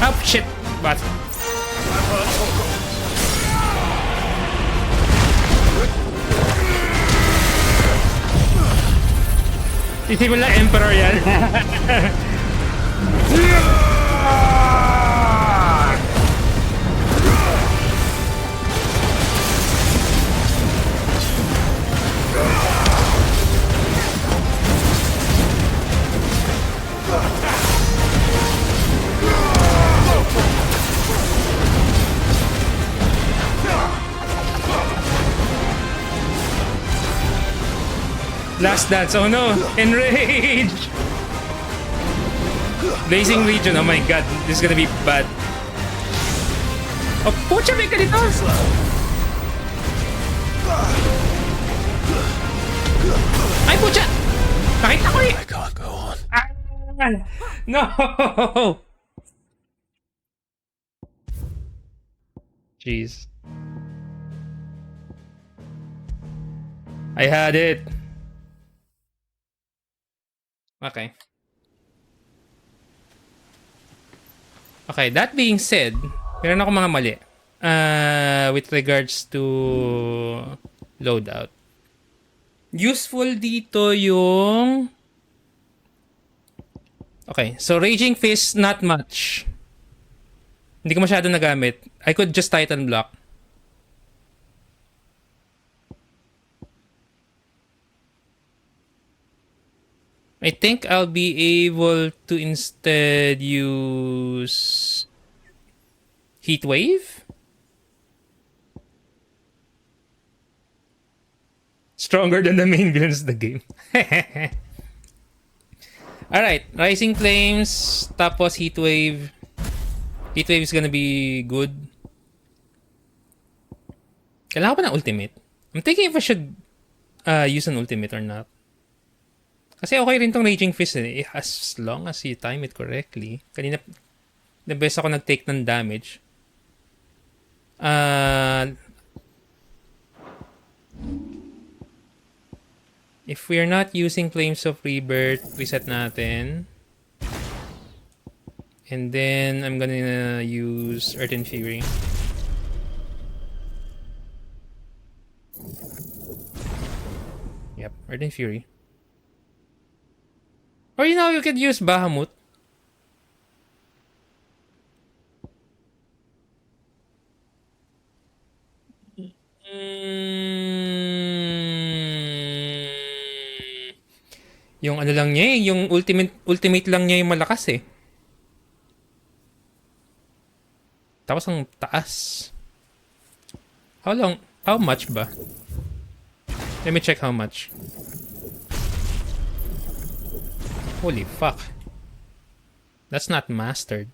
Oh, shit! But Isipin lang Emperor yan. Last dance, oh no! Enrage! Blazing Legion, oh my god, this is gonna be bad. Oh, pucha, may ganito! Ay, pucha! Nakita ko eh! I can't go on. No! Jeez. I had it. Okay. Okay, that being said, meron ako mga mali. With regards to loadout. Useful dito yung... Okay, so Raging Fist, not much. Hindi ko masyado nagamit. I could just Titan block. I think I'll be able to instead use Heat Wave. Stronger than the main villains of the game. Alright, Rising Flames, tapos Heat Wave. Heat Wave is gonna be good. Kailangan ko pa ng ultimate. I'm thinking if I should use an ultimate or not. Kasi okay rin tong Raging Fist eh, as long as you time it correctly. Kanina, the best ako nag-take ng damage. If we're not using Flames of Rebirth, reset natin. And then, I'm gonna use Earth and Fury. Yep, Earth and Fury. Or you know, you could use Bahamut. Yung ano lang niya eh, yung ultimate lang niya yung malakas eh. Tapos ang taas. How much ba? Let me check how much. Holy fuck. That's not mastered.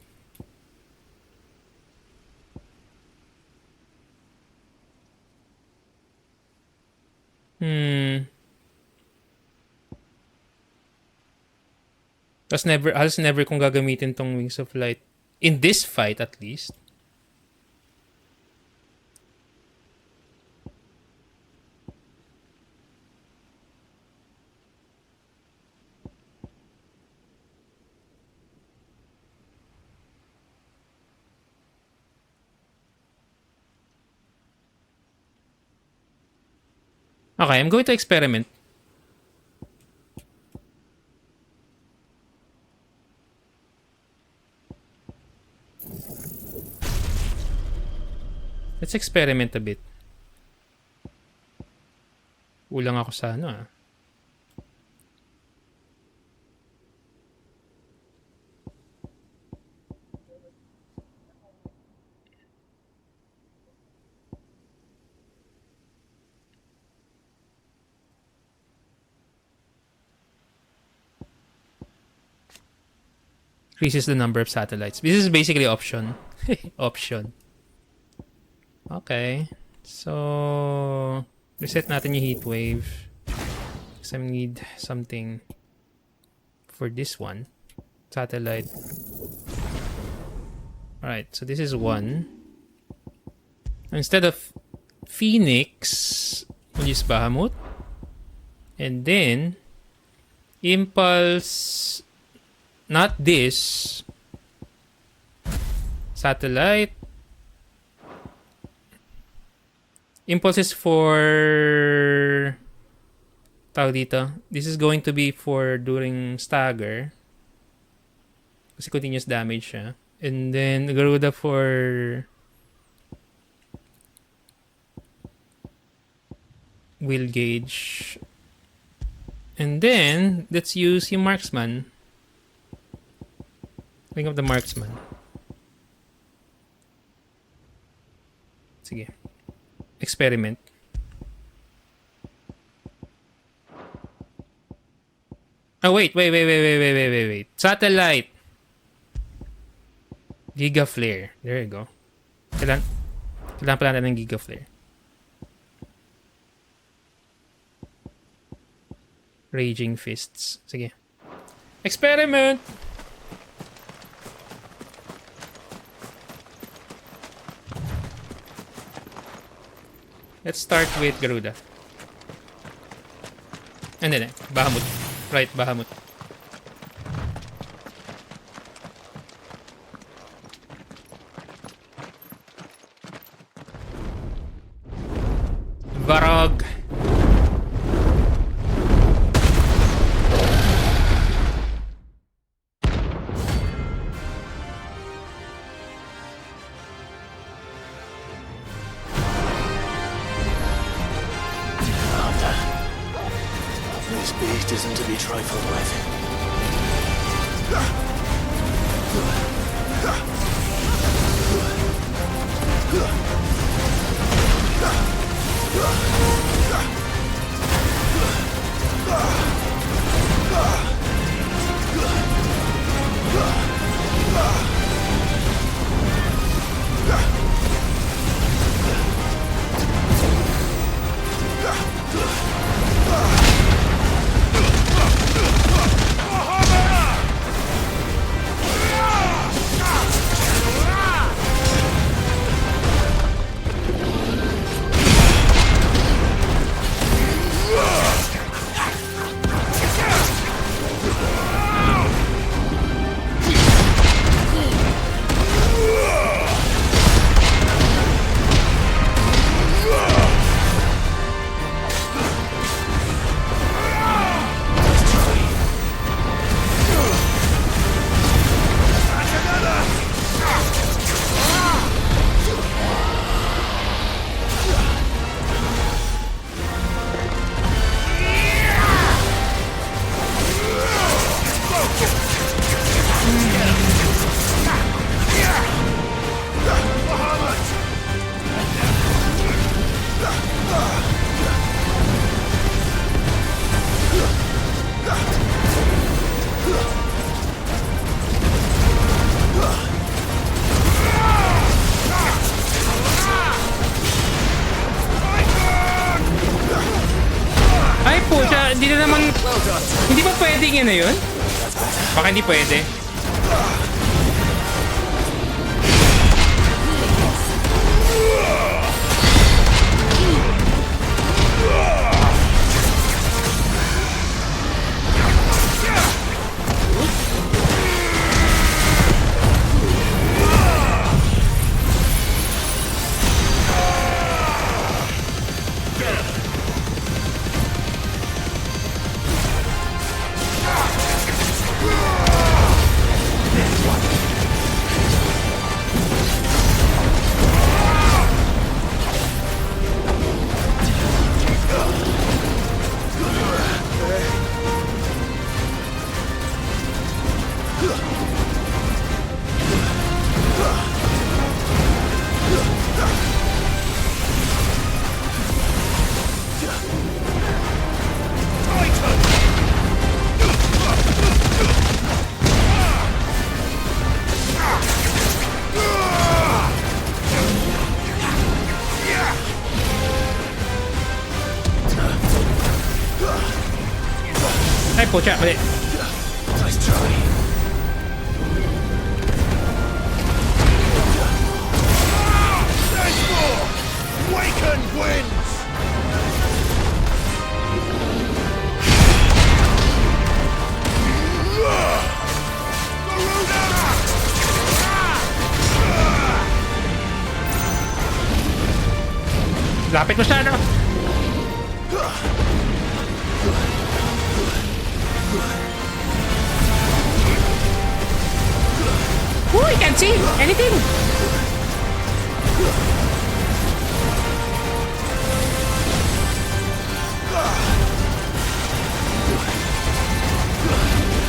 Halos never kong gagamitin tong Wings of Light. In this fight, at least. Okay, I'm going to experiment. Let's experiment a bit. Ulang ako sa ano ah. increases the number of satellites. This is basically option. Option. Okay. So, reset natin yung heat wave. Because I need something for this one. Satellite. Alright, so this is one. Instead of Phoenix, we'll use Bahamut. And then, Impulse, not this. Satellite. Impulse is for... Tawag dito. This is going to be for during stagger. Kasi continuous damage siya. And then, Garuda for... Wheel gauge. And then, let's use yung marksman. Think of the marksman. Sige. Experiment. Oh, wait. Satellite. Giga Flare. There you go. Kailangan pala natin ng Giga Flare. Raging Fists. Sige. Experiment! Let's start with Garuda. And then, Bahamut. Right, Bahamut. Varog. This beast isn't to be trifled with. Ay po, hindi na naman... Hindi ba pwedeng yun na yun? Baka hindi pwede. Ay, pucha, mali. Nice try. There's more! Waken wins! Lapit masyado. Ooh, I can't see anything.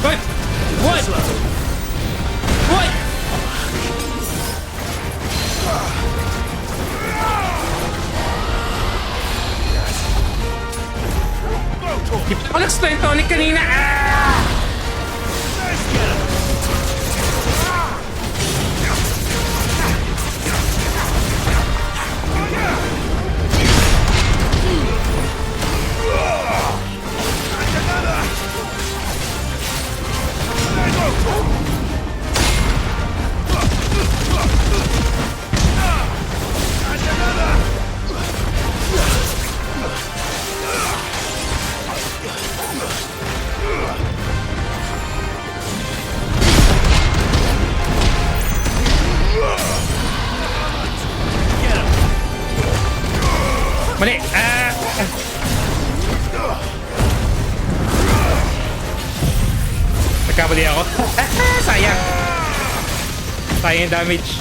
What? What? What? Di pa ako nag-spell tonic kanina. Ah! Mali! Nagkamali ako. Sayang! Sayang yung damage.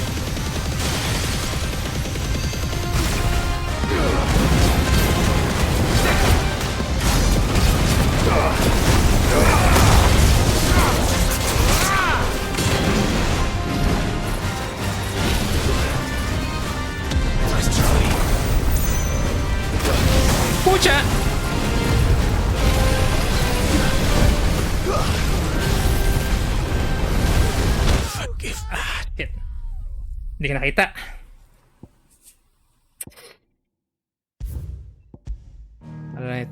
Pucha! Shit. Hindi ka nakita. Alright.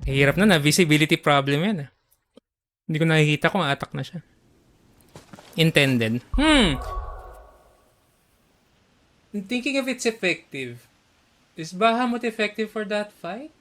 Hirap na visibility problem yan. Hindi ko nakikita kung attack na siya. Intended. I'm thinking if it's effective. Is Bahamut effective for that fight?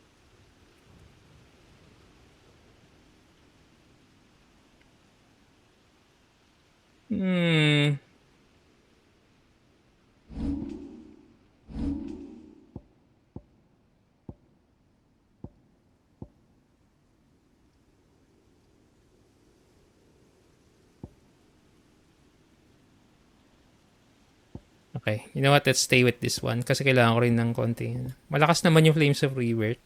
Okay, you know what? Let's stay with this one kasi kailangan ko rin ng konti. Malakas naman yung Flames of Rebirth.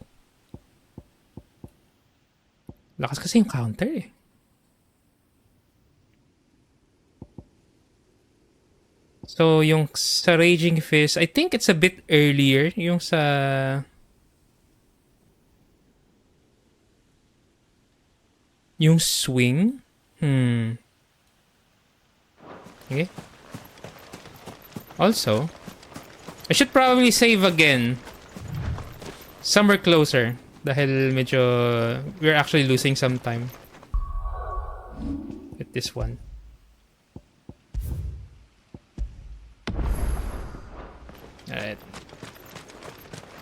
Lakas kasi yung counter eh. So, yung sa Raging Fist, I think it's a bit earlier. Yung sa... Yung swing? Okay. Also, I should probably save again. Somewhere closer. Dahil medyo... We're actually losing some time. With this one. Alright.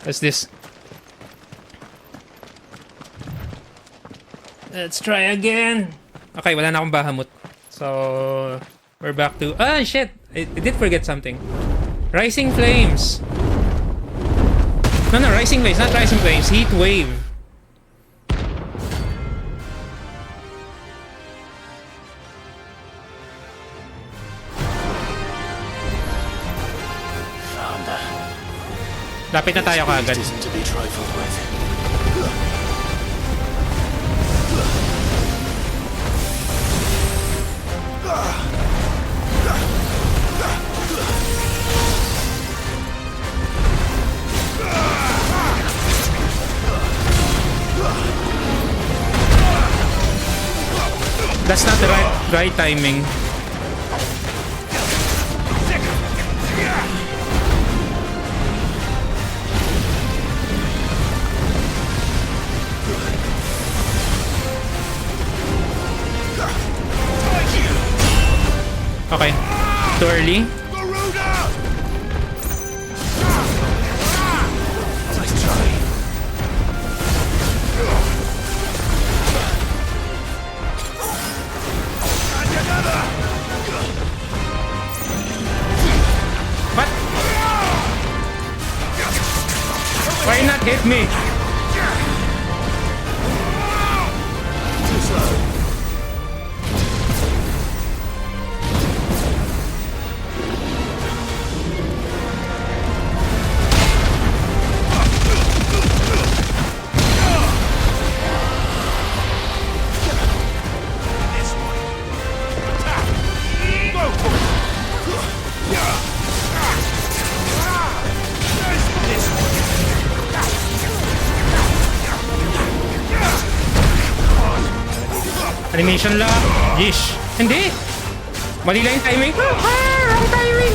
What's this? Let's try again! Okay, wala na akong Bahamut. So... We're back to... Ah, shit! I did forget something. Rising Flames. No, Rising Flames. Not Rising Flames. Heat Wave. Lapit na tayo kaagad. That's not the right timing. too early. Nice try. And another. What? Why not hit me? Too slow. Animation lang. Yeesh. Hindi. Mali lang yung timing. Wrong timing.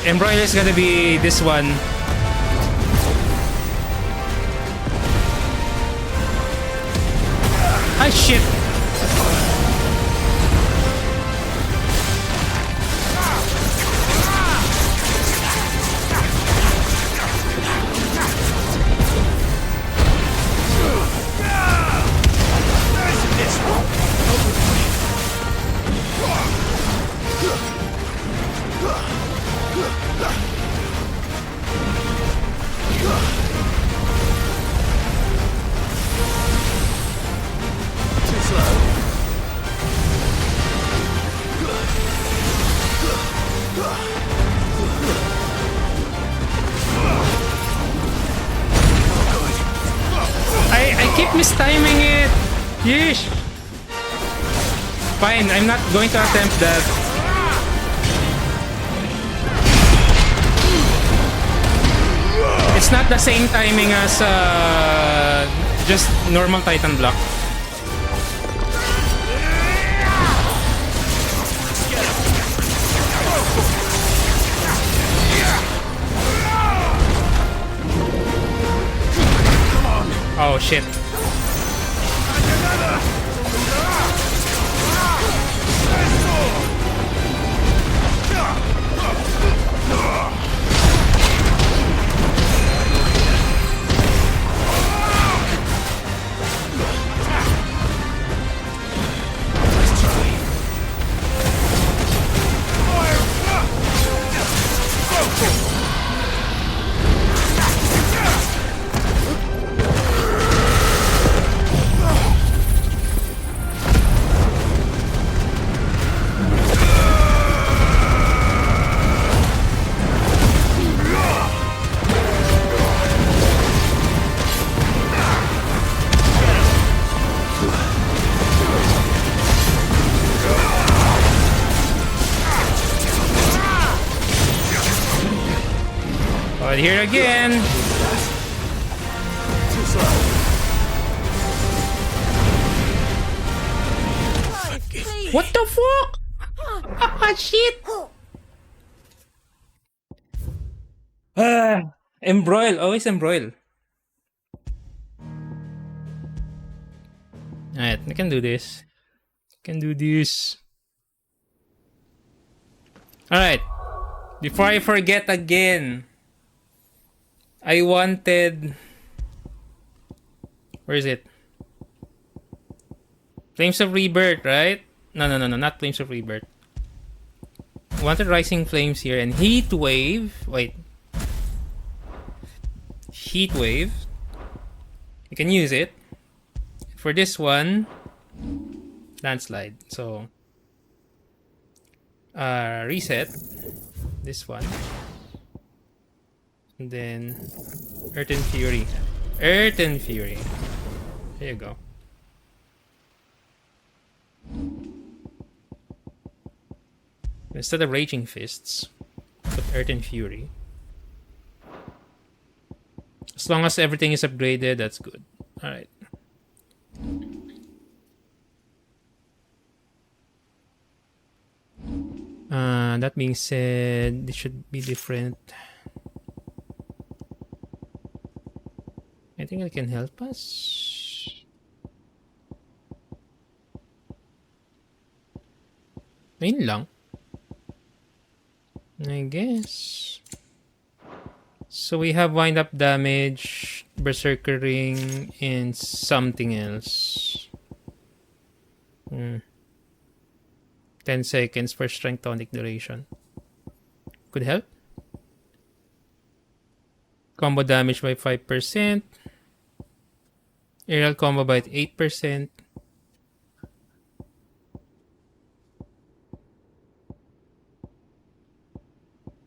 Embroider is gonna be this one. Ah, shit. I keep mistiming it. Yeesh. Fine, I'm not going to attempt that. It's not the same timing as just normal Titan block. Oh shit. But here again. Too slow. What the fuck? Ah, shit. Embroil. Always embroil. Alright, we can do this. Can do this. Alright. Before I forget again. I wanted... Where is it? Flames of Rebirth, right? No, not Flames of Rebirth. I wanted Rising Flames here and Heat Wave. Wait. Heat Wave. You can use it. For this one, Landslide. So, reset. This one. And then, Earth and Fury. Earth and Fury. There you go. Instead of Raging Fists, put Earth and Fury. As long as everything is upgraded, that's good. Alright. That being said, this should be different. I think it can help us. Ayun lang. I guess. So we have wind up damage, berserker ring, and something else. 10 seconds for strength tonic duration. Could help. Combo damage by 5%. Aerial combo by 8%.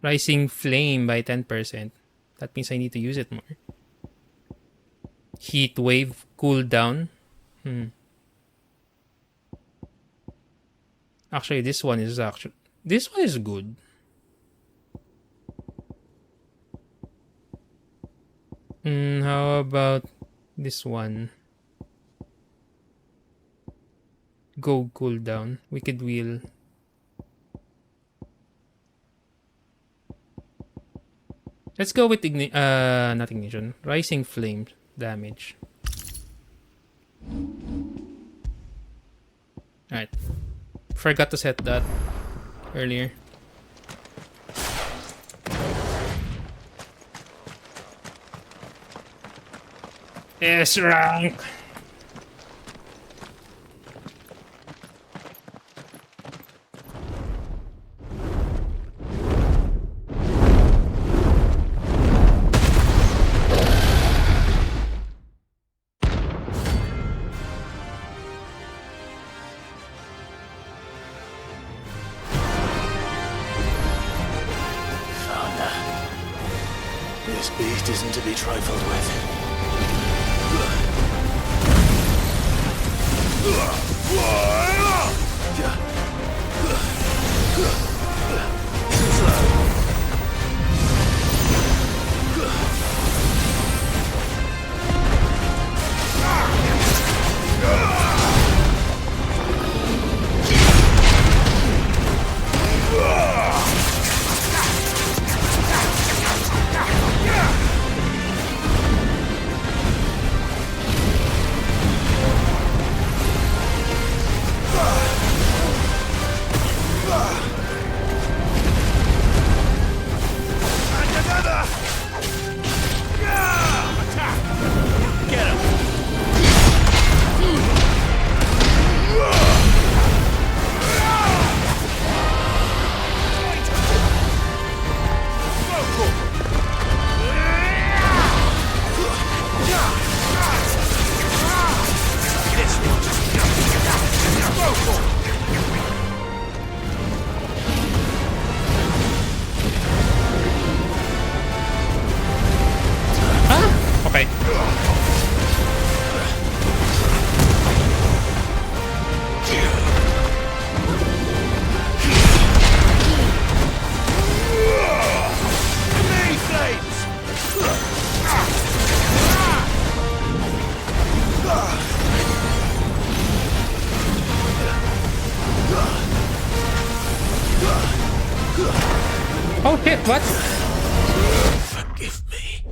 Rising Flame by 10%. That means I need to use it more. Heat Wave cooldown. Actually, this one is good. How about this one? Go cooldown. Wicked Wheel. Let's go with not ignition. Rising Flame damage. Alright. Forgot to set that earlier. S rank. This beast isn't to be trifled with. Shit, what? Forgive me.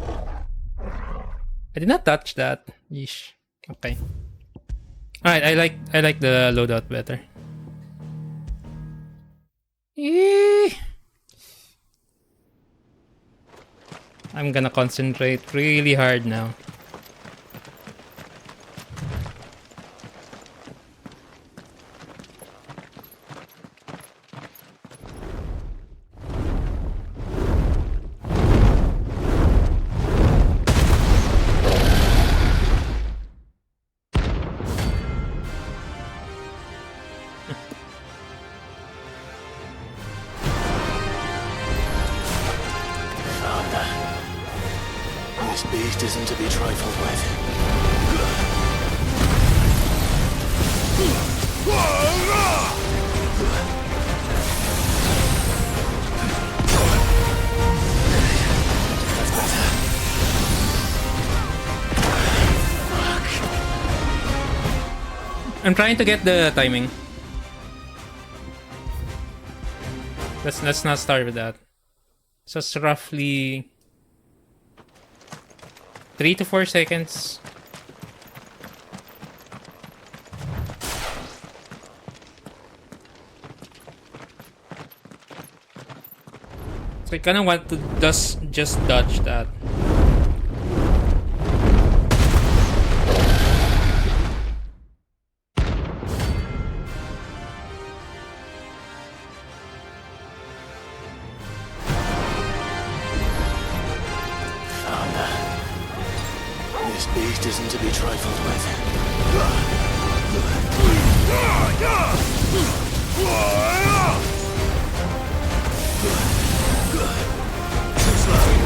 I did not touch that. Yeesh. Okay. Alright, I like the loadout better. I'm gonna concentrate really hard now. This beast isn't to be trifled with. That's better. I'm trying to get the timing. Let's not start with that. So it's roughly 3 to 4 seconds. So I kinda want to just dodge that. This beast isn't to be trifled with. Too slow.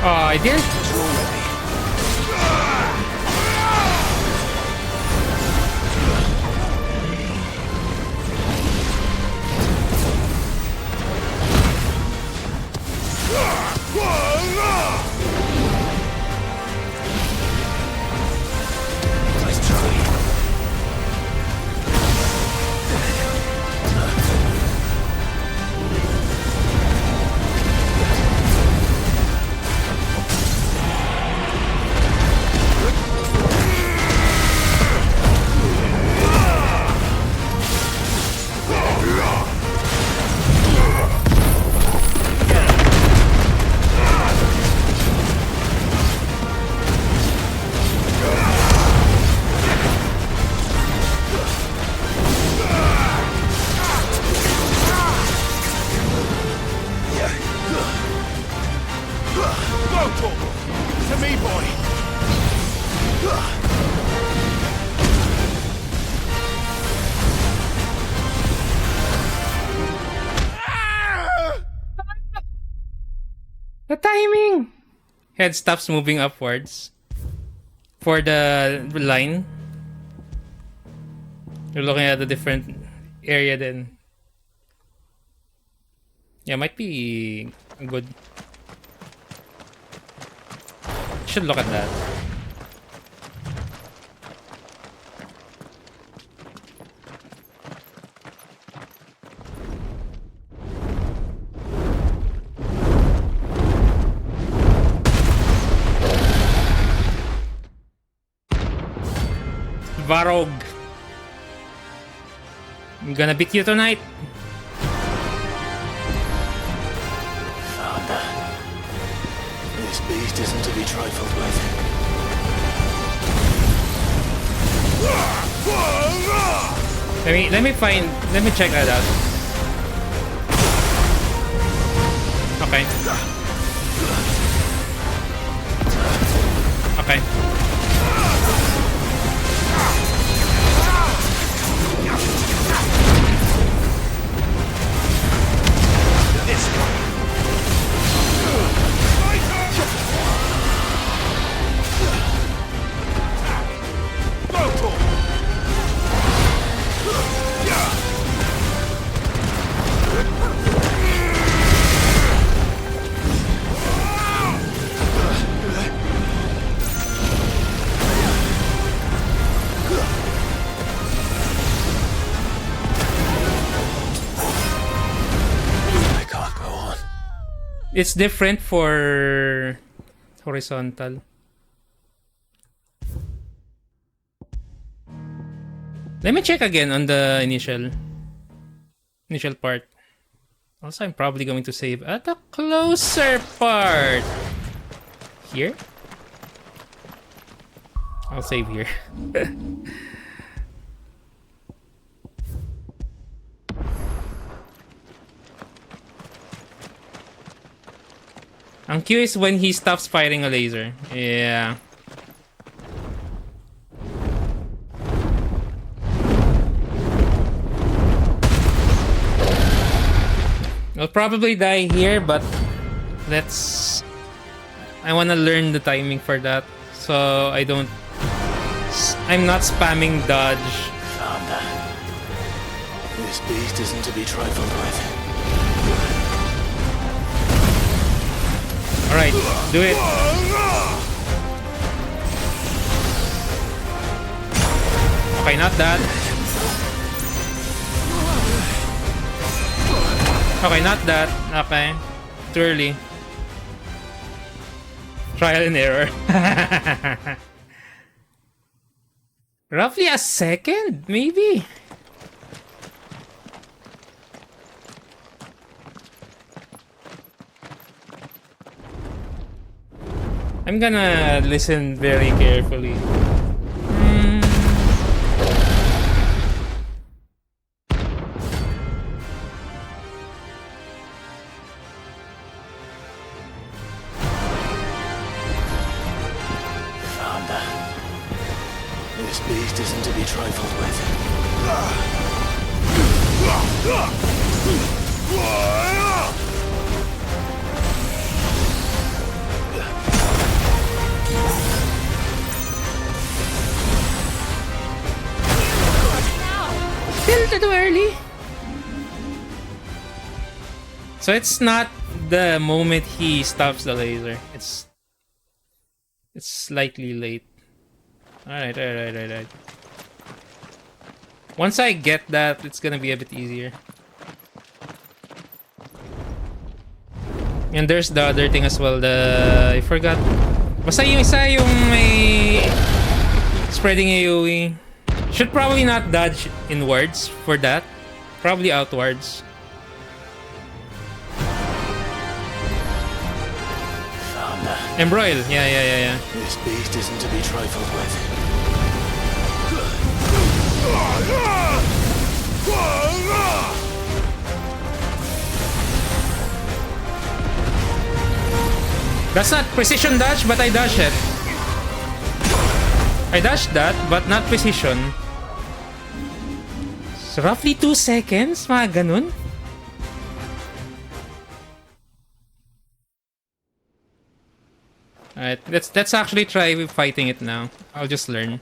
Oh, I did? Nice try. To me, boy! The timing! Head stops moving upwards. For the line. You're looking at a different area then. Yeah, might be a good... Should look at that. Varog. I'm gonna beat you tonight. This beast isn't to be trifled with. Let me check that out. Okay. Okay. This one. It's different for horizontal. Let me check again on the initial part. Also, I'm probably going to save at the closer part. Here? I'll save here. I'm curious when he stops firing a laser. Yeah. I'll probably die here, but let's... I want to learn the timing for that, so I don't... I'm not spamming dodge. Found that. This beast isn't to be trifled with. Alright, do it. Okay, not that. Okay, not that. Okay. Too early. Trial and error. Roughly a second, maybe. I'm gonna listen very carefully. Found that. This beast isn't to be trifled with. Still too early. So it's not the moment he stops the laser. It's slightly late. Alright. Once I get that, it's gonna be a bit easier. And there's the other thing as well, I forgot. Basta yung isa yung may spreading AoE. Should probably not dodge inwards for that. Probably outwards. Found that. Embroil. Yeah. This beast isn't to be trifled with. That's not precision dodge, but I dash it. I dashed that, but not precision. So roughly 2 seconds, mga ganun. Alright, let's actually try fighting it now. I'll just learn.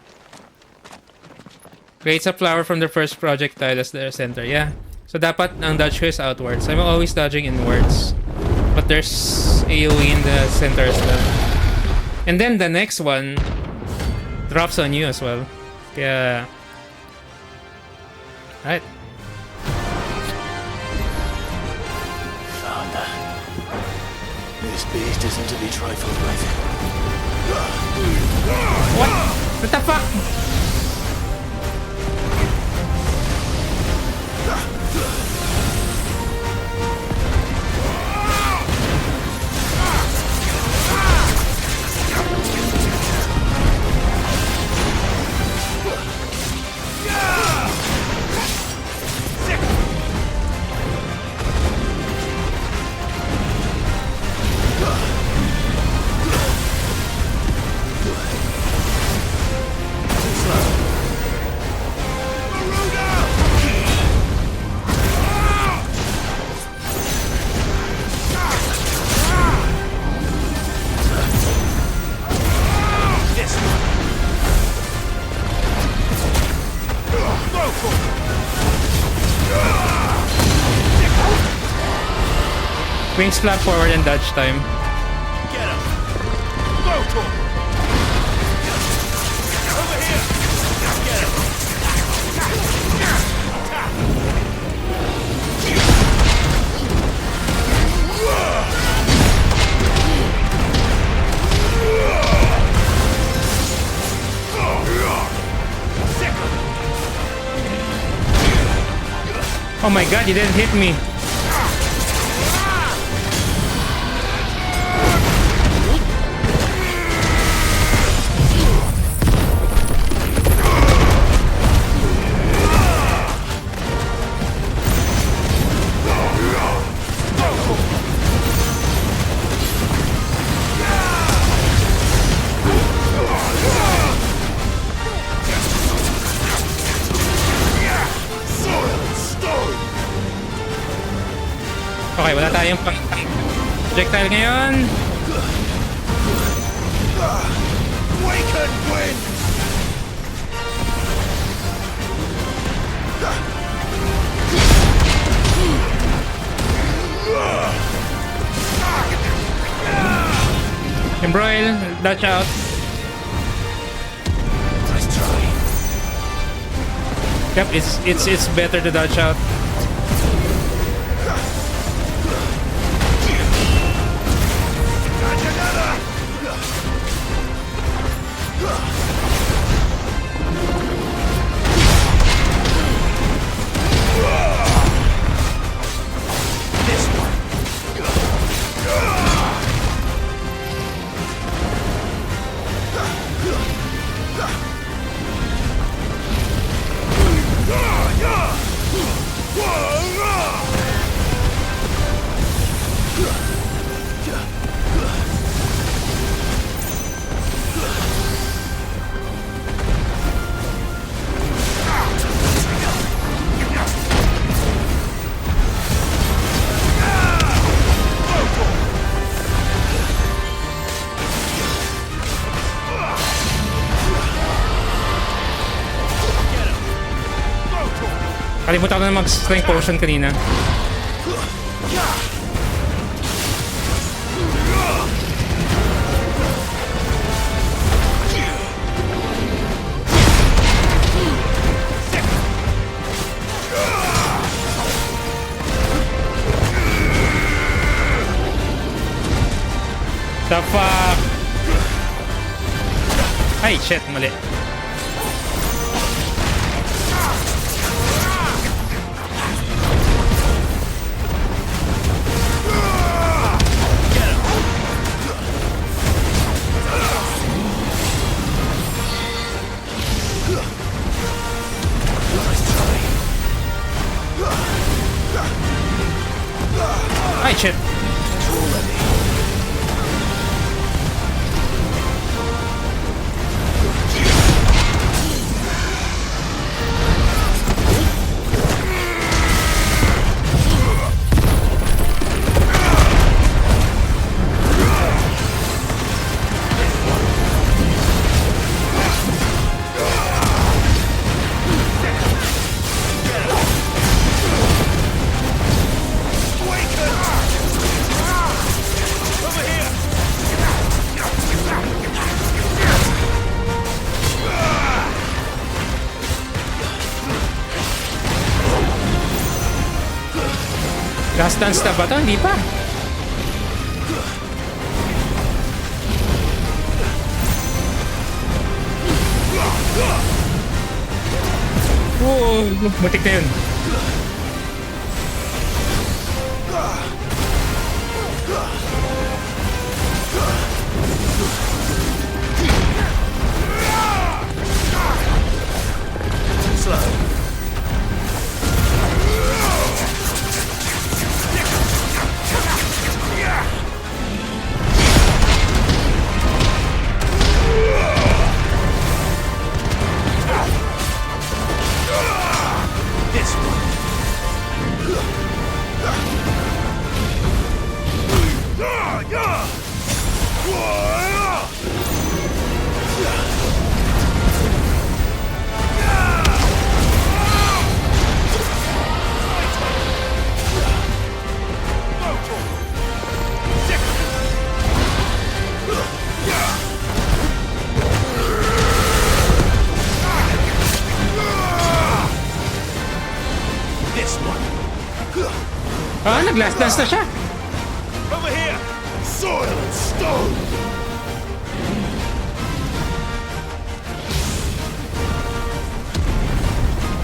Creates a flower from the first projectile as the center. Yeah. So dapat ang dodge ko is outwards. I'm always dodging inwards. But there's AoE in the center as well. And then the next one drops on you as well. Yeah. Alright. Found that. This beast isn't to be trifled with. What? What the fuck? Wing slap forward and dodge time. Get him! Go to him! Over here! Get him! Oh my god, he didn't hit me. Okay, wala tayong projectile ngayon. Awaken, wind! Embroil, dodge out. Nice try. Yep, it's better to dodge out. Kalimutan ko na mag-strength potion kanina. The fuck? Ay, shit, mali. Ay, shit. Last dance na ba ito? Hindi pa. Oh, matik na yun. Slow. Nag-last dance na siya. Over here! Soil and stone!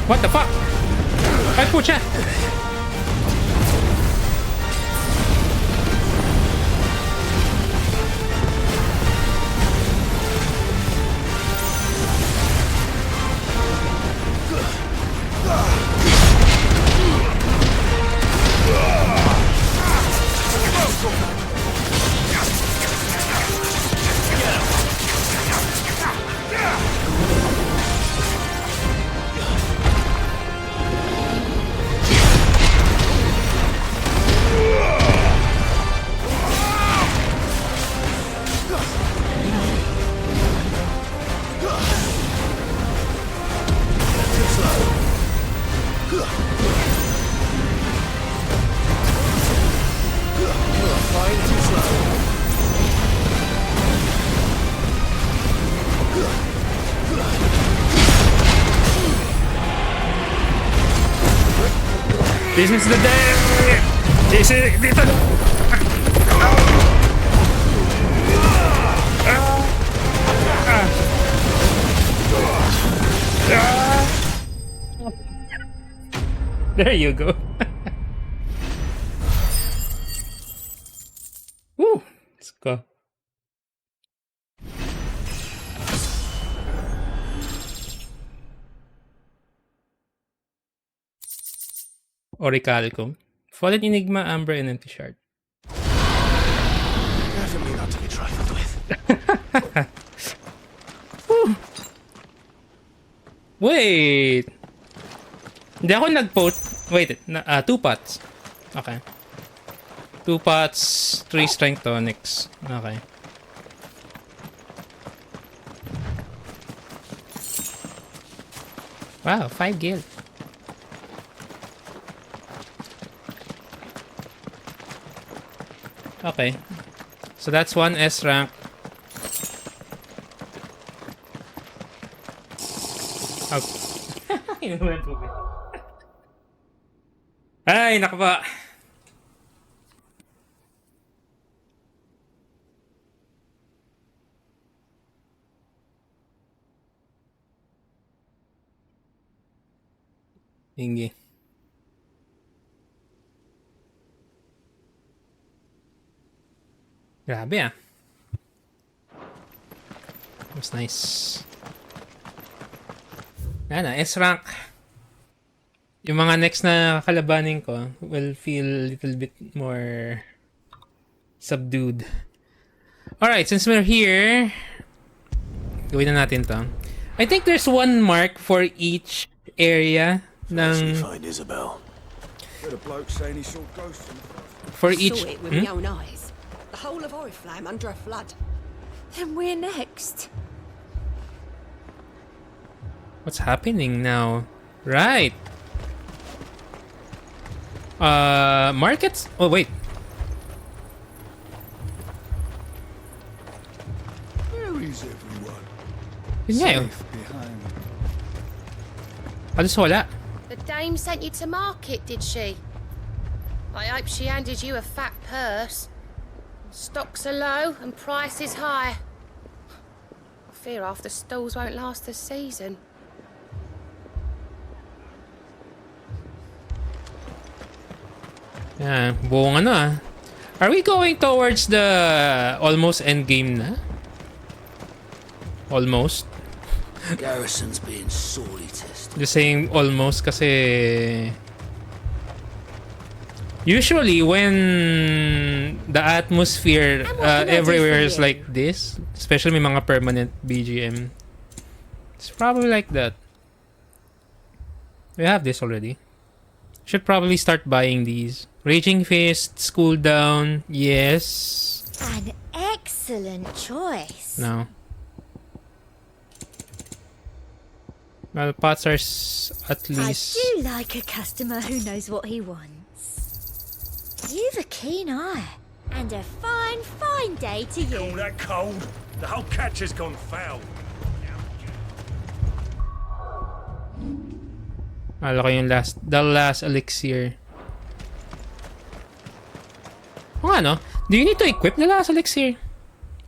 What the fuck? Ay, pucha! This is the day! This is... Dito! There you go. Woo! Let's go. Orichalcum. Fallen Enigma, Amber, and Empty Shard. Definitely not to be trifled with. Wait! Hindi ako nag-post. Wait, 2 pots. Okay. 2 pots, 3 strength tonics. Okay. Wow, 5 guild. Okay. So that's 1 S rank. Ay, naku ba. Hingi. Grabe ah. That's nice. Yan na, S-rank. Yung mga next na kalabanin ko will feel a little bit more subdued. Alright, since we're here, gawin na natin to. I think there's 1 mark for each area ng... Find Isabel. For each... Saw it with my own eyes. The whole of Oriflamme under a flood. Then we're next. What's happening now? Right. Markets? Oh, wait. Where is everyone? Yun nga yun. Alas wala. The dame sent you to market, did she? I hope she handed you a fat purse. Stocks are low and prices high. I fear half the stalls won't last the season. Yeah, buong ano ah. Are we going towards the almost end game na? Almost. Garrison's being sorely tested. Just saying almost kasi usually when the atmosphere everywhere is like this, especially may mga permanent BGM, it's probably like that. We have this already. Should probably start buying these. Raging Fists, cooldown, yes. An excellent choice. No. Well, pots are at least... I do like a customer who knows what he wants. You've a keen eye. And a fine, fine day to you. All that cold? The whole catch has gone foul. Alok yung the last elixir. Oh, ano? Do you need to equip the last elixir?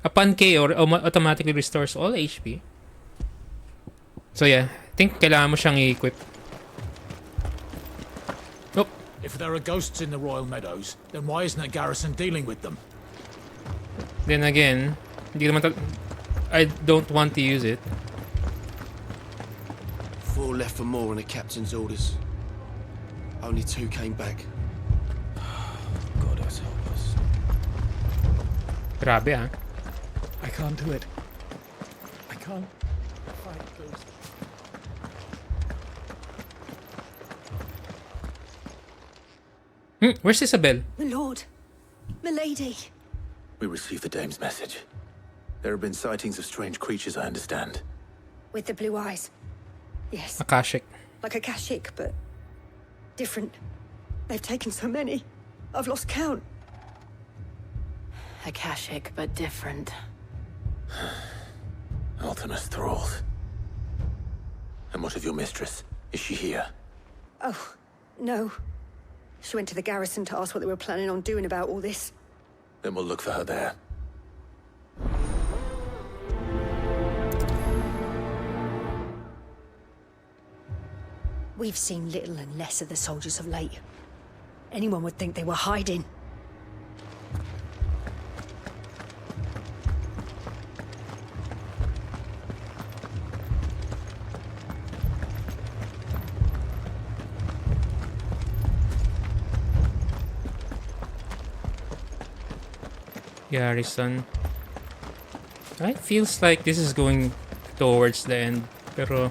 Upon KO, automatically restores all HP. So yeah, I think kailangan mo siyang i-equip. Oh. If there are ghosts in the Royal Meadows, then why isn't a garrison dealing with them? Then again, I don't want to use it. 4 left for more on the captain's orders. Only 2 came back. God has helped us. Grabe, ah. I can't do it. I can't fight ghosts. Where's Isabel? My lord. Milady. We received the dame's message. There have been sightings of strange creatures, I understand. With the blue eyes. Yes. Akashic. Like Akashic, but different. They've taken so many. I've lost count. Akashic, but different. Ultimus thralls. And what of your mistress? Is she here? Oh, no. She went to the garrison to ask what they were planning on doing about all this. Then we'll look for her there. We've seen little and less of the soldiers of late. Anyone would think they were hiding. Garrison. It feels like this is going towards the end. Pero,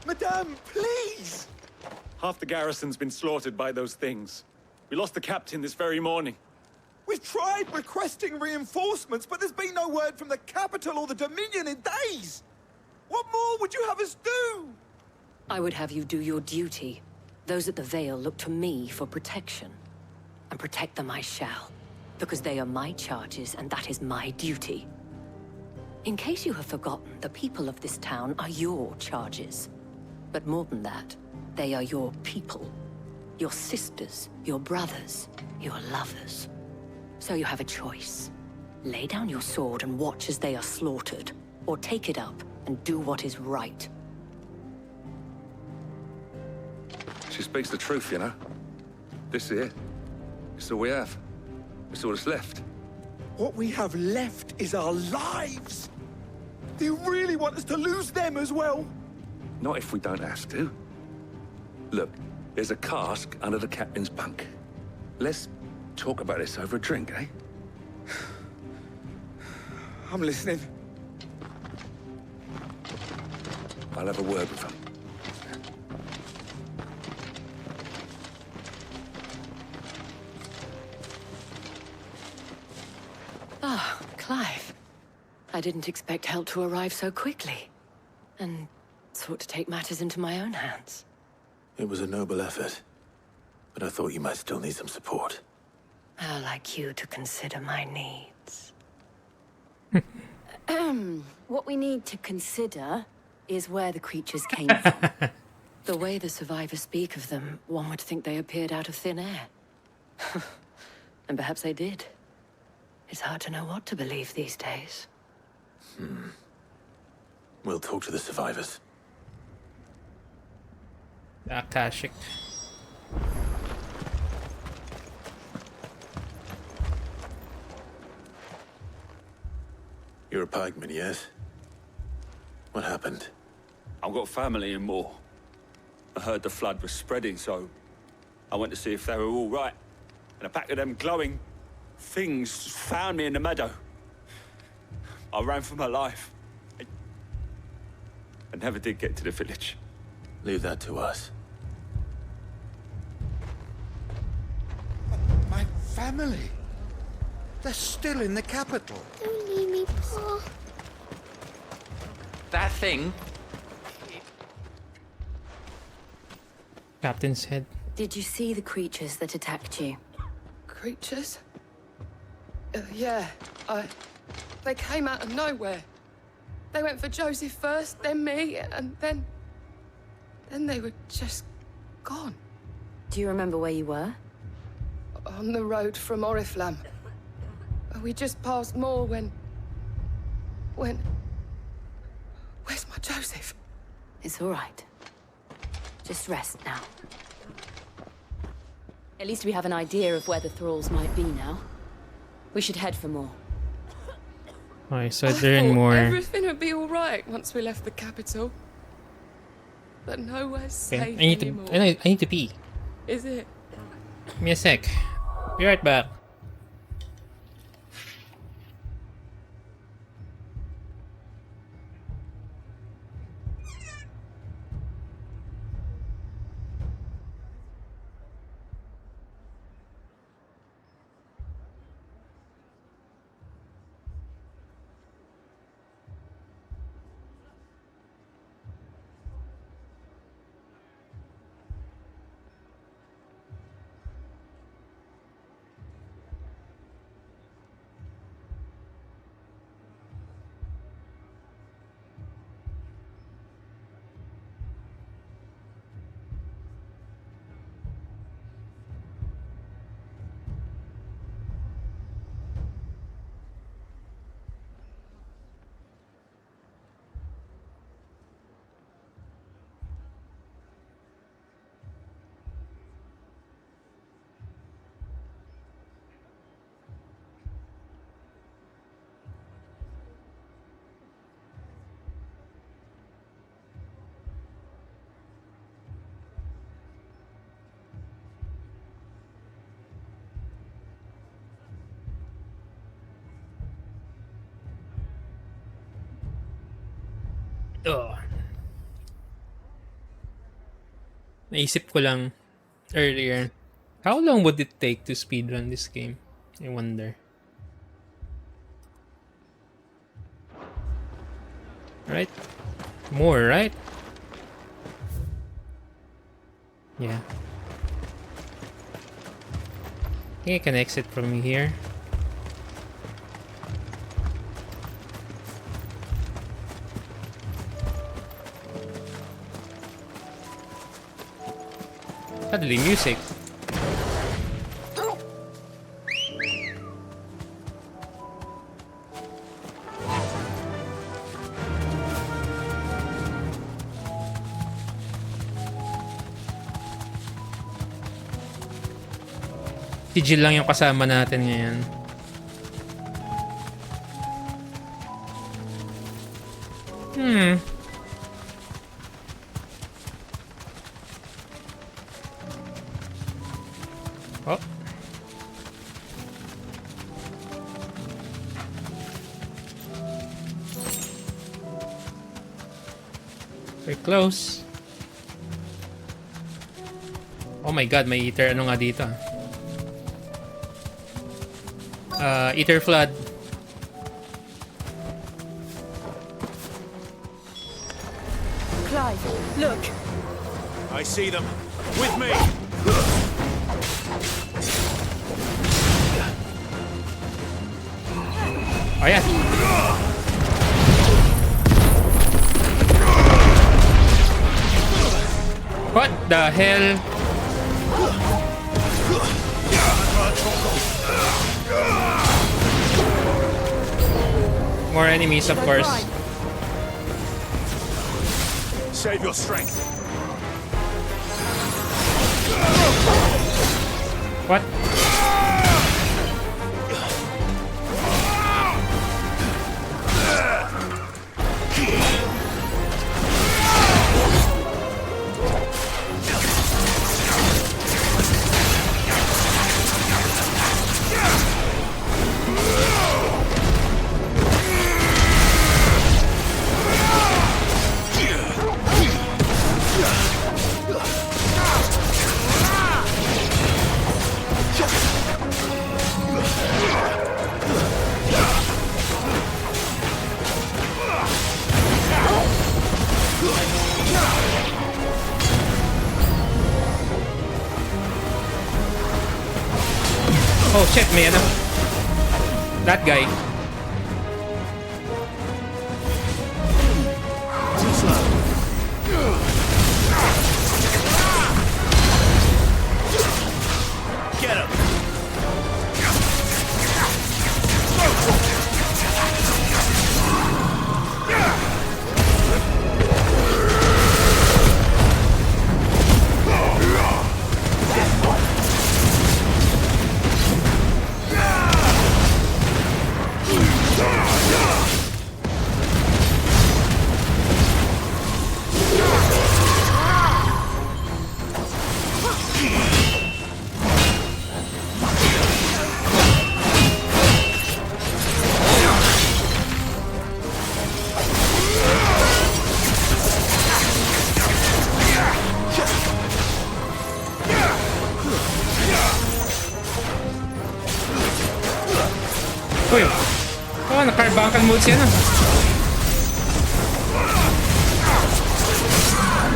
Madame, please! Half the garrison's been slaughtered by those things. We lost the captain this very morning. We've tried requesting reinforcements, but there's been no word from the capital or the Dominion in days! What more would you have us do? I would have you do your duty. Those at the Vale look to me for protection. And protect them I shall, because they are my charges and that is my duty. In case you have forgotten, the people of this town are your charges. But more than that, they are your people. Your sisters, your brothers, your lovers. So you have a choice. Lay down your sword and watch as they are slaughtered, or take it up and do what is right. She speaks the truth, you know. This here. It's all we have. It's all that's left. What we have left is our lives! Do you really want us to lose them as well? Not if we don't have to. Look, there's a cask under the captain's bunk. Let's talk about this over a drink, eh? I'm listening. I'll have a word with him. Ah, Clive. I didn't expect help to arrive so quickly. And sought to take matters into my own hands. It was a noble effort, but I thought you might still need some support. How like you to consider my needs. What we need to consider is where the creatures came from. The way the survivors speak of them, one would think they appeared out of thin air. And perhaps they did. It's hard to know what to believe these days. We'll talk to the survivors. Akashic. You're a pikeman, yes? What happened? I've got family in Moor. I heard the flood was spreading, so I went to see if they were all right. And a pack of them glowing things found me in the meadow. I ran for my life. I never did get to the village. Leave that to us. My family. They're still in the capital. Don't leave me, Pa. That thing? Captain's head. Did you see the creatures that attacked you? Creatures? Yeah, they came out of nowhere. They went for Joseph first, then me, and then they were just gone. Do you remember where you were? on the road from Oriflamme. We just passed Moor when... Where's my Joseph? It's all right. Just rest now. At least we have an idea of where the thralls might be now. We should head for Moor. Okay, so they're in Moor. Everything would be all right once we left the capital. But nowhere's safe anymore. I need to pee. Is it? Give me a sec. Be right back. Naisip ko lang earlier, how long would it take to speedrun this game? I wonder. Right? More, right? Yeah. I think I can exit from here. Suddenly, music. Si Jill lang yung kasama natin ngayon. Oh. We're close. Oh my god, may ether ano nga dito. Ether flood. Clive, look. I see them. With me. Oh yeah. What the hell? More enemies, of course. Save your strength. What? Oh shit, man. That guy. Too slow. Get him. Uy! Oh, naka-carbuncle mode siya na.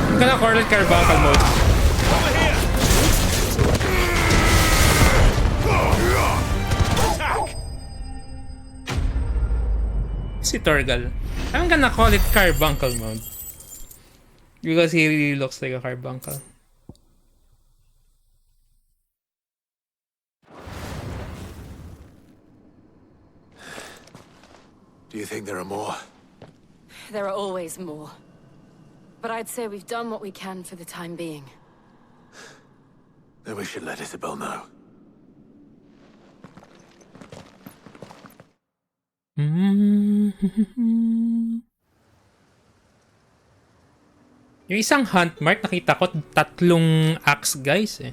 Ang ganda ko ulit carbuncle mode. Si Torgal. I'm gonna call it carbuncle mode. Because he really looks like a carbuncle. Do you think there are more? There are always more. But I'd say we've done what we can for the time being. Then we should let Isabel know. Yung isang hunt mark, nakita ko tatlong axe guys eh.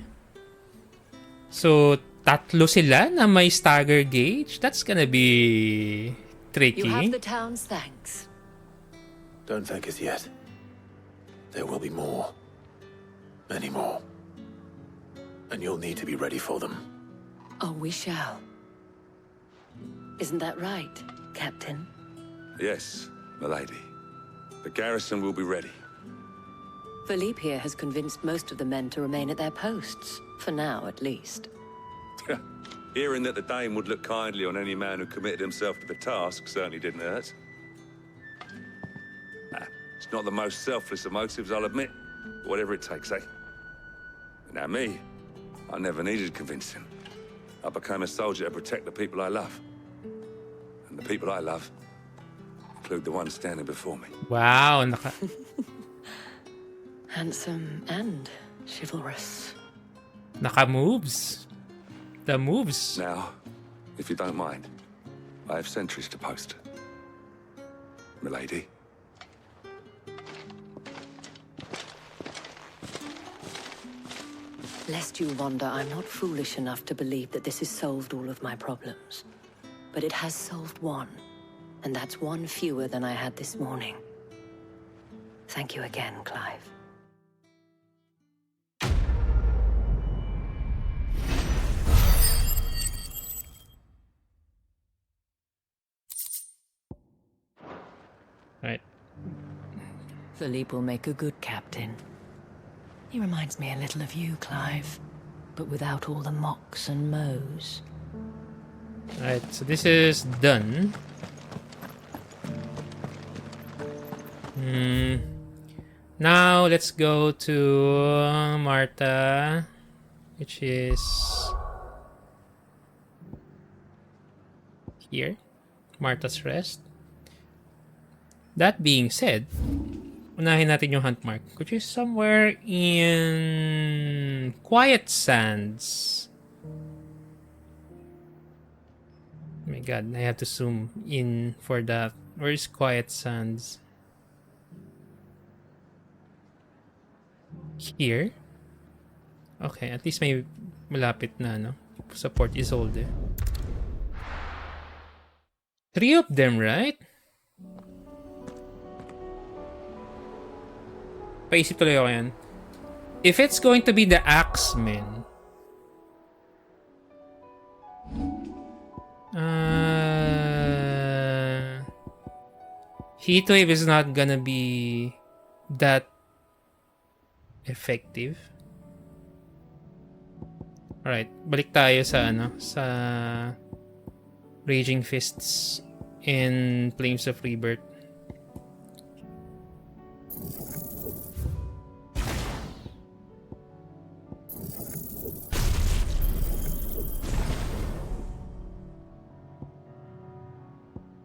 So, tatlo sila na may stagger gauge? That's gonna be tricky. You have the town's thanks. Don't thank us yet. There will be more. Many more. And you'll need to be ready for them. Oh, we shall. Isn't that right, Captain? Yes, milady. The garrison will be ready. Philippe here has convinced most of the men to remain at their posts. For now, at least. Hearing that the Dane would look kindly on any man who committed himself to the task certainly didn't hurt. It's not the most selfless of motives, I'll admit. But whatever it takes, eh? Now me, I never needed convincing. I became a soldier to protect the people I love. And the people I love include the ones standing before me. Wow, Handsome and chivalrous. Naka-moves. The moves. Now, if you don't mind, I have sentries to post. Milady. Lest you wonder, I'm not foolish enough to believe that this has solved all of my problems. But it has solved one, and that's one fewer than I had this morning. Thank you again, Clive. Right. Philippe will make a good captain. He reminds me a little of you, Clive, but without all the mocks and mows. Alright, so this is done. Now let's go to Marta, which is here. Marta's Rest. That being said, unahin natin yung hunt mark, which is somewhere in Quiet Sands. Oh my god, I have to zoom in for that. Where is Quiet Sands? Here? Okay, at least may malapit na, no? Support Isolde. 3 of them, right? Paisip tuloy ako yan. If it's going to be the Axemen, Heatwave is not gonna be that effective. Alright, balik tayo sa sa Raging Fists in Flames of Rebirth.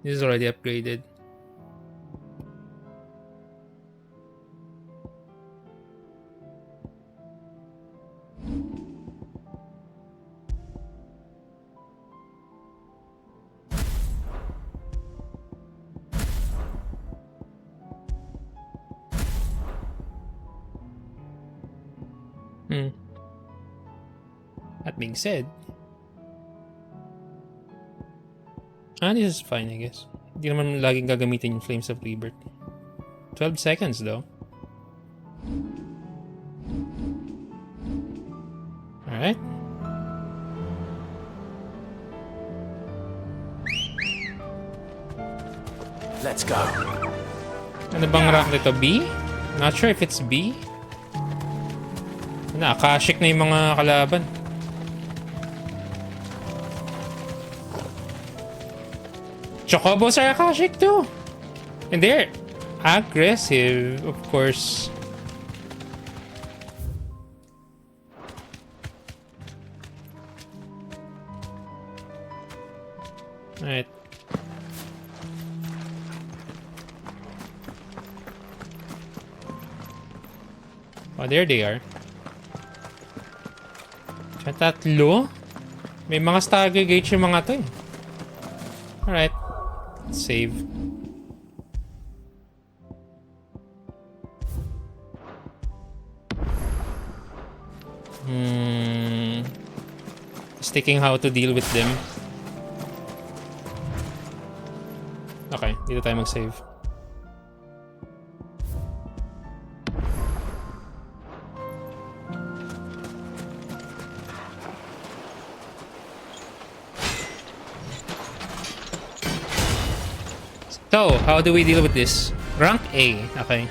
This is already upgraded. That being said, this is fine, I guess. Hindi naman laging gagamitin yung Flames of Rebirth. 12 seconds though. Alright. Let's go. Ano bang rank nito? B? Not sure if it's B. Akashic na yung mga kalaban. Chocobos are Akashic too. And they're aggressive, of course. Alright. Oh, there they are. Tatlo? May mga stagger gauge yung mga to eh. Alright. Let's save. Just thinking how to deal with them. Okay, dito tayo mag-save. So, how do we deal with this? Rank A. Okay.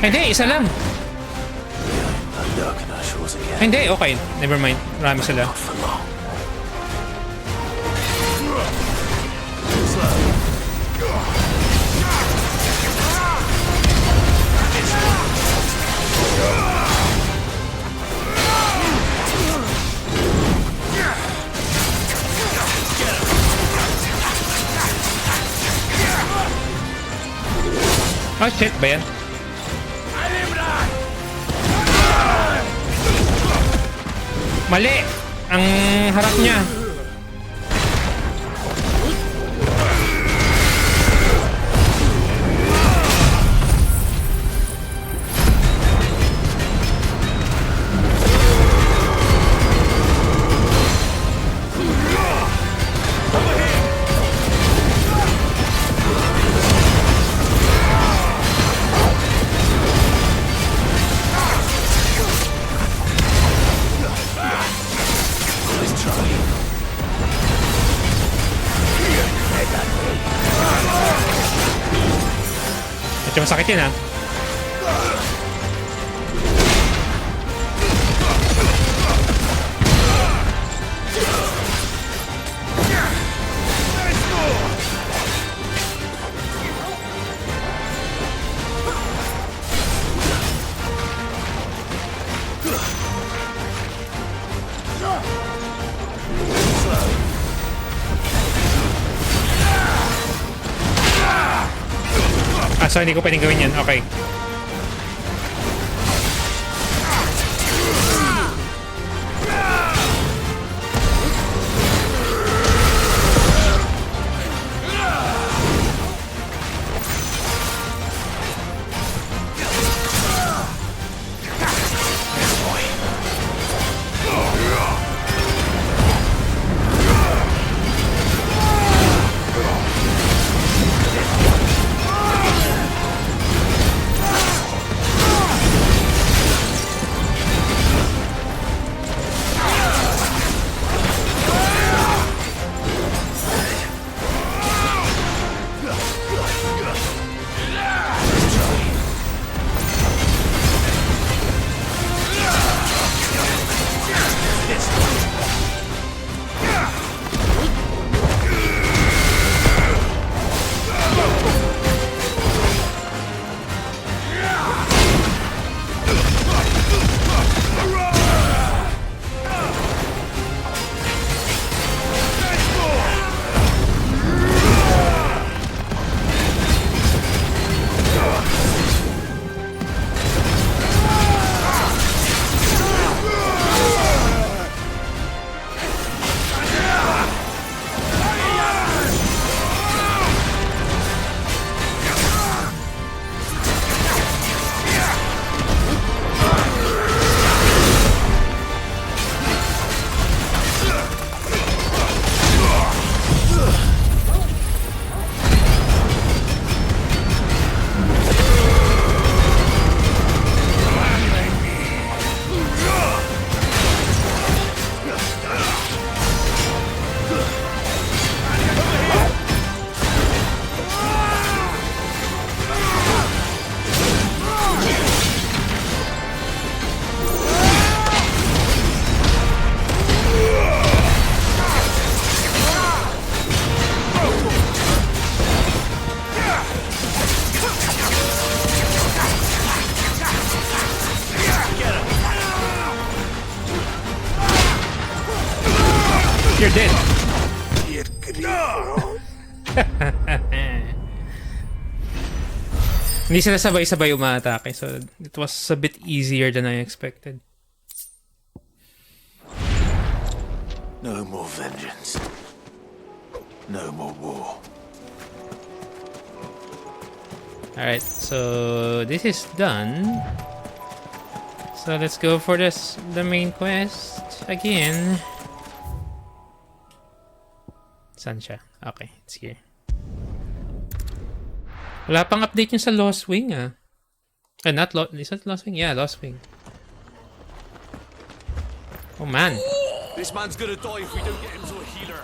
Hindi, isa lang. Hindi, okay. Never mind. Marami sila. Oh shit, ba yan? Mali! Ang harap niya. Medyo masakit yun, ha? So hindi ko pwedeng gawin yan. Okay. Hindi sila sabay-sabay umaatake, so it was a bit easier than I expected. No more vengeance. No more war. Alright, so this is done. So let's go for the main quest again. Saan siya? Okay, it's here. Wala pang update yung sa Lost Wing, ah. Is that Lost Wing? Yeah, Lost Wing. Oh man. This man's gonna die if we don't get him to a healer.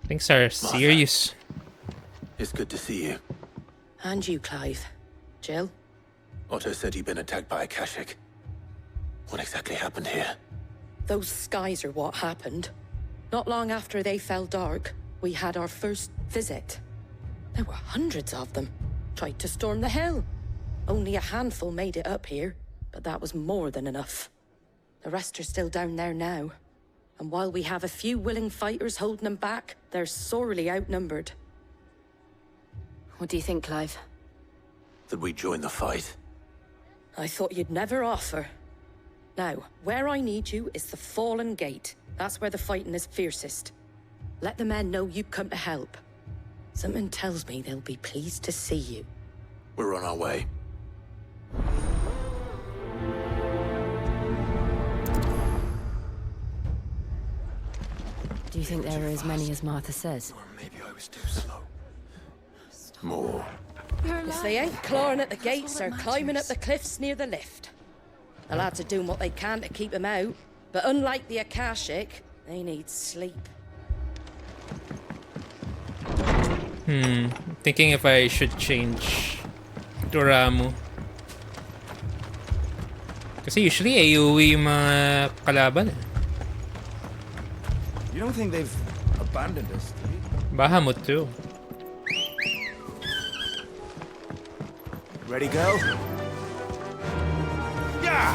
Things are serious. It's good to see you. And you, Clive. Jill? Otto said you'd been attacked by a Akashic. What exactly happened here? Those skies are what happened. Not long after they fell dark, we had our first visit. There were hundreds of them. Tried to storm the hill. Only a handful made it up here, but that was more than enough. The rest are still down there now. And while we have a few willing fighters holding them back, they're sorely outnumbered. What do you think, Clive? That we join the fight? I thought you'd never offer. Now, where I need you is the Fallen Gate. That's where the fighting is fiercest. Let the men know you've come to help. Something tells me they'll be pleased to see you. We're on our way. Do you think there are as many as Martha says? Or maybe I was too slow. More. If they ain't clawing at the gates, they're climbing up the cliffs near the lift. The lads are doing what they can to keep them out, but unlike the Akashic, they need sleep. Thinking if I should change to Ramu. Kasi usually AoE yung mga kalaban eh. You don't think they've abandoned us, do you? Bahamut too. Ready, go? Yeah!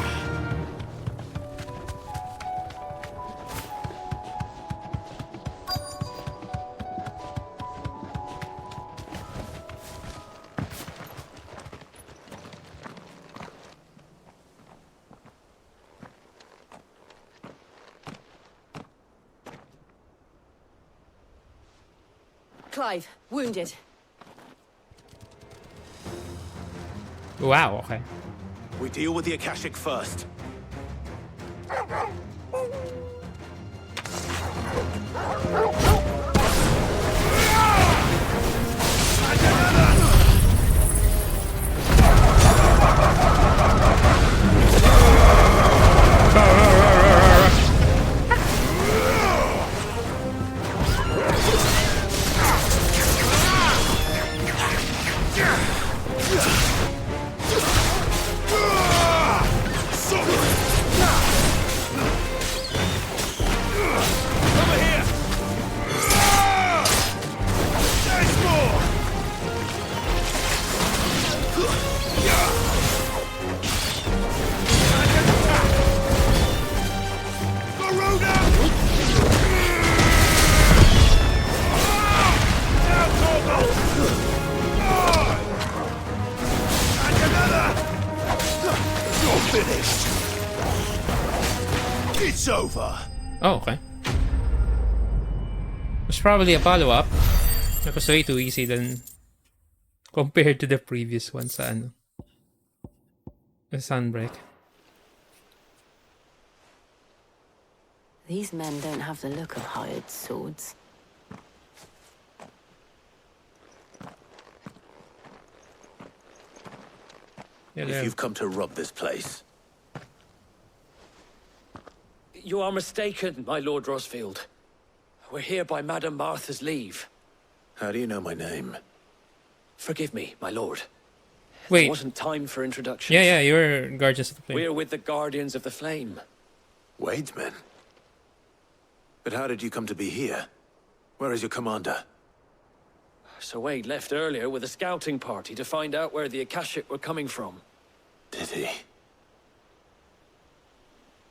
Clive, wounded. Wow, okay. We deal with the Akashic first. It's over. Oh, okay. It's probably a follow-up. That was way too easy than compared to the previous one sa ano. The Sunbreak. These men don't have the look of hired swords. If you've come to rob this place, You are mistaken, my Lord Rosfield. We're here by Madame Martha's leave. how do you know my name? Forgive me, my lord. Wait. There wasn't time for introductions. Yeah, you're Guardians of the Flame. We're with the Guardians of the Flame. Wade's men? But how did you come to be here? Where is your commander? Sir Wade left earlier with a scouting party to find out where the Akashic were coming from. Did he?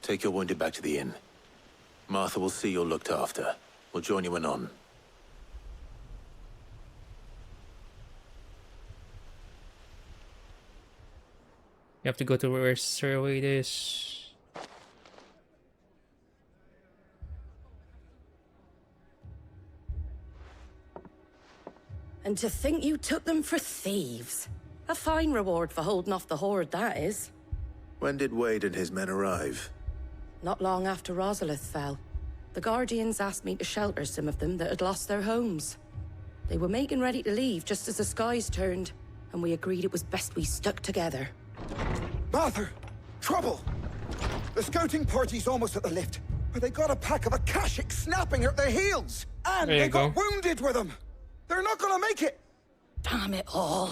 Take your wounded back to the inn. Martha will see you're looked after. We'll join you anon. You have to go to where Sir Wade is. And to think you took them for thieves. A fine reward for holding off the horde, that is. When did Wade and his men arrive? Not long after Rosalith fell. The Guardians asked me to shelter some of them that had lost their homes. They were making ready to leave just as the skies turned, and we agreed it was best we stuck together. Martha! Trouble! The scouting party's almost at the lift, but they got a pack of Akashic snapping at their heels! And There you they got go. wounded with them! They're not gonna make it! Damn it all.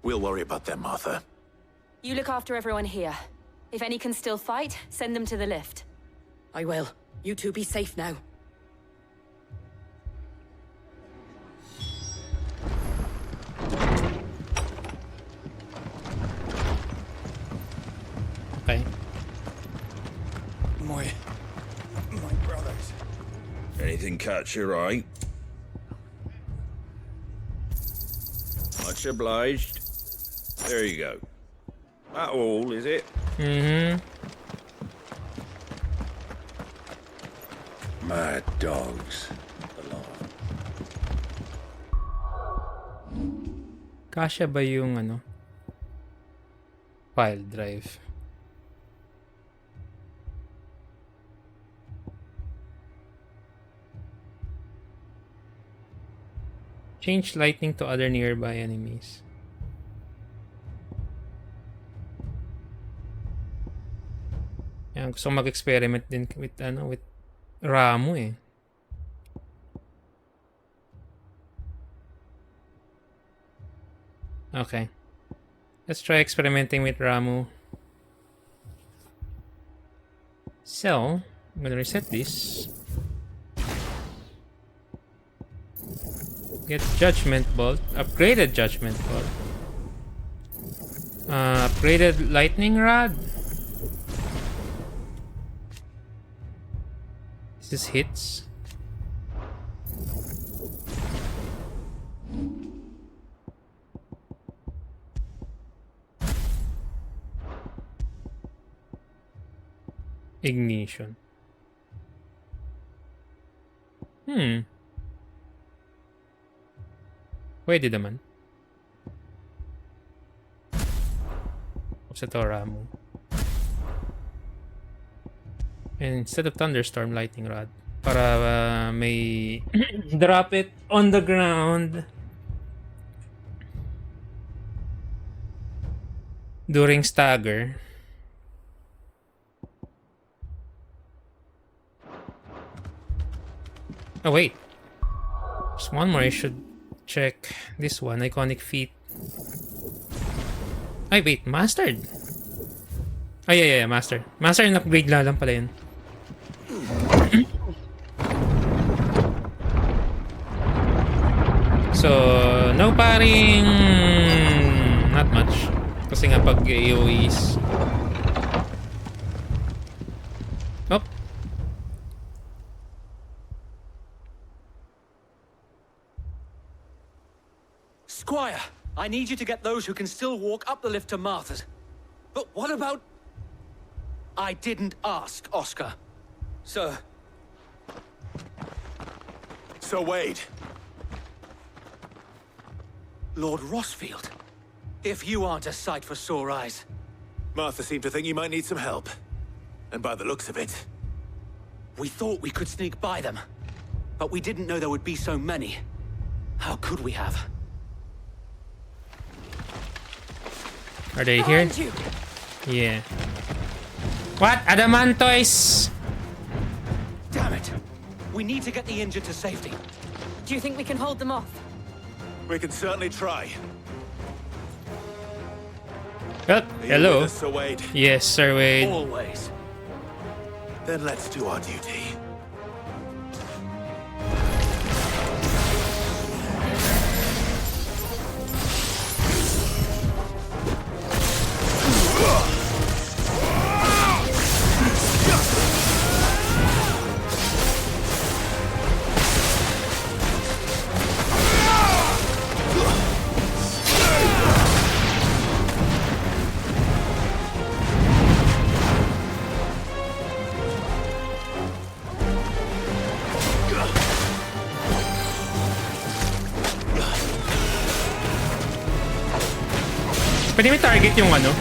We'll worry about them, Martha. You look after everyone here. If any can still fight, send them to the lift. I will. You two be safe now. Okay. My brothers. Anything catch your eye? Much obliged. There you go. That all, is it? Mm-hmm. Mad dogs. Kasya ba yung ano? File drive. Change lightning to other nearby enemies. Yan, gusto ko mag-experiment din with with Ramu eh. Okay. Let's try experimenting with Ramu. So, I'm gonna reset this. Get Judgment Bolt. Upgraded Judgment Bolt. Upgraded Lightning Rod. This hits. Ignition. Pwede naman. Sa Ramu. And instead of Thunderstorm, Lightning Rod. Para may drop it on the ground during stagger. Oh wait. There's one more I should check. This one, Iconic Feat. Ay wait, Mastered. Ay, yeah, Master. Master yung upgrade lang pala yun. So, no paring... Not much. Kasi nga pag AoEs... Oh. Squire, I need you to get those who can still walk up the lift to Martha's. But what about... I didn't ask, Oscar. Sir. Sir Wade. Lord Rossfield. If you aren't a sight for sore eyes. Martha seemed to think you might need some help. And by the looks of it... We thought we could sneak by them. But we didn't know there would be so many. How could we have? Are they here? You. Yeah. What? Adamantois! Damn it! We need to get the injured to safety. Do you think we can hold them off? We can certainly try. Oh, hello. Us, Sir Wade? Yes, Sir Wade. Always. Then let's do our duty. Pwede may target yung ano?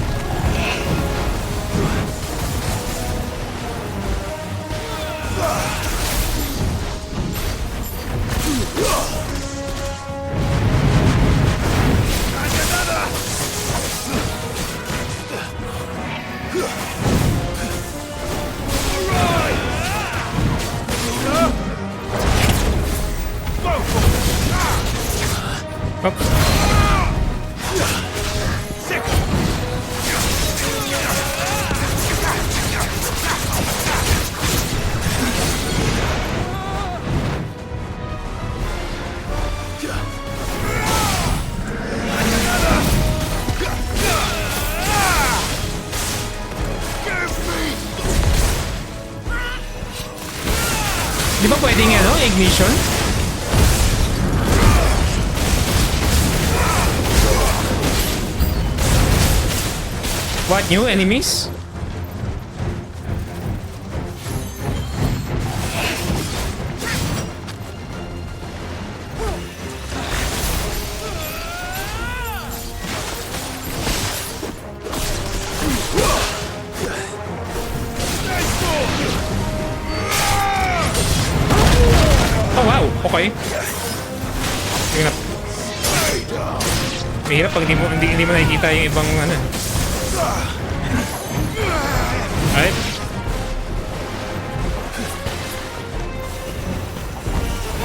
Di ba pwedeng ano, ignition? What, new enemies? Oh wow, okay. Hirap. Mahirap pag hindi mo nakikita yung ibang ano. Alright.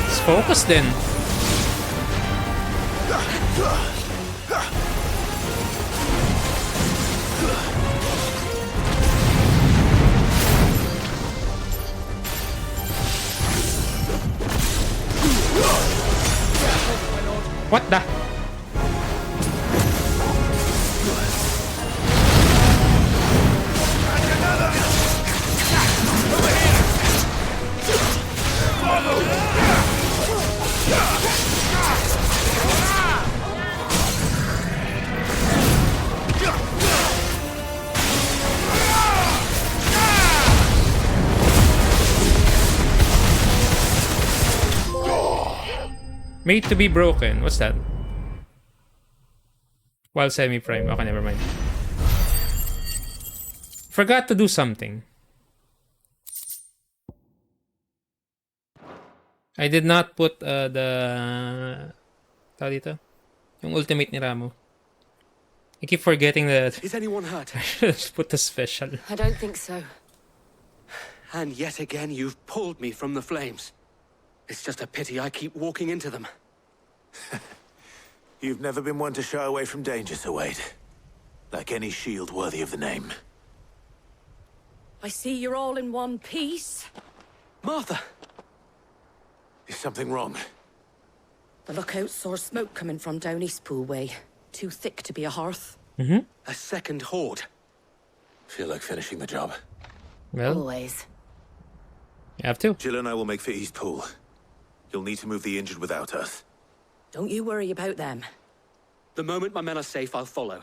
Let's focus then. What the? Made to be broken. What's that? While semi-prime. Okay, never mind. Forgot to do something. I did not put the... Tawag dito? Yung ultimate ni Ramo. I keep forgetting that. Is anyone hurt? I should have put the special. I don't think so. And yet again, you've pulled me from the flames. It's just a pity I keep walking into them. You've never been one to shy away from danger, Sir Wade. Like any shield worthy of the name. I see you're all in one piece. Martha! Is something wrong? The lookout saw smoke coming from down Eastpool way. Too thick to be a hearth. Mm-hmm. A second horde. Feel like finishing the job. Well, always. You have to. Jill and I will make for Eastpool. You'll need to move the injured without us. Don't you worry about them. The moment my men are safe, I'll follow.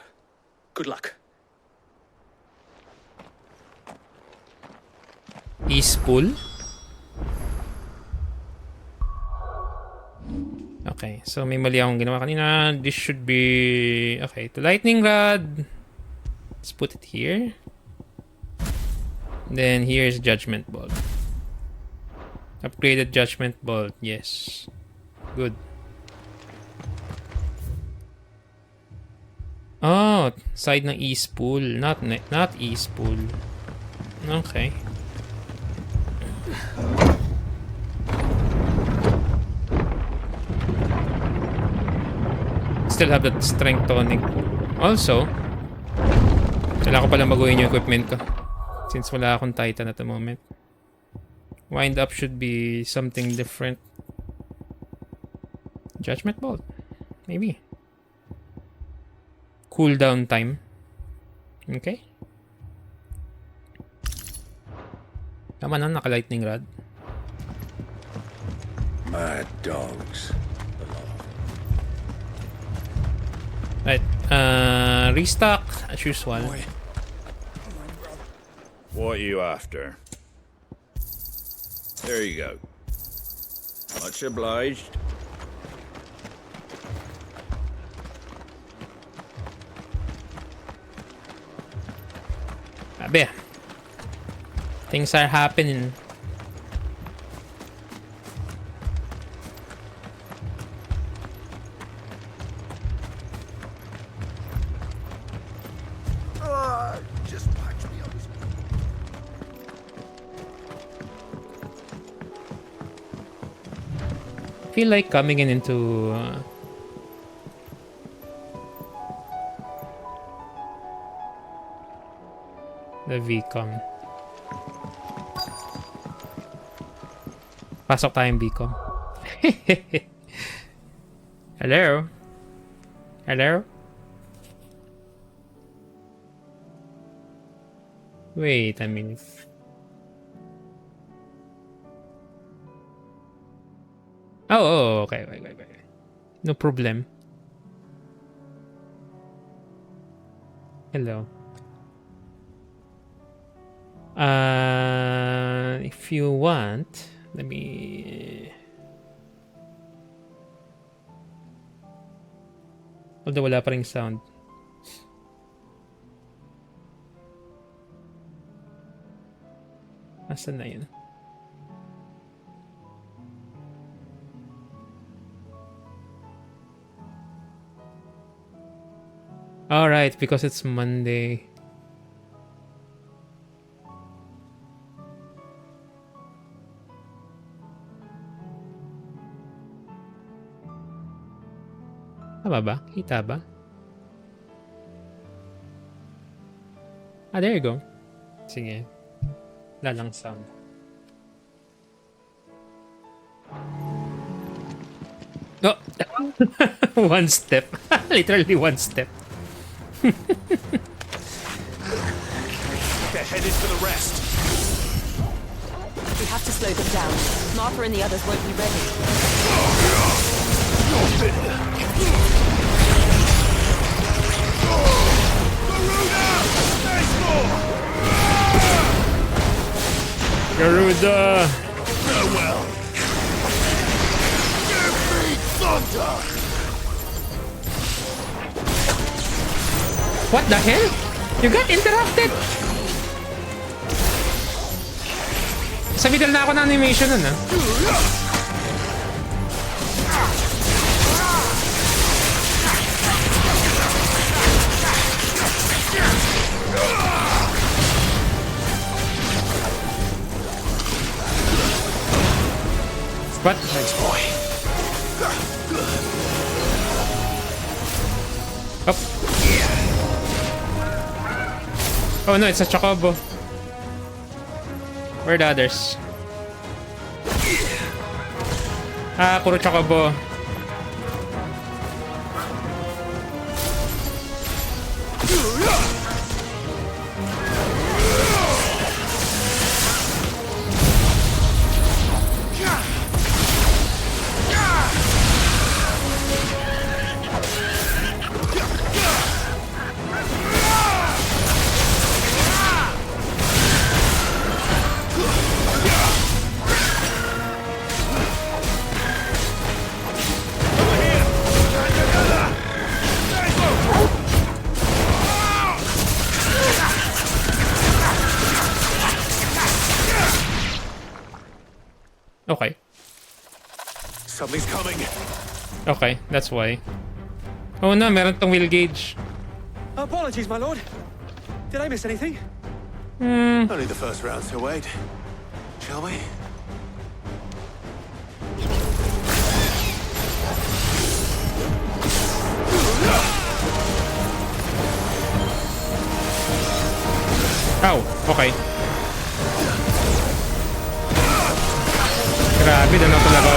Good luck. Eastpool? Okay, so may mali akong ginawa kanina. This should be... Okay, the lightning rod. Let's put it here. Then here's Judgment Bolt. Upgraded Judgment Bolt, yes. Good. Oh, side ng Eastpool, not Eastpool. Okay. Still have that strength tonic. Also, kailangan ko palang baguhin yung equipment ko. Since wala akong Titan at the moment. Wind up should be something different. Judgment Bolt. Maybe. Cooldown time. Okay. Tama na, naka-lightning rod. Mad dogs. Right. Restock as usual. What are you after? There you go. Much obliged. Grabe. Things are happening. Just patch me up. I feel like coming into the VCOM. Pasok tayong VCOM. Hello? Hello? Wait a minute. Oh, okay, wait. No problem. Hello. If you want, let me... Although wala pa ring sound. Asan na yun? Alright, because it's Monday. Tama ba? Kita ba? Ah, there you go. Sige. Lalang sound. Oh! One step. Literally one step. They're headed for the rest. We have to slow them down. Martha and the others won't be ready. Garuda! Farewell. Give me thunder! What the hell? You got interrupted! Sa middle na ako ng animation nun, ah. What? Thanks, boy. Up. Oh no, it's a chocobo. Where are the others? Ah, puro chocobo. Okay. Something's coming. Okay, that's why. Oh no, meron tong wheel gauge. Apologies, my lord. Did I miss anything? Only the first round to wait. Shall we? Oh, okay. Grabe, na talaga.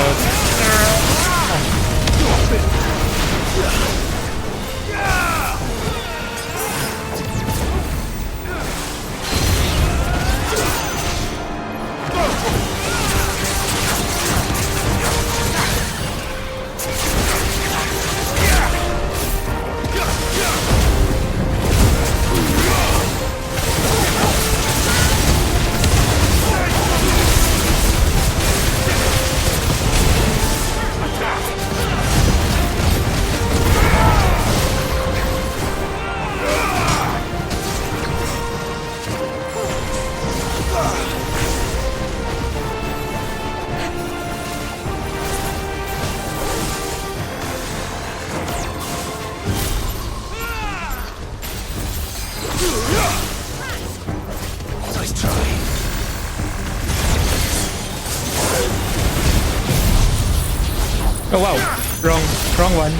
Oh wow, wrong one.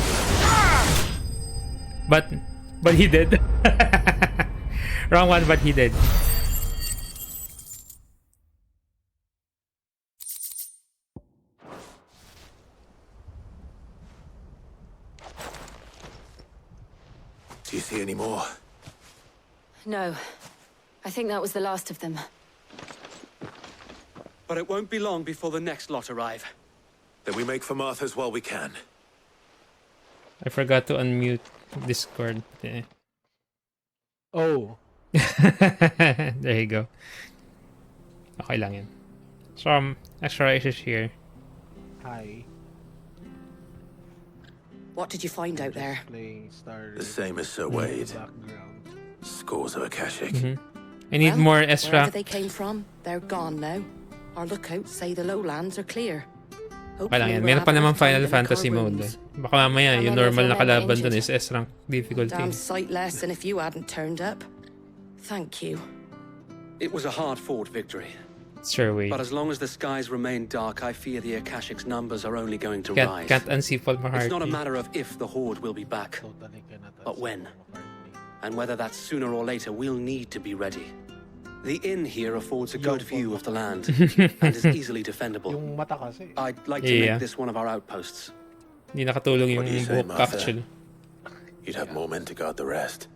But he did. Wrong one, but he did. Do you see any more? No. I think that was the last of them. But it won't be long before the next lot arrive. Then we make for Martha's while we can. I forgot to unmute Discord. Yeah. Oh. There you go. Okay lang yan. Some extra issues here. Hi. What did you find out there? The same as Sir Wade. Scores of Akashic. I need more extra. Wherever they came from, they're gone now. Our lookouts say the lowlands are clear. Okay lang yan. Meron pa naman Final Fantasy mode. Baka mamaya yung normal na kalaban dun is S-rank difficulty. Damn sight less than if you hadn't turned up. Thank you. It was a hard-fought victory. Sure, wait. But as long as the skies remain dark, I fear the Akashic's numbers are only going to rise. Can't unsee Paul Maharty. It's not a matter of if the Horde will be back, but when. And whether that's sooner or later, we'll need to be ready. The inn here affords a good view of the land and is easily defendable. I'd like to make this one of our outposts. Hindi nakatulong yung What do you say, book Martha? actually. You'd have more men to guard the rest.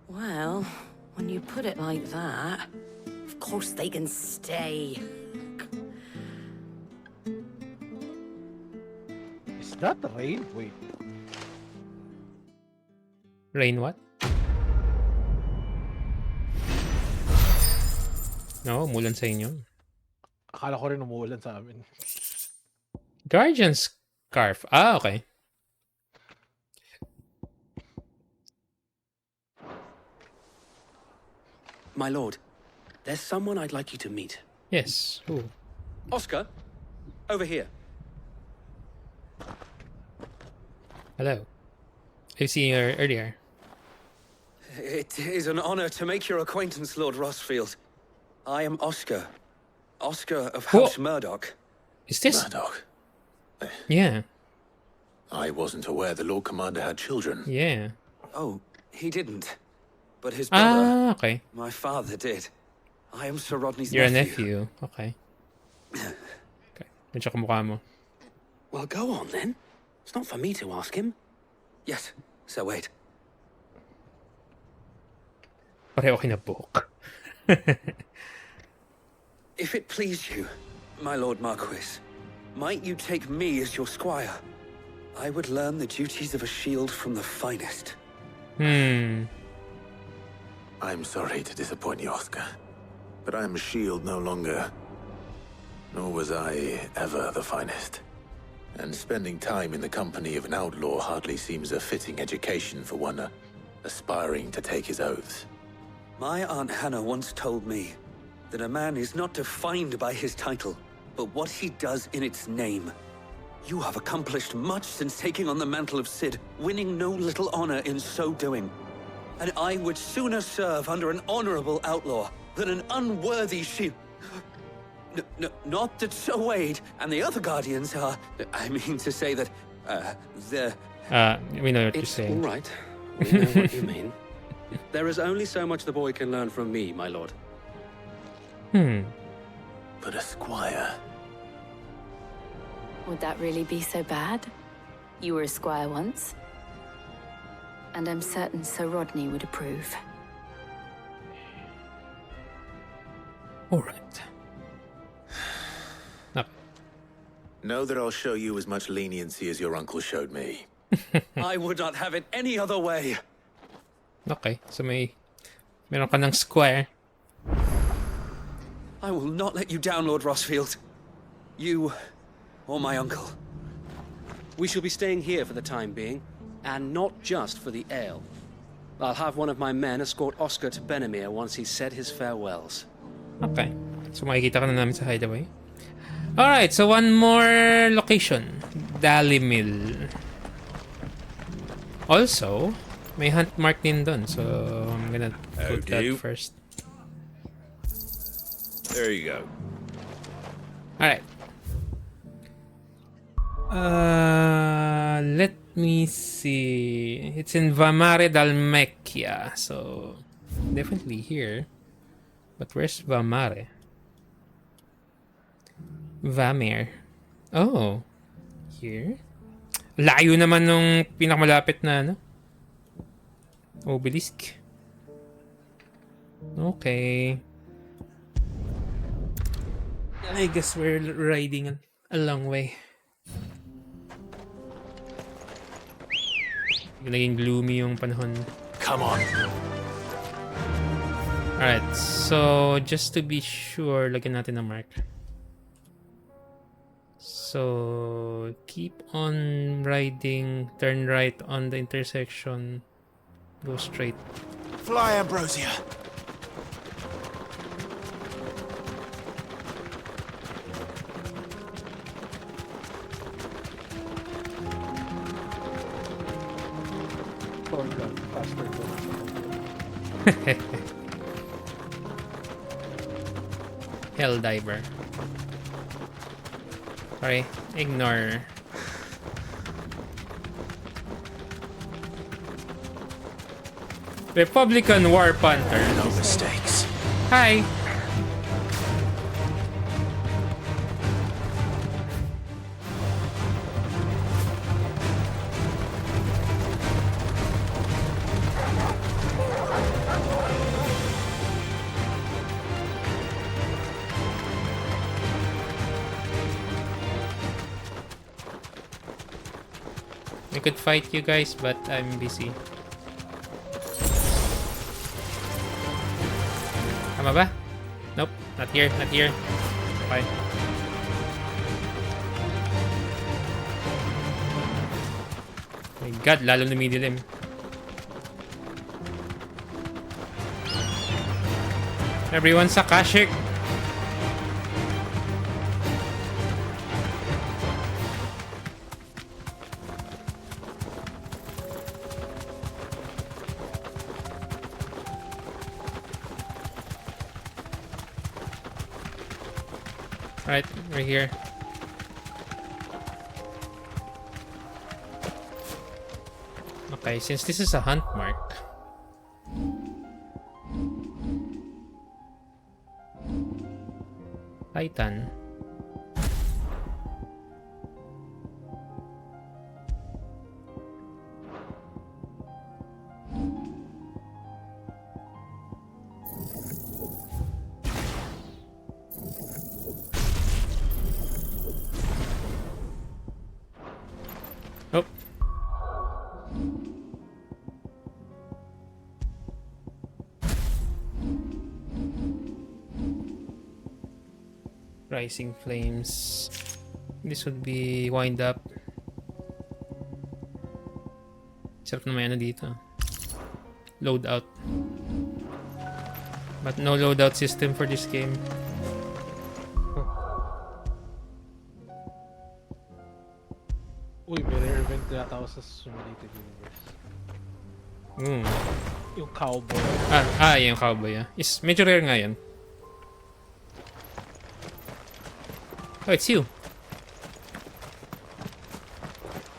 Well, when you put it like that, of course they can stay. Is that rain? Wait. Rain what? No, umulan sa inyo. Akala ko rin umuulan sa amin. Guardian Scarf. Ah, okay. My lord, there's someone I'd like you to meet. Yes. Who? Oscar, over here. Hello. I've seen you earlier. It is an honor to make your acquaintance, Lord Rossfield. I am Oscar. Oscar of House Murdoch. Is this... Murdoch? Yeah. I wasn't aware the Lord Commander had children. Yeah. Oh, he didn't. But his brother, okay. my father, did. I am Sir Rodney's You're nephew. a nephew. Okay. Okay. Medyo kamukha mo. Well, go on then. It's not for me to ask him. Yes, Sir Wade. Pareho kayo na book. If it please you, my Lord Marquis, might you take me as your squire? I would learn the duties of a shield from the finest. I'm sorry to disappoint you, Oscar, but I am a shield no longer. Nor was I ever the finest. And spending time in the company of an outlaw hardly seems a fitting education for one aspiring to take his oaths. My Aunt Hannah once told me that a man is not defined by his title, but what he does in its name. You have accomplished much since taking on the mantle of Cid, winning no little honor in so doing. And I would sooner serve under an honorable outlaw than an unworthy shield. Not that Sir Wade and the other Guardians are... I mean to say that, they're... We know what you're It's saying. all right. We know what you mean. There is only so much the boy can learn from me, my lord. But a squire... Would that really be so bad? You were a squire once. And I'm certain Sir Rodney would approve. All right. Know that I'll show you as much leniency as your uncle showed me. I would not have it any other way. Okay, so meron ka ng square. I will not let you down, Lord Rossfield. You or my uncle. We shall be staying here for the time being, and not just for the ale. I'll have one of my men escort Oscar to Benamir once he's said his farewells. Okay. So makikita ka na namin sa hideaway. Alright, so one more location. Dali Mill. Also, may hunt mark din dun, so I'm gonna put that first. There you go. Alright. Let me see. It's in Vamare dal Mecchia, so definitely here. But where's Vamare? Vamare. Oh, here. Layo naman nung pinakamalapit na ano. Obelisk. Okay. I guess we're riding a long way. Naging gloomy yung panahon. Come on. Alright, so just to be sure, lagyan natin ng mark. So keep on riding, turn right on the intersection, go straight. Fly, Ambrosia. Helldiver. Sorry, ignore. Republican War Panther. No mistakes. Hi. I could fight you guys, but I'm busy. Tama ba? Nope, not here, not here. Bye. My God, lalo lumidilim. Everyone sa Kashik. Right, we're here. Okay, since this is a hunt mark. Titan. Oh. Rising flames. This would be wind up. Sarap na may ano dito. Loadout. But no loadout system for this game. Uy, may rare event yata ako sa Simulated Universe. Yung cowboy. Yung cowboy, Is medyo rare nga yan. Oh, it's you.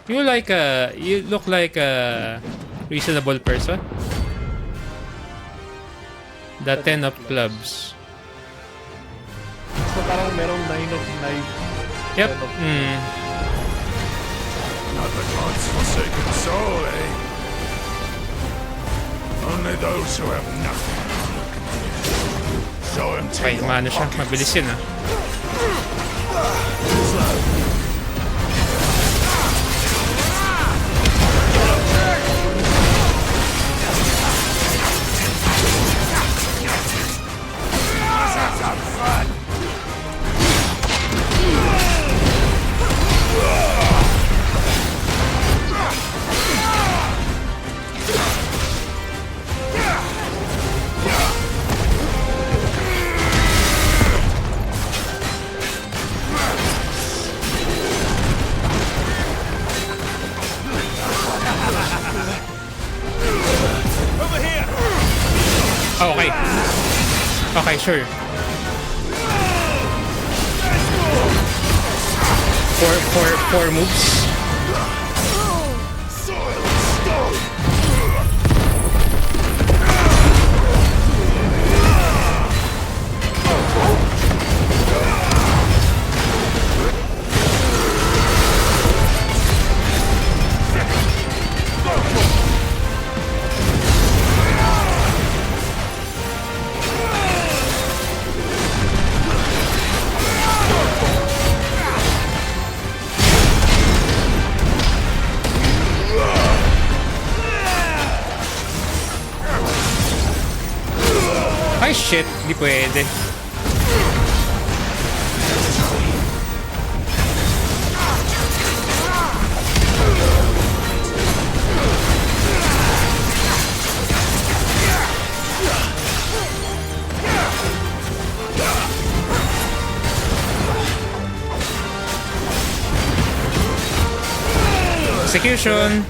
You look like a reasonable person. The 10 of clubs. So parang merong 9 of knives. Yep. Not the gods' forsaken soul, eh? Only those who have nothing. Show him to Okay, maano siya. Mabilis yun, Let's have fun! Over here! Oh, okay. Okay, sure. Four moves. Ay shit, hindi pwede. Execution.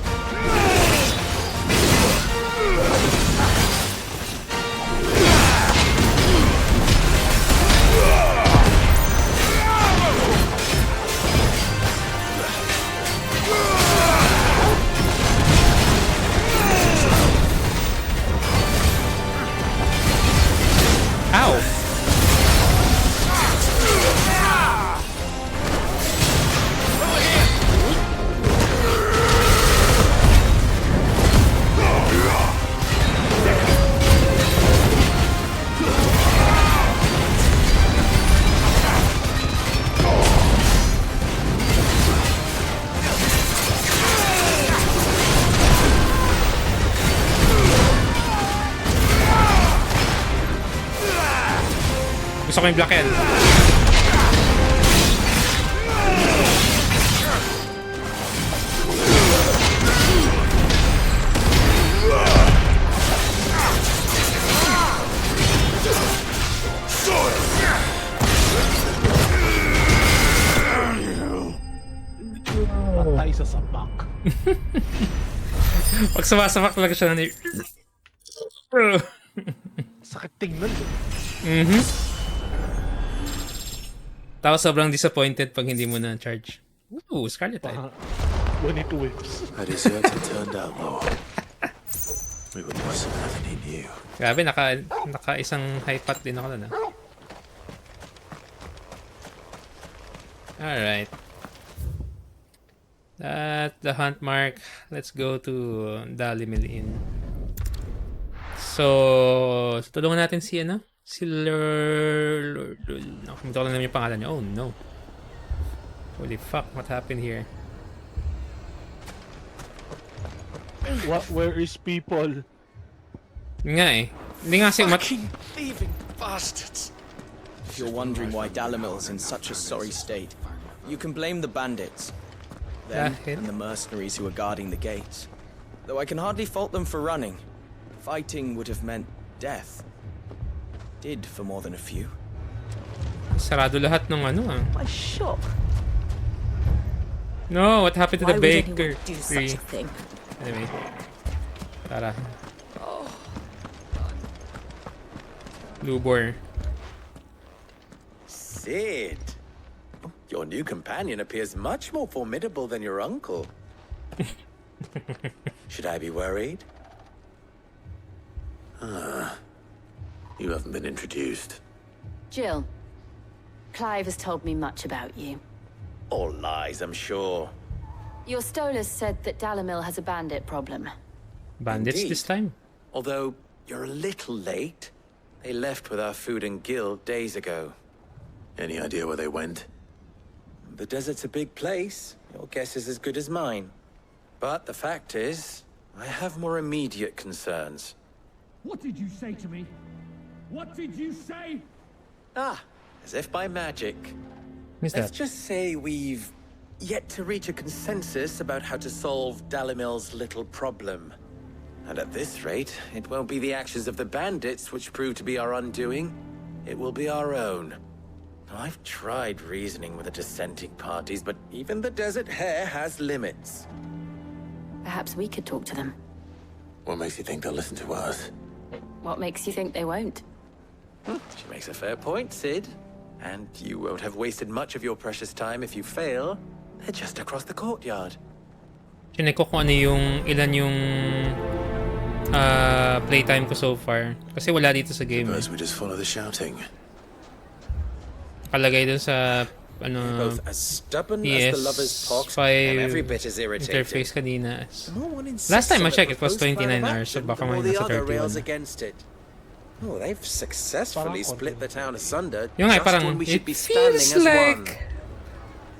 Ow. Gusto ko yung block yan. Patay sa sapak. Pag sumasapak talaga siya na Sakit tingnan eh. Tapos sobrang disappointed pag hindi mo na-charge. Ooh, Scarlet Eye. When it whips. A deserter turned out, though. We would have some he knew. Grabe, naka isang high pot din ako na. Alright. That's the hunt mark. Let's go to Dalimil Inn. So, tulungan natin si ano? Si Nakalimutan ko lang naman yung pangalan niya. Oh no. Holy fuck, what happened here? Where is people? Nga eh. Hindi nga kasi thieving bastards. If you're wondering why Dalimil's in such a sorry state, you can blame the bandits. Them and the mercenaries who are guarding the gates. Though I can hardly fault them for running. Fighting would have meant death. Did for more than a few. Sarado lahat ng ano ah. My shop. No, what happened to the baker? Do such a thing? Anyway. Tara. Lubor. Sid, your new companion appears much more formidable than your uncle. Should I be worried? You haven't been introduced. Jill, Clive has told me much about you. All lies, I'm sure. Your Stolas said that Dalimil has a bandit problem. Bandits Indeed. this time? Although you're a little late. They left with our food and guild days ago. Any idea where they went? The desert's a big place. Your guess is as good as mine. But the fact is, I have more immediate concerns. What did you say to me? What did you say? Ah, as if by magic. Who's Let's that? just say we've yet to reach a consensus about how to solve Dalimil's little problem. And at this rate, it won't be the actions of the bandits which prove to be our undoing. It will be our own. I've tried reasoning with the dissenting parties, but even the Desert Hare has limits. Perhaps we could talk to them. What makes you think they'll listen to us? What makes you think they won't? She makes a fair point, Sid. And you won't have wasted much of your precious time if you fail. They're just across the courtyard. Chinek ko kung ano yung ilan yung playtime ko so far. Kasi wala dito sa game. Suppose we just follow the shouting. Kalagay dun sa Both as stubborn as the lover's pox and every bit as irritating. Interface kanina. Last time I checked, it was 29 hours. So baka may nasa 31. Against it. Oh, they've successfully split the town asunder Yung nga, just parang, when we should it be standing feels as like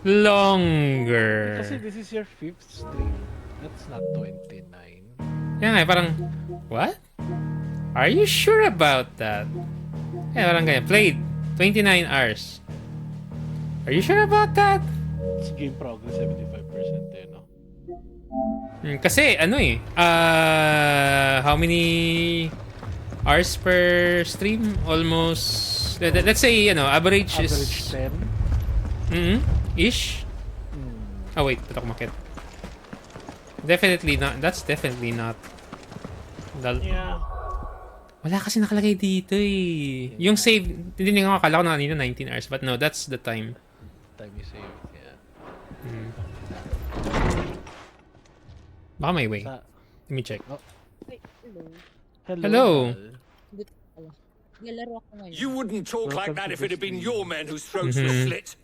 one. longer. Kasi this is your 5th stream. That's not 29. Yung nga, parang, what? Are you sure about that? Yeah, parang ganyan. Played 29 hours. Are you sure about that? It's game progress 75% eh, no? Kasi ano eh, how many hours per stream? Almost, let's say, average is 10? Ish? Oh wait, ito kumakit. Definitely not, that's definitely not. Yeah. Wala kasi nakalagay dito eh. Yung save, hindi nga akala ko na kanina 19 hours, but no, that's the time. Time you save, yeah. Baka may way. Let me check. Hello. You wouldn't talk like that if it had been your men whose throats were slit.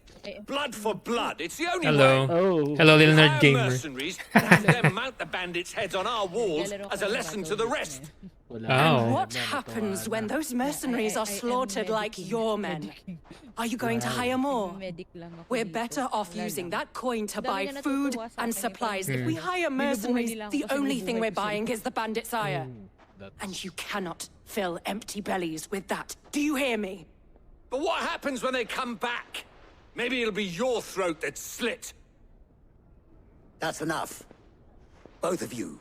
Blood for blood. It's the only Hello. way. Hello, little nerd Hire gamer. mercenaries and have them mount the bandits' heads on our walls as a lesson to the rest. And what happens when those mercenaries are slaughtered like your men? Are you going to hire more? We're better off using that coin to buy food and supplies. If we hire mercenaries, the only thing we're buying is the bandit's ire. And you cannot fill empty bellies with that. Do you hear me? But what happens when they come back? Maybe it'll be your throat that's slit. That's enough. Both of you.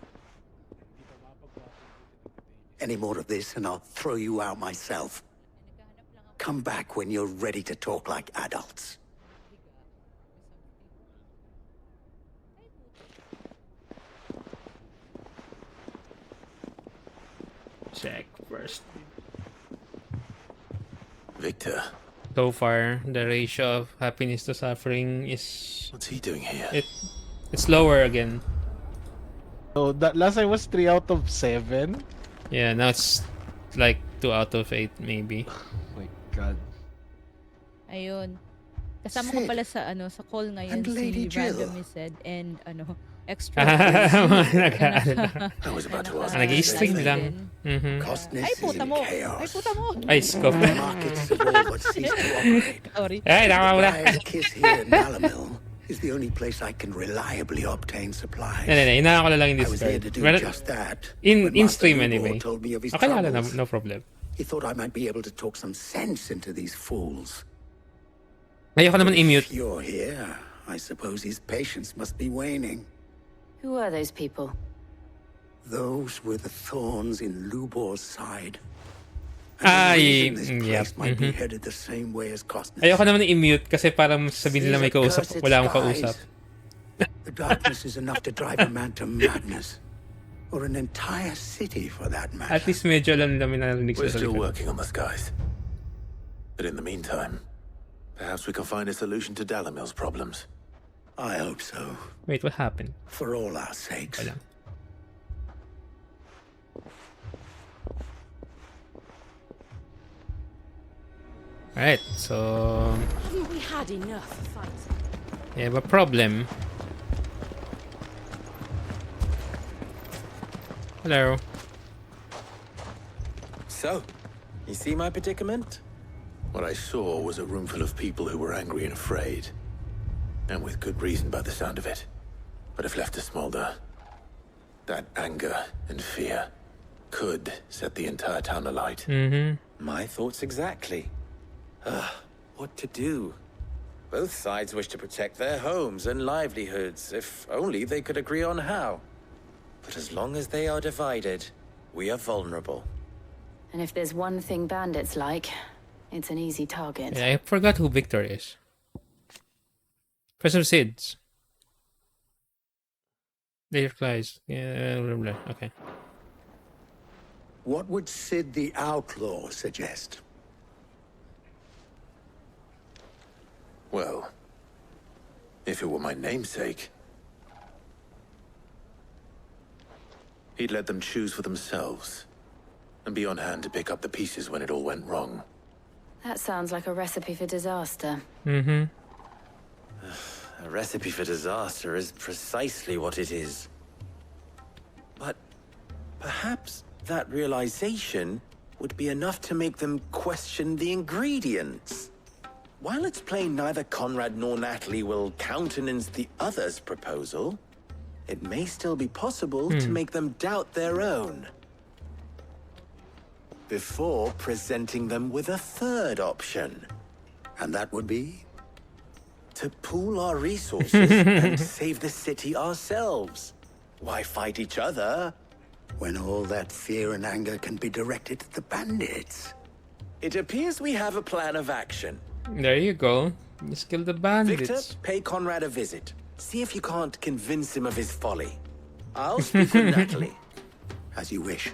Any more of this and I'll throw you out myself. Come back when you're ready to talk like adults. Check first. Victor. So far, the ratio of happiness to suffering is... What's he doing here? It's lower again. So that last time was 3 out of 7? Yeah, now it's like 2 out of 8 maybe. Oh my god. Ayun. Kasama ko pala sa sa call ngayon si Randomly Said and extra. I was about to ask. Nag-i-stream lang. Ay, puta mo. Ay, puta mo. Ay, scope. Sorry. Ay, nakakawala. Kiss here in Dalamil is the only place I can reliably obtain supplies. Hinaan ko na lang in I was here Discord. to do just that. In stream anyway. Told me of his Okay lang, troubles. no problem. He thought I might be able to talk some sense into these fools. Ayoko naman i-mute. If you're here, I suppose his patience must be waning. Who are those people? Those were the thorns in Lubor's side. Ay, This yep. place might be headed the same way as Costner's. Ayoko naman i-mute kasi parang sabihin nila may kausap. Wala akong kausap. The darkness is enough to drive a man to madness. Or an entire city, for that matter. At least medyo alam nila may narinig We're sa still likod. working on the skies. But in the meantime, perhaps we can find a solution to Dalamil's problems. I hope so. Wait, what happened? For all our sakes. Wala. Alright, so... Haven't we had enough fighting? We have a problem. Hello. So, you see my predicament? What I saw was a room full of people who were angry and afraid. And with good reason by the sound of it. But if left to smolder, that anger and fear could set the entire town alight. My thoughts exactly. What to do? Both sides wish to protect their homes and livelihoods, if only they could agree on how. But as long as they are divided, we are vulnerable. And if there's one thing bandits like, it's an easy target. Yeah, I forgot who Victor is. Professor Sids. They replies. Yeah, blah, blah. Okay. What would Sid the Outlaw suggest? Well, If it were my namesake, he'd let them choose for themselves and be on hand to pick up the pieces when it all went wrong. That sounds like a recipe for disaster. Mm-hmm. A recipe for disaster is precisely what it is. But perhaps that realization would be enough to make them question the ingredients. While it's plain neither Conrad nor Natalie will countenance the other's proposal, it may still be possible to make them doubt their own. Before presenting them with a third option. And that would be? To pool our resources and save the city ourselves. Why fight each other? When all that fear and anger can be directed at the bandits. It appears we have a plan of action. There you go. Just kill the bandits. Victor, pay Conrad a visit. See if you can't convince him of his folly. I'll speak with Natalie. As you wish.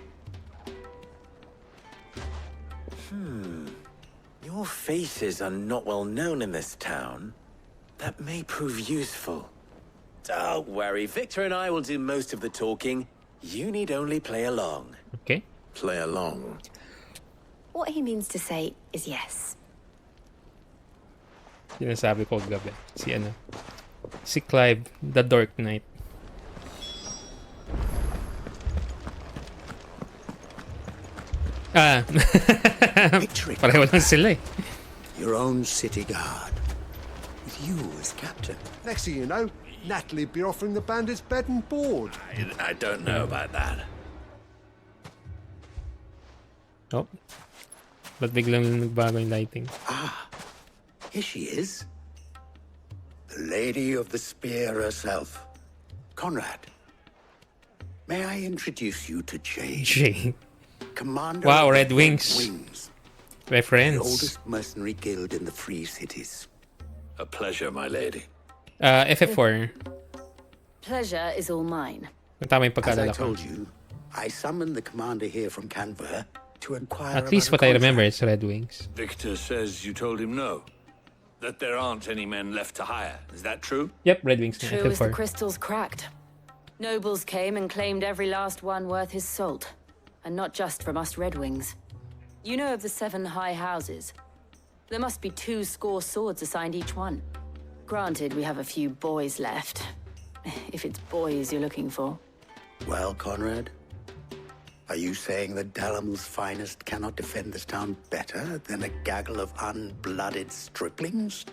Your faces are not well known in this town. That may prove useful. Don't worry, Victor and I will do most of the talking. You need only play along. Okay. Play along. What he means to say is yes. Sinasabi ko gabi. Si Clive, the Dark Knight. Pareho lang sila eh. Your own city guard. With you as captain. Next thing you know, Natalie be offering the bandits bed and board. I don't know about that. Oh. Ba't biglang nagbago yung lighting? Here she is. The Lady of the Spear herself. Conrad. May I introduce you to Jade? Jade. Commander wow, of Red the Wings. Reference. The oldest mercenary guild in the Free Cities. A pleasure, my lady. FF4. Pleasure is all mine. Tama yung As I pagkadala ko. told you, I summoned the commander here from Canberra to inquire At least what about I a remember is Red Wings. Victor says you told him no. That there aren't any men left to hire. Is that true? Yep, Red Wings. True as the crystals cracked. Nobles came and claimed every last one worth his salt. And not just from us Red Wings. You know of the 7 high houses. There must be 2 score swords assigned each one. Granted, we have a few boys left. If it's boys you're looking for. Well, Conrad, are you saying that Dalamil's finest cannot defend this town better than a gaggle of unblooded striplings?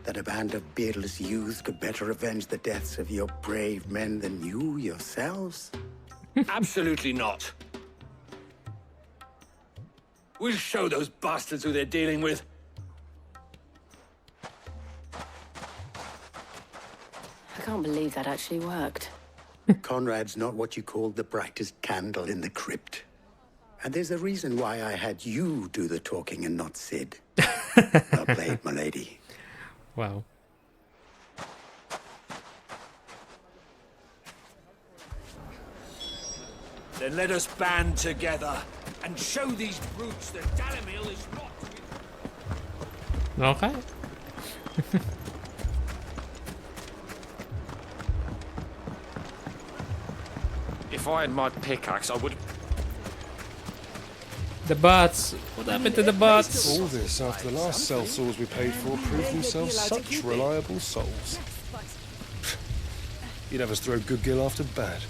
That a band of beardless youths could better avenge the deaths of your brave men than you yourselves? Absolutely not. We'll show those bastards who they're dealing with. I can't believe that actually worked. Conrad's not what you called the brightest candle in the crypt. And there's a reason why I had you do the talking and not Sid. Well played, my lady. Wow. Then let us band together and show these brutes that Dalamil is not... Okay. If I had my pickaxe, I would... The bots. What happened to the bots? All this after the last sellswords we paid for proved themselves such reliable souls. You'd have us throw good gill after bad.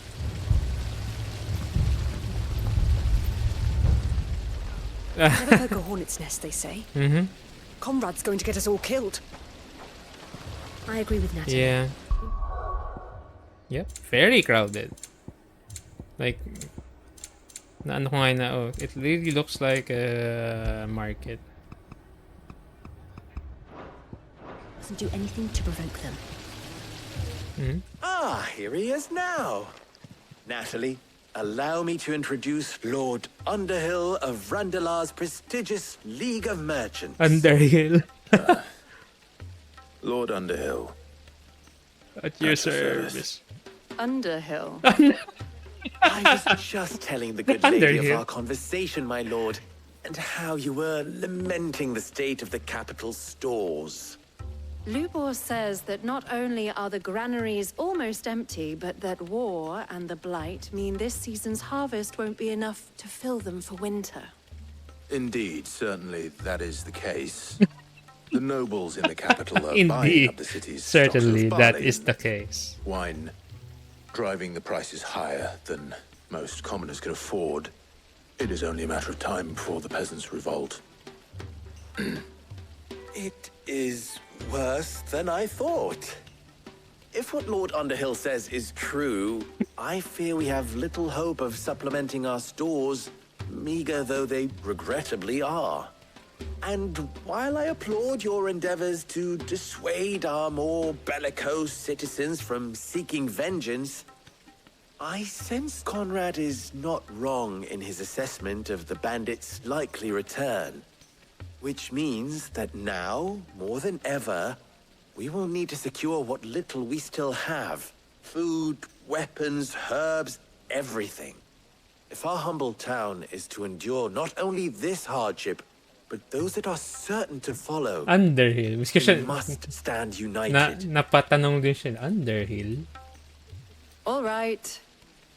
Never poke a hornet's nest, they say. Mm-hmm. Conrad's going to get us all killed. I agree with Natalie. Yeah. Yep. Very crowded. Like, naano ko nga na, oh, it really looks like a market. Doesn't do anything to provoke them. Ah, here he is now. Natalie, allow me to introduce Lord Underhill of Randalar's prestigious League of Merchants. Underhill. Lord Underhill. At your service. Underhill. I was just telling the good lady of Underhill. our conversation, my lord, and how you were lamenting the state of the capital stores. Lubor says that not only are the granaries almost empty, but that war and the Blight mean this season's harvest won't be enough to fill them for winter. Indeed, certainly that is the case. The nobles in the capital are buying up the city's stocks certainly of that barley is the and case. wine, driving the prices higher than most commoners can afford. It is only a matter of time before the peasants revolt. It is worse than I thought. If what Lord Underhill says is true, I fear we have little hope of supplementing our stores, meager though they regrettably are. And while I applaud your endeavors to dissuade our more bellicose citizens from seeking vengeance, I sense Conrad is not wrong in his assessment of the bandits' likely return. Which means that now, more than ever, we will need to secure what little we still have. Food, weapons, herbs, everything. If our humble town is to endure not only this hardship, but those that are certain to follow, Underhill. we must stand united. Napatanong din siya, Underhill? All right.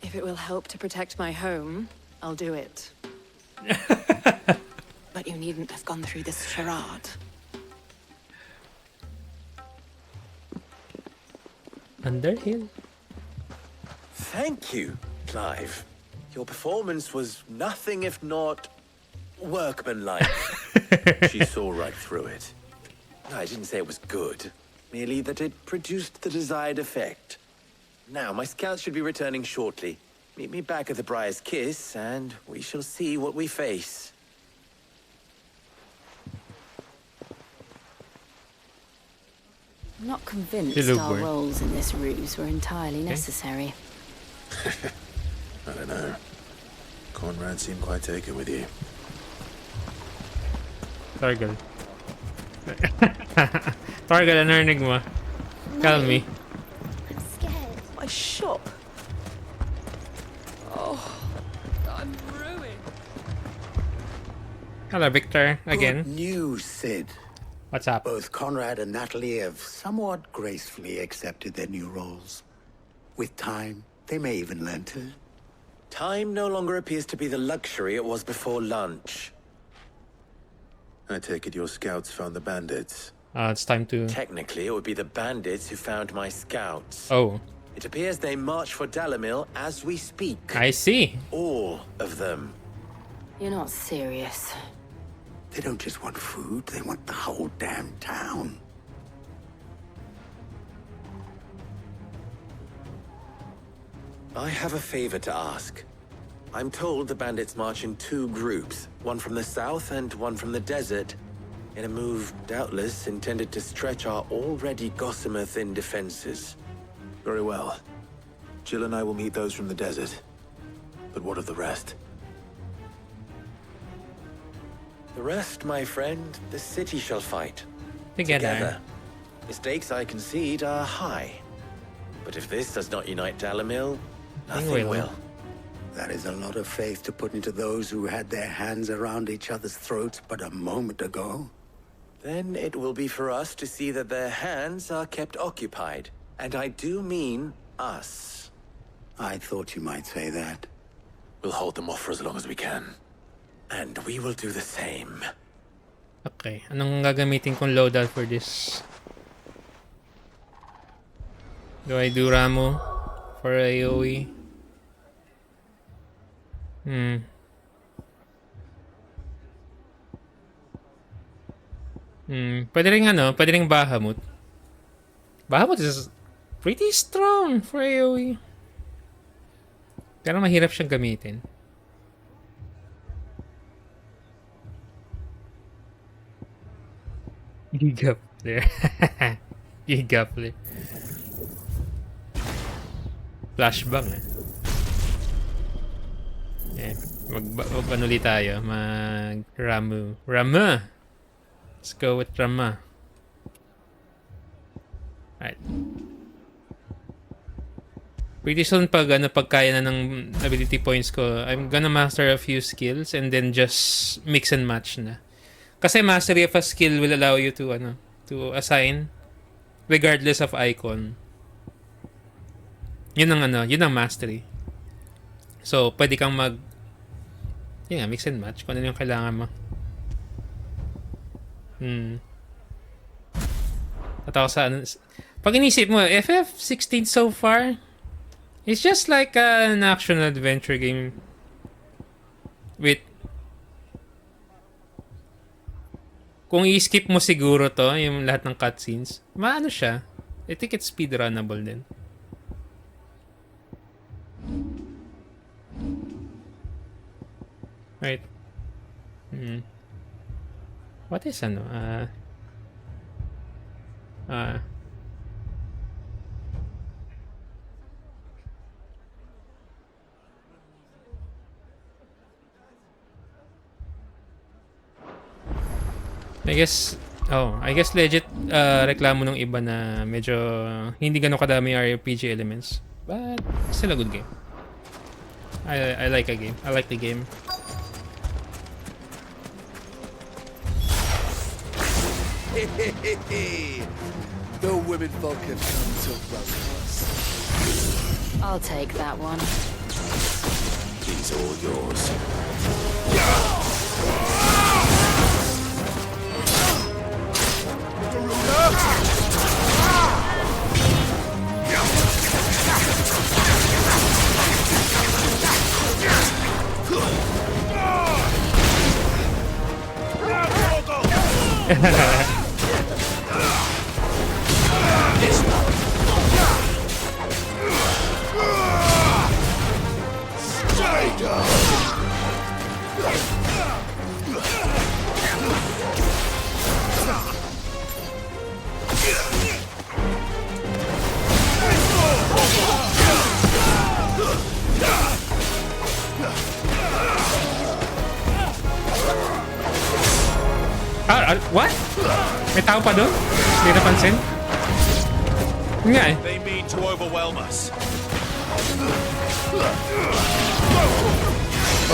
If it will help to protect my home, I'll do it. But you needn't have gone through this charade. Underhill? Thank you, Clive. Your performance was nothing if not workmanlike. She saw right through it. I didn't say it was good, merely that it produced the desired effect. Now, my scouts should be returning shortly. Meet me back at the Briar's Kiss, and we shall see what we face. I'm not convinced Hello, our boy. roles in this ruse were entirely necessary. I don't know. Conrad seemed quite taken with you. Targal. Targal, ano narinig mo? Tell me. I'm scared. My shop. Oh, I'm ruined. Hello, Victor. Again. Good news, Sid. What's up? Both Conrad and Natalie have somewhat gracefully accepted their new roles. With time, they may even learn to. Time no longer appears to be the luxury it was before lunch. I take it your scouts found the bandits. It's time to... Technically, it would be the bandits who found my scouts. Oh. It appears they march for Dalamil as we speak. I see. All of them. You're not serious. They don't just want food, they want the whole damn town. I have a favor to ask. I'm told the bandits march in two groups, one from the south and one from the desert, in a move doubtless intended to stretch our already gossamer-thin defenses. Very well. Jill and I will meet those from the desert. But what of the rest? The rest, my friend, the city shall fight. Together. The stakes, I concede, are high. But if this does not unite Dalamil, nothing will. That is a lot of faith to put into those who had their hands around each other's throats but a moment ago. Then it will be for us to see that their hands are kept occupied. And I do mean us. I thought you might say that. We'll hold them off for as long as we can. And we will do the same. Okay. Anong gagamitin kong loadout for this? Do I do Ramo for AoE? Pwede ring Bahamut. Bahamut is pretty strong for AoE. Pero mahirap siyang gamitin. Giga player. Giga player. Flashbang mag ano ulit tayo? Mag Rama. Let's go with Rama. Alright. Pretty soon pag kaya na ng ability points ko, I'm gonna master a few skills and then just mix and match na. Kasi mastery of a skill will allow you to to assign regardless of icon. Yun ang mastery. So, pwede kang mix and match kung ano yung kailangan mo. At ako sa pag inisip mo, FF16 so far, it's just like an action adventure game with kung i-skip mo siguro to, yung lahat ng cutscenes, maano siya. I think it's speedrunnable din. Right. What is I guess legit reklamo ng iba na medyo hindi ganun kadami RPG elements. But still a good game. I like a game. I like the game. The women folk have come to welcome us. I'll take that one. He's all yours. What? May tao pa doon? Hindi napansin? Nga eh. They mean to overwhelm us.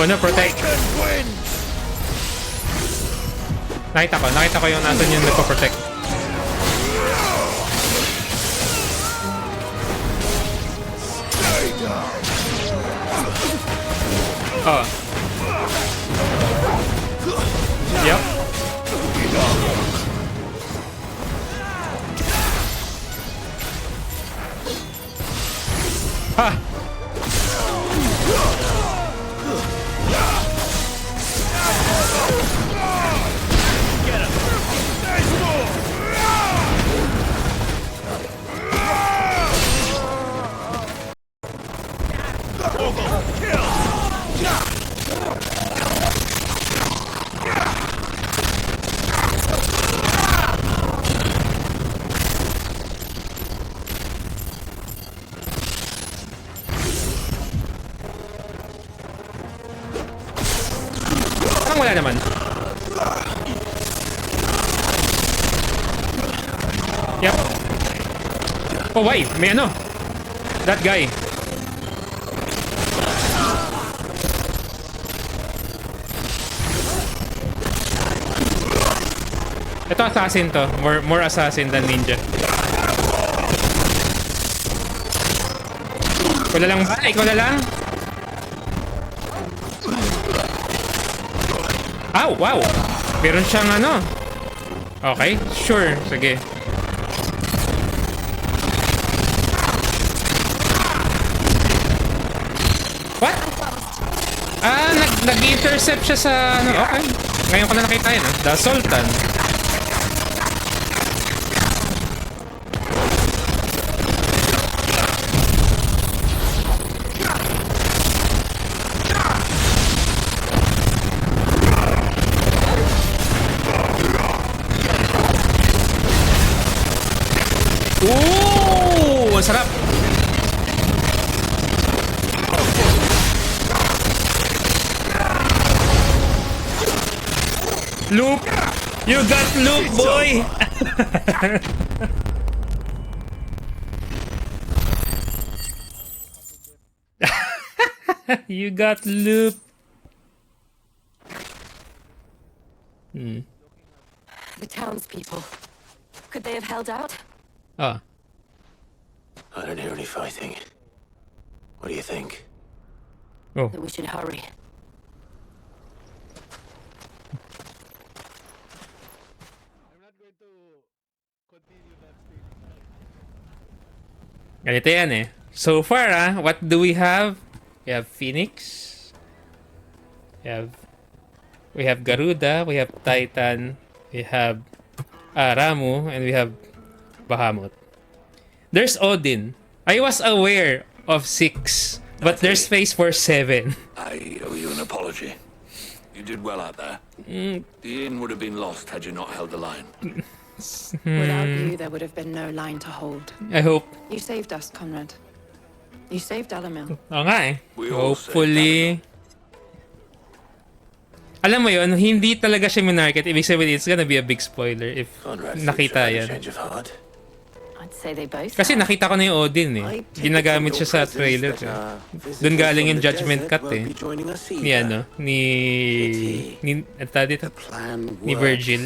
Oh no, protect. Nakita ko yung nasan yung nagpo-protect. Oh. Yep. Ha! Get him! There's more! Kill! Wala naman. Yep. Oh, why? May ano? That guy. Ito assassin to. More assassin than ninja. Ikaw na lang ba? Ikaw na lang? Oh, wow! Meron siyang ano. Okay, sure. Sige. What? Nag-intercept siya sa ano. Okay. Ngayon ko na nakita yun, ah. The Sultan. Ooh! Ang sarap! Loop! You got loop, boy! You got loop! The townspeople. Could they have held out? Ah. I don't hear any fighting. What do you think? Oh. Then we should hurry. Ganito yan eh. So far, what do we have? We have Phoenix. We have Garuda. We have Titan. We have Ramu. And we have Bahamut. There's Odin. I was aware of 6. But there's space for 7. I owe you an apology. You did well out there. The inn would have been lost had you not held the line. Without you, there would have been no line to hold. I hope. You saved us, Conrad. You saved Alamil. Oo nga eh. Hopefully. Alam mo yun, hindi talaga siya minarket. Ibig sabihin, it's gonna be a big spoiler if nakita yan. I'd say they both. Kasi nakita ko na yung Odin eh. Ginagamit siya sa trailer eh. Doon galing yung judgment cut eh. Ni ano, ni Virgil.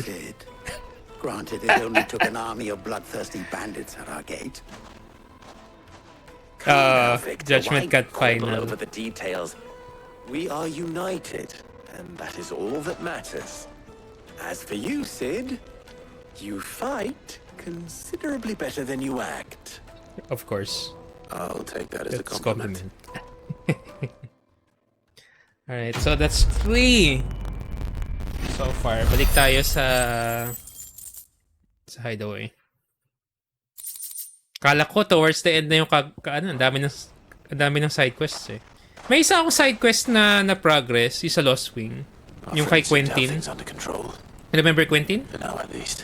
Granted, it only took an army of bloodthirsty bandits at our gate. Judgment cut final. Over the details. We are united, and that is all that matters. As for you, Sid, you fight considerably better than you act. Of course. I'll take that as a compliment. Alright, so that's 3 so far. Balik tayo sa hideaway. Kala ko towards the end na yung ang dami ng side quests eh. May isa akong side quest na progress, yung sa Lost Wing. Yung kay Quentin. Remember Quentin? For now at least.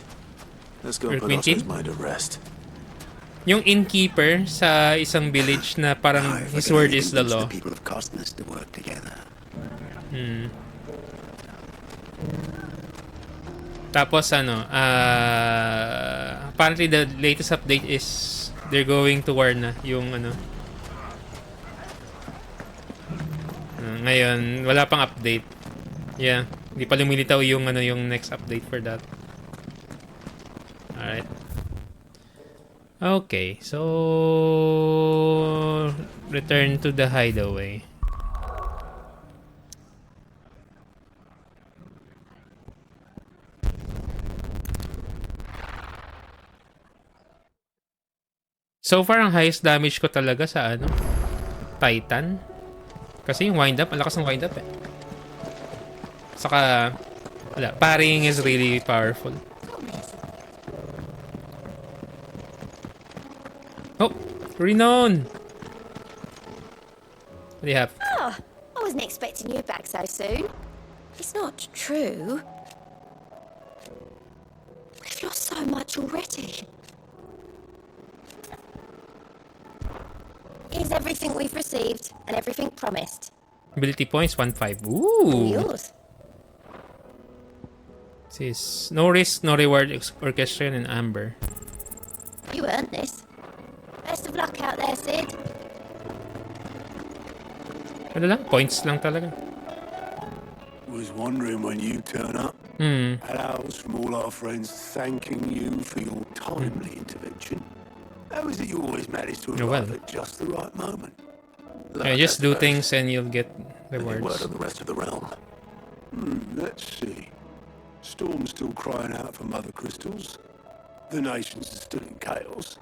Let's go put Oscar's mind at rest. Yung innkeeper sa isang village na parang his word is the law. Tapos apparently the latest update is they're going to war na yung ngayon wala pang update. Yeah, hindi pa lumilitaw yung yung next update for that. Alright. Okay, so return to the hideaway. So far, ang highest damage ko talaga sa Titan. Kasi yung wind up, ang lakas ng wind up eh. Saka, parrying is really powerful. Oh, Renown! What do you have? Oh, I wasn't expecting you back so soon. It's not true. We've lost so much already. Here's everything we've received and everything promised. Ability points 1-5. Ooh. Yours. This is no risk, no reward. Orchestrion and Amber. You earned this. Best of luck out there, Sid. Ano lang? Points lang talaga. Was wondering when you turn up. Hellos from all our friends thanking you for your timely intervention. How is it you always manage to arrive at just the right moment? Yeah, just do things and you'll get rewards. Word on the rest of the realm. Let's see. Storm's still crying out for mother crystals. The nations are still in chaos.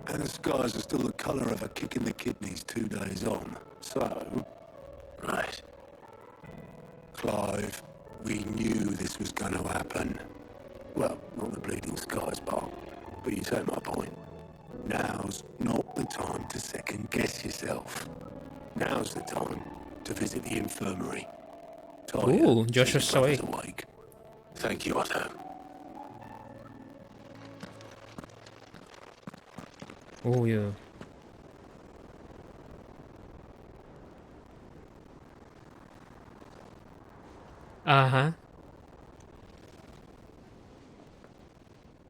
And the skies are still the colour of a kick in the kidneys 2 days on. So... Right. Clive, we knew this was going to happen. Well, not the bleeding skies part, but you take my point. Now's not the time to second-guess yourself. Now's the time to visit the infirmary. Ooh, Joshua's awake. Thank you, Otto. Oh, yeah. Uh-huh.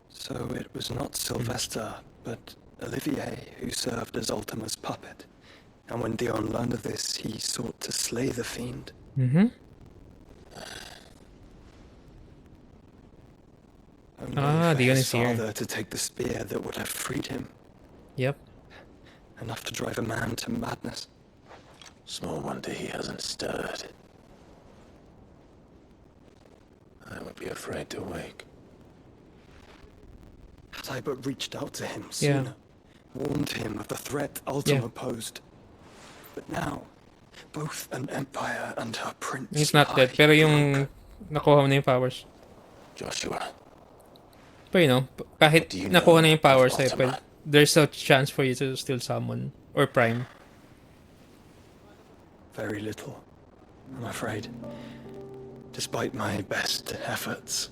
So it was not Sylvester, but Olivier who served as Ultima's puppet. And when Dion learned of this, he sought to slay the fiend. Only for Dion his is here. father to take the spear that would have freed him. Yep. Enough to drive a man to madness. Small wonder he hasn't stirred. I would be afraid to wake. Had I but reached out to him Yeah. sooner, warned him of the threat Ultima posed. But now, both an empire and her prince. He's not dead, pero yung nakuha mo na yung powers. Joshua. But you know, kahit do you nakuha know na yung powers, of Ultima? there's a chance for you to still summon or prime. Very little, I'm afraid. Despite my best efforts.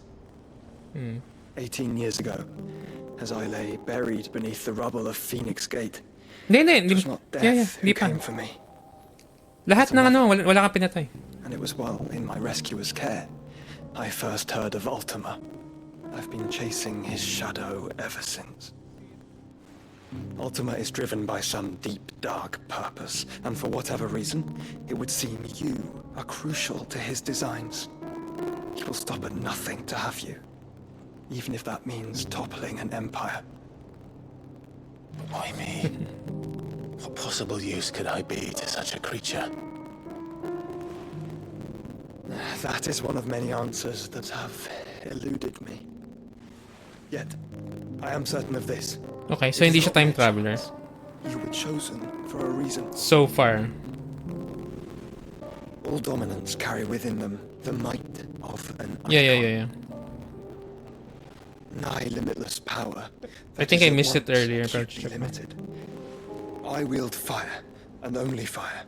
18 years ago, as I lay buried beneath the rubble of Phoenix Gate, it was not death who came for me. Lahat ng ano, wala kang pinatay. And it was while in my rescuer's care, I first heard of Ultima. I've been chasing his shadow ever since. Ultima is driven by some deep, dark purpose, and for whatever reason, it would seem you are crucial to his designs. He will stop at nothing to have you, even if that means toppling an empire. Why me? What possible use could I be to such a creature? That is one of many answers that have eluded me. Yet, I am certain of this. Okay, so hindi siya time traveler. You were chosen for a reason. So far. All dominants carry within them the might of an Yeah. nigh limitless power. I think I missed it earlier, but limited. I wield fire, and only fire.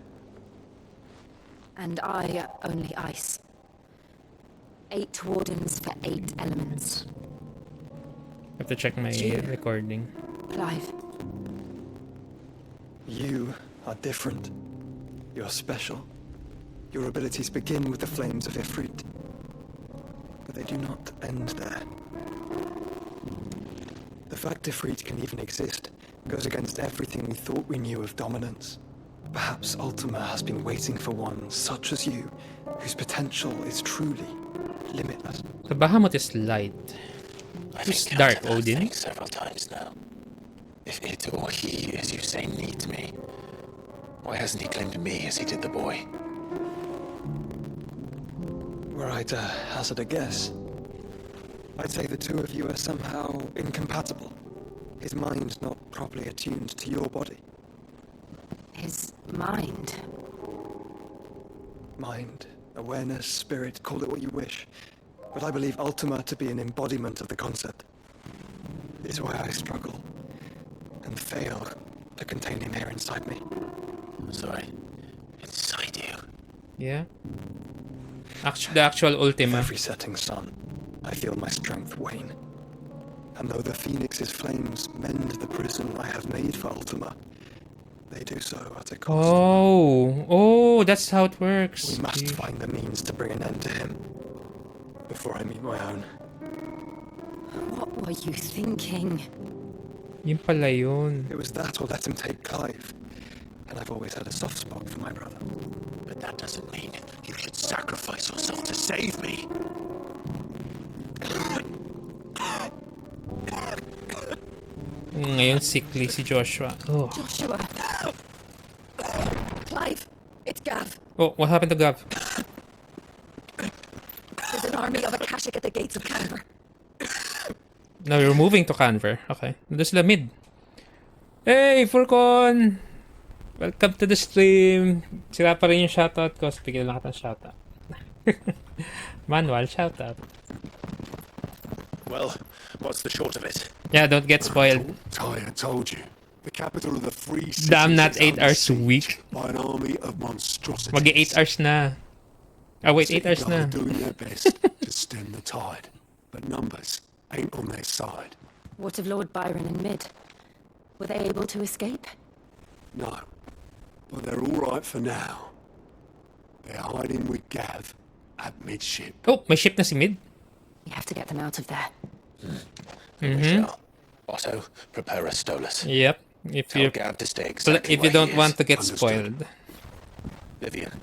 And I only ice. 8 wardens for 8 elements. I have to check my recording. Clive. You are different. You're special. Your abilities begin with the flames of Ifrit. But they do not end there. The fact Ifrit can even exist goes against everything we thought we knew of dominance. Perhaps Ultima has been waiting for one such as you, whose potential is truly limitless. The Bahamut is light. Who's dark, Odin? Several times now. If it or he, as you say, needs me, why hasn't he claimed me as he did the boy? Were I to hazard a guess, I'd say the two of you are somehow incompatible. His mind not properly attuned to your body. His mind? Mind, awareness, spirit, call it what you wish. But I believe Ultima to be an embodiment of the concept. It's why I struggle and fail to contain him here inside me. Sorry, inside you? Yeah. The actual Ultima. With every setting sun, I feel my strength wane. And though the Phoenix's flames mend the prison I have made for Ultima, they do so at a cost. Oh, that's how it works. We must find the means to bring an end to him before I meet my own. What were you thinking? Yun pala yun. It was that or let him take Clive. And I've always had a soft spot for my brother. But that doesn't mean you should sacrifice yourself to save me. Ngayon sickly si Joshua. Oh. Joshua. Clive, it's Gav. Oh, what happened to Gav? There's an army of Akashic at the gates of Canver. Now we're moving to Canver. Okay. Nandun sila mid. Hey, Furcon! Welcome to the stream. Sira pa rin yung shoutout ko. So, bigyan lang kita ng shoutout. Manual shoutout. Well, what's the short of it? Yeah, don't get spoiled. I told you. The capital of the free city Damn, not is 8 hours a week. by an army of monstrosities. Mag 8 hours na. Oh wait, 8 hours na. They're doing their best to stem the tide, but numbers ain't on their side. What of Lord Byron and Mid? Were they able to escape? No, but they're all right for now. They're hiding with Gav at midship. Oh, may ship na si Mid. We have to get them out of there. We shall. Otto, prepare a Stolas. Yep. If Tell you Gav to stay exactly if you where don't he want is. to get Understood. spoiled. Vivian,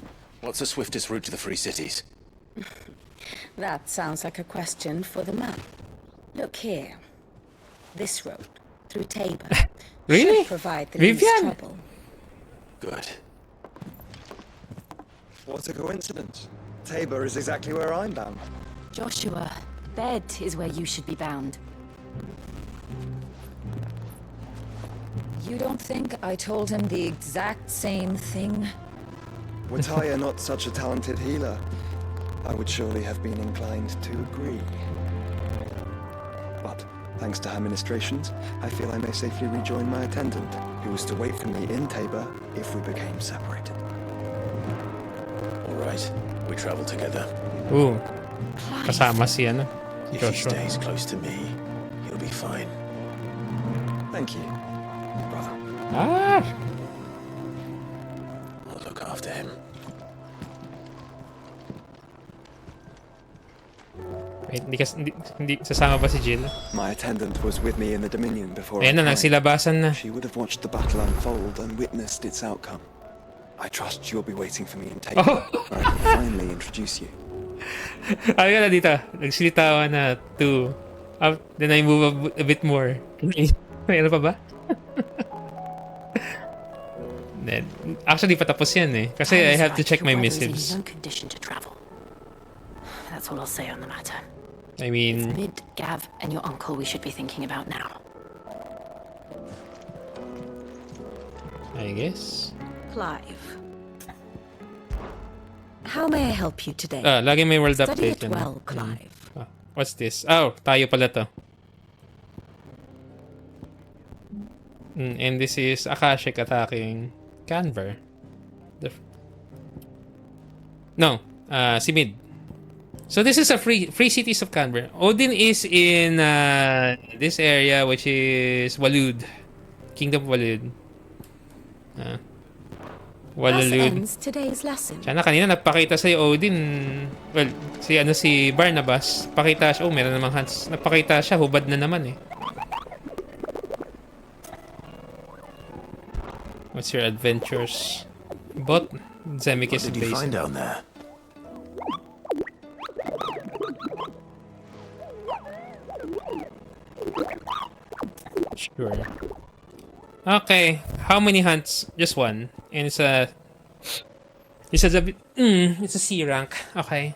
what's the swiftest route to the Free Cities? That sounds like a question for the map. Look here. This road, through Tabor, Really? should provide the least Vivian? trouble. Good. What a coincidence. Tabor is exactly where I'm bound. Joshua, bed is where you should be bound. You don't think I told him the exact same thing? Were Tyre not such a talented healer, I would surely have been inclined to agree. But, thanks to her ministrations, I feel I may safely rejoin my attendant, who was to wait for me in Tabor if we became separated. All right, we travel together. Ooh. Kasama si ano, If he Joshua. stays close to me, he'll be fine. Thank you, brother. Ah! I'll look after him. Wait, hindi sasama ba si Jill? My attendant was with me in the Dominion before Ayan na, I climbed. nagsilabasan na. She would have watched the battle unfold and witnessed its outcome. I trust you'll be waiting for me in Tabor, where I can finally introduce you. Ay ka na dito. Nagsilitawan na to. Then I move a bit more. May ano pa ba? Then, actually, patapos yan eh. Kasi I have to check my missives. No condition to travel. That's all I'll say on the matter. I mean... It's Mid, Gav, and your uncle we should be thinking about now. I guess. Clive. How may I help you today? Lagi may world Study update it yan. well, Clive. What's this? Oh, tayo pala to. And this is Akashic attacking Canver. No, si Mid. So this is a free cities of Canver. Odin is in this area, which is Walud, Kingdom of Walud. Thus ends today's lesson. Sana kanina nagpakita sa Odin. Well, si Barnabas, pakita siya, oh, meron namang hands. Nagpakita siya, hubad na naman eh. What's your adventures? Bot Zemikis What did you base. find down there? Sure. Okay, how many hunts? Just one. And it's a C rank. Okay.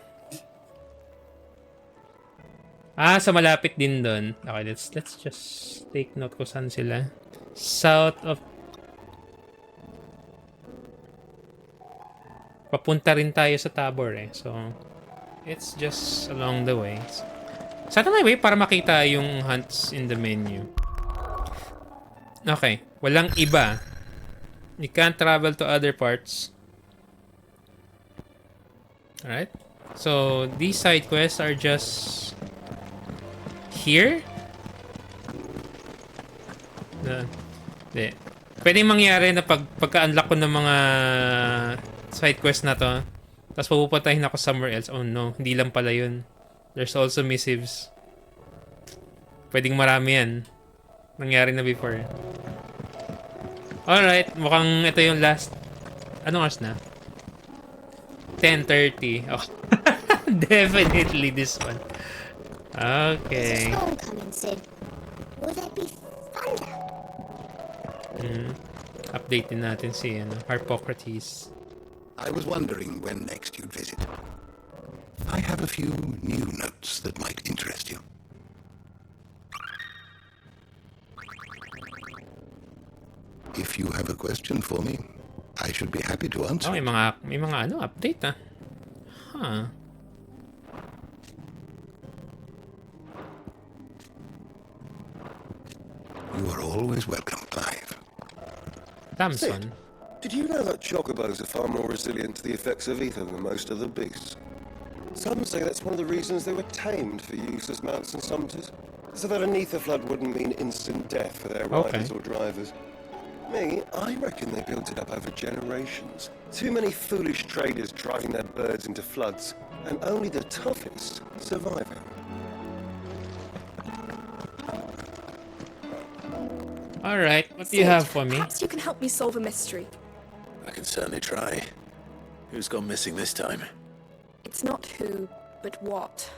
So malapit din doon. Okay, let's just take note kung saan sila. South of... Papunta rin tayo sa Tabor eh. So, it's just along the way. Sana may way para makita yung hunts in the menu. Okay, walang iba. You can't travel to other parts. Alright. So, these side quests are just... here? Hindi. Pwedeng mangyari na pagka-unlock ko ng mga side quest na to, tapos pupuntahin ako somewhere else. Oh no, hindi lang pala yun. There's also missives. Pwedeng marami yan. Nangyari na before. Alright, mukhang ito yung last. Anong oras na? 10:30. Oh. Definitely this one. Okay. Will there be thunder? Update din natin si Harpocrates. I was wondering when next you'd visit. I have a few new notes that might interest you. If you have a question for me, I should be happy to answer. Oh, may mga update ah. Huh. You are always welcome, Clive. Samson. Did you know that chocobos are far more resilient to the effects of ether than most other beasts? Some say that's one of the reasons they were tamed for use as mounts and summers, so that an ether flood wouldn't mean instant death for their riders or drivers. Me, I reckon they built it up over generations. Too many foolish traders driving their birds into floods, and only the toughest surviving. Alright, what do you have for me? Perhaps you can help me solve a mystery. I can certainly try. Who's gone missing this time? It's not who, but what.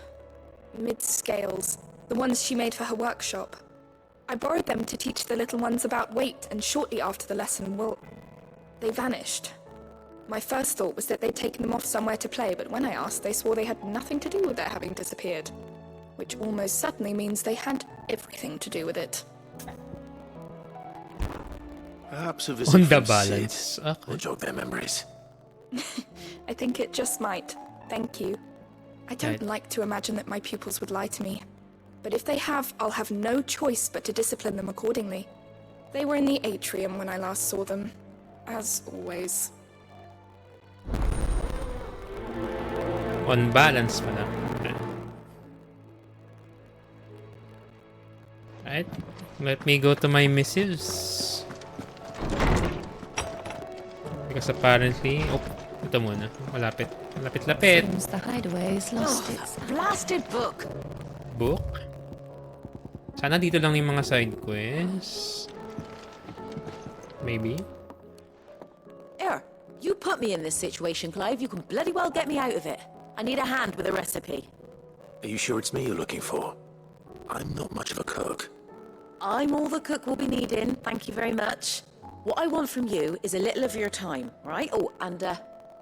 Mid-scales, the ones she made for her workshop. I borrowed them to teach the little ones about weight, and shortly after the lesson, well, they vanished. My first thought was that they'd taken them off somewhere to play, but when I asked, they swore they had nothing to do with their having disappeared. Which almost certainly means they had everything to do with it. Perhaps a visit from balance. Sid will jog their memories. I think it just might. Thank you. I don't Right. like to imagine that my pupils would lie to me. But if they have, I'll have no choice but to discipline them accordingly. They were in the atrium when I last saw them. As always. On balance pala. Alright. Let me go to my missives. Because apparently... Oh, ito muna. Malapit. Malapit-lapit. Seems the hideaway's lost its blasted book. Book? Sana dito lang yung mga side quests. Maybe? Here, you put me in this situation, Clive. You can bloody well get me out of it. I need a hand with a recipe. Are you sure it's me you're looking for? I'm not much of a cook. I'm all the cook will be needing, thank you very much. What I want from you is a little of your time, right? Oh, and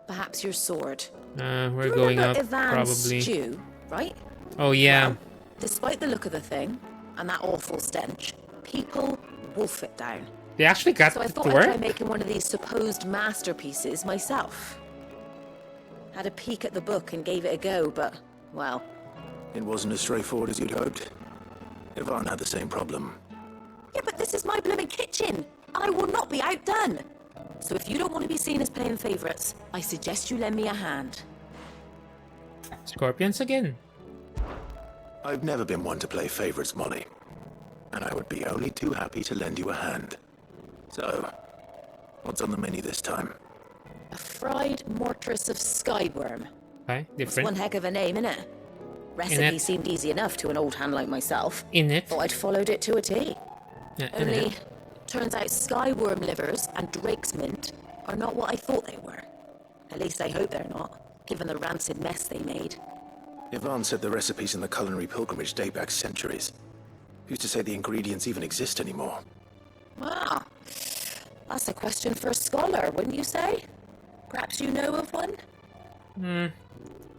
perhaps your sword. We're You going remember up, Ivan's probably. stew, right? Oh, yeah. Despite the look of the thing, and that awful stench, people wolf it down. They actually got So I it thought to I'd try work? making one of these supposed masterpieces myself. Had a peek at the book and gave it a go, but, well... It wasn't as straightforward as you'd hoped. Ivan had the same problem. Yeah, but this is my blooming kitchen! I will not be outdone! So if you don't want to be seen as playing favourites, I suggest you lend me a hand. Scorpions again. I've never been one to play favorites, Molly. And I would be only too happy to lend you a hand. So, what's on the menu this time? A fried mortress of skyworm. Okay, It's different. one heck of a name, innit? Recipe seemed easy enough to an old hand like myself. Thought I'd followed it to a T. Only, turns out skyworm livers and drake's mint are not what I thought they were. At least I hope they're not, given the rancid mess they made. Ivan said the recipes in the culinary pilgrimage date back centuries. Who's to say the ingredients even exist anymore? Ah, that's a question for a scholar, wouldn't you say? Perhaps you know of one?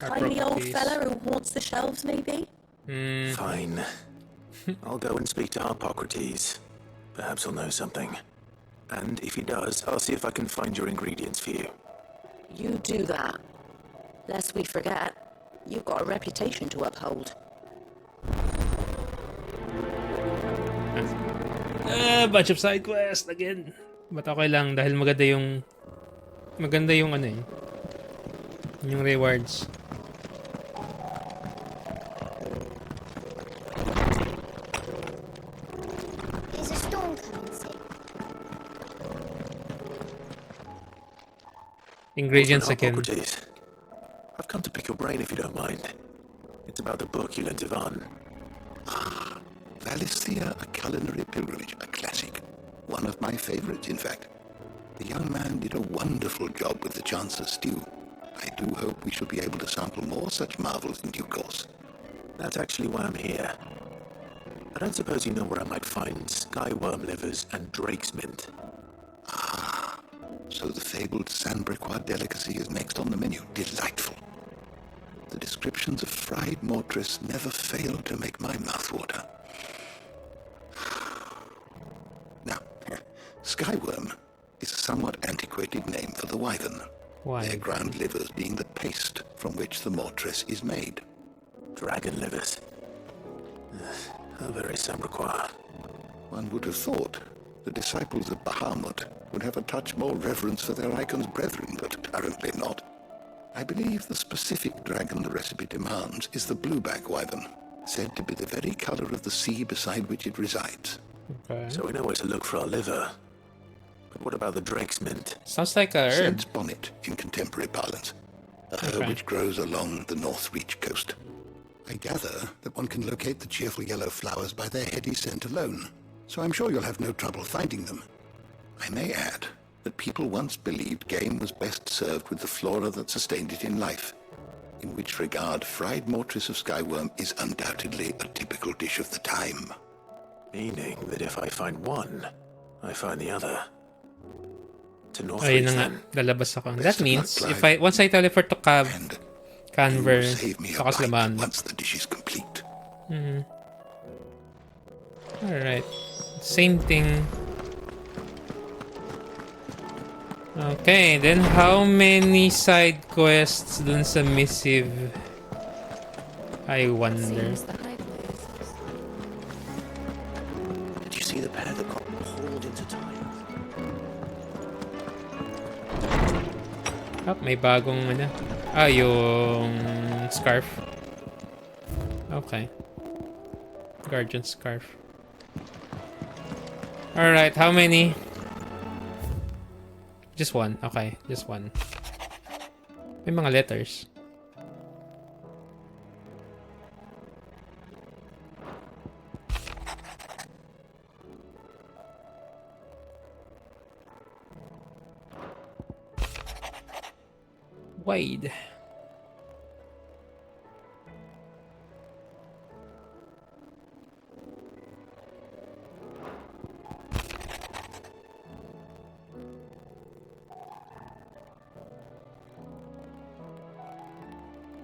Tiny old fella who haunts the shelves, maybe? Fine. I'll go and speak to Hippocrates. Perhaps he'll know something. And if he does, I'll see if I can find your ingredients for you. You do that. Lest we forget, you've got a reputation to uphold. Bunch of side quests again. But okay lang dahil maganda yung ano eh. Yung rewards. Is a storm coming soon? Ingredients again. Hippocrates. I've come to pick your brain if you don't mind. It's about the book you lent Ivan. Valisthea, a culinary pilgrimage, a classic. One of my favorites, in fact. The young man did a wonderful job with the Chance's stew. I do hope we shall be able to sample more such marvels in due course. That's actually why I'm here. I don't suppose you know where I might find skyworm livers and drake's mint. So the fabled Sanbriquois delicacy is next on the menu. Delightful. The descriptions of fried mortress never fail to make my mouth water. Now, skyworm is a somewhat antiquated name for the wyvern. Their ground livers being the paste from which the mortress is made. Dragon livers. How very Sanbriquois. One would have thought the disciples of Bahamut would have a touch more reverence for their icon's brethren, but apparently not. I believe the specific dragon the recipe demands is the blueback wyvern, said to be the very color of the sea beside which it resides. Okay. So we know where to look for our liver. But what about the drake's mint? Sounds like a herb. Sed's bonnet in contemporary parlance, a herb which grows along the North Reach coast. I gather that one can locate the cheerful yellow flowers by their heady scent alone, so I'm sure you'll have no trouble finding them. I may add that people once believed game was best served with the flora that sustained it in life. In which regard, fried mortress of skyworm is undoubtedly a typical dish of the time. Meaning that if I find one, I find the other. To North Ayun na nga, lalabas ako. That means, if once I teleport to Canver, saka sila ma-unlock. Once the dish is complete. Alright. Same thing. Okay, then how many side quests dun sa missive? I wonder. Did you see the pair that got pulled into time? Oh, may bagong ano. Yung scarf. Okay. Guardian scarf. Alright, how many? Just one. Okay, just one. May mga letters. Wade.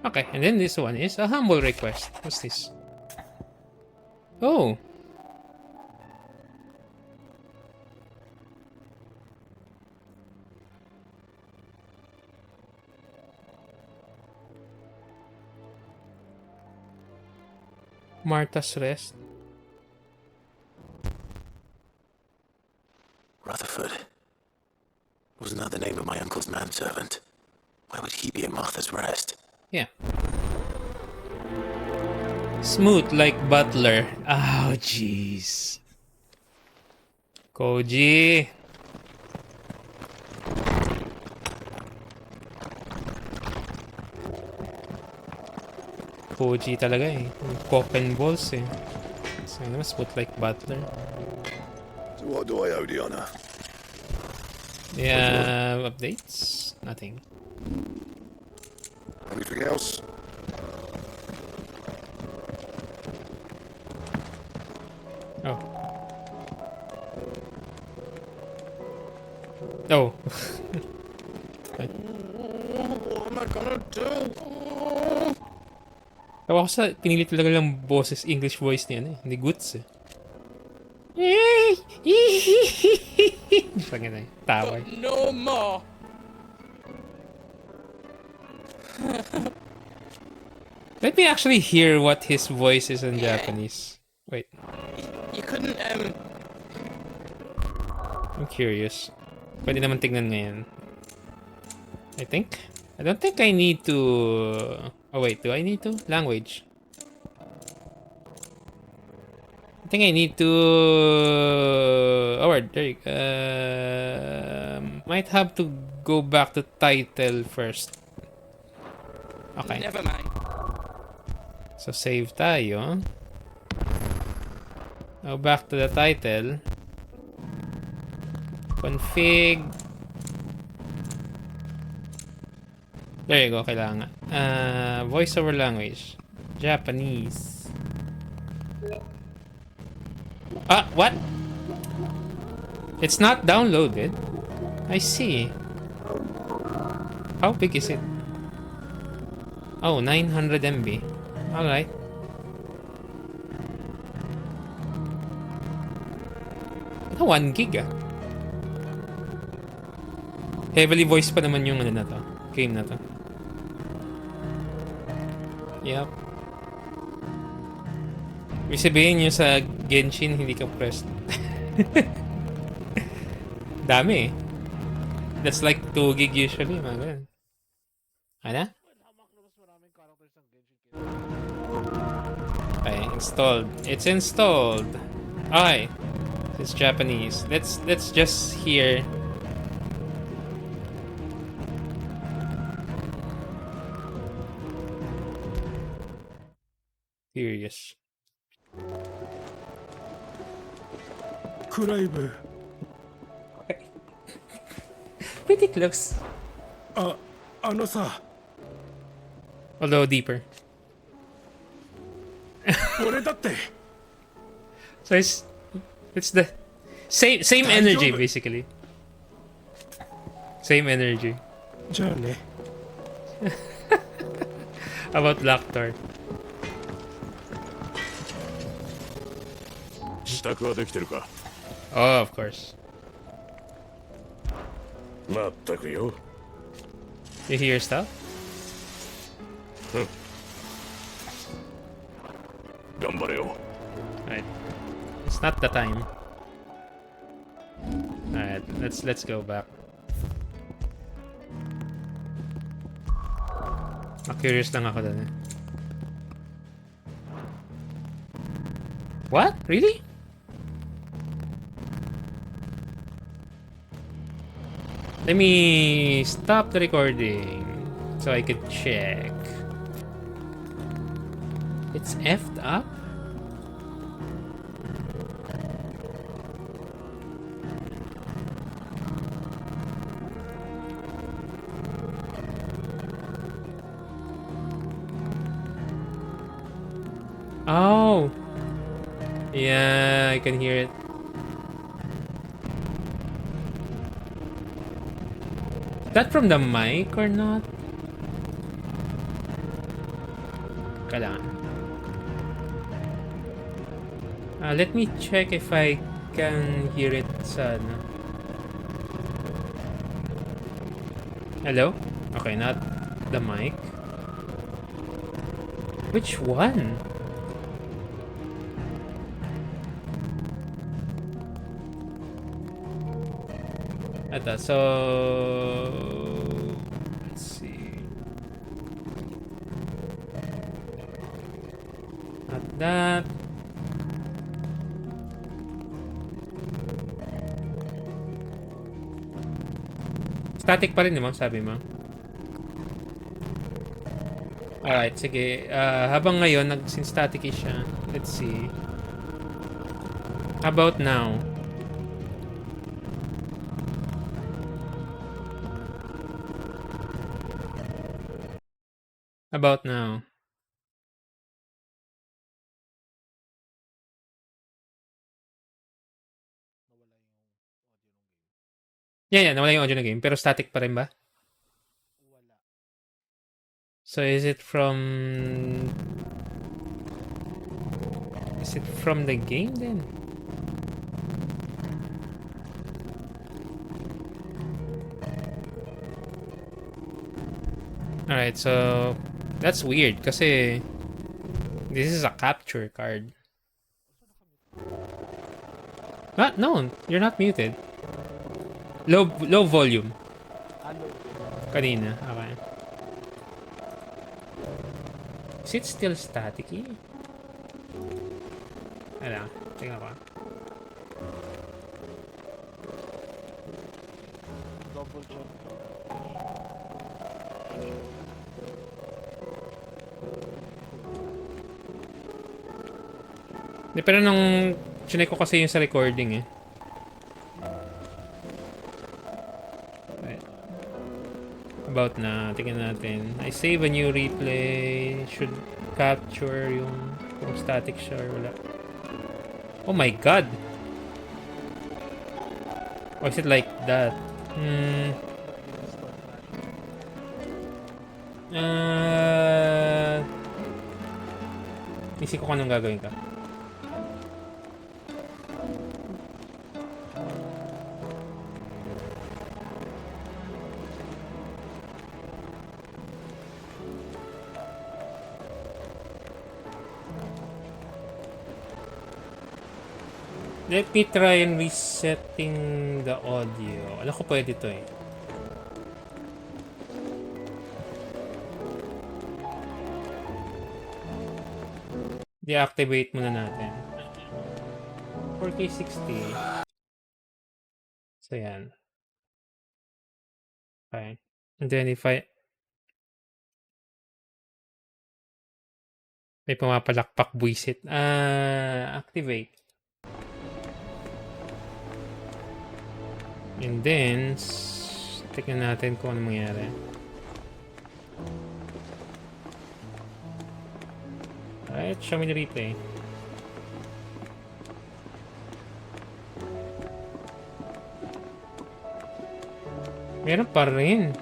Okay, and then this one is a humble request. What's this? Oh. Martha's Rest. Rutherford. Wasn't that the name of my uncle's manservant? Why would he be at Martha's Rest? Yeah. Smooth like butler. Oh, jeez. Koji. Koji talaga eh. Cock and balls eh. So, smooth like butler. So what do I owe the honor? Yeah, updates? Nothing. Anything else? Oh. Oh. What am I gonna do? Tawa ko sa pinili talaga lang boses, English voice niya, hindi goods eh. Pag na tawa. No more. Let me actually hear what his voice is in Japanese. Wait. You couldn't, I'm curious. Pwede naman tignan ngayon. I think. I don't think I need to... Oh wait, do I need to? Language. I think I need to... Oh, there you go. Might have to go back to title first. Okay. Never mind. So save tayo. Go back to the title. Config. There you go, kailangan. Voice over language. Japanese. Ah, what? It's not downloaded. I see. How big is it? Oh, 900 MB. Alright. Oh, 1 gig ah. Heavily voiced pa naman yung ano na to. Game na to. Yep. Ibig sabihin yung sa Genshin hindi ka pressed. Dami eh. That's like 2 gig usually. Mga ganun. Ano? Okay, installed. It's installed. Okay. It's Japanese. Let's just hear. Curious. Kuraibu. Pretty close. あのさ、Although deeper. So it's the same energy basically. Same energy. Journey. About Lactor. 支度はできてるか? Oh, of course. まったくよ。 You hear stuff? 頑張れよ。 Alright. It's not the time. Alright, let's go back. Curious lang ako dun eh. What? Really? Let me stop the recording so I could check. It's effed up? Oh! Yeah, I can hear it. Is that from the mic or not? Kailangan. Let me check if I can hear it sa ano. Hello? Okay, not the mic. Which one? Ito, so let's see. Not that. Static pa rin, di ba? Sabi mo. Alright, sige. Habang ngayon, nag-static siya. Let's see. How about now? About now? Yeah, nawala yung audio na game. Pero static pa rin ba? So is it from the game then? Alright, so that's weird kasi this is a capture card. No, you're not muted. Low volume. Kanina, okay. Is it still staticky? Ala, tingnan ko. Double check. Pero nung chinek ko kasi yung sa recording eh. About na, tingnan natin. I save a new replay. Should capture yung static siya or wala. Oh my god! Or is it like that? Isip ko kung anong gagawin ka. Let me try and resetting the audio. Alam ko pwede to eh. Deactivate muna natin. 4K60. So yan. Okay. And then if I... May pumapalakpak buisit. Activate. And then, tignan natin kung ano mangyari. Right, show me the replay. Meron pa rin.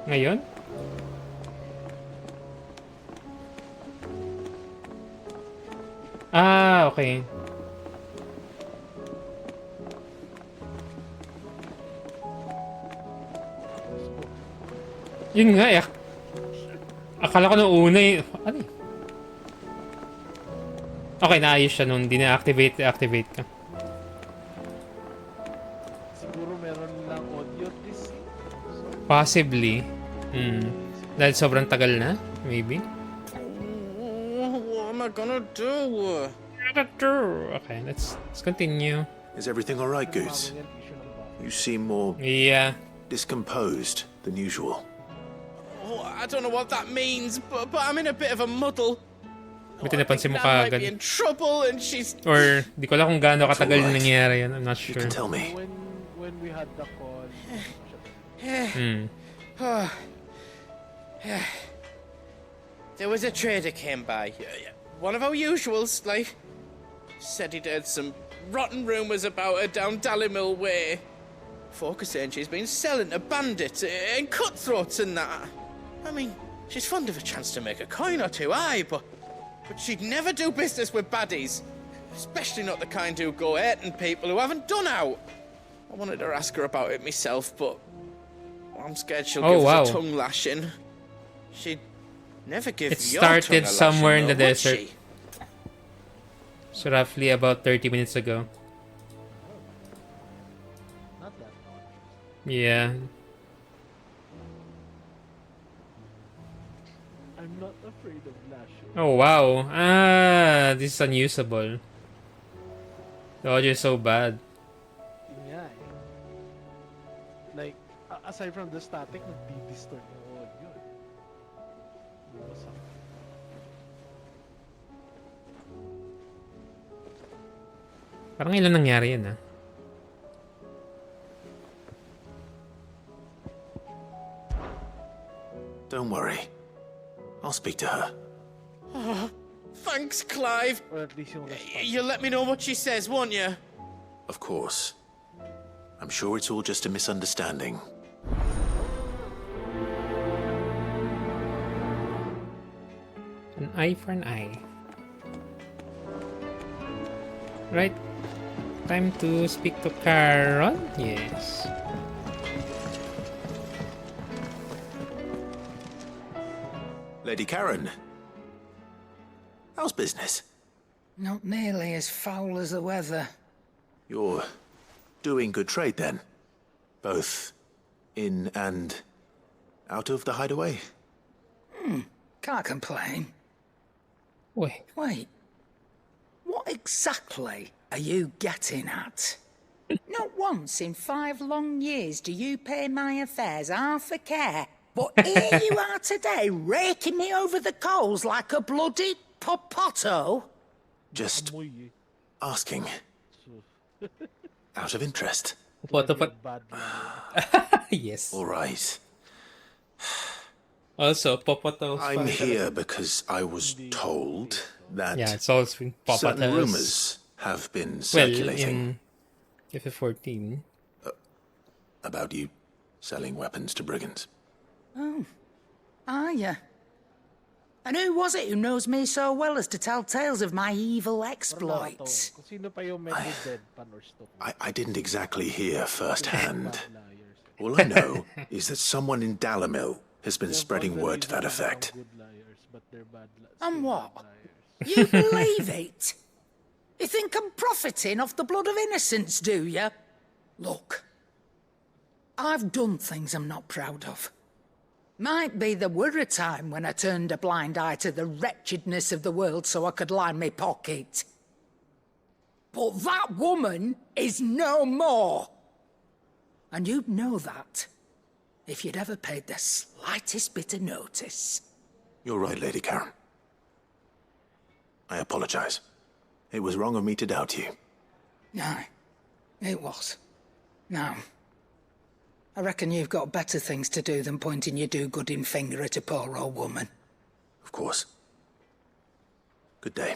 Ngayon? Ah, okay. Yun nga eh. Akala ko nung una eh. Ano eh? Okay, naayos siya nung dina-activate ka. Siguro meron lang audio this. Possibly. Dahil sobrang tagal na, maybe. What am I gonna do? Okay, let's continue. Is everything alright, Goose? You seem more discomposed than usual. Oh, I don't know what that means, but I'm in a bit of a muddle. Buti napansin mo Nan might be kaagad. in trouble and she's... Or, di ko alam kung gaano katagal yung nangyari yan. I'm not You sure. can tell me. When we had the call. There was a trader came by. One of our usuals, like... Said he'd heard some rotten rumours about her down Dallimil Way. Folk are saying she's been selling to bandits and cutthroats and that. I mean, she's fond of a chance to make a coin or two, aye, but she'd never do business with baddies. Especially not the kind who go hurting people who haven't done out. I wanted to ask her about it myself, but I'm scared she'll give us a tongue lashing. She'd never give It your tongue a started lashing, somewhere in the though, would desert. she? So roughly about 30 minutes ago. Not that much. Yeah. I'm not afraid of lashing. Oh wow. Ah, this is unusable. The audio is so bad. Yeah. Like, aside from the static, nagdi-distort yung audio. Parang ilan nangyari yan, ah. Don't worry. I'll speak to her. Oh, thanks, Clive. Or at least You'll let me know what she says, won't you? Of course. I'm sure it's all just a misunderstanding. An eye for an eye. Right. Time to speak to Carol. Yes. Lady Karen. How's business? Not nearly as foul as the weather. You're doing good trade then? Both in and out of the hideaway? Can't complain. Wait. What exactly are you getting at? Not once in 5 long years do you pay my affairs half a care. But here you are today, raking me over the coals like a bloody popoto. Just asking. Out of interest. Yes. All right. Also, Popoto's I'm here because I was told that yeah, it's always been certain rumors have been circulating. Well, in FF14. About you selling weapons to brigands. Oh, are you? And who was it who knows me so well as to tell tales of my evil exploits? I didn't exactly hear firsthand. All I know is that someone in Dallimil has been spreading word to that effect. And what? You believe it? You think I'm profiting off the blood of innocents, do you? Look, I've done things I'm not proud of. Might be there were a time when I turned a blind eye to the wretchedness of the world so I could line my pocket. But that woman is no more. And you'd know that if you'd ever paid the slightest bit of notice. You're right, Lady Karen. I apologize. It was wrong of me to doubt you. No, it was. Now, I reckon you've got better things to do than pointing your do-gooding finger at a poor old woman. Of course. Good day.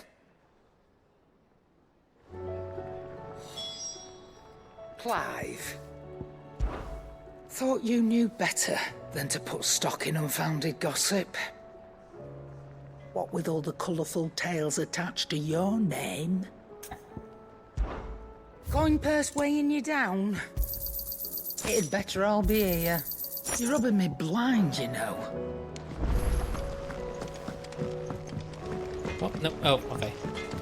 Clive. Thought you knew better than to put stock in unfounded gossip. What with all the colourful tales attached to your name? Coin purse weighing you down? It'd better all be here. You're rubbing me blind, you know. Oh, no. Oh, okay.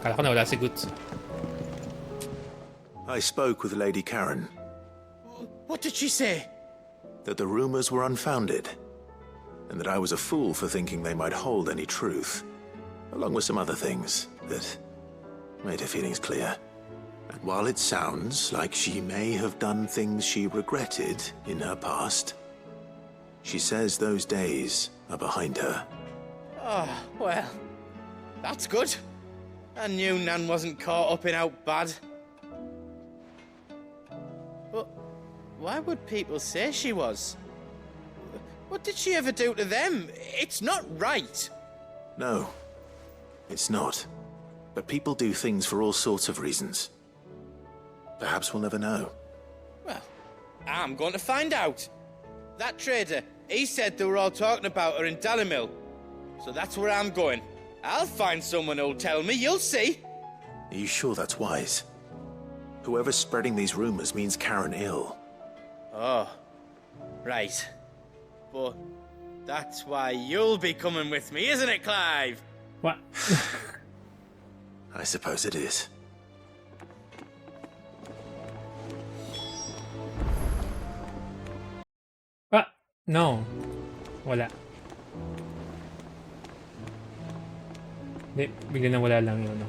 Kala ko nawala si Goods. I spoke with Lady Karen. What did she say? That the rumors were unfounded, and that I was a fool for thinking they might hold any truth, along with some other things that made her feelings clear. And while it sounds like she may have done things she regretted in her past, she says those days are behind her. Oh, well, that's good. I knew Nan wasn't caught up in out bad. But why would people say she was? What did she ever do to them? It's not right. No, it's not. But people do things for all sorts of reasons. Perhaps we'll never know. Well, I'm going to find out. That trader, he said they were all talking about her in Dalimil. So that's where I'm going. I'll find someone who'll tell me, you'll see. Are you sure that's wise? Whoever's spreading these rumors means Karen ill. Oh, right. But that's why you'll be coming with me, isn't it, Clive? What? I suppose it is. Ah, no. Wala. Hindi, bigla na wala lang yun.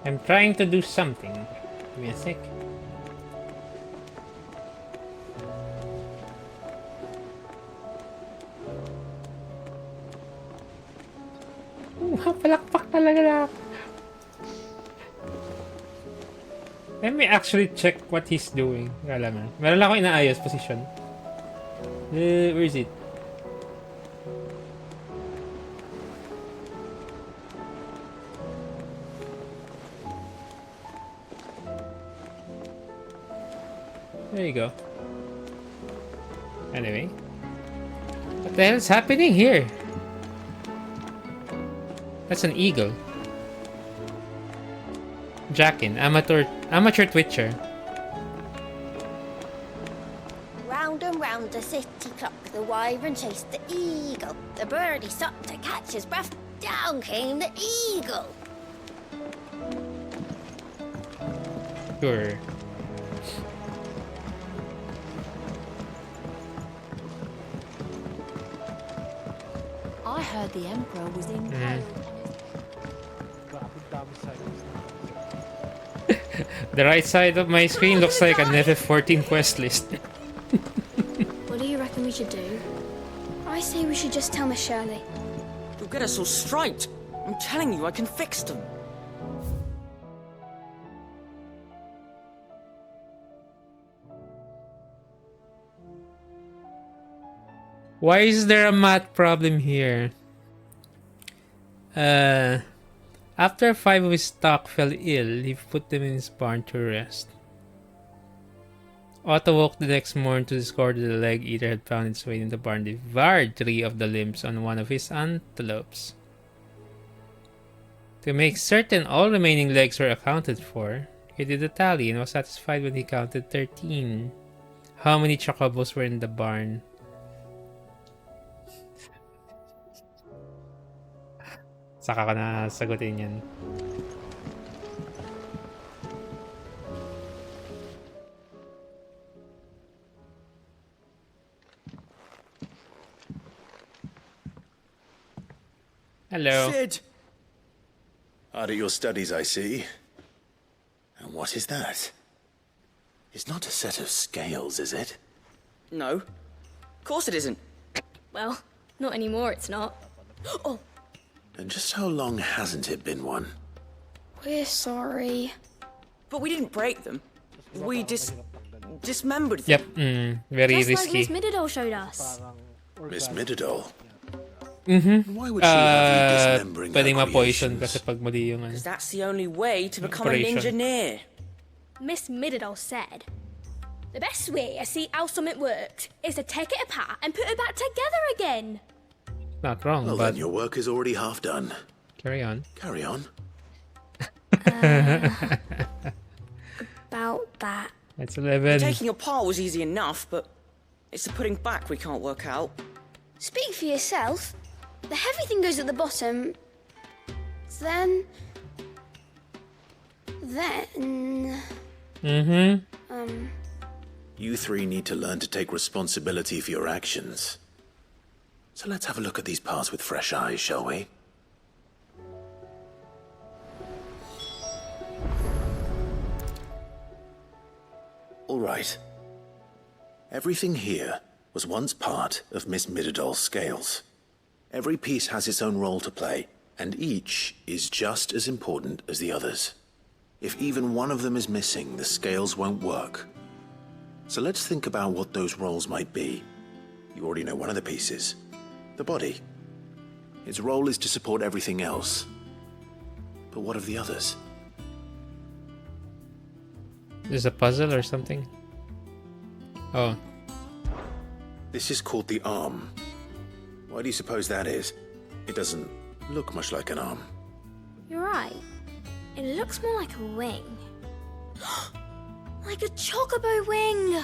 I'm trying to do something. Give me a sec. Palakpak talaga na. Let me actually check what he's doing. Kalaman. Meron lang ako inaayos position. Where is it? There you go. Anyway. What the hell is happening here? That's an eagle. Jackin, amateur twitcher. Round and round the city clock, the wyvern chased the eagle. The birdie stopped to catch his breath. Down came the eagle. Sure. I heard the Emperor was in The right side of my screen looks like an FF14 quest list. What do you reckon we should do? I say we should just tell Miss Shirley. You'll get us all straight. I'm telling you, I can fix them. Why is there a math problem here? After 5 of his stock fell ill, he put them in his barn to rest. Otto woke the next morning to discover that the leg eater had found its way in the barn, devoured 3 of the limbs on one of his antelopes. To make certain all remaining legs were accounted for, he did a tally and was satisfied when he counted 13. How many chocobos were in the barn? Saka ka na sagutin yan. Hello. Sid! Hard at your studies, I see. And what is that? It's not a set of scales, is it? No. Of course it isn't. Well, not anymore, it's not. Oh, And just how long hasn't it been one? we're sorry. But we didn't break them. We dismembered them. Yep, very Just risky. like Miss Mididol showed us. Miss Mididol? Mm-hmm. Why would she have you dismembering her Pwedeng ma-poison creations? kasi pag mali yung ano. Because that's the only way to become an Operation. engineer. Miss Mididol said, the best way to see how something works is to take it apart and put it back together again. Not wrong, Well, but then your work is already half done. carry on. Carry on. About that. That's The 11. taking apart was easy enough, but it's the putting back we can't work out. Speak for yourself. The heavy thing goes at the bottom. Then... Mm-hmm. You three need to learn to take responsibility for your actions. So let's have a look at these parts with fresh eyes, shall we? All right. Everything here was once part of Miss Mididol's scales. Every piece has its own role to play, and each is just as important as the others. If even one of them is missing, the scales won't work. So let's think about what those roles might be. You already know one of the pieces. The body. Its role is to support everything else. But what of the others? Is a puzzle or something? Oh. This is called the arm. Why do you suppose that is? It doesn't look much like an arm. You're right. It looks more like a wing. Like a chocobo wing!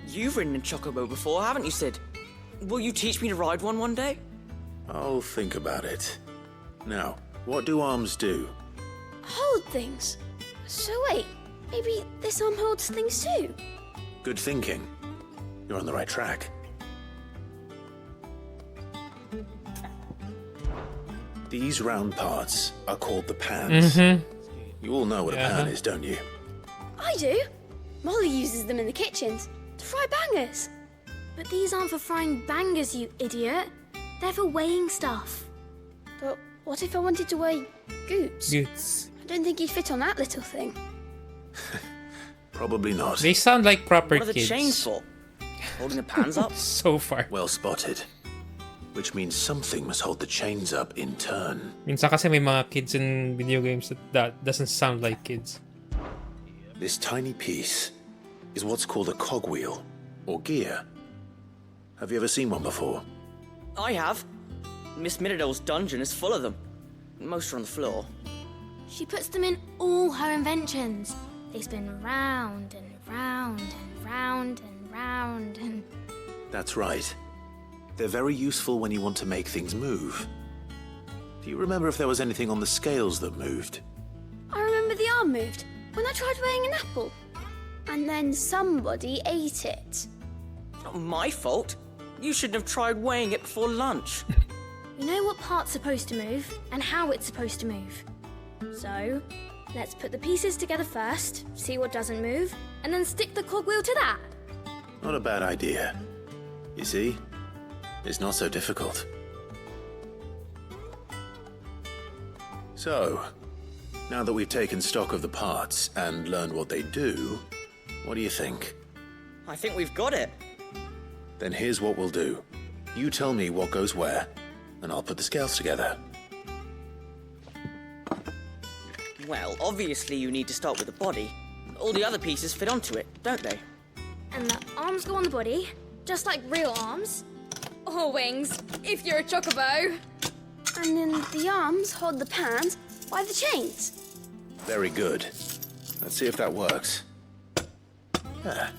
You've ridden a chocobo before, haven't you, Sid? Will you teach me to ride one day? I'll think about it. Now, what do arms do? Hold things. So wait, maybe this arm holds things too? Good thinking. You're on the right track. These round parts are called the pans. You all know what a pan is, don't you? I do. Molly uses them in the kitchens to fry bangers. But these aren't for frying bangers, you idiot. They're for weighing stuff. But what if I wanted to weigh goots? Goots. I don't think you'd fit on that little thing. Probably not. They sound like proper What are the kids. chains for? Holding the pans up? So far. Well spotted. Which means something must hold the chains up in turn. Minsan kasi may mga kids in video games that doesn't sound like kids. This tiny piece is what's called a cogwheel, or gear. Have you ever seen one before? I have. Miss Mididol's dungeon is full of them. Most are on the floor. She puts them in all her inventions. They spin round and round and round and round and... That's right. They're very useful when you want to make things move. Do you remember if there was anything on the scales that moved? I remember the arm moved when I tried weighing an apple. And then somebody ate it. Not my fault. You shouldn't have tried weighing it before lunch. You know what part's supposed to move and how it's supposed to move. So, let's put the pieces together first, see what doesn't move, and then stick the cogwheel to that. Not a bad idea. You see? It's not so difficult. So, now that we've taken stock of the parts and learned what they do, what do you think? I think we've got it. Then here's what we'll do. You tell me what goes where, and I'll put the scales together. Well, obviously you need to start with the body. All the other pieces fit onto it, don't they? And the arms go on the body, just like real arms. Or wings, if you're a chocobo. And then the arms hold the pans by the chains. Very good. Let's see if that works. Yeah,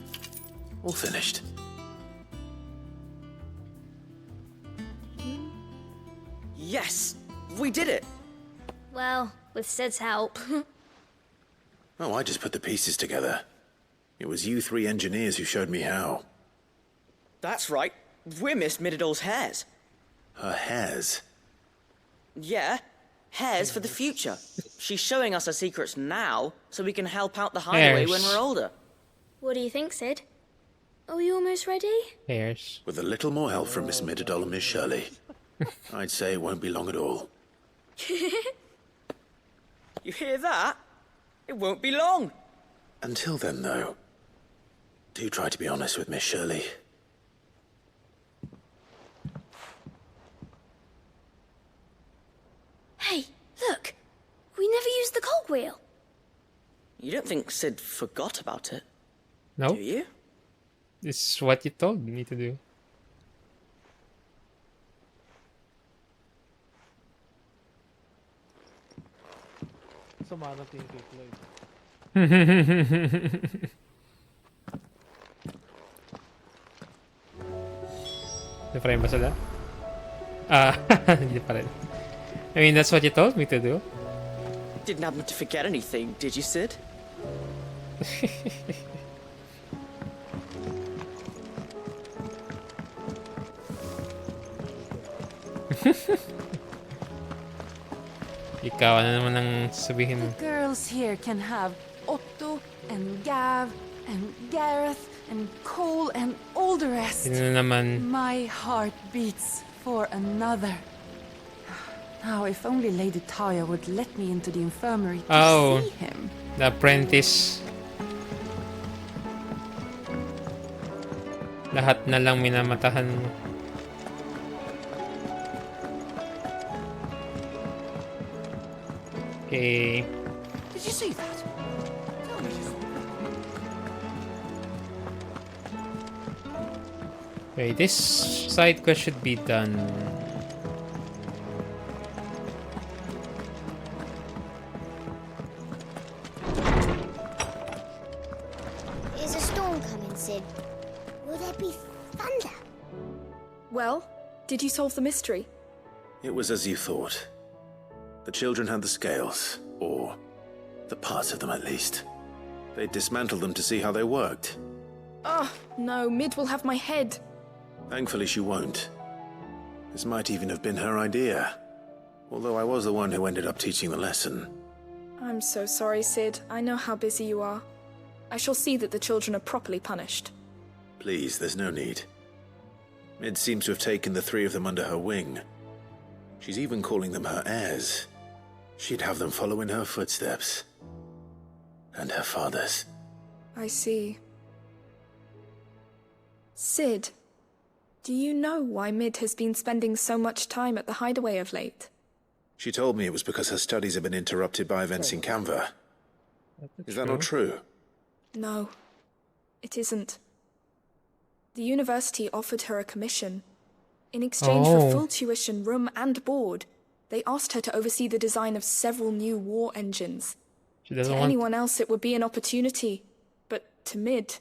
all finished. Yes! We did it! Well, with Sid's help. Oh, I just put the pieces together. It was you three engineers who showed me how. That's right. We're Miss Mididol's hairs. Her hairs? Yeah, hairs for the future. She's showing us her secrets now, so we can help out the hideaway when we're older. What do you think, Sid? Are we almost ready? Hairs. With a little more help from Miss Mididol and Miss Shirley, I'd say it won't be long at all. You hear that? It won't be long. Until then, though, do try to be honest with Miss Shirley. Hey, look. We never used the cogwheel. You don't think Sid forgot about it? No. Do you? This is what you told me to do. Sumanot yung kay Floyd. Naframe ba sila? Hindi pa rin. I mean, that's what you told me to do. Didn't happen to forget anything, did you, Sid? Ikaw, ano naman ang sabihin mo? The girls here can have Otto and Gav and Gareth and Cole and all the rest. Sino naman? My heart beats for another. Now, if only Lady Taya would let me into the infirmary to see him. The apprentice. Lahat na lang minamatahan mo. Okay. Did you see that? Tell me you saw it. Okay, this side quest should be done. Is a storm coming, Sid? Will there be thunder? Well, did you solve the mystery? It was as you thought. The children had the scales, or the parts of them at least. They dismantled them to see how they worked. Oh, no, Mid will have my head. Thankfully she won't. This might even have been her idea. Although I was the one who ended up teaching the lesson. I'm so sorry, Sid. I know how busy you are. I shall see that the children are properly punished. Please, there's no need. Mid seems to have taken the three of them under her wing. She's even calling them her heirs. She'd have them follow in her footsteps. And her father's. I see. Sid, do you know why Mid has been spending so much time at the hideaway of late? She told me it was because her studies have been interrupted by events in Canva. Is that not true? No, it isn't. The university offered her a commission. In exchange for full tuition, room and board, they asked her to oversee the design of several new war engines. To anyone else it would be an opportunity, but to Mid,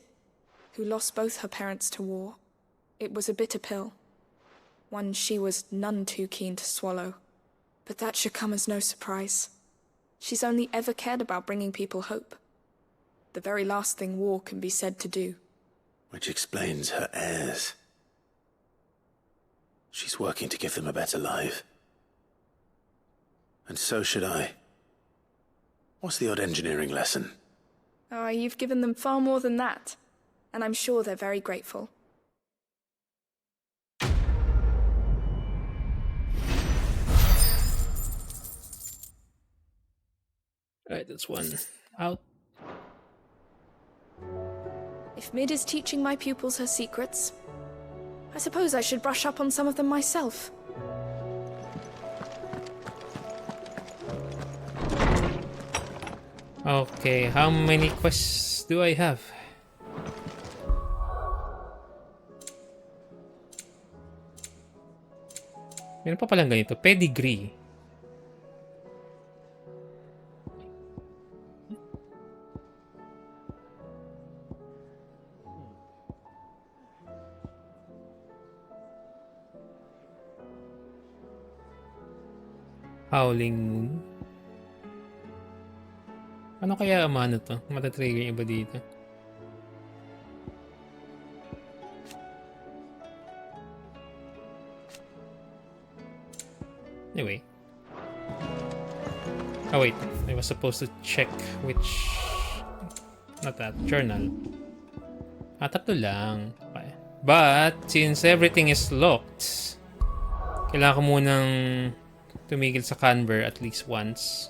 who lost both her parents to war, it was a bitter pill. One she was none too keen to swallow. But that should come as no surprise. She's only ever cared about bringing people hope. The very last thing war can be said to do. Which explains her heirs. She's working to give them a better life. And so should I. What's the odd engineering lesson? Ah, you've given them far more than that. And I'm sure they're very grateful. Alright, that's one out. If Mid is teaching my pupils her secrets, I suppose I should brush up on some of them myself. Okay, how many quests do I have? Meron pa palang ganito, pedigree. Howling Moon. Ano kaya amano to? Matatrigger yung iba dito. Anyway. Oh wait, I was supposed to check which... Not that, journal. Tatlo lang. But, since everything is locked, kailangan ko munang tumigil sa Canberra at least once.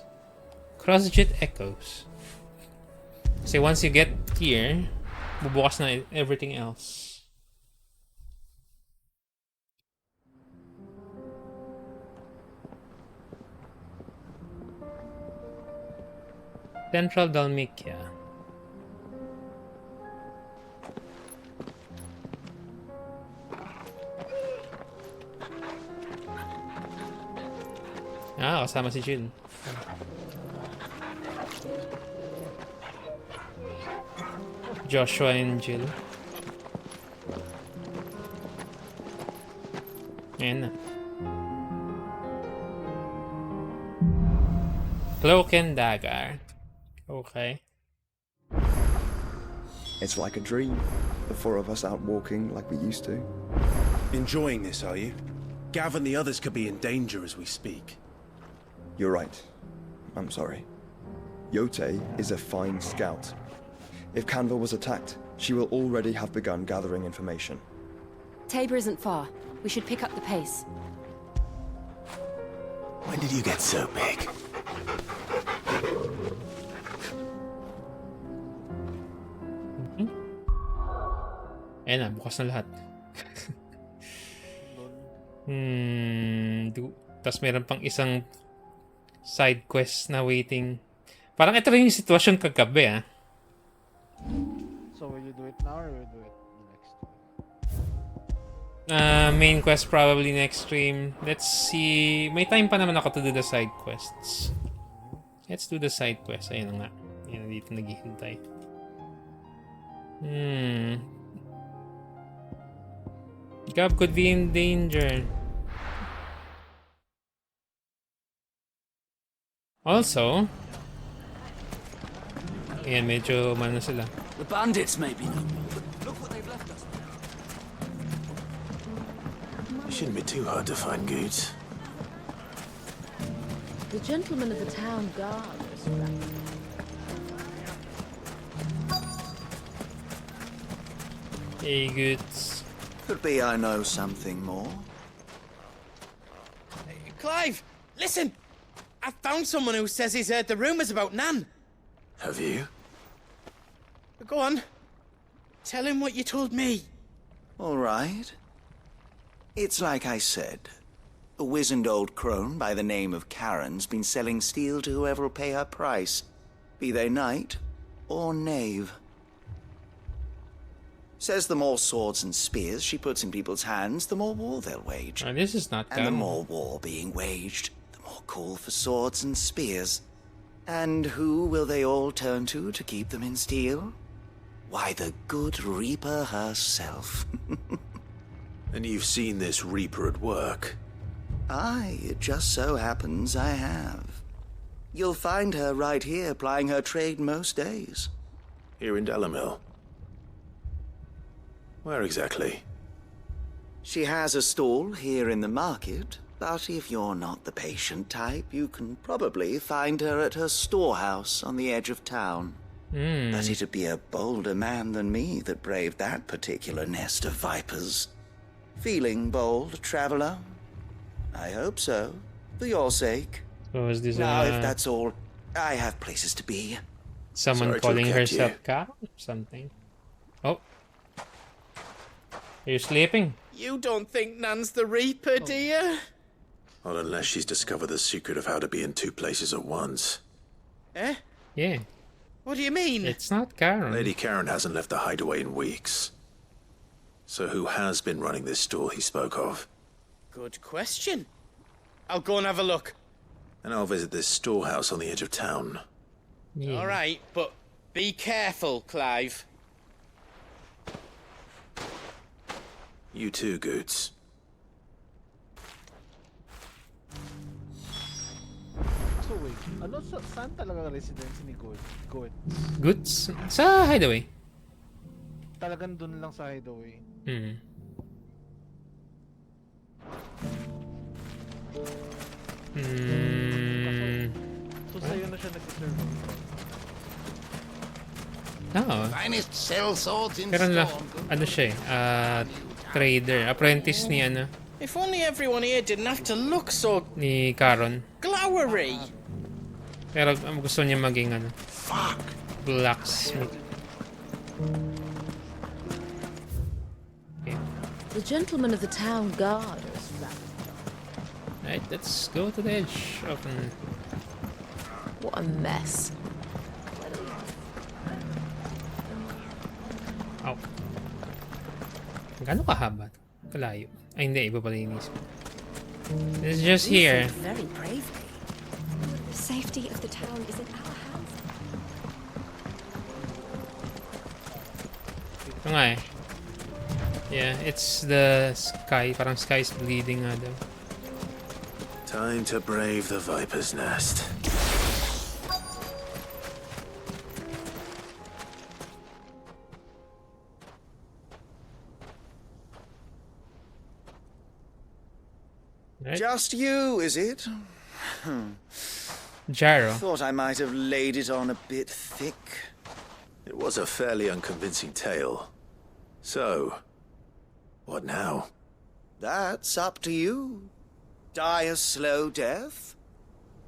Crossjet Echoes. Kasi once you get here, bubukas na everything else. Central Dalmatia. Ah, kasama si Jill. Joshua and Jill. Ayan na. Cloak and dagger. Okay. It's like a dream. The four of us out walking like we used to. Enjoying this, are you? Gav and the others could be in danger as we speak. You're right. I'm sorry. Yote is a fine scout. If Canva was attacked, she will already have begun gathering information. Tabor isn't far. We should pick up the pace. When did you get so big? Ayan na, bukas na lahat. Tapos meron pang isang side quest na waiting. Parang ito rin yung sitwasyon kagabi, ah. So will you do it now or will you do it next? Main quest probably next stream. Let's see. May time pa naman ako to do the side quests. Let's do the side quest. Ayun na nga. Ayun, dito naghihintay. Gab could be in danger. Also, ayan, medyo mana sila. The bandits may be no more. Look what they've left us. It shouldn't be too hard to find goods. The gentleman of the town guard is right. Hey, goods. Could be I know something more. Clive, listen! I found someone who says he's heard the rumours about Nan. Have you? Go on. Tell him what you told me. All right. It's like I said. A wizened old crone by the name of Karen's been selling steel to whoever'll pay her price, be they knight or knave. Says the more swords and spears she puts in people's hands, the more war they'll wage. This is not And the more war being waged, the more call for swords and spears. And who will they all turn to keep them in steel? Why, the good Reaper herself. And you've seen this Reaper at work? Aye, it just so happens I have. You'll find her right here plying her trade most days. Here in Dalamil? Where exactly? She has a stall here in the market, but if you're not the patient type, you can probably find her at her storehouse on the edge of town. But it'd be a bolder man than me that braved that particular nest of vipers. Feeling bold, traveler? I hope so, for your sake. So is this now, if that's all, I have places to be. Someone Sorry to calling have kept herself you. Cat or something. Oh. Are you sleeping? You don't think Nan's the Reaper, do you? Well, unless she's discovered the secret of how to be in two places at once. Eh? Yeah. What do you mean? It's not Karen. Lady Karen hasn't left the hideaway in weeks. So who has been running this store he spoke of? Good question. I'll go and have a look. And I'll visit this storehouse on the edge of town. Yeah. All right, but be careful, Clive. You too, Goods. So wait, ano saan talaga residence ni Goods? Goods? Sa hideaway. Talagang dun lang sa hideaway. So sa'yo na siya nag-serve. Oo. Finest sell swords in Pero storm. ano siya trader. Apprentice ni If only everyone here didn't have to look so ni Karen. glowery. Pero gusto niya maging Fuck! Blacksmith. Okay. The gentleman of the town guard is Right, let's go to the edge of an... What a mess. Oh. Gano'n kahaba? Kalayo. Ay, hindi. Iba pala yung inisip. It's just here. Very bravely. The safety of the town is in our hands. Ito nga eh. Yeah, it's the sky. Parang sky's bleeding nga daw. Time to brave the Viper's Nest. Right. Just you, is it? Gyro. Thought I might have laid it on a bit thick. It was a fairly unconvincing tale. So, what now? That's up to you. Die a slow death,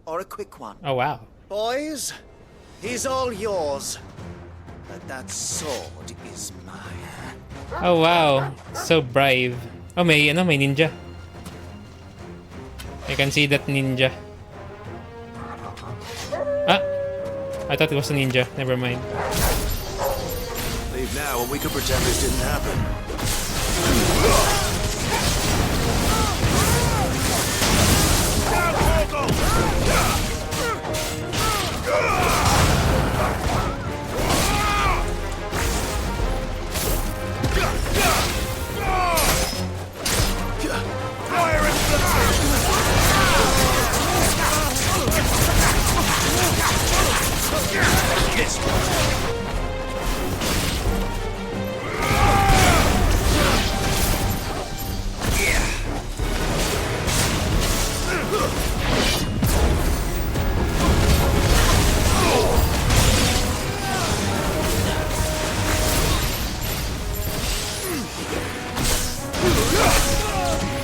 or a quick one. Oh, wow. Boys, he's all yours. But that sword is mine. Oh, wow. So brave. Oh, may ninja. I can see that ninja. Ah! I thought it was a ninja. Never mind. Leave now and we can pretend this didn't happen.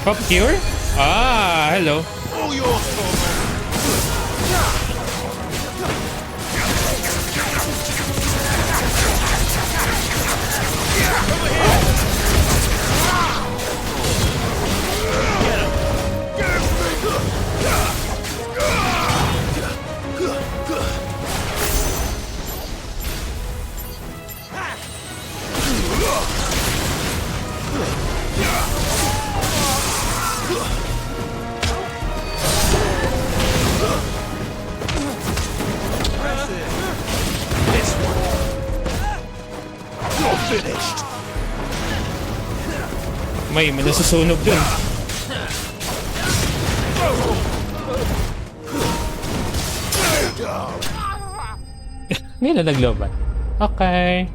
Pop cure? Ah, hello. May nasusunog dun. Hindi na naglobat. Okay.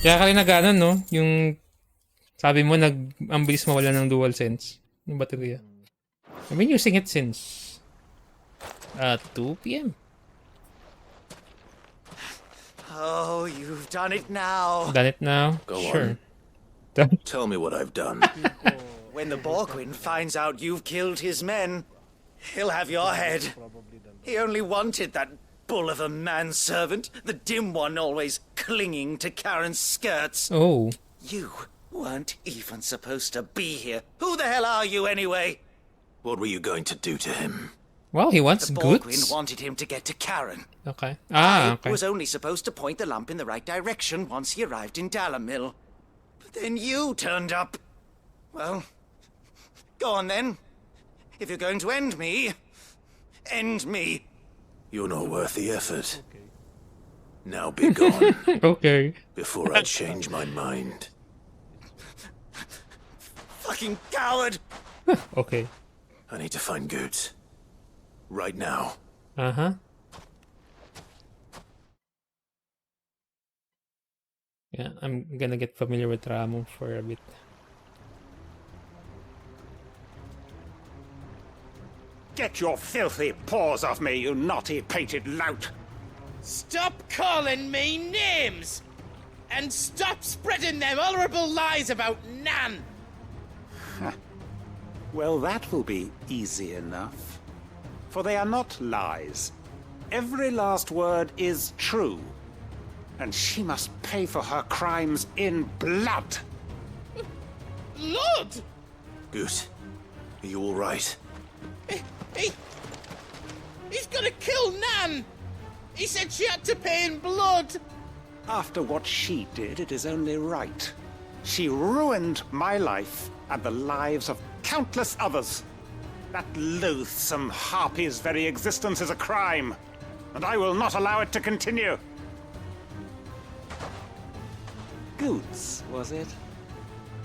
Kaya ka rin nag-ano, no? Yung sabi mo, ang bilis mawala ng dual sense. Yung baterya. I've been using it since 2 p.m. Oh, you've done it now. Done it now? Go sure. on. Tell me what I've done. When the Borgwin finds out you've killed his men, he'll have your head. He only wanted that bull of a manservant, the dim one always clinging to Karen's skirts. Oh. You weren't even supposed to be here. Who the hell are you anyway? What were you going to do to him? Well, he wants the goods. Borgwin wanted him to get to Karen. Okay. Ah, okay. I was only supposed to point the lamp in the right direction once he arrived in Dalamil. But then you turned up. Well, go on then. If you're going to end me, end me. You're not worth the effort. Now be gone. Okay. Before I change my mind. Fucking coward! Okay. I need to find goods. Right now. Uh-huh. Yeah, I'm gonna get familiar with Ramo for a bit. Get your filthy paws off me, you naughty painted lout! Stop calling me names! And stop spreading them horrible lies about Nan! Well, that will be easy enough. For they are not lies. every last word is true. And she must pay for her crimes in blood. Blood? Goose, are you all right? He's gonna kill Nan! He said she had to pay in blood! After what she did, it is only right. She ruined my life and the lives of countless others. That loathsome harpy's very existence is a crime, and I will not allow it to continue. Goots, was it?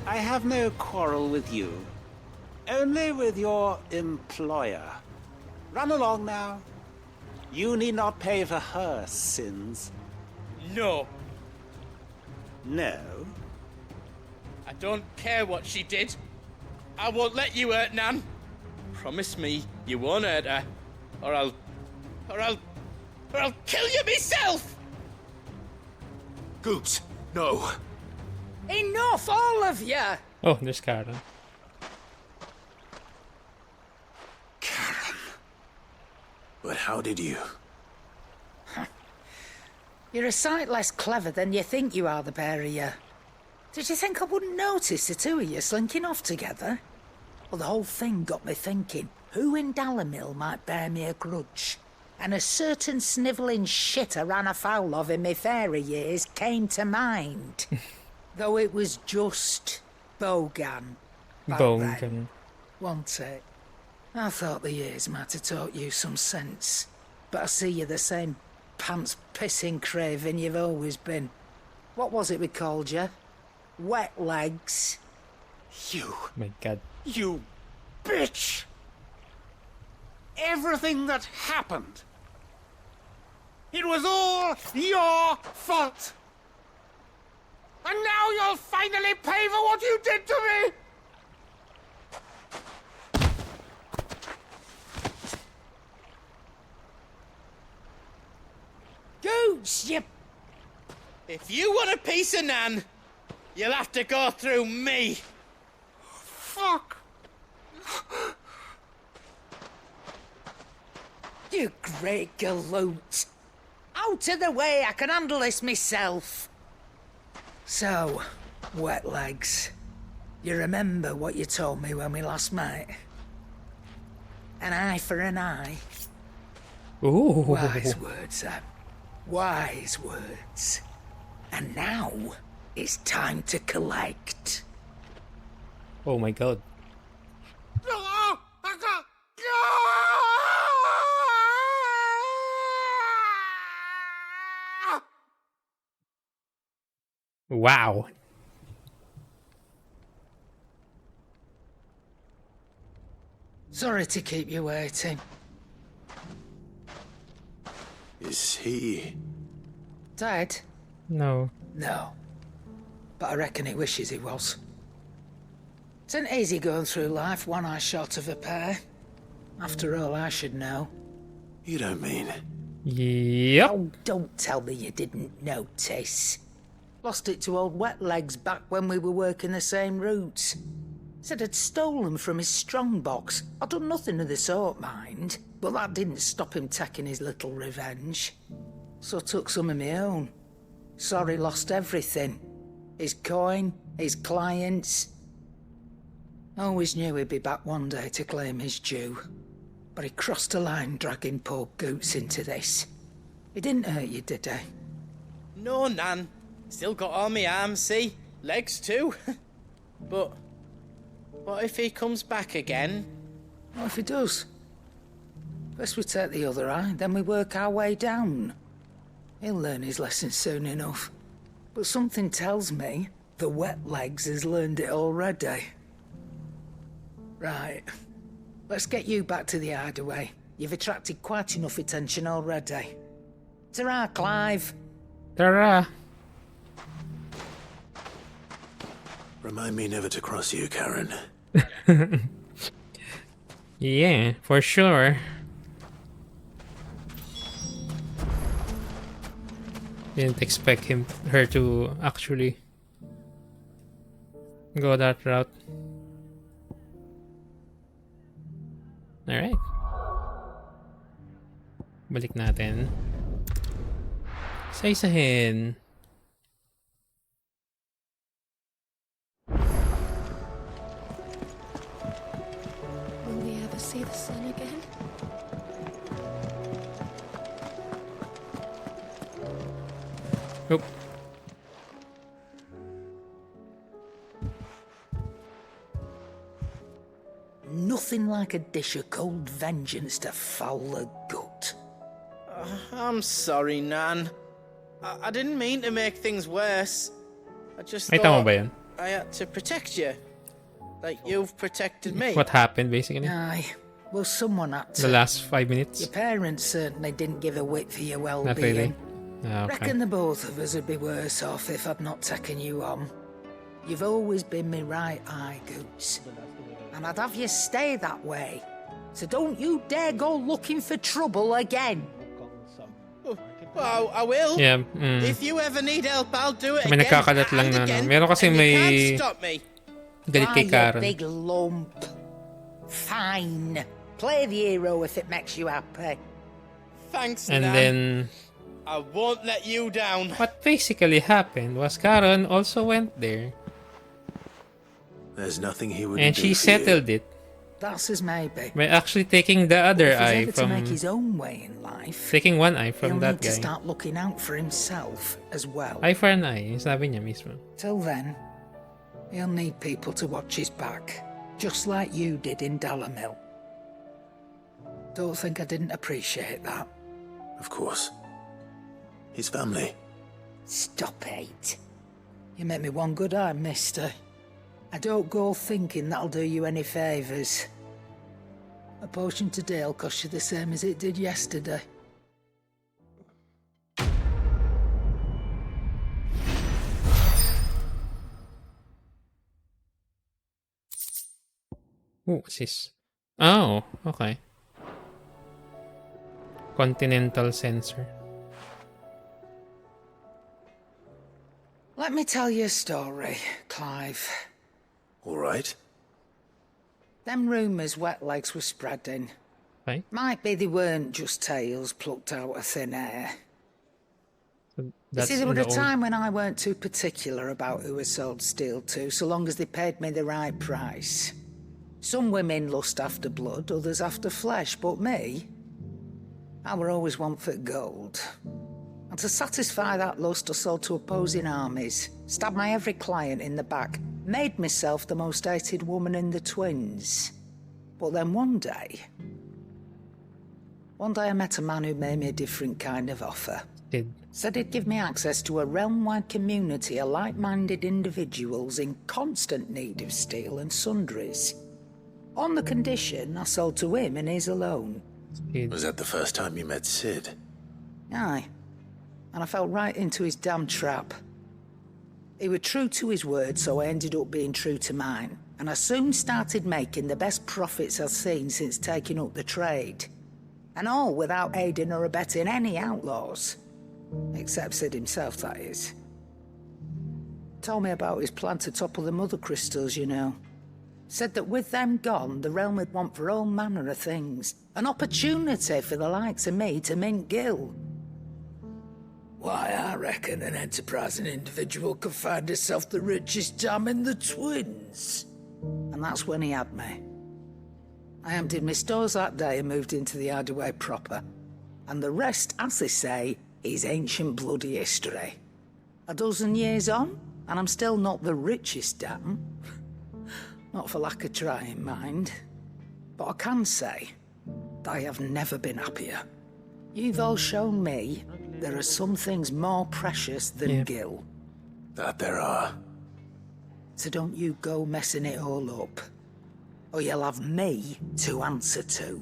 I have no quarrel with you. Only with your employer. Run along now. You need not pay for her sins. No. No? I don't care what she did. I won't let you hurt Nan. Promise me you won't hurt her, or I'll kill you myself! Goops, no. Enough, all of you! Oh, there's Karen. But how did you? You're a sight less clever than you think you are, the pair of you. Did you think I wouldn't notice the two of you slinking off together? Well, the whole thing got me thinking, who in Dalimil might bear me a grudge? And a certain snivelling shit I ran afoul of in my fairy years came to mind. Though it was just Bogan. Bogan. Wasn't it? I thought the years might have taught you some sense. But I see you're the same pants-pissing craven you've always been. What was it we called you? Wet legs. You. Oh my god. You bitch! Everything that happened, it was all your fault! And now you'll finally pay for what you did to me! Goots, you... If you want a piece of Nan, you'll have to go through me. Fuck! You great galoot. Out of the way, I can handle this myself. So, wet legs, you remember what you told me when we last met? An eye for an eye. Ooh. Wise words, Sam. Wise words. And now, it's time to collect. Oh my god. Wow. Sorry to keep you waiting. Is he... Dead? No. No. But I reckon he wishes he was. It ain't easy going through life one eye short of a pair. After all, I should know. You don't mean... Yep. Oh, don't tell me you didn't notice. Lost it to old Wet Legs back when we were working the same routes. Said I'd stolen from his strongbox. I'd done nothing of the sort, mind. But that didn't stop him taking his little revenge. So I took some of my own. Sorry, lost everything. His coin, his clients. Always knew he'd be back one day to claim his due. But he crossed a line dragging poor Goots into this. He didn't hurt you, did he? No, Nan. Still got all my arms, see? Legs too. But what if he comes back again? What if he does? First we take the other eye, then we work our way down. He'll learn his lesson soon enough. But something tells me the Wet Legs has learned it already. Right. Let's get you back to the hideaway. You've attracted quite enough attention already. Ta-ra, Clive. Ta-ra. Remind me never to cross you, Karen. Yeah, for sure. Didn't expect her to actually go that route. Alright. Balik natin. Isa-isahin. Will we ever see the sun again? Oop. Nothing like a dish of cold vengeance to foul the gut. I'm sorry, Nan. I didn't mean to make things worse. I just Ay, tama thought ba yan? I had to protect you. Like you've protected me. What happened, basically? Aye. Well, someone had to. The last 5 minutes? Your parents certainly didn't give a whit for your well-being. Not really. Ah, okay. Reckon the both of us would be worse off if I'd not taken you on. You've always been me right eye, Goots. And I'd have you stay that way. So don't you dare go looking for trouble again. Well, I will. Yeah. If you ever need help, I'll do it May again. nagkakalat lang na, no? Meron kasi and may you can't stop me. galit kay You Karen. big lump. Fine. Play the hero if it makes you happy. Thanks, And Nan. then I won't let you down. what basically happened was Karen also went there. There's nothing he wouldn't And do she for settled it That's as maybe. by actually taking the other If he's eye ever to from... make his own way in life, Taking one eye he'll from need that to guy. start looking out for himself as well. Eye for an eye, sabi niya mismo. Till then, he'll need people to watch his back, just like you did in Dalamil. Don't think I didn't appreciate that. Of course. His family. Stop it. You make me one good eye, mister. I don't go thinking that'll do you any favours. A potion today'll cost you the same as it did yesterday. Ooh, what's this? Oh, okay. Continental sensor. Let me tell you a story, Clive. All right. Them rumours wet legs were spreading. Right. Might be they weren't just tales plucked out of thin air. You see, there was a time when I weren't too particular about who I sold steel to, so long as they paid me the right price. Some women lust after blood, others after flesh, but me, I were always one for gold. And to satisfy that lust, I sold to opposing armies, stabbed my every client in the back, made myself the most hated woman in the twins. But then one day I met a man who made me a different kind of offer. Said he'd give me access to a realm-wide community of like-minded individuals in constant need of steel and sundries. On the condition I sold to him and his alone. Was that the first time you met Sid? Aye. And I fell right into his damn trap. He was true to his word, so I ended up being true to mine. And I soon started making the best profits I've seen since taking up the trade. And all without aiding or abetting any outlaws. Except Sid himself, that is. Told me about his plan to topple the mother crystals, you know. Said that with them gone, the realm would want for all manner of things. An opportunity for the likes of me to mint gil. Why, I reckon an enterprising individual could find himself the richest dam in the twins. And that's when he had me. I emptied my stores that day and moved into the hideaway proper. And the rest, as they say, is ancient bloody history. A dozen years on, and I'm still not the richest dam. Not for lack of trying, mind. But I can say that I have never been happier. You've all shown me there are some things more precious than gil. That there are. So don't you go messing it all up, or you'll have me to answer to.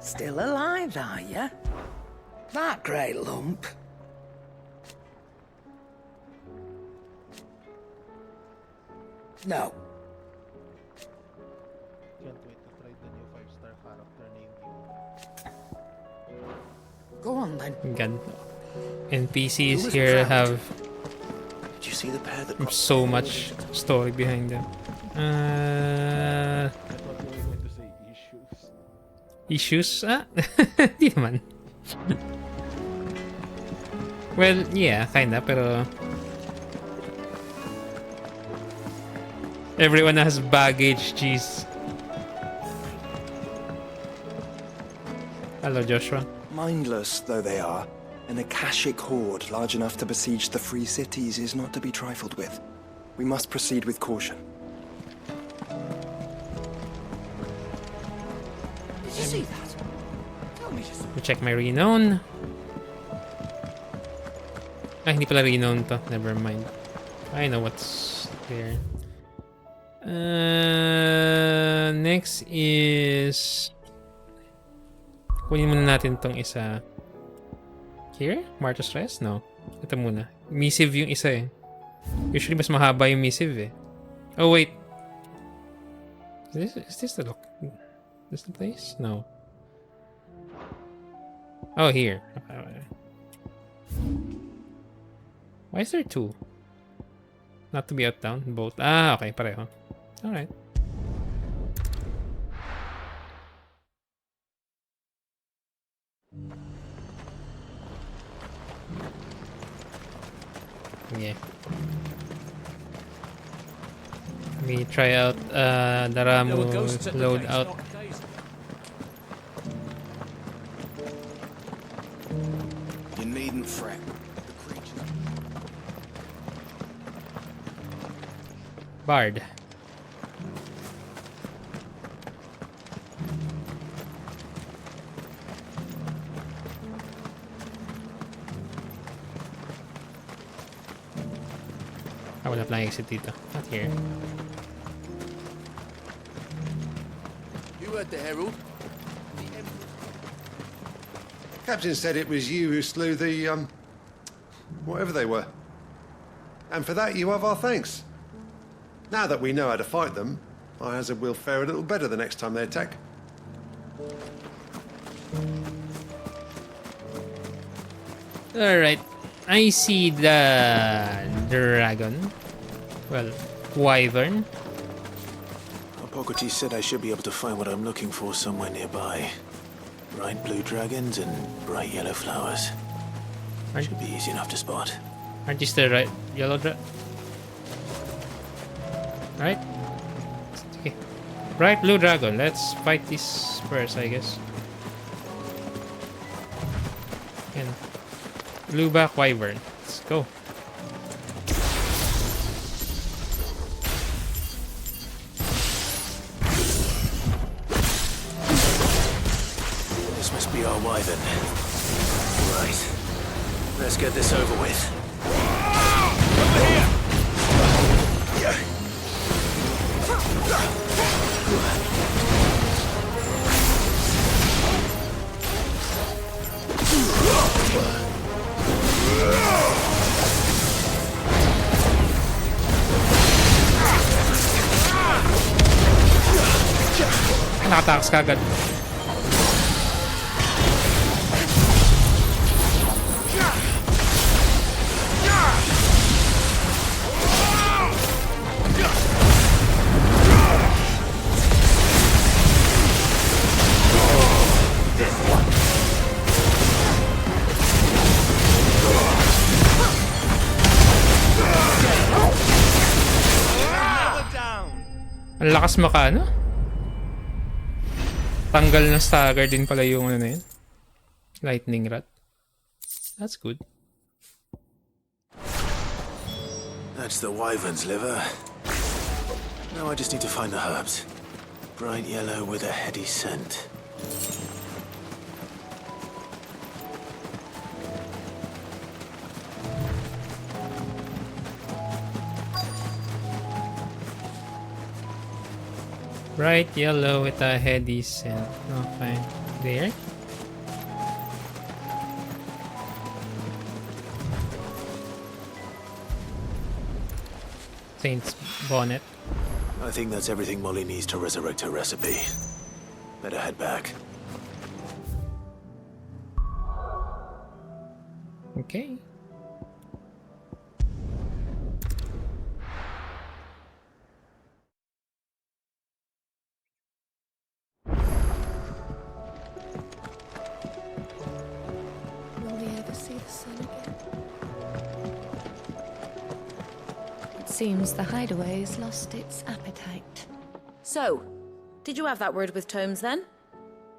Still alive, are you? That great lump. No. Can't wait to try the new 5-star character named you. Go on then. God. NPCs here have see the pair that There's so much story behind them. I thought you were going to say issues. Issues? Ah, di naman. Well, yeah, kinda, pero everyone has baggage, jeez. Hello, Joshua. Mindless though they are, an Akashic horde large enough to besiege the Free Cities is not to be trifled with. We must proceed with caution. Did you see that? Tell me just. Check my renown. Ah, hindi pala renown to. Never mind. I know what's there. Next is... Kunin muna natin tong isa. Here? Martyr's Rest? No. Ito muna. Missive yung isa eh. Usually mas mahaba yung missive eh. Oh wait. Is this the look? Is this the place? No. Oh, here. Why is there two? Not to be out down. Both. Ah, okay. Pareho. Alright. Yeah. Let me try out the Ramu loadout. You needn't fret. Bard. Ah, wala palang exit dito. Not here. You heard the herald. Captain said it was you who slew the, whatever they were. And for that, you have our thanks. Now that we know how to fight them, I hazard we'll fare a little better the next time they attack. Alright. I see the dragon. Well, wyvern. Hippocrates said I should be able to find what I'm looking for somewhere nearby. Bright blue dragons and bright yellow flowers. Should be easy enough to spot. Aren't these the right yellow Right? Okay. Bright blue dragon. Let's fight this first, I guess. And blue back wyvern. Let's go. This must be our wyvern. Right. Let's get this over with. Over here! Nakatakas ka agad. Ang lakas maka, ano? Tanggal ng stagger din pala yung ano na yun. Lightning rod. That's good. That's the wyvern's liver. Now I just need to find the herbs. Bright yellow with a heady scent. Bright yellow with a heady scent. Okay. There. Saint's bonnet. I think that's everything Molly needs to resurrect her recipe. Better head back. Okay. It seems the hideaway's lost its appetite. So, did you have that word with Tomes then?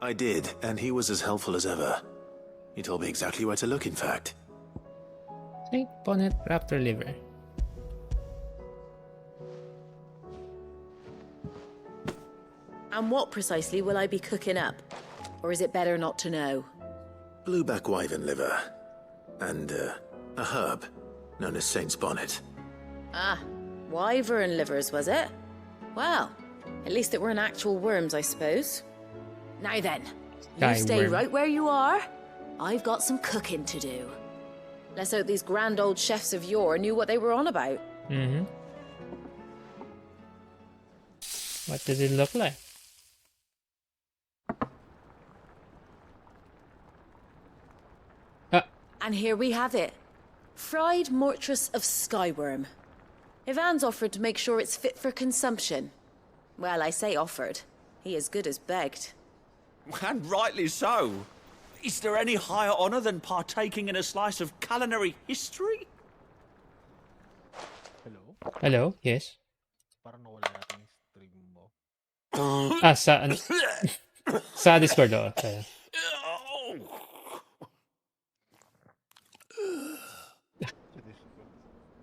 I did, and he was as helpful as ever. He told me exactly where to look, in fact. Saint Bonnet Raptor Liver. And what precisely will I be cooking up? Or is it better not to know? Blueback wyvern liver. And, a herb known as Saint's Bonnet. Ah, wyvern livers, was it? Well, at least it weren't actual worms, I suppose. Now then, you stay right where you are. I've got some cooking to do. Let's hope these grand old chefs of yore knew what they were on about. Mm-hmm. What does it look like? And here we have it. Fried mortress of skyworm. Ivan's offered to make sure it's fit for consumption. Well, I say offered. He as good as begged. And rightly so. Is there any higher honour than partaking in a slice of culinary history? Hello, yes. Parang nawala natin yung stream mo. Sa Discord, oh.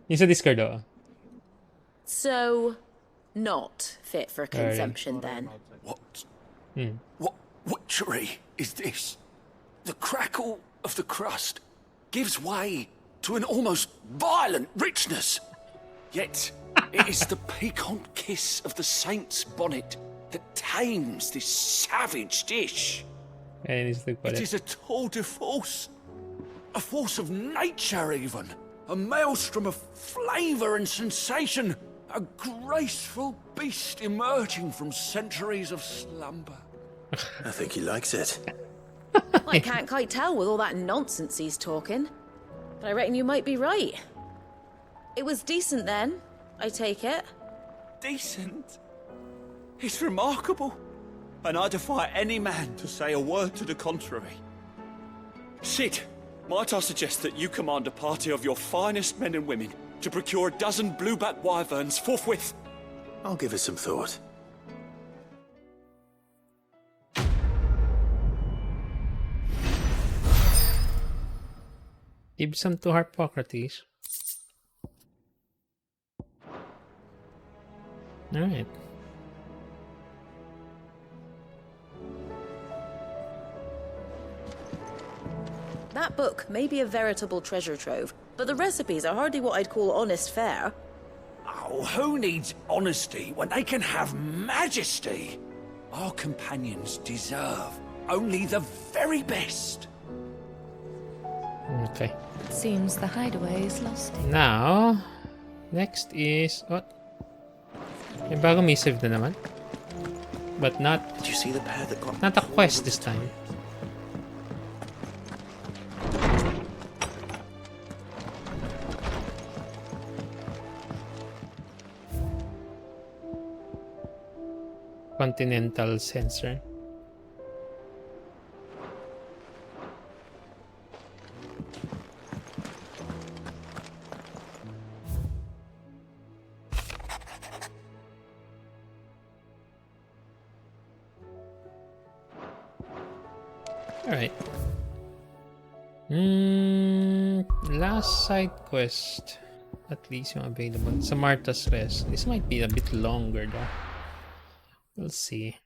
Yung sa Discord, oh. So, not fit for consumption then. What? Hmm. What witchery is this? The crackle of the crust gives way to an almost violent richness. Yet, it is the piquant kiss of the Saint's Bonnet that tames this savage dish. It is a tour de force. A force of nature, even. A maelstrom of flavour and sensation. A graceful beast emerging from centuries of slumber. I think he likes it. I can't quite tell with all that nonsense he's talking. But I reckon you might be right. It was decent then, I take it. Decent? It's remarkable. And I defy any man to say a word to the contrary. Sid, might I suggest that you command a party of your finest men and women to procure a dozen blueback wyverns forthwith? I'll give it some thought. Give some to Harpocrates. Alright. That book may be a veritable treasure trove, but the recipes are hardly what I'd call honest fare. Oh, who needs honesty when they can have majesty? Our companions deserve only the very best. Okay. Seems the hideaway is lost it. Now, next is what? May bagong missive na naman. But not. Did you see the pair that got not a quest this time. Continental sensor. Alright. Last side quest. At least yung available. Sa Martha's Rest. This might be a bit longer though. We'll see.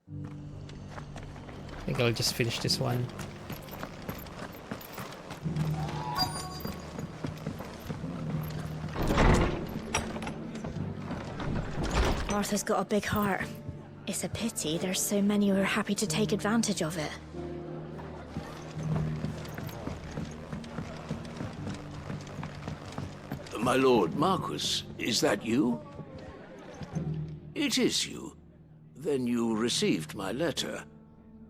I think I'll just finish this one. Martha's got a big heart. It's a pity there's so many who are happy to take advantage of it. My lord Marquis, is that you? It is you. Then you received my letter.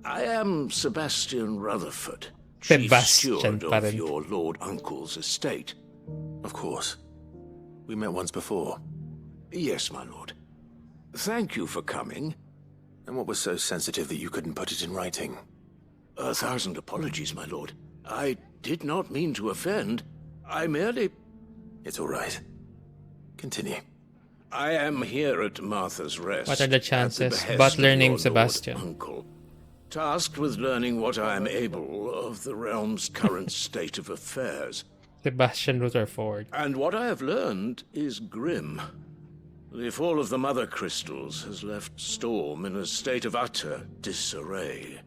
I am Sebastian Rutherford, chief steward of your lord uncle's estate. Of course. We met once before. Yes, my lord. Thank you for coming. And what was so sensitive that you couldn't put it in writing? 1,000 apologies, my lord. I did not mean to offend. I merely... It's all right. Continue. I am here at Martha's Rest. What are the at chances? behest Butler of named your Sebastian. Lord Uncle, tasked with learning what I am able of the realm's current state of affairs. Sebastian Rutherford. And what I have learned is grim. The fall of the Mother Crystals has left Storm in a state of utter disarray.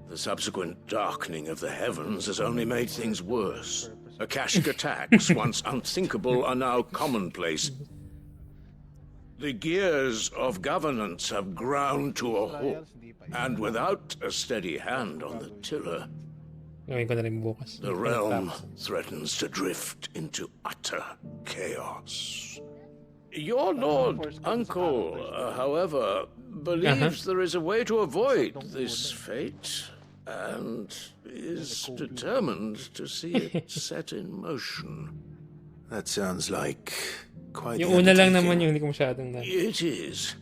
The subsequent darkening of the heavens has only made things worse. Akashic attacks, once unthinkable, are now commonplace. The gears of governance have ground to a halt, and without a steady hand on the tiller, the realm threatens to drift into utter chaos. Your Lord Uncle, however, believes there is a way to avoid this fate, and is determined to see it set in motion. That sounds like quite Yung una lang naman yung hindi ko masyadong na. It is.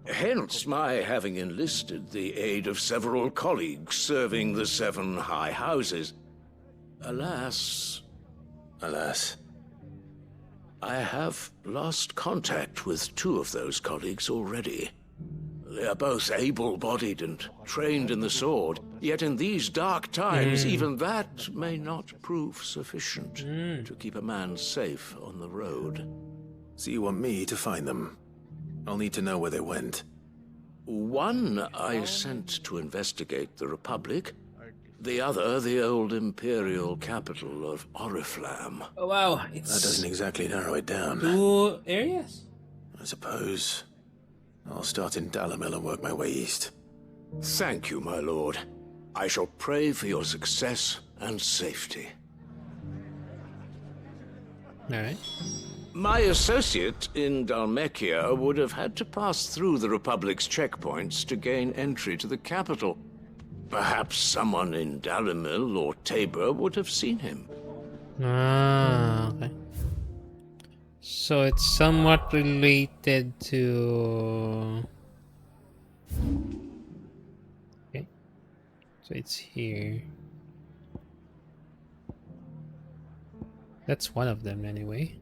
Hence my having enlisted the aid of several colleagues serving the 7 high houses. Alas, I have lost contact with 2 of those colleagues already. They are both able-bodied and trained in the sword, yet in these dark times, even that may not prove sufficient to keep a man safe on the road. So you want me to find them? I'll need to know where they went. One I sent to investigate the Republic, the other the old Imperial capital of Oriflamme. Oh wow, That doesn't exactly narrow it down. 2 areas? I suppose I'll start in Dalamil and work my way east. Thank you, my lord. I shall pray for your success and safety. Alright. My associate in Dalmekia would have had to pass through the Republic's checkpoints to gain entry to the capital. Perhaps someone in Dalamil or Tabor would have seen him. Ah, okay. So it's somewhat related to... Okay. So it's here. That's one of them anyway.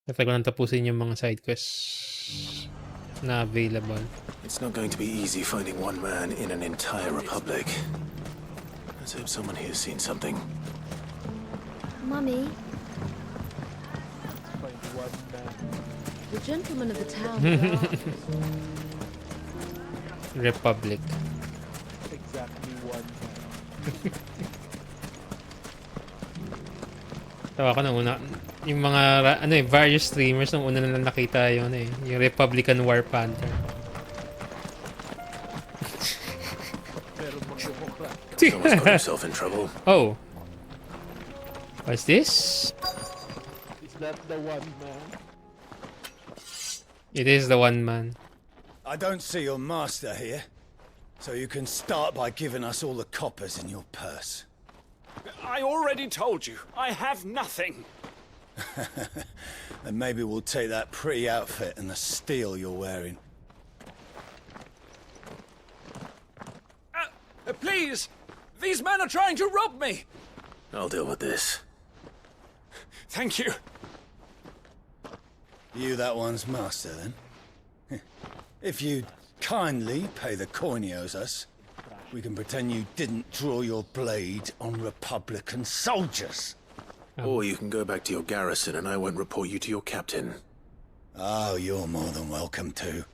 Dapat ko nang tapusin yung mga side quests na available. It's not going to be easy finding one man in an entire republic. Let's hope someone here's seen something. Mummy. The gentleman of the town. Republic. Exactly one man. Tawa ko na una. Yung mga various streamers nung una na nakita yun yung Republican War Panther. Someone's got himself in trouble. Oh. What's this? Is that the one man? It is the one man. I don't see your master here, so you can start by giving us all the coppers in your purse. I already told you, I have nothing. And maybe we'll take that pretty outfit and the steel you're wearing. Please! These men are trying to rob me! I'll deal with this. Thank you. You that one's master, then? If you'd kindly pay the coin he owes us, we can pretend you didn't draw your blade on Republican soldiers. Or you can go back to your garrison and I won't report you to your captain. Oh, you're more than welcome to.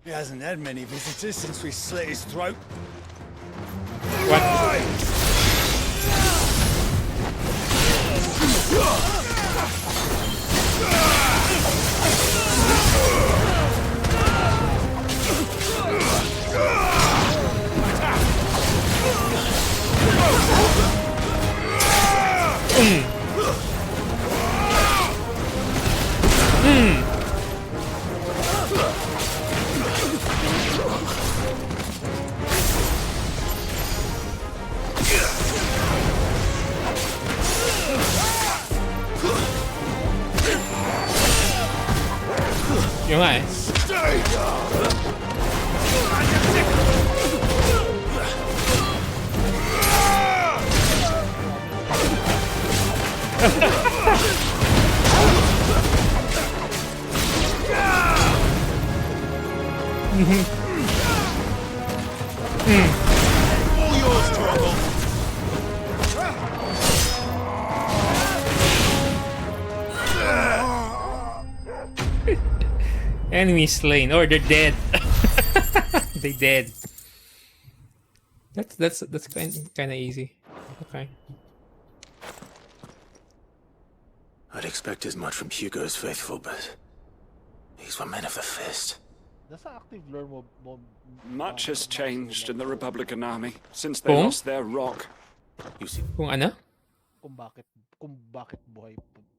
He hasn't had many visitors since we slit his throat. Yung nga All yours, Torgal. Enemy slain, or they're dead. They dead. That's kind of easy. Okay. I'd expect as much from Hugo's faithful, but these were men of the fist. Much has changed in the Republican army since they lost their rock. You see, Kung ano? Kung bakit buhay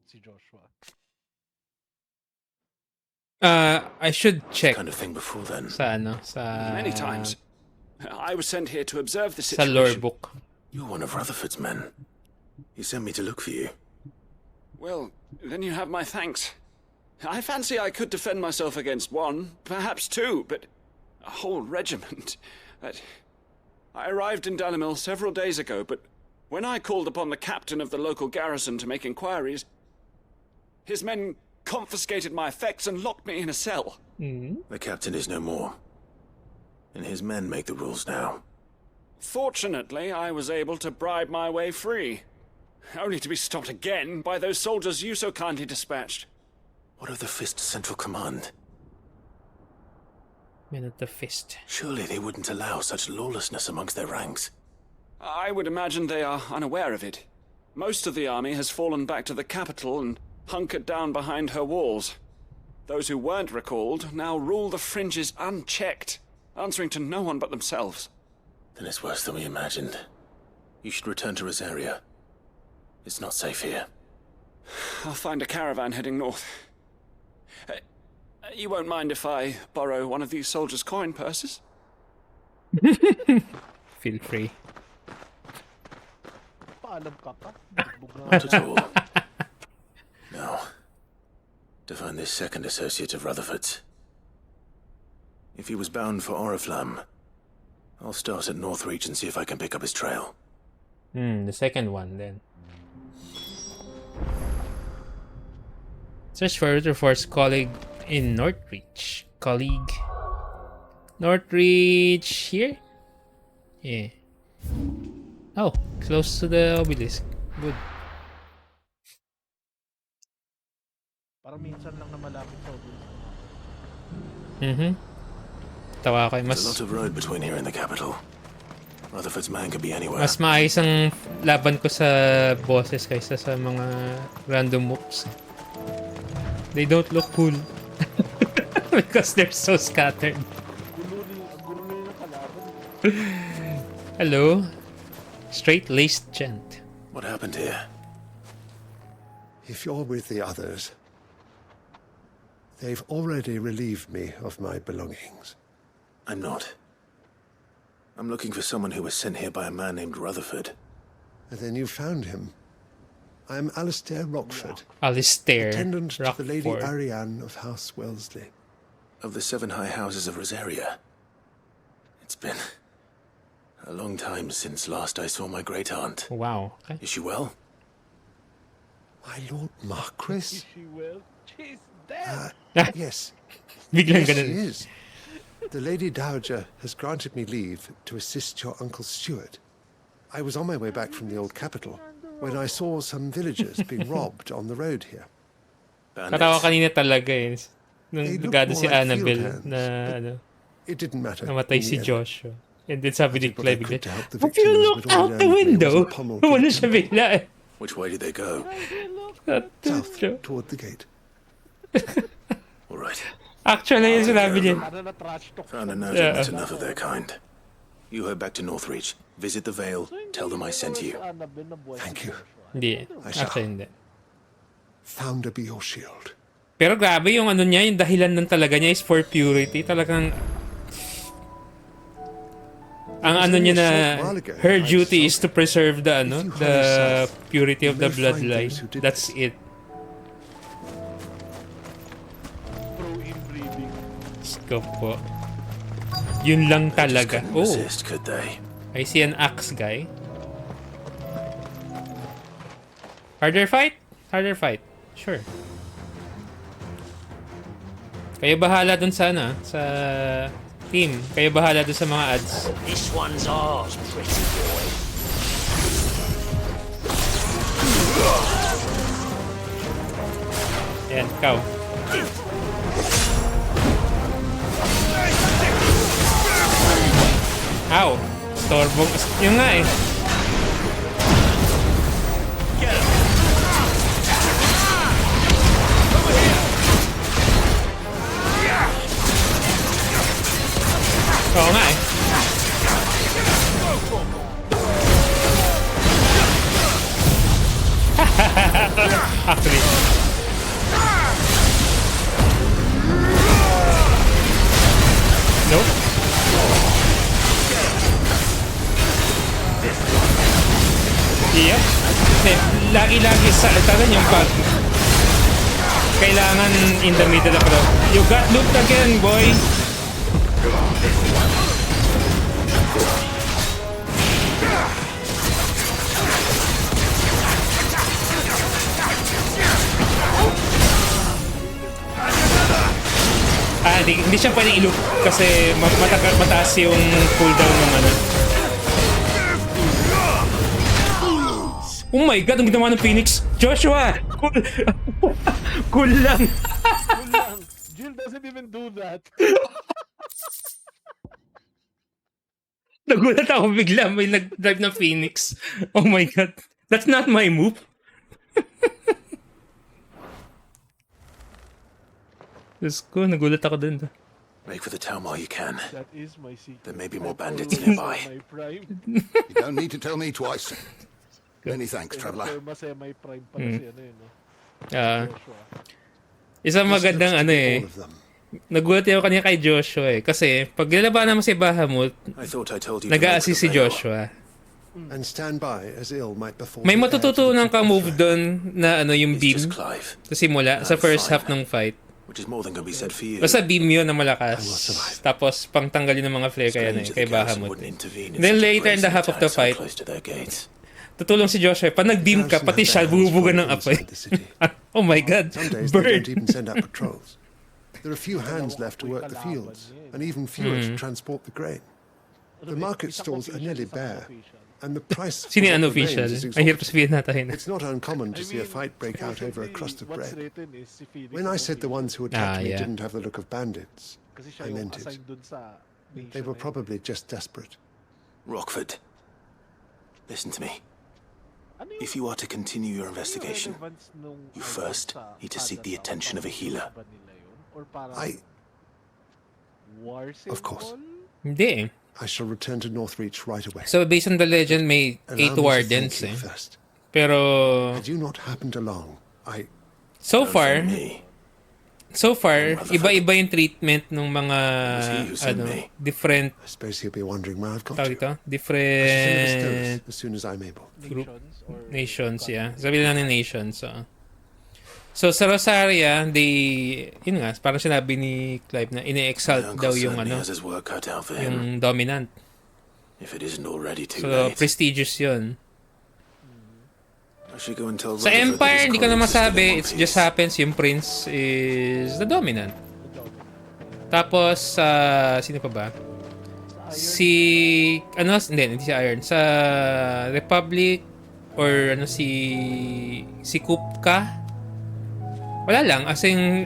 si Joshua. I should check. kind of thing before then. Sa ano? Sa Many times. I was sent here to observe the sa situation. lore book. You're one of Rutherford's men. He sent me to look for you. Well, then you have my thanks. I fancy I could defend myself against one, perhaps two, but a whole regiment. I arrived in Dalimil several days ago, but when I called upon the captain of the local garrison to make inquiries, his men confiscated my effects and locked me in a cell. The captain is no more, and his men make the rules now. Fortunately, I was able to bribe my way free, only to be stopped again by those soldiers you so kindly dispatched. What of the Fist's central command? Men of the Fist. Surely they wouldn't allow such lawlessness amongst their ranks. I would imagine they are unaware of it. Most of the army has fallen back to the capital and hunkered down behind her walls. Those who weren't recalled now rule the fringes unchecked, answering to no one but themselves. Then it's worse than we imagined. You should return to Rosaria. It's not safe here. I'll find a caravan heading north. You won't mind if I borrow one of these soldiers' coin purses? Feel free. Not at all. No. To find this second associate of Rutherford's. If he was bound for Oriflamme, I'll start at Northreach and see if I can pick up his trail. The second one then. Search for Rutherford's colleague in Northreach. Colleague. Northreach here? Yeah. Oh, close to the obelisk. Good. Parang minsan lang na malapit sa obelisk. Tawa ko mas... There's a lot of road between here and the capital. Rutherford's man could be anywhere. Mas maayos ang laban ko sa bosses kaysa sa mga random moves. They don't look cool. Because they're so scattered. Hello? Straight-laced gent. What happened here? If you're with the others, they've already relieved me of my belongings. I'm not. I'm looking for someone who was sent here by a man named Rutherford. And then you found him. I'm Alistair Rockford. Alistair Attendant to the Lady Rockford. Ariane of House Wellesley. Of the 7 high houses of Rosaria. It's been a long time since last I saw my great-aunt. Wow. Okay. Is she well? My Lord Marquis? She will. She's dead. Yes. Biglang Yes, she ganun. is. The Lady Dowager has granted me leave to assist your Uncle Stuart. I was on my way back from the old capital when I saw some villagers being robbed on the road here. Katawa kanina talaga eh. Nung They look nagado more si like Annabelle field hands, na but ano, It didn't matter. namatay in si the end. Joshua. And then sabi ni I did what Clay I could bigla, to help the if you victims, look but all out the around me window, was a pummel to wala the siya temple. bigla eh. Which way did they go? South, toward the gate. All right. Actually, yun sinabi niya. Found a note Yeah. that's enough of their kind. You head back to Northreach. Visit the Vale. Tell them I sent you. Thank you. Hindi. I shall. Actually, hindi. Founder be your shield. Pero grabe yung ano niya, yung dahilan ng talaga niya is for purity. Talagang ang ano niya na her duty is to preserve the ano, the purity of the bloodline. That's it. Scope po. Yun lang talaga. Oh. Resist, could they? I see an axe guy. Harder fight? Harder fight. Sure. Kayo bahala dun sa ano, sa Team, kayo bahala doon sa mga ads. This one's ours, pretty boy. Ayan, ikaw. Ow! Storbong. Yung nga eh. Oo nga eh. Actually. Nope. Yep. Lagi-lagi sa talagang yung pag kailangan in the middle of the... You got looped again, boy! Hindi siya pwedeng i-loop kasi mataas yung cooldown ng ano. Oh my god, ang ginawa ng Phoenix! Joshua! Cool lang! Cool lang. Jill doesn't even do that. Nagulat ako bigla, may nag-drive ng Phoenix. Oh my god. That's not my move. Diyos ko, nagulat ako dun. Make for the town while you can. That is my secret. There may be more bandits nearby. You don't need to tell me twice. Many thanks, traveler. Masaya may prime pala si ano yun, no? Isang magandang ano eh. Nagulat ako kanina kay Joshua eh. Kasi pag nilabanan mo si Bahamut, nag-a-assist si Joshua. And stand by as ill might befall. May matututunan kang move doon na ano yung beam sa simula, sa first half ng fight. Which is more than can be said for you. Basta beam yun na malakas. Tapos pangtanggalin ng mga flare kaya kay Bahamut. Then later in the half of the fight, tutulong si Joshua. Pag nag-beam ka, pati siya bubugan ng apoy. Oh my god, bird! There are few hands left to work the fields, and even fewer to transport the grain. The market stalls are nearly bare, and the price Sino yung unofficial? Ang hirap sabihin natin. It's not uncommon to see a fight break out over a crust of bread. When I said the ones who attacked me didn't have the look of bandits, I meant it. They were probably just desperate. Rockford, listen to me. If you are to continue your investigation, you first need to seek the attention of a healer. Of course. Hindi eh. I shall return to Northreach right away. So based on the legend, may 8 wardens eh. Pero had you not happened along, so far, iba-iba yung treatment ng mga ano, different. I suppose he'll be wondering where I've got to. Different as soon as I'm able. Nations, yeah. Sabi lang ng nations. So sa Rosaria, yun nga, parang sinabi ni Clive na ine-exalt daw yung ano, yung dominant. So prestigious yun. Sa Empire, hindi ko na masabi. It just happens yung Prince is the dominant. Tapos, sino pa ba? Hindi si Iron. Sa Republic, or ano si Kupka. Wala lang. As in,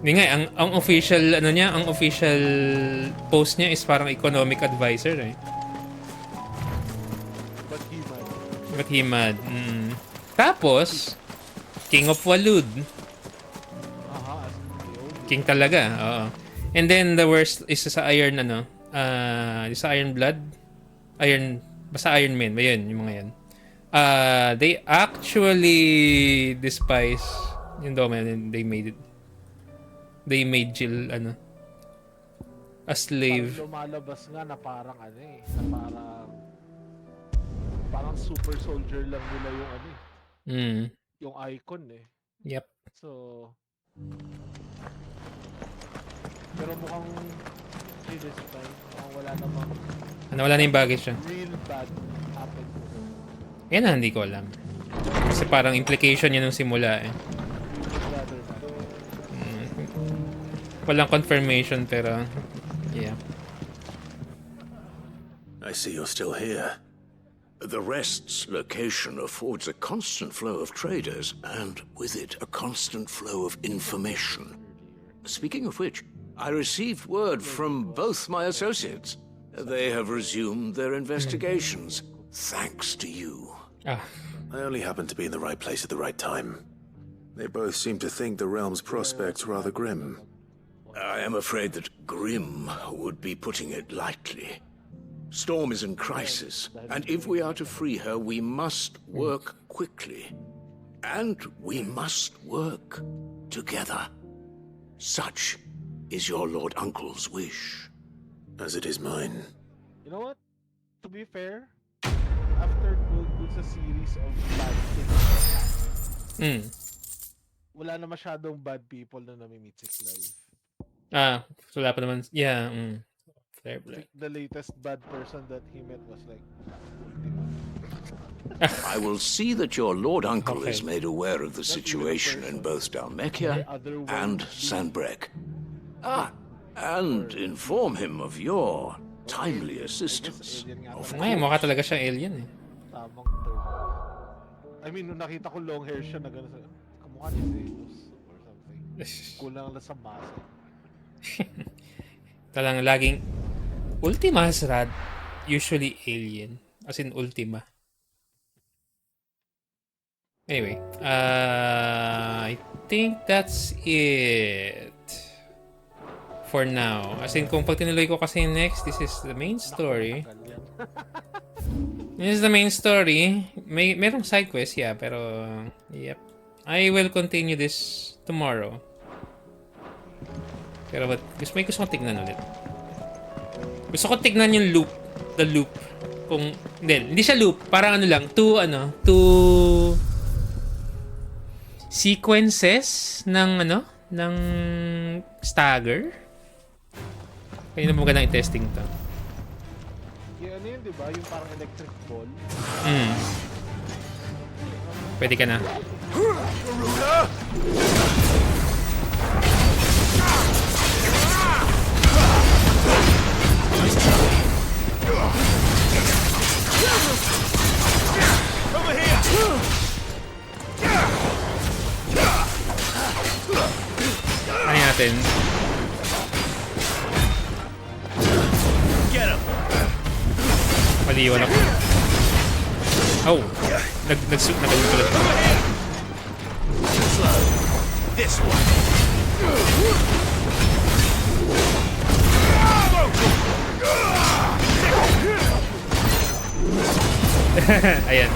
hindi nga, ang official, ang official post niya is parang economic advisor eh. But he mad. Tapos, King of Walud. King talaga, oo. And then the worst is sa Iron, sa Iron Blood. Basta Iron Man, ba yun, yung mga yan. They actually despise yung dominant, they made Jill, a slave. Lumalabas nga na parang parang super soldier lang nila yung yung icon eh. Yep. So pero mukhang this time wala namang wala na yung baggage siya. Real bad happened. Yan na, hindi ko alam. Kasi parang implication yun nung simula eh. Walang confirmation pero Yeah. I see you're still here. The Rest's location affords a constant flow of traders, and with it, a constant flow of information. Speaking of which, I received word from both my associates. They have resumed their investigations, thanks to you. I only happened to be in the right place at the right time. They both seem to think the realm's prospects rather grim. I am afraid that grim would be putting it lightly. Storm is in crisis, and if we are to free her, we must work quickly. And we must work together. Such is your Lord Uncle's wish. As it is mine. You know what? To be fair, after dun sa series of bad things, wala na masyadong bad people na nami-meet si Clive. So wala pa naman. Yeah. The latest bad person that he met was like I will see that your Lord Uncle is made aware of the situation in both Dalmekia and Sanbrek. And inform him of your timely assistance. Ay, mukha talaga siyang alien eh. tamang term. I mean, nung nakita ko long hair siya na gano'n, kamukha ni Zeus or something. Kulang lang sa masa. Talang laging Ultima Hasrad, usually alien. As in Ultima. Anyway, I think that's it for now. As in, kung pag tinuloy ko kasi next, this is the main story. This is the main story. Merong side quest, yeah, pero yep. I will continue this tomorrow. Pero may gusto kong tignan ulit. Gusto ko tignan yung loop. The loop. Kung, hindi siya loop. Parang ano lang. Two sequences ng ng stagger. Kaya na magandang i-testing to. Yung ano yun, diba? Yung parang electric ball. Pwede ka na. Over here! Ano natin? Get him! Maliwan ako. Oh! Nagsulat pa. This one! Ayan.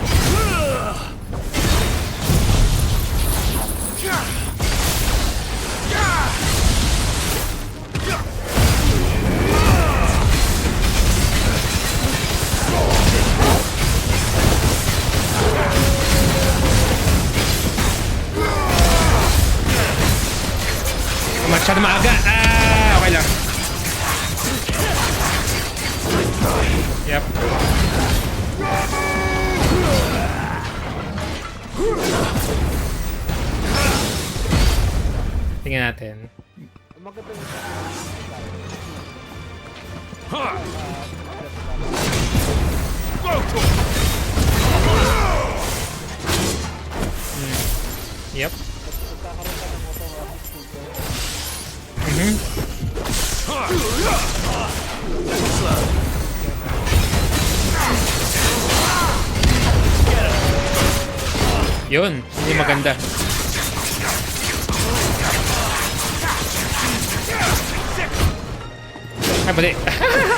Masyado maaga. Okay lang. Yep. Tingnan natin. Yep. Yun, hindi maganda. Ay, mali.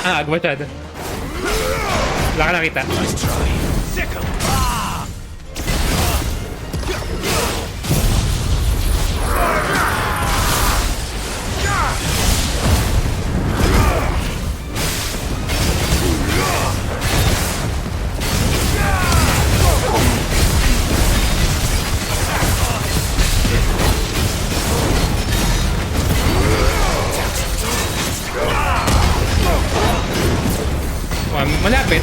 Agwa masyado. Wala ka nakita. Malapit.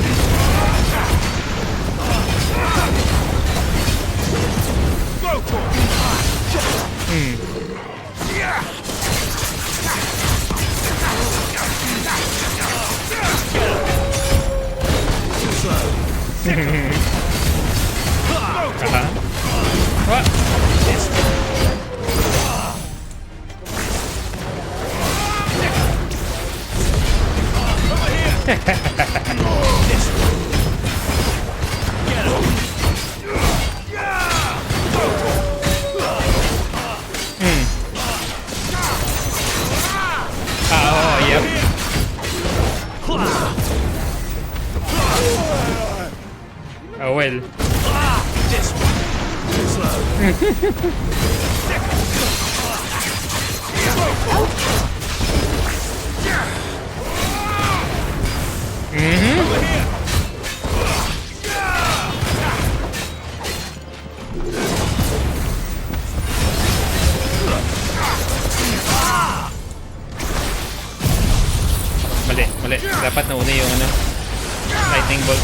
What? Oh, yep. Oh well. Mali. Dapat nauna yung ano, lightning bolt.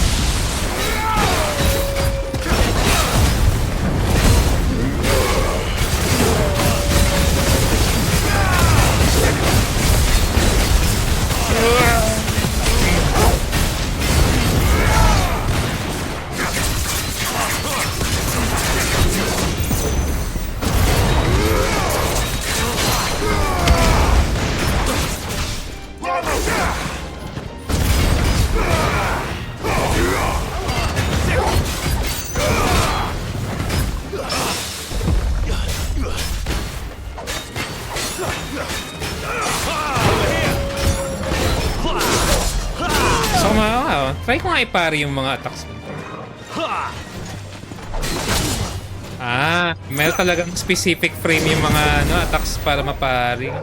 So, try ko nga ipari yung mga attacks ko. Meron talagang specific frame yung mga attacks para mapari.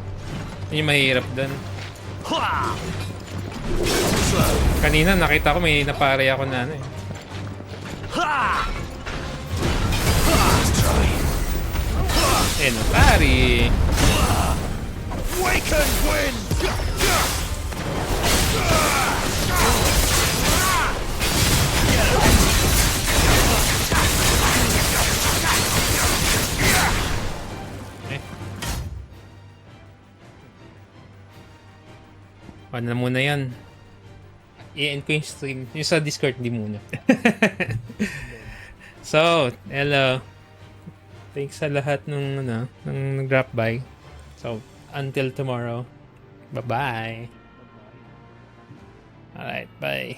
Yun yung mahirap dun. Kanina nakita ko may napari ako na ano eh. Napari. Wake and win! Ano na muna yan. I-end ko yung stream. Yung sa Discord, di muna. So, hello. Thanks sa lahat nung nag-drop by. So, until tomorrow. Bye-bye. Alright, bye.